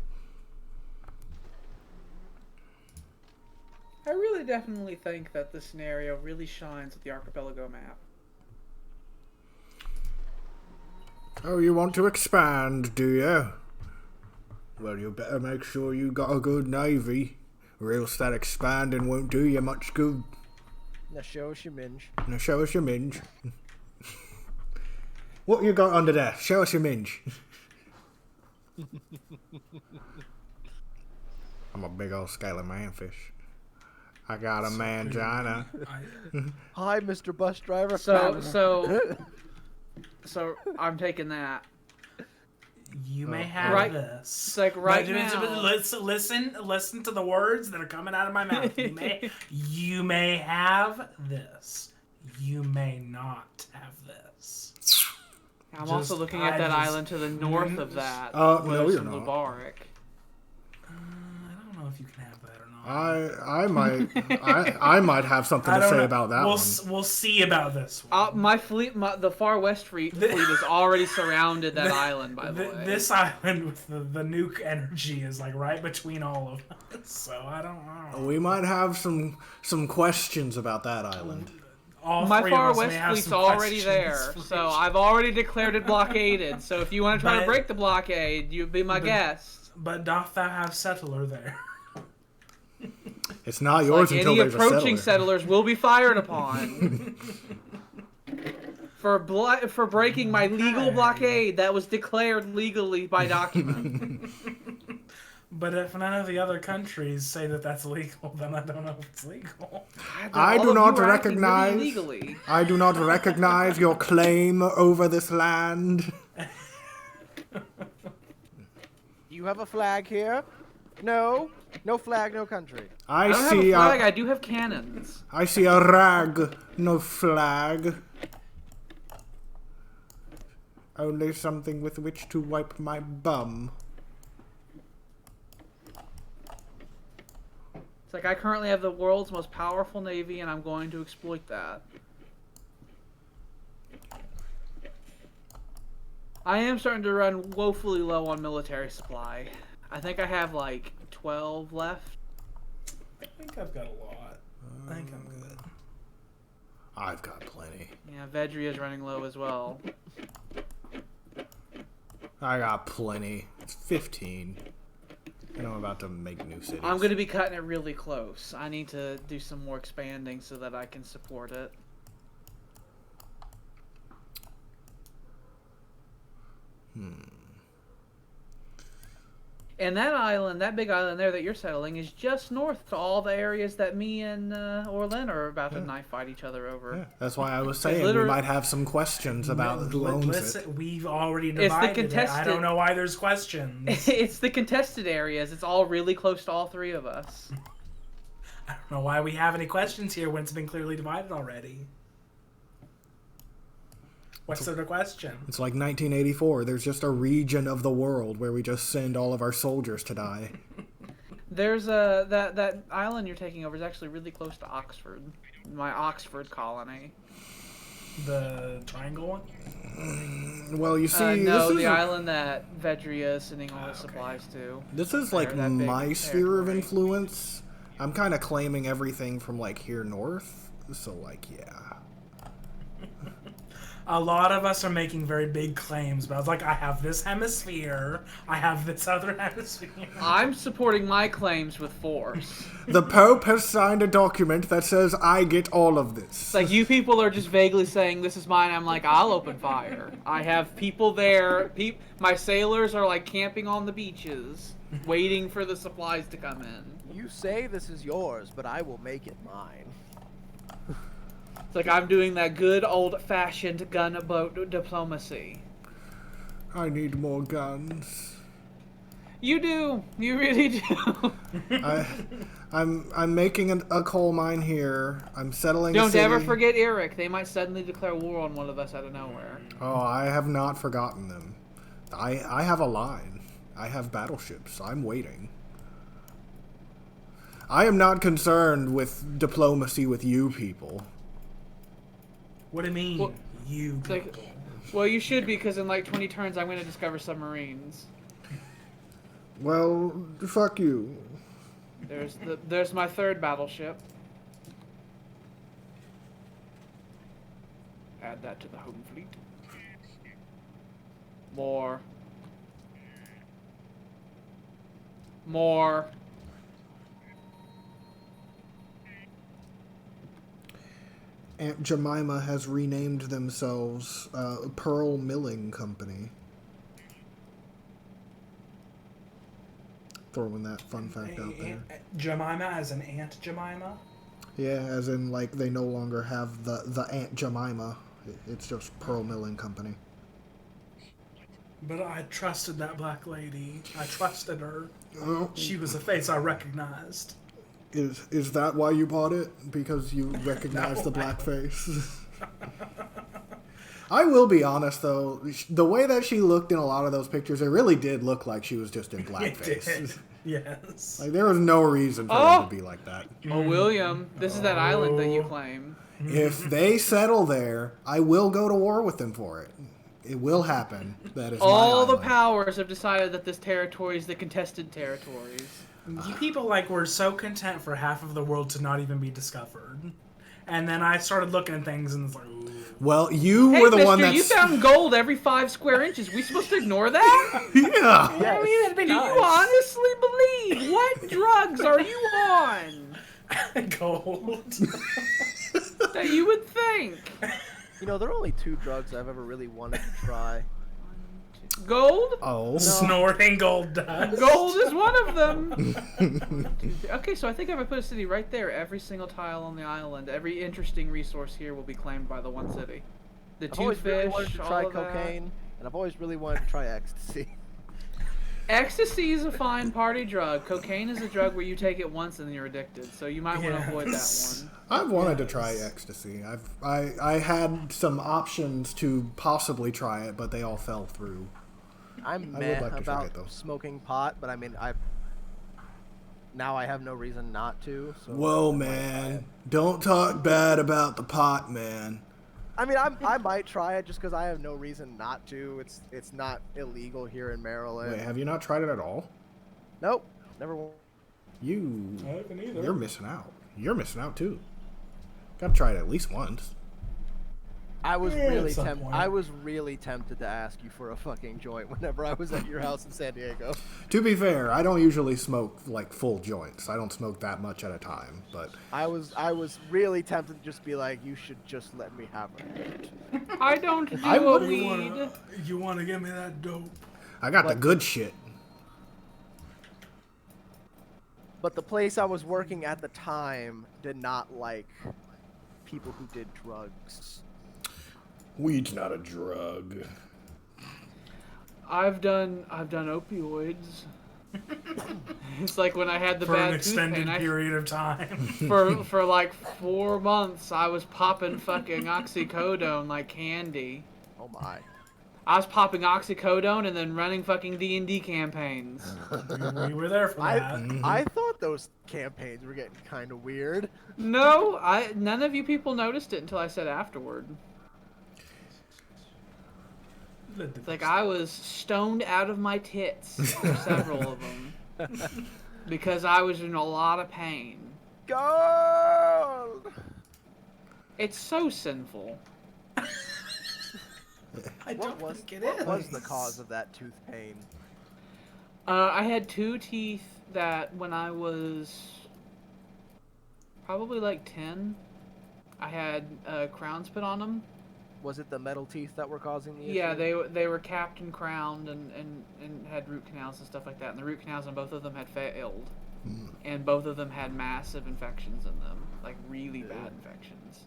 I really definitely think that the scenario really shines with the archipelago map. Oh, you want to expand, do you? Well, you better make sure you got a good navy, or else that expanding won't do you much good. Now show us your minge. Now show us your minge. What you got under there? Show us your minge. I'm a big old scaly manfish. I got a mangina. Hi, Mr. Bus Driver. So I'm taking that. You may have Right. this. It's like right But now. Listen to the words that are coming out of my mouth. You may have this. You may not have this. I'm also looking at that island to the north of that. No, where you're there's not. Mubarak. I don't know if you can have that or not. I might have something I to don't say know. about that we'll one. We'll see about this one. My fleet, the far west fleet has already surrounded that island. By the way, This island with the nuke energy is like right between all of us. So I don't know. We might have some questions about that island. All my three far of us may west have fleet's some already questions there, for so each- I've already declared it blockaded. So if you want to try to But- break the blockade, you'd be my guest. But doth thou have settler there? It's not yours Like until any there's approaching a settler. settlers will be fired upon for breaking my legal Okay. blockade that was declared legally by document. But if none of the other countries say that that's legal, then I don't know if it's legal. I All do of not you are acting really recognize. illegally. I do not recognize your claim over this land. You have a flag here? No. No flag, no country. I I don't have a see flag. I do have cannons. I see a rag, no flag. Only something with which to wipe my bum. It's like I currently have the world's most powerful navy, and I'm going to exploit that. I am starting to run woefully low on military supply. I think I have like 12 left. I think I've got a lot. I think I'm good. I've got plenty. Yeah, Vedria's running low as well. I got plenty. It's 15. And I'm about to make new cities. I'm going to be cutting it really close. I need to do some more expanding so that I can support it. And that island, that big island there that you're settling, is just north to all the areas that me and Orlin are about to knife fight each other over. Yeah, that's why I was saying we might have some questions about who owns it. We've already divided it. I don't know why there's questions. It's the contested areas. It's all really close to all three of us. I don't know why we have any questions here when it's been clearly divided already. What's the question? It's like 1984. There's just a region of the world where we just send all of our soldiers to die. There's that island you're taking over is actually really close to Oxford. My Oxford colony. The triangle one? Well, you see, no, the island that Vedria is sending all his supplies to. This is like my sphere of influence. I'm kind of claiming everything from like here north. So like, yeah. A lot of us are making very big claims, but I was like, I have this hemisphere, I have this other hemisphere. I'm supporting my claims with force. The Pope has signed a document that says I get all of this. It's like, you people are just vaguely saying, this is mine. I'm like, I'll open fire. I have people there. My sailors are like camping on the beaches, waiting for the supplies to come in. You say this is yours, but I will make it mine. It's like I'm doing that good old-fashioned gunboat diplomacy. I need more guns. You do. You really do. I'm making a coal mine here. I'm settling. Don't ever forget Eric. They might suddenly declare war on one of us out of nowhere. Oh, I have not forgotten them. I have a line. I have battleships. I'm waiting. I am not concerned with diplomacy with you people. What do you mean, well, you people? Like, well, you should, because in like 20 turns I'm going to discover submarines. Well, fuck you. There's my third battleship. Add that to the home fleet. More. Aunt Jemima has renamed themselves Pearl Milling Company. Throwing that fun fact out there. Jemima as an Aunt Jemima? Yeah, as in, like, they no longer have the Aunt Jemima. It's just Pearl Milling Company. But I trusted that black lady. I trusted her. Oh. She was a face I recognized. Is that why you bought it? Because you recognize the blackface? I will be honest, though. The way that she looked in a lot of those pictures, it really did look like she was just in blackface. It did. Yes. Like, there was no reason for them to be like that. Oh, William, this is that island that you claim. If they settle there, I will go to war with them for it. It will happen. That is all my the island. powers have decided that this territory is the contested territories. You people, like, were so content for half of the world to not even be discovered. And then I started looking at things and it's like, ooh. Well, you Hey, were the mister, one that's... you found gold every 5 square inches. We supposed to ignore that? Yeah. I mean, it'd be Do nice. you honestly believe? What drugs are you on? Gold. That you would think. You know, there are only 2 drugs I've ever really wanted to try. Gold? Oh. Snorting gold dust. Gold is one of them. Okay, so I think if I put a city right there, every single tile on the island, every interesting resource here will be claimed by the one city. The I've 2 always really fish, wanted to all try of that. cocaine, and I've always really wanted to try ecstasy. Ecstasy is a fine party drug. Cocaine is a drug where you take it once and then you're addicted. So you might want to avoid that one. I've wanted to try ecstasy. I had some options to possibly try it, but they all fell through. I'm I would meh like to try about it, though. smoking pot, but I mean, now I have no reason not to. So Whoa, man. Don't talk bad about the pot, man. I mean, I might try it just because I have no reason not to. It's not illegal here in Maryland. Wait, have you not tried it at all? Nope, never. You... I haven't either. You're missing out. You're missing out, too. Gotta try it at least once. I was Yeah, really at some tempted. point. I was really tempted to ask you for a fucking joint whenever I was at your house in San Diego. To be fair, I don't usually smoke like full joints. I don't smoke that much at a time, but I was really tempted to just be like, you should just let me have it. I don't do I a would- weed. You want to give me that dope? I got the But- good shit. But the place I was working at the time did not like people who did drugs. Weed's not a drug. I've done opioids. It's like when I had the For bad an extended tooth pain. period of time. For like 4 months, I was popping fucking oxycodone like candy. Oh my. I was popping oxycodone and then running fucking D&D campaigns. We were there for that. I thought those campaigns were getting kind of weird. No, none of you people noticed it until I said afterward. It's like I was stoned out of my tits for several of them because I was in a lot of pain. Gold! It's so sinful. I don't What think it is. was the cause of that tooth pain? I had 2 teeth that when I was probably like 10, I had crowns put on them. Was it the metal teeth that were causing the issue? Yeah, they were capped and crowned and had root canals and stuff like that. And the root canals on both of them had failed. And both of them had massive infections in them. Like really bad infections.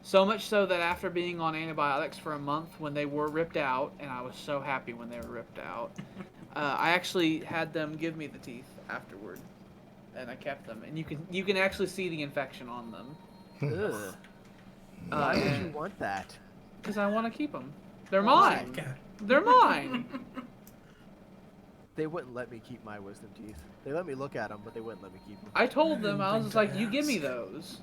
So much so that after being on antibiotics for a month when they were ripped out, and I was so happy when they were ripped out, I actually had them give me the teeth afterward. And I kept them. And you can actually see the infection on them. Ugh. Why would you want that? Because I want to keep them. They're Why? mine. Okay. They're mine. They wouldn't let me keep my wisdom teeth. They let me look at them, but they wouldn't let me keep them. I told them, I was just like, you give me ask. those.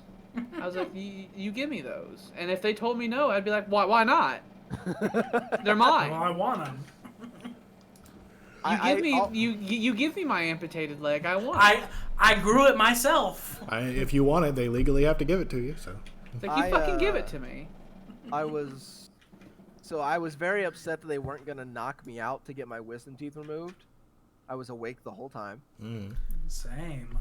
I was like, you give me those. And if they told me no, I'd be like, why not? They're mine. Well, I want them. You give me my amputated leg. I want it. I grew it myself. If you want it, they legally have to give it to you. So It's like, you fucking give it to me. I was very upset that they weren't gonna knock me out to get my wisdom teeth removed. I was awake the whole time. Same.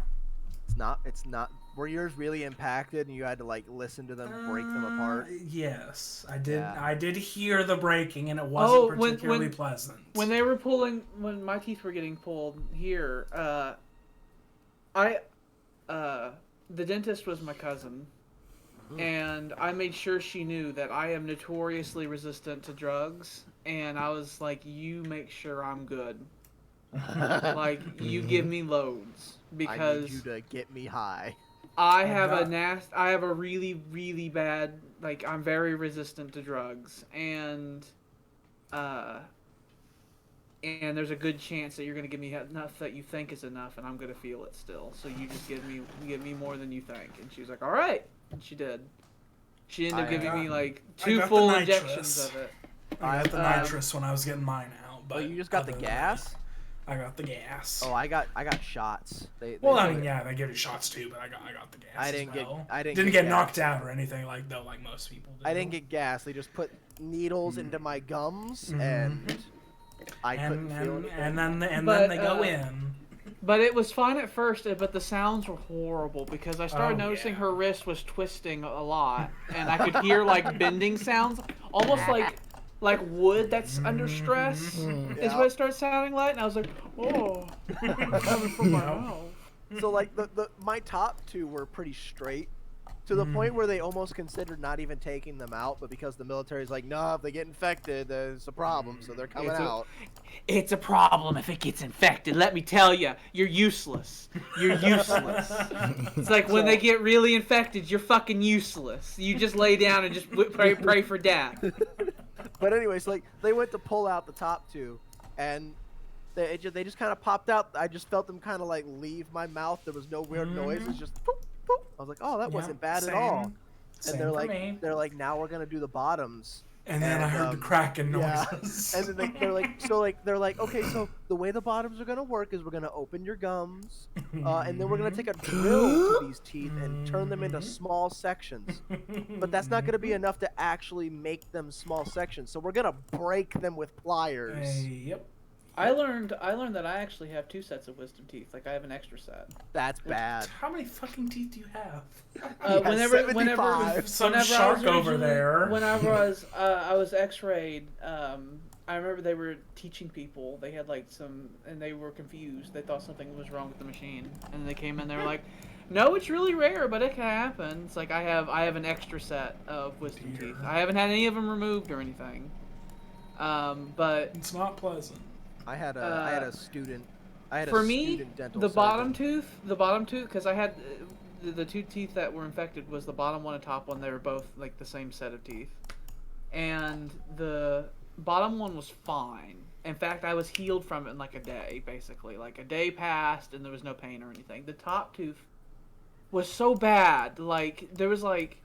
It's not. Were yours really impacted and you had to like listen to them break them apart? Yes, I did. Yeah. I did hear the breaking, and it wasn't particularly pleasant. When they were when my teeth were getting pulled here, the dentist was my cousin. And I made sure she knew that I am notoriously resistant to drugs. And I was like, you make sure I'm good. Like, you give me loads. I Because need you to get me high. I have a really, really bad, like, I'm very resistant to drugs. And there's a good chance that you're going to give me enough that you think is enough, and I'm going to feel it still. So you just give me more than you think. And she was like, all right. And she did. She ended up giving me like I 2 got the full nitrous. injections of it. I got the nitrous when I was getting mine out. But You just got the other than gas? that, I got the gas. Oh, I got shots. Well, I mean, yeah, they give you shots too, but I got the gas. I didn't as get- well. I didn't didn't get get knocked gas. out or anything like most people do. I didn't get gas. They just put needles into my gums, and I couldn't feel anything. and then But, they go in. But it was fine at first, but the sounds were horrible because I started noticing yeah. her wrist was twisting a lot, and I could hear like bending sounds, almost like wood that's under stress. Is what it started sounding like, and I was like, oh, coming from my mouth. So like my top 2 were pretty straight, to the point where they almost considered not even taking them out, but because the military's like, no, if they get infected, it's a problem, so they're coming out. It's a problem if it gets infected. Let me tell you, you're useless. You're useless. It's like when they get really infected, you're fucking useless. You just lay down and just pray for death. But anyways, like they went to pull out the top 2, and they just kind of popped out. I just felt them kind of like leave my mouth. There was no weird noise. It's just poop, poop. I was like, oh, that wasn't bad at all. And Same they're for like, me. now we're gonna do the bottoms. And then I heard the cracking noises. And then they're like, okay, so the way the bottoms are gonna work is we're gonna open your gums, and then we're gonna take a drill to these teeth and turn them into small sections. But that's not gonna be enough to actually make them small sections. So we're gonna break them with pliers. Yep. I learned that I actually have 2 sets of wisdom teeth. Like I have an extra set. That's bad. How many fucking teeth do you have? Whenever Some I shark was over there. Whenever I was X-rayed, I remember they were teaching people. They had like some, and they were confused. They thought something was wrong with the machine, and they came in. They were like, "No, it's really rare, but it can happen." It's like I have an extra set of wisdom teeth. I haven't had any of them removed or anything. But It's not pleasant. I had a student. For me, student dental the surgeon. bottom tooth, because I had the 2 teeth that were infected was the bottom one and top one. They were both like the same set of teeth, and the bottom one was fine. In fact, I was healed from it in like a day, basically. Like a day passed and there was no pain or anything. The top tooth was so bad. Like there was like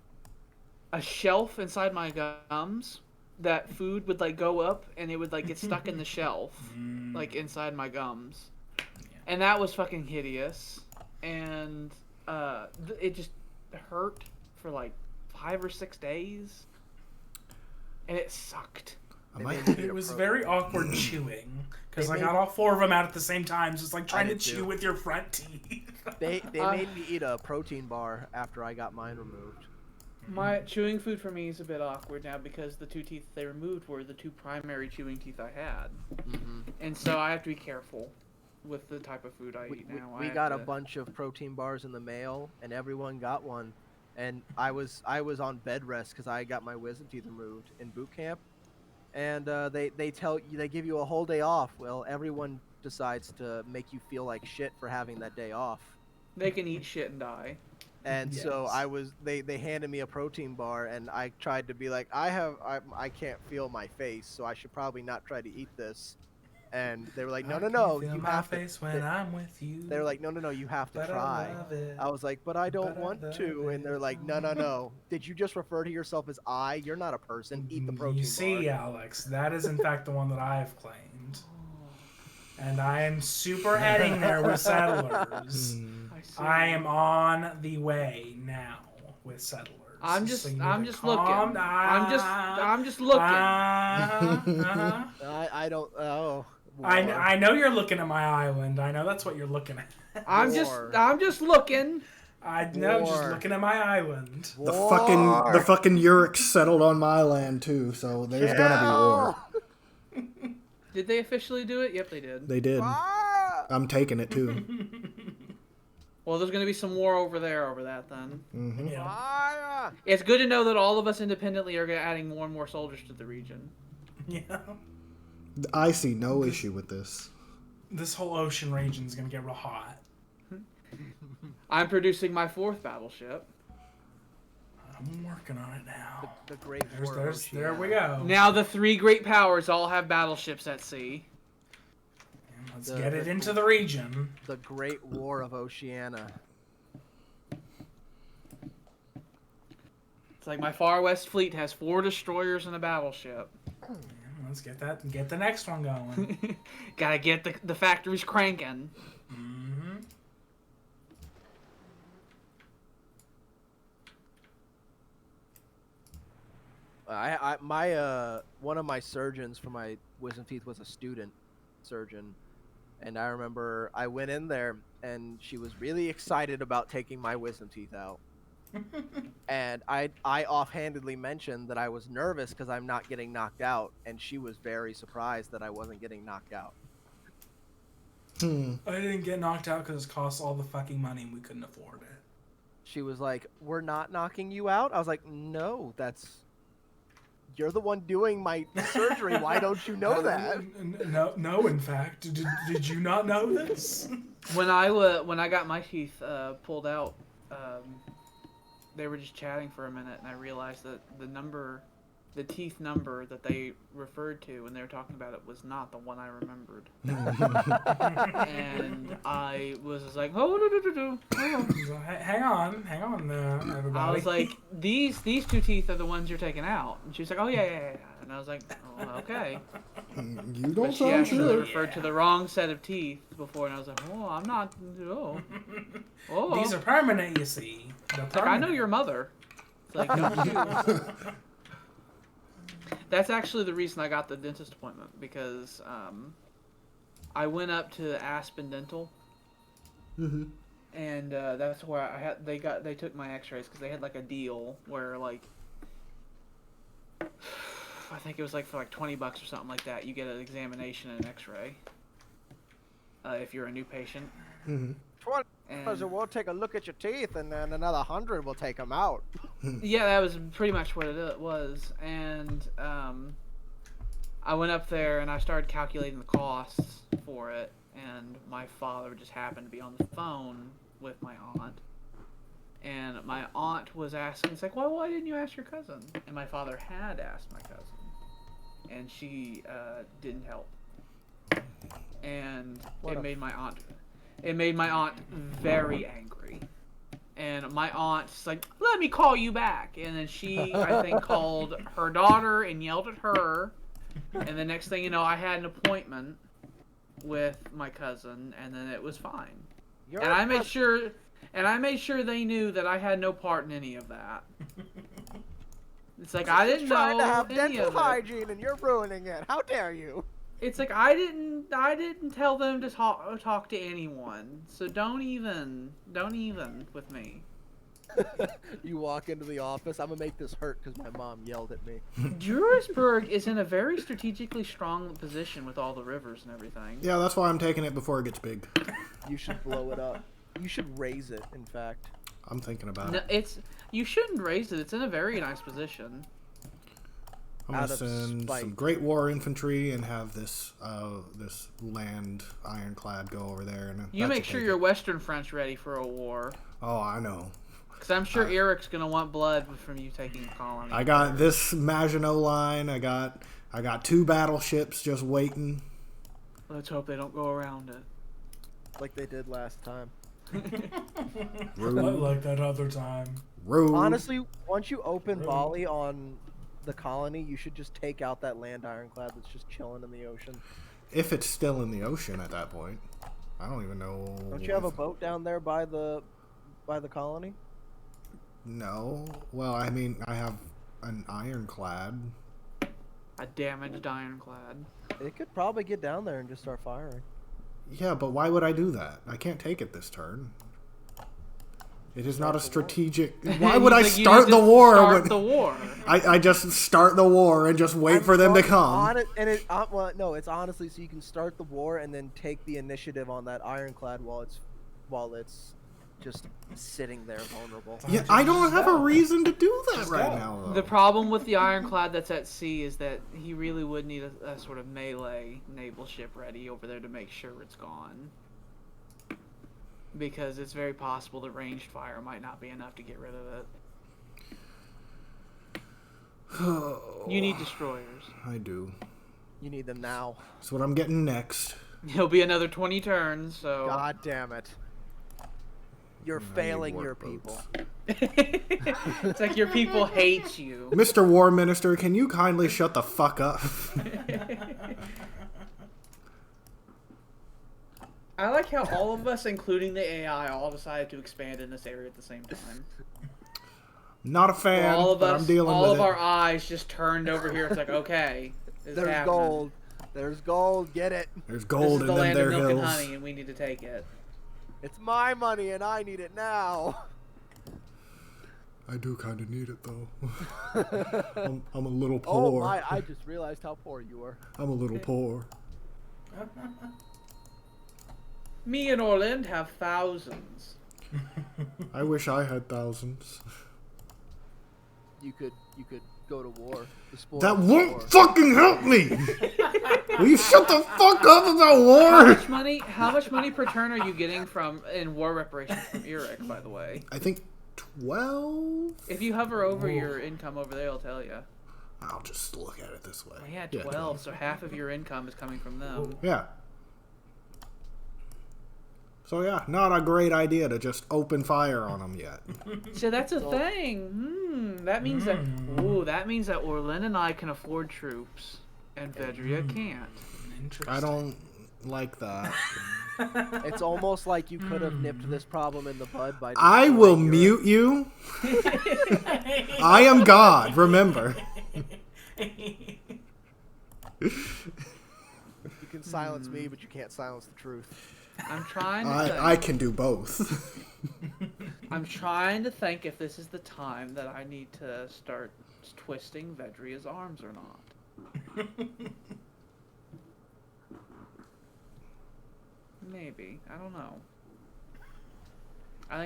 a shelf inside my gums that food would like go up and it would like get stuck in the shelf, like inside my gums. And that was fucking hideous. And it just hurt for like 5 or 6 days. And it sucked. It was very awkward chewing because I got all 4 of them out at the same time, just like trying to chew with your front teeth. They made me eat a protein bar after I got mine removed. My chewing food for me is a bit awkward now because the 2 teeth they removed were the 2 primary chewing teeth I had, and so I have to be careful with the type of food I eat now. We got a bunch of protein bars in the mail, and everyone got one. And I was on bed rest because I got my wisdom teeth removed in boot camp. And they give you a whole day off. Well, everyone decides to make you feel like shit for having that day off. They can eat shit and die. And so they handed me a protein bar, and I tried to be like, I can't feel my face, so I should probably not try to eat this. And they were like, no, you have to. When I'm with you. They're like, no, you have to try. I was like, but I don't want to. And they're like, no. Did you just refer to yourself as I? You're not a person. Eat the protein bar. You see, Alex, that is in fact the one that I have claimed. And I am super heading there with Settlers. I am on the way now with Settlers. I'm just looking. I don't. Oh. I know you're looking at my island. I know that's what you're looking at. I'm just looking. I know, just looking at my island. The fucking Uruk settled on my land too, so there's gonna be war. Did they officially do it? Yep, they did. They did. I'm taking it too. Well, there's going to be some war over that then. Mm-hmm. Yeah. It's good to know that all of us independently are adding more and more soldiers to the region. Yeah. I see no issue with this. This whole ocean region is going to get real hot. I'm producing my 4th battleship. I'm working on it now. The Great War of Oceania. There we go. Now the 3 great powers all have battleships at sea. Let's get it into the region. The Great War of Oceania. It's like my Far West fleet has 4 destroyers and a battleship. Yeah, let's get that and get the next one going. Gotta get the factories cranking. Mm-hmm. One of my surgeons for my wisdom teeth was a student surgeon. And I remember I went in there and she was really excited about taking my wisdom teeth out. And I offhandedly mentioned that I was nervous because I'm not getting knocked out, and she was very surprised that I wasn't getting knocked out. I didn't get knocked out because it costs all the fucking money and we couldn't afford it. She was like, "We're not knocking you out?" I was like, "No, you're the one doing my surgery. Why don't you know that?" No. In fact, did you not know this? When I got my teeth pulled out, they were just chatting for a minute, and I realized that the number the teeth number that they referred to when they were talking about it was not the one I remembered. And I was just like, oh, Hang on there, everybody. I was like, these two teeth are the ones you're taking out. And she was like, oh, yeah. And I was like, oh, okay. You don't But she sound actually sure. referred to the wrong set of teeth before, and I was like, oh, I'm not, oh. These are permanent, you see. It's like, I know your mother. It's like, don't you? That's actually the reason I got the dentist appointment, because I went up to Aspen Dental, and that's where I had they took my X-rays because they had like a deal where like I think it was like for like $20 or something like that. You get an examination and an X-ray if you're a new patient. So we'll take a look at your teeth, and then another 100 will take them out. Yeah, that was pretty much what it was. And I went up there and I started calculating the costs for it. And my father just happened to be on the phone with my aunt. And my aunt was asking, it's like, why didn't you ask your cousin? And my father had asked my cousin. And she didn't help. And it made my aunt very angry. And my aunt's like, let me call you back. And then she, I think, called her daughter and yelled at her. And the next thing you know, I had an appointment with my cousin, and then it was fine. And I made sure they knew that I had no part in any of that. It's like, I didn't know trying to have any dental of it. hygiene, and you're ruining it. How dare you? It's like, I didn't tell them to talk to anyone. So don't even with me. You walk into the office. I'm gonna make this hurt because my mom yelled at me. Jurisburg is in a very strategically strong position with all the rivers and everything. Yeah, that's why I'm taking it before it gets big. You should blow it up. You should raise it, in fact. I'm thinking about No, it. you shouldn't raise it. It's in a very nice position. I'm gonna out of send spite. some Great War infantry and have this land ironclad go over there. And You make sure your Western French ready for a war. Oh, I know. Because I'm sure Eric's going to want blood from you taking the colony. I got this Maginot Line. I got 2 battleships just waiting. Let's hope they don't go around it. Like they did last time. Like that other time. Rude. Honestly, once you open volley on the colony, you should just take out that land ironclad that's just chilling in the ocean. If it's still in the ocean at that point. I don't even know. Don't you have a boat down there by the colony? No. Well, I mean, I have an ironclad. A damaged ironclad. It could probably get down there and just start firing. Yeah, but why would I do that? I can't take it this turn. It is not a strategic... Why would I start the war? Start the war. I just start the war and just wait for them to come. No, it's honestly so you can start the war and then take the initiative on that ironclad while it's just sitting there vulnerable. Yeah, I don't have a reason to do that right now, though. The problem with the ironclad that's at sea is that he really would need a sort of melee naval ship ready over there to make sure it's gone. Because it's very possible the ranged fire might not be enough to get rid of it. You need destroyers. I do. You need them now. That's what I'm getting next. It'll be another 20 turns, so... God damn it. You're failing your people. It's like your people hate you. Mr. War Minister, can you kindly shut the fuck up? I like how all of us, including the AI, all decided to expand in this area at the same time. Not a fan, All of but us, I'm dealing all with of it. our eyes just turned over here. It's like, okay, this is There's happening. gold. There's gold. Get it. There's This gold is in the them land there of milk hills. and honey, and we need to take it. It's my money and I need it now. I do kind of need it, though. I'm a little Oh poor. my, I just realized how poor you are. I'm a little poor. Me and Orland have thousands. I wish I had thousands. You could go to war. The spoils That of won't war. fucking help me! Will you shut the fuck up about war? How much money per turn are you getting in war reparations from Eric, by the way? I think 12? If you hover over your income over there, it'll tell you. I'll just look at it this way. Well, yeah, 12, so half of your income is coming from them. Yeah. So yeah, not a great idea to just open fire on them yet. So that's a thing. That means that means that Orlin and I can afford troops, and Vedria can't. Interesting. I don't like that. It's almost like you could have nipped this problem in the bud by. I will mute you. I am God. Remember. You can silence me, but you can't silence the truth. I'm trying to think. I can do both. I'm trying to think if this is the time that I need to start twisting Vedria's arms or not. Maybe. I don't know. I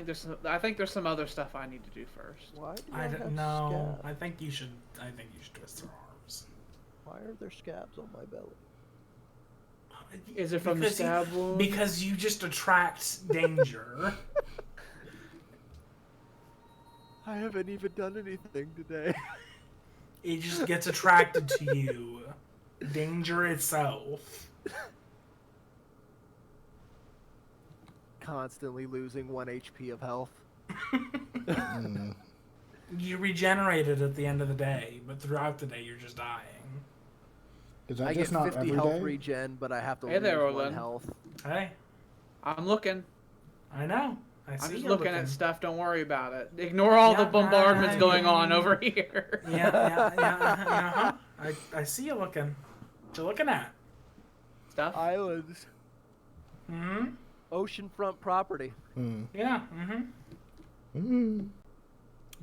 think there's some other stuff I need to do first. Why do I have don't know. scabs? I think you should twist their arms. Why are there scabs on my belly? Is it from the stab wound? Because you just attract danger. I haven't even done anything today. It just gets attracted to you. Danger itself. Constantly losing 1 HP of health. You regenerate it at the end of the day, but throughout the day you're just dying. Is that I just get not 50 every health day? regen, but I have to Hey lose there, 1 Orlin. health. Hey, I'm looking. I know. I see I'm just you looking at stuff. Don't worry about it. Ignore all the Yeah, bombardments I- going on over here. Yeah. I see you looking. What you looking at? Stuff. Islands. Mm-hmm. Oceanfront property. Yeah. Mm-hmm.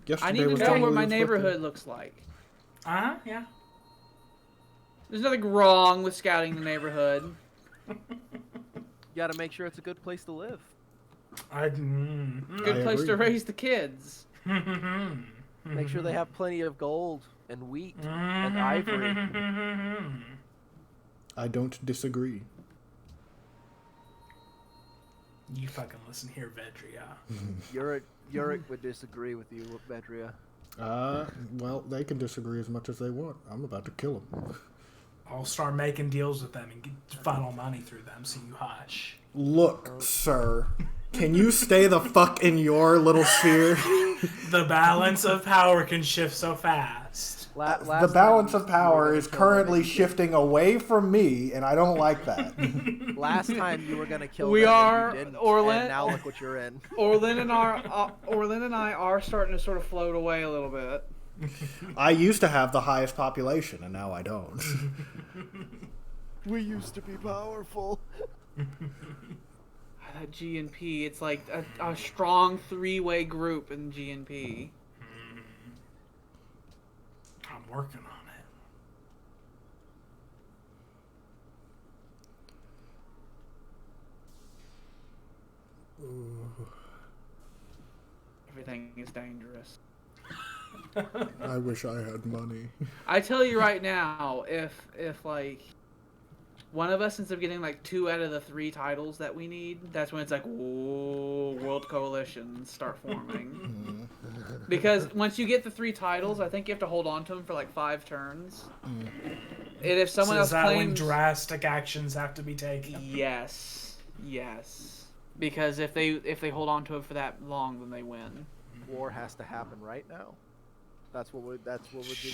Yesterday I need to was know totally what my expected. neighborhood looks like. Uh-huh, yeah. There's nothing wrong with scouting the neighborhood. You gotta make sure it's a good place to live. Good I place to agree. raise the kids. Make sure they have plenty of gold and wheat and ivory. I don't disagree. You fucking listen here, Vedria. Yurik would disagree with you, Vedria. Well, they can disagree as much as they want. I'm about to kill them. I'll start making deals with them and funnel money through them, so you hush. Look, sir, can you stay the fuck in your little sphere? The balance of power can shift so fast. The balance of power is currently shifting away from me, and I don't like that. Last time you were gonna kill We them are- and you didn't, Orlin- and now look what you're in. Orlin and I are starting to sort of float away a little bit. I used to have the highest population, and now I don't. We used to be powerful. That GNP, it's like a strong 3-way group in GNP. I'm working on it. Everything is dangerous. I wish I had money. I tell you right now, if like one of us ends up getting like 2 out of the 3 titles that we need, that's when it's like, whoa, world coalitions start forming. Because once you get the 3 titles, I think you have to hold on to them for like 5 turns. And if someone So else is that when claims, drastic actions have to be taken? yes. Because if they hold on to it for that long, then they win. War has to happen right now. That's what we're doing.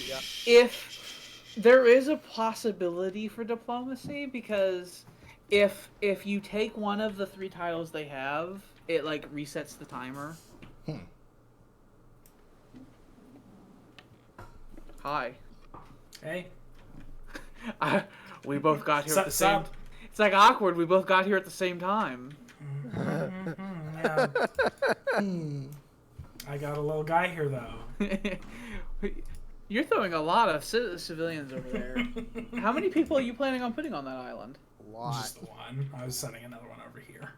Yeah. If there is a possibility for diplomacy, because if you take one of the 3 titles they have, it like resets the timer. Hi. Hey. We both got here at the same. Sup? It's like awkward. We both got here at the same time. Yeah. I got a little guy here, though. You're throwing a lot of civilians over there. How many people are you planning on putting on that island? A lot. Just the one. I was sending another one over here.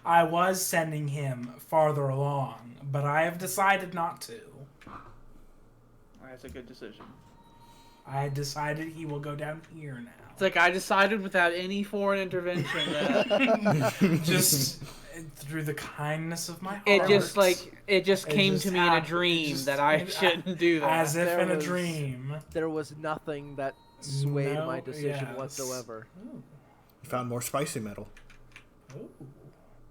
I was sending him farther along, but I have decided not to. That's a good decision. I decided he will go down here now. It's like I decided without any foreign intervention that Just through the kindness of my heart. It just came to me in a happened. dream Just- that I shouldn't do that. As if There in a was- dream. There was nothing that swayed No, my decision yes. whatsoever. Ooh. You found more spicy metal. Ooh.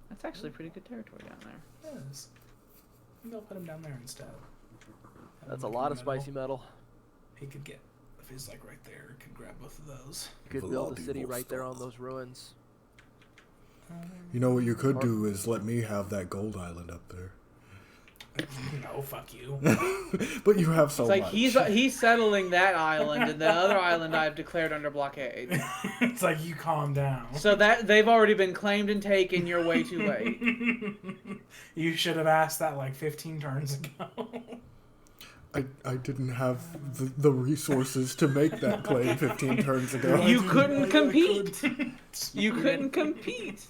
That's actually pretty good territory down there. Yes. Maybe I'll put him down there instead. That's a lot of spicy metal. He could get, if he's like right there, could grab both of those. You could build a city right there on those ruins. You know what you could do is let me have that gold island up there. No, fuck you. But you have so It's like much. he's settling that island, and the other island I've declared under blockade. It's like, you calm down. So that they've already been claimed and taken. You're way too late. You should have asked that like 15 turns ago. I didn't have the resources to make that claim 15 turns ago. You couldn't compete. You couldn't compete.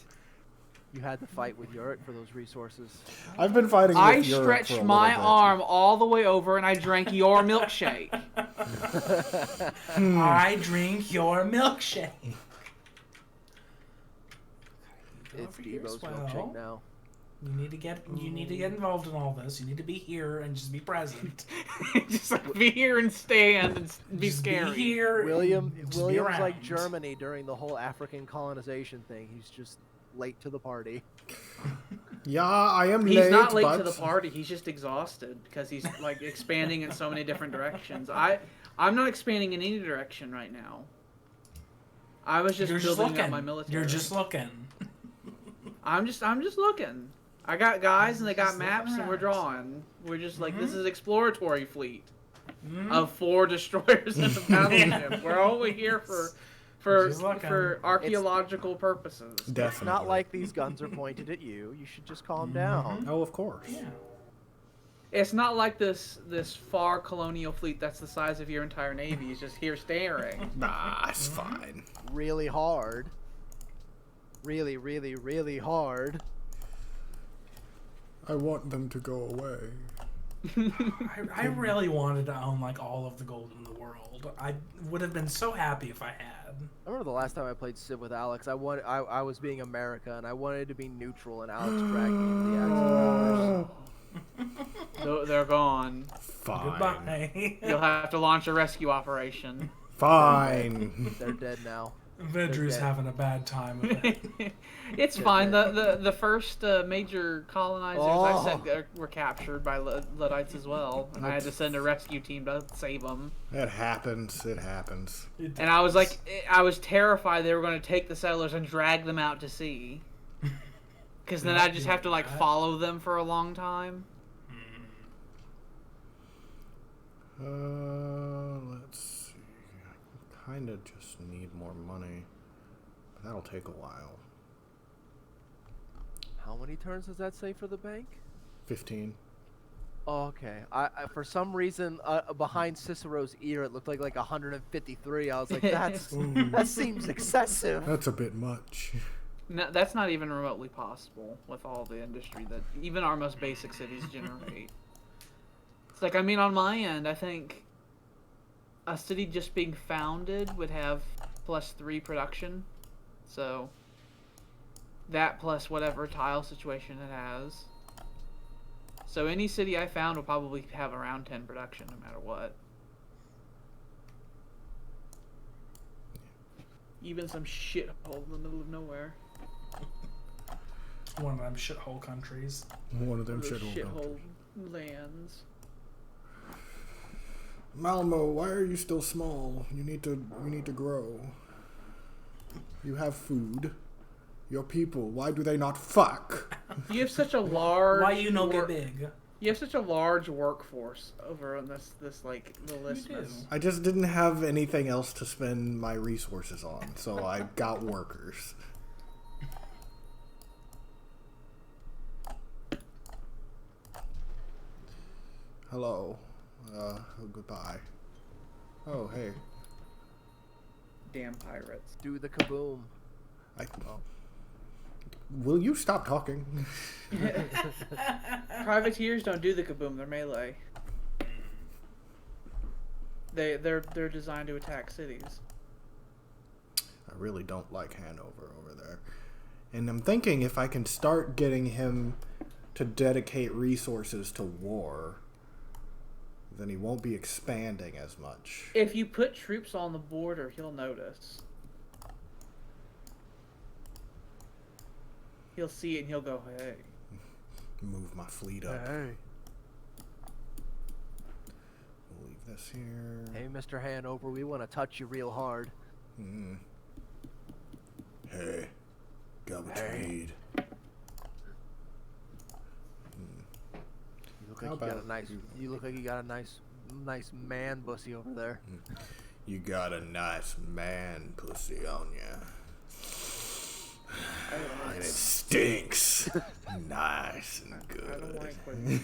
You had to fight with Yurt for those resources. I've been fighting with I Europe for stretched a my little bit. arm all the way over and I drank your milkshake. I drink your milkshake. It's Over here as Debo's well. milkshake now. You need to get involved in all this. You need to be here and just be present. Just like be here and stand and be Just scary. Be here. William's just be like around. Germany during the whole African colonization thing. He's just late to the party. Yeah, I am He's late, not late but to the party. He's just exhausted because he's like expanding in so many different directions. I'm not expanding in any direction right now. I was just You're just building looking. up my military. You're just looking. I'm just looking. I got guys and they got Just looking maps and we're around. drawing. We're just like this is exploratory fleet Mhm. of 4 destroyers and a battleship. We're only here Just looking. for archaeological purposes. definitely. It's not like these guns are pointed at you. You should just calm down. Oh, of course. Yeah. It's not like this far colonial fleet that's the size of your entire navy is just here staring. Nah, it's fine. Really hard. Really, really, really hard. I want them to go away. I really wanted to own like all of the gold in the world. I would have been so happy if I had. I remember the last time I played Civ with Alex. I was being America, and I wanted to be neutral, and Alex dragged me into the Axis powers. So they're gone. Fine. Goodbye. You'll have to launch a rescue operation. Fine. They're dead now. Vedru's dead. having a bad time with it. It's fine. The first major colonizers I Oh. sent were captured by Luddites as well, and I had to send a rescue team to save them. It happens. It happens. And I was like, I was terrified they were going to take the settlers and drag them out to sea, because then I just have to like follow them for a long time. Let's see. I kind of just need more money. But that'll take a while. How many turns does that say for the bank? 15. Oh, okay. I for some reason behind Cicero's ear it looked like 153. I was like, that seems excessive. That's a bit much. No, that's not even remotely possible with all the industry that even our most basic cities generate. It's like, I mean, on my end, I think a city just being founded would have +3 production. So that plus whatever tile situation it has. So any city I found will probably have around 10 production no matter what. Even some shithole in the middle of nowhere. One of them shithole countries. One of them Those shithole. shithole lands. Malmo, why are you still small? You need to grow. You have food. Your people, why do they not fuck? You have such a large. Why you no get big? You have such a large workforce over on this like little isthmus. I just didn't have anything else to spend my resources on, so I got workers. Hello. Goodbye. Oh, hey. Damn pirates. Do the kaboom. Will you stop talking? Privateers don't do the kaboom. They're melee. They're designed to attack cities. I really don't like Hanover over there. And I'm thinking if I can start getting him to dedicate resources to war, then he won't be expanding as much. If you put troops on the border, he'll notice. He'll see it and he'll go, hey. Move my fleet up. Hey. We'll leave this here. Hey, Mr. Hanover, we want to touch you real hard. Hey, got what you need. You look like you got a nice man pussy over there. You got a nice man pussy on ya. And it stinks. Nice and good. I don't like what you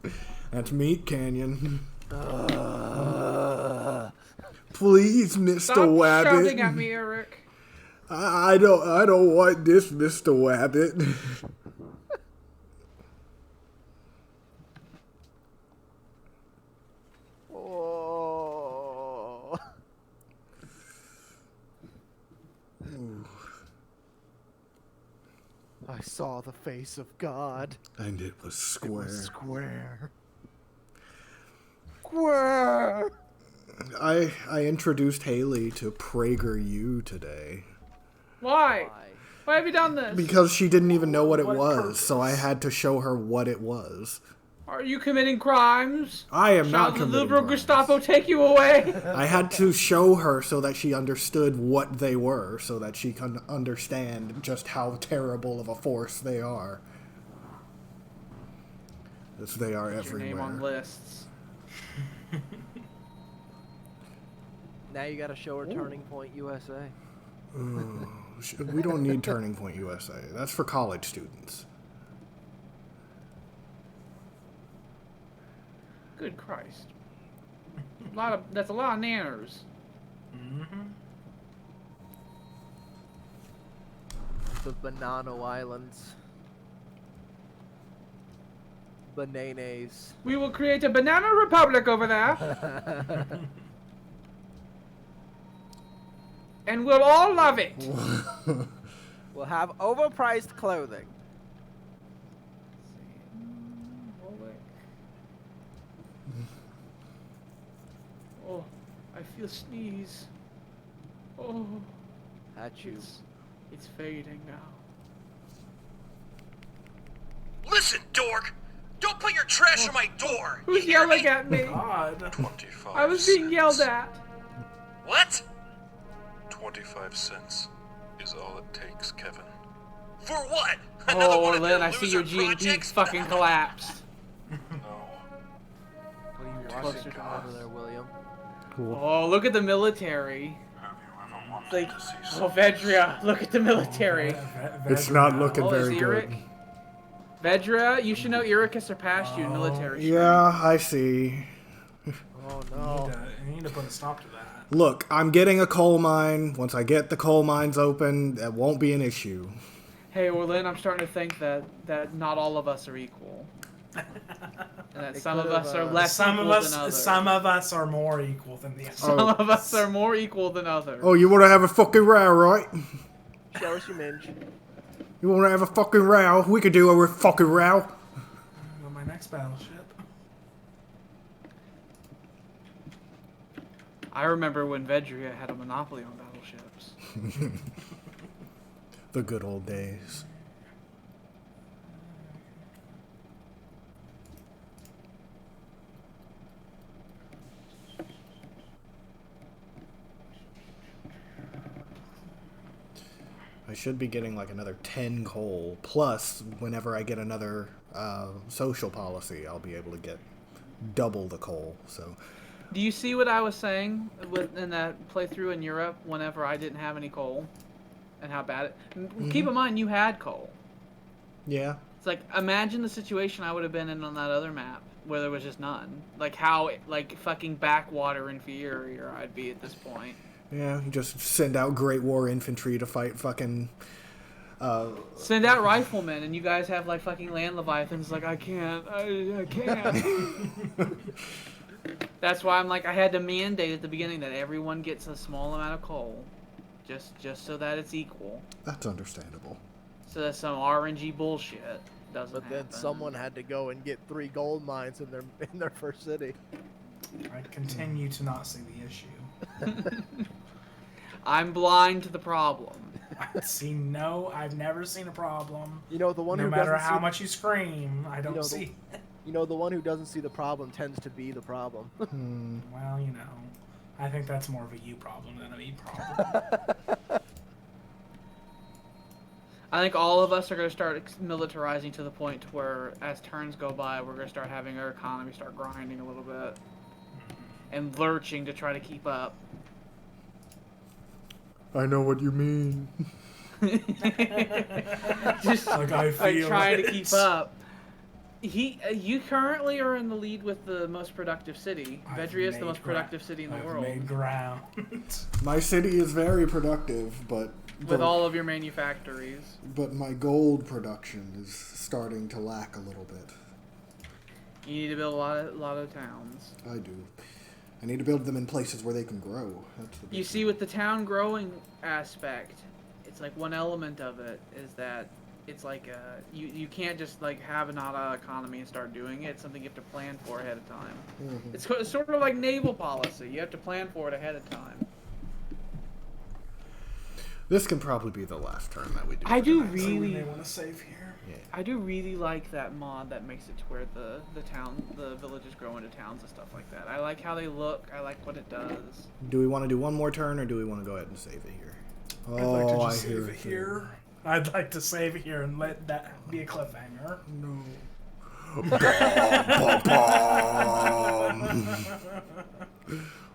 thing. That's Meat Canyon. Please, Mr. Stop Wabbit. shouting at me, Eric. I don't want this, Mr. Wabbit. Oh. I saw the face of God. And it was square. Square. Square. I introduced Haley to PragerU today. Why? Why have you done this? Because she didn't even know what it was, so I had to show her what it was. Are you committing crimes? I am not Shall the committing liberal crimes. Gestapo take you away? I had to show her so that she understood what they were, so that she can understand just how terrible of a force they are. As they are Your name on everywhere. lists. Now you gotta show her Turning Point USA. We don't need Turning Point USA. That's for college students. Good Christ. That's a lot of nanners. The Banana Islands. Bananas. We will create a banana republic over there. And we'll all love it. We'll have overpriced clothing. Oh, I feel sneeze. Oh, At you. it's fading now. Listen, dork! Don't put your trash on my door! Who's You hear yelling me? at me? God. 25 I was being yelled at. What? 25 cents is all it takes, Kevin. For what? Another Oh, one of Orlin, your I see your loser GNP projects? fucking collapsed. No. What are you closer to over there, William? Oh, look at the military. Have you ever wanted Like, to see oh, Vedria, look at the military. It's not looking Oh, is very Eric? good. Vedra, you should know Eric has surpassed you in military. Yeah, I see. Oh no. You need to put a stop to that. Look, I'm getting a coal mine. Once I get the coal mines open, that won't be an issue. Hey, Orlin, I'm starting to think that not all of us are equal. And that It some of could've, us are less Some equal of than others. some of us are more equal than the others. Some of us are more equal than others. Oh, you want to have a fucking row, right? Show us your minge. You want to have a fucking row? We could do a fucking row. On my next battleship. I remember when Vedria had a monopoly on battleships. The good old days. I should be getting like another 10 coal. Plus, whenever I get another social policy, I'll be able to get double the coal. So, Do you see what I was saying in that playthrough in Europe whenever I didn't have any coal? And how bad it... Keep in mind, you had coal. yeah. It's like, imagine the situation I would have been in on that other map where there was just none. Like how, like, fucking backwater inferior I'd be at this point. Yeah, you just send out Great War infantry to fight fucking... Send out riflemen, and you guys have, like, fucking land leviathans. Like, I can't. I can't. That's why I'm like, I had to mandate at the beginning that everyone gets a small amount of coal. just so that it's equal. That's understandable. So that some RNG bullshit doesn't But then happen. someone had to go and get 3 gold mines in their first city. I continue to not see the issue. I'm blind to the problem. I've never seen a problem. You know, the one No who matter doesn't how see, much you scream, I don't know, see. You know, the one who doesn't see the problem tends to be the problem. Well, I think that's more of a you problem than a me problem. I think all of us are going to start militarizing to the point to where, as turns go by, we're going to start having our economy start grinding a little bit. And lurching to try to keep up. I know what you mean. Just Like I feel trying to it. keep up. You currently are in the lead with the most productive city. I've Vedria is the made most productive city in the I've world. made ground. My city is very productive, but With all of your manufactories. but my gold production is starting to lack a little bit. You need to build a lot of towns. I do. I need to build them in places where they can grow. That's the big You see, with the town growing aspect, it's like one element of it is that it's like you can't just like have an auto economy and start doing it. It's something you have to plan for ahead of time. Mhm. It's sort of like naval policy. You have to plan for it ahead of time. This can probably be the last turn that we do. I for do tonight. So we really, may want to save here. I do really like that mod that makes it to where the villages grow into towns and stuff like that. I like how they look. I like what it does. Do we want to do one more turn, or do we want to go ahead and save it here? I'd like to Oh, just I hear save it here. I'd like to save it here and let that be a cliffhanger. No.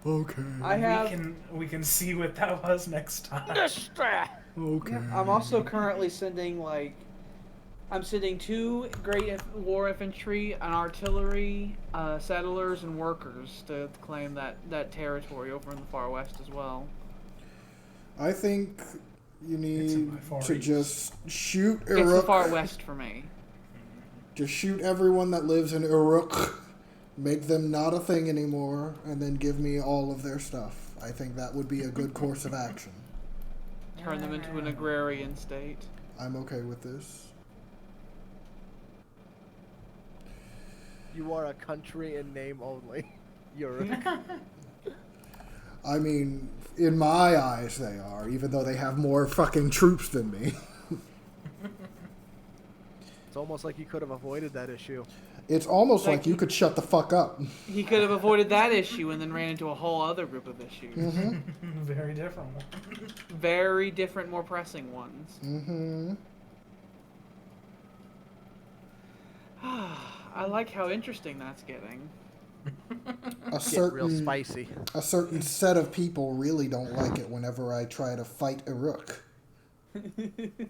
Okay. I have. We can see what that was next time. Okay. I'm also currently sending I'm sending 2 great war infantry, an artillery, settlers, and workers to claim that territory over in the far west as well. I think you It's in need my far to east. just shoot It's the Uruk. far west for me. Just shoot everyone that lives in Uruk. Make them not a thing anymore, and then give me all of their stuff. I think that would be a good course of action. Turn them into an agrarian state. I'm okay with this. You are a country in name only. You're I mean, in my eyes they are, even though they have more fucking troops than me. It's almost like you could have avoided that issue. It's almost like you could shut the fuck up. He could have avoided that issue and then ran into a whole other group of issues. Very different one. Very different, more pressing ones. Mm-hmm. I like how interesting that's getting. Get real spicy. A certain set of people really don't like it whenever I try to fight Uruk.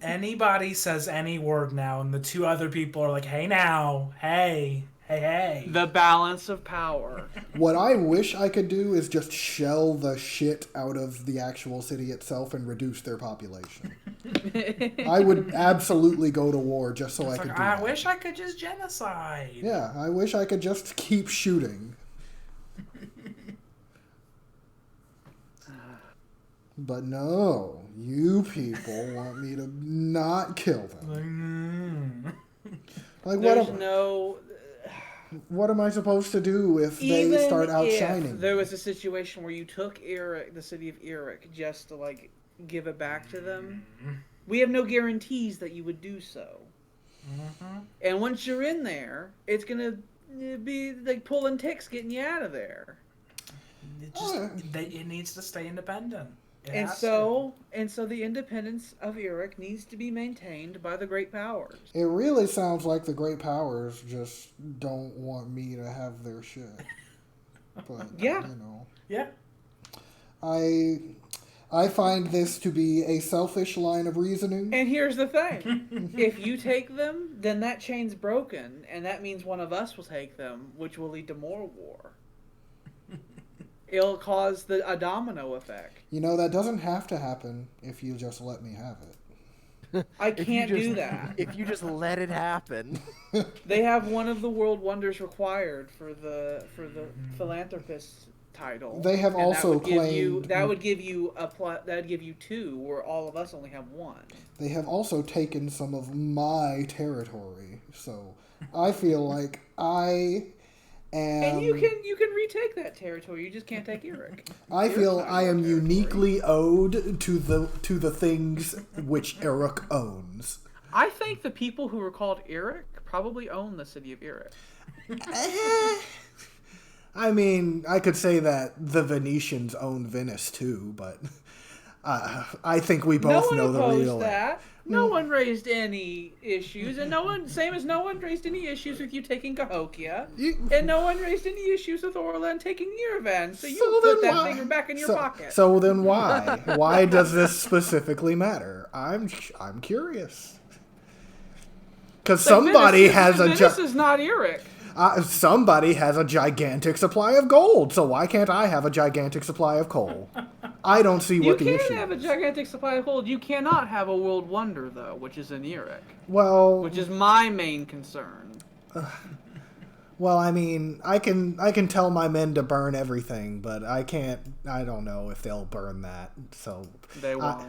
Anybody says any word now, and the 2 other people are like, "Hey now, hey." The balance of power. What I wish I could do is just shell the shit out of the actual city itself and reduce their population. I would absolutely go to war just so I could do I that. wish I could just genocide. Yeah, I wish I could just keep shooting. But no, you people want me to not kill them. Like what am I supposed to do if they start outshining? If there was a situation where you took Eric, the city of Eric, just to give it back to them, we have no guarantees that you would do so. And once you're in there, it's gonna be like pulling ticks getting you out of there. It needs to stay independent. And so the independence of Eric needs to be maintained by the great powers. It really sounds like the great powers just don't want me to have their shit. But Yeah. Yeah. I find this to be a selfish line of reasoning. And here's the thing. If you take them, then that chain's broken, and that means one of us will take them, which will lead to more war. It'll cause a domino effect. That doesn't have to happen if you just let me have it. I can't do that. If you just let it happen. They have one of the world wonders required for the philanthropists title. They have and also that would give you, claimed- that would give you that would give you 2, where all of us only have 1. They have also taken some of my territory, so I feel like I am. And you can retake that territory. You just can't take Eric. I feel Eric's not I your am territory. uniquely owed to the things which Eric owns. I think the people who were called Eric probably own the city of Eric. I mean, I could say that the Venetians own Venice too, but I think we both know the No one real. opposed that. No one raised any issues, and no one raised any issues with you taking Cahokia, and no one raised any issues with Orlan taking Yerevan. So you put that finger back in your pocket. So then why? Why does this specifically matter? I'm curious. Because somebody has a Venice is not Eric. somebody has a gigantic supply of gold. So why can't I have a gigantic supply of coal? I don't see what the You issue can have a is. gigantic supply of gold. You cannot have a world wonder though, which is in Eric, Well, which is my main concern. Well, I mean, I can tell my men to burn everything, but I can't. I don't know if they'll burn that. So They won't.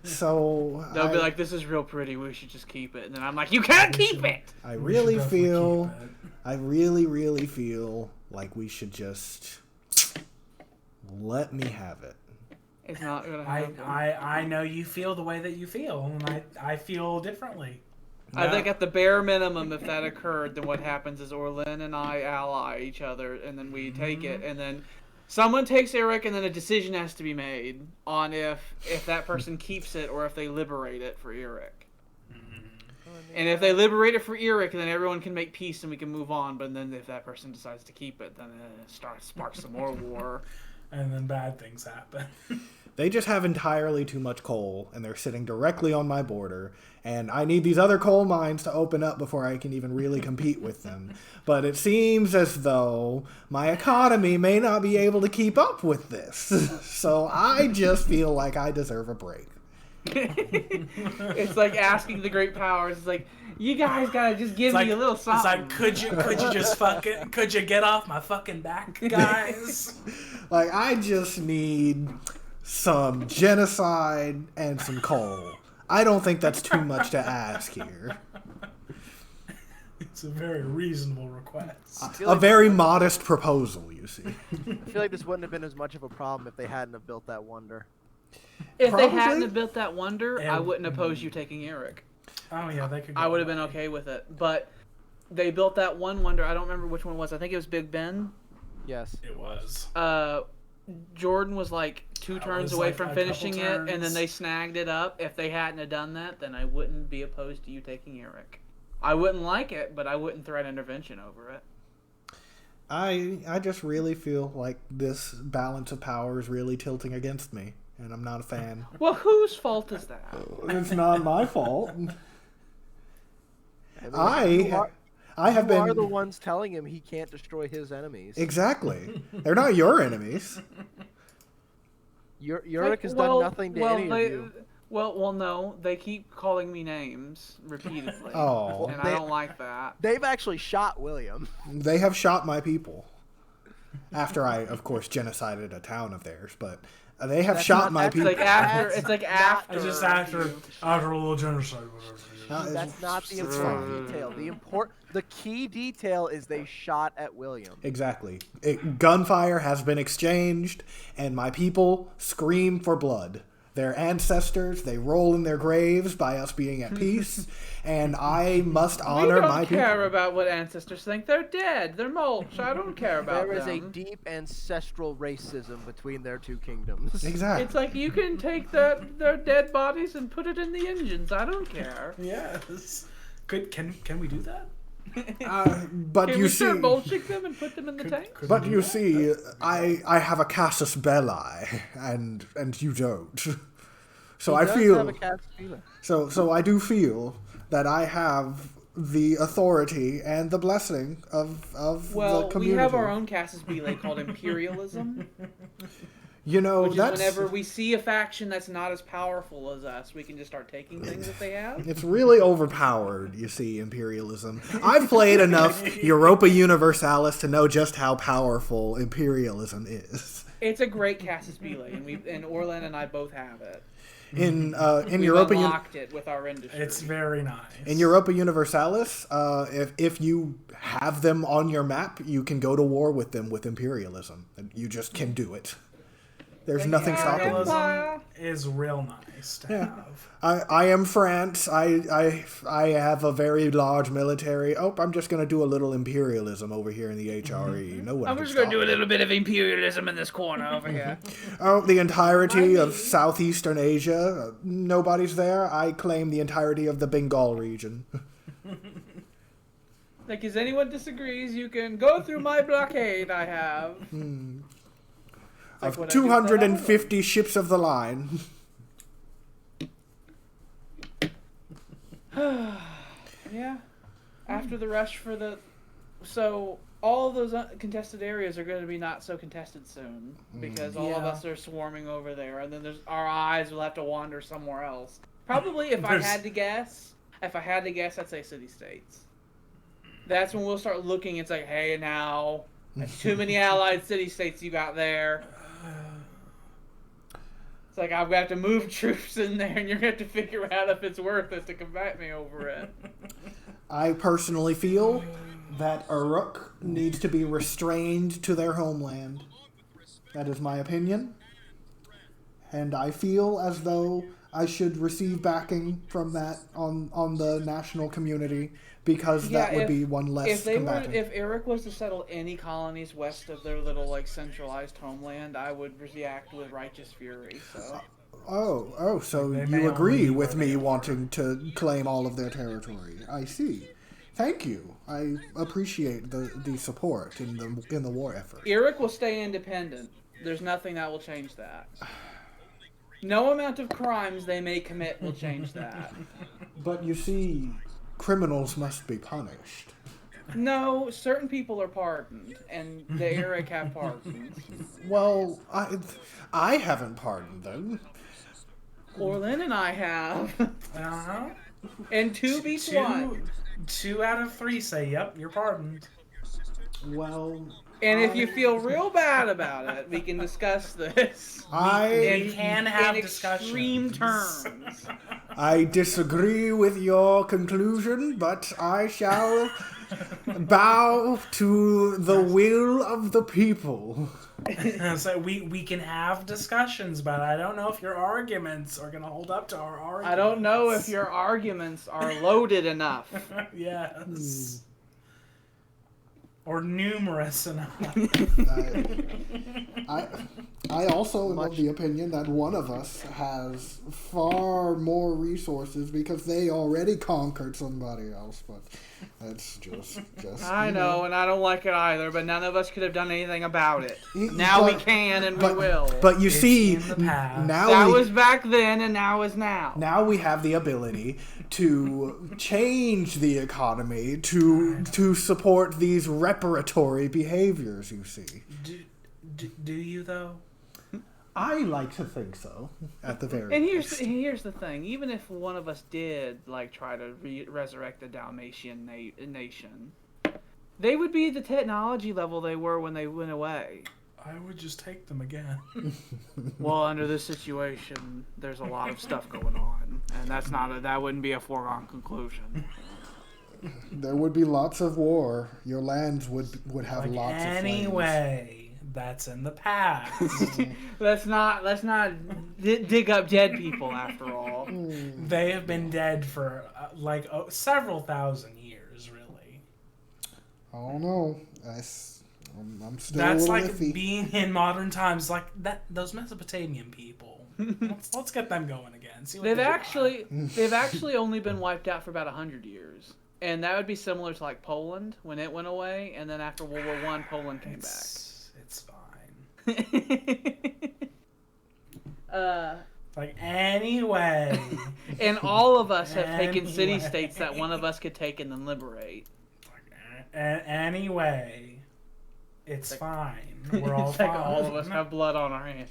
so They'll be like, "This is real pretty. We should just keep it." And then I'm like, "You can't keep it." I We really should definitely feel. keep it. I really feel like we should just let me have it. It's not gonna happen. I know you feel the way that you feel, and I feel differently. I think at the bare minimum, if that occurred, then what happens is Orlin and I ally each other, and then we take it, and then someone takes Eric, and then a decision has to be made on if that person keeps it or if they liberate it for Eric. And if they liberate it for Eric, then everyone can make peace and we can move on. But then if that person decides to keep it, then it sparks some more war. And then bad things happen. They just have entirely too much coal, and they're sitting directly on my border, and I need these other coal mines to open up before I can even really compete with them. But it seems as though my economy may not be able to keep up with this. So I just feel like I deserve a break. It's like asking the great powers. It's like, you guys gotta just give me a little something. It's like, could you just could you get off my fucking back, guys? Like, I just need some genocide and some coal. I don't think that's too much to ask here. It's a very reasonable request. A very modest proposal, you see. I feel like this wouldn't have been as much of a problem if they hadn't have built that wonder. If Probably. they hadn't have built that wonder, I And- wouldn't oppose you taking Eric. Oh yeah, they could. Go I would have been away. okay with it. But they built that one wonder. I don't remember which one it was. I think it was Big Ben. Yes. It was. Jordan was like 2 That turns was away like from a finishing couple it, and then turns. they snagged it up. If they hadn't have done that, then I wouldn't be opposed to you taking Eric. I wouldn't like it, but I wouldn't threat intervention over it. I just really feel like this balance of power is really tilting against me, and I'm not a fan. Well, whose fault is that? It's not my fault. You I have are been the ones telling him he can't destroy his enemies. exactly. They're not your enemies. Yorick has done nothing to any of you. Well, no. They keep calling me names repeatedly. Oh. And I don't like that. They've actually shot William. They have shot my people. After I, of course, genocided a town of theirs, but they have That's shot not- my that's people. It's like after. It's like after. It's just after a little genocide. That's not the important detail. The key detail is they shot at William. Exactly. Gunfire has been exchanged, and my people scream for blood. Their ancestors, they roll in their graves by us being at peace, and I must honor my We don't care people. about what ancestors think. They're dead. They're mulch. I don't care about There is a them. deep ancestral racism between their two kingdoms. Exactly. It's like you can take their dead bodies and put it in the engines. I don't care. Yes. Can we do that? But Can you we see, start mulching them and put them in the tank? Could but we do you that? see, I have a casus belli, and you don't. So He I does feel have a casus belli. so I do feel that I have the authority and the blessing of the Well, we community. have our own casus belli called imperialism. You know, Which is that's whenever we see a faction that's not as powerful as us, we can just start taking things that they have. it's really overpowered, you see, imperialism. I've played enough Europa Universalis to know just how powerful imperialism is. It's a great Casus Belli, and Orlan and I both have it. In We've Europa unlocked it with our industry. It's very nice. In Europa Universalis, if you have them on your map, you can go to war with them with imperialism. You just can do it. There's nothing stopping you. Imperialism is real nice to have. I am France. I have a very large military. Oh, I'm just going to do a little imperialism over here in the HRE. No one I'm can just going to stop do a me. little bit of imperialism in this corner over here. Oh, the entirety of Southeastern Asia. Nobody's there. I claim the entirety of the Bengal region. Like, if anyone disagrees, you can go through my blockade I have. Like Of 250 ships of the line. Yeah. After the rush for the... So, all of those contested areas are going to be not so contested soon. Because all of us are swarming over there. And then our eyes will have to wander somewhere else. Probably, if I had to guess, I'd say city-states. That's when we'll start looking. It's like, hey, now... That's too many allied city-states you got there. It's like, I'm going to have to move troops in there, and you're going to have to figure out if it's worth it to combat me over it. I personally feel that Uruk needs to be restrained to their homeland. That is my opinion. And I feel as though I should receive backing from that on the national community, because that would be one less combatant. If Eric was to settle any colonies west of their little, like, centralized homeland, I would react with righteous fury, so... So you agree with me wanting to claim all of their territory. I see. Thank you. I appreciate the support in the war effort. Eric will stay independent. There's nothing that will change that. No amount of crimes they may commit will change that. But you see, criminals must be punished. No, certain people are pardoned, and the Eric have pardoned. Well, I haven't pardoned them. Orlin and I have. Uh-huh. And 2 beats 1. 2 out of 3 say, yep, you're pardoned. Well... And if you feel real bad about it, we can discuss this. We can have extreme discussions. terms. I disagree with your conclusion, but I shall bow to the will of the people. So we can have discussions, but I don't know if your arguments are going to hold up to our arguments. I don't know if your arguments are loaded enough. Yes. Or numerous enough. I also am of the opinion that one of us has far more resources because they already conquered somebody else, but that's just I know, and I don't like it either, but none of us could have done anything about it. Now we can, and we will. But you It's see, in the past. That was back then, and now is now. Now we have the ability to change the economy to support these reparatory behaviors, you see. Do you, though? I like to think so, at the very And least. here's the thing: even if one of us did try to resurrect the Dalmatian nation, they would be at the technology level they were when they went away. I would just take them again. Well, under this situation, there's a lot of stuff going on, and that wouldn't be a foregone conclusion. There would be lots of war. Your lands would have lots of flames. Anyway, that's in the past. Let's not dig up dead people after all. They have been dead for several thousand years, really. I don't know. I'm still That's a little like iffy. being in modern times, like those Mesopotamian people. Let's get them going again. See what They've they do. actually only been wiped out for about 100 years. And that would be similar to Poland when it went away, and then after World War I, Poland came back. It's fine. Anyway. And all of us have taken city-states that one of us could take and then liberate. Anyway, It's fine. We're all It's like fine. all of us have blood on our hands.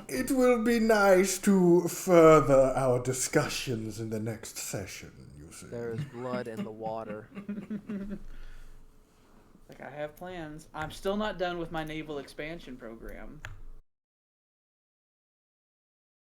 It will be nice to further our discussions in the next session, you see. There is blood in the water. Like, I have plans. I'm still not done with my naval expansion program.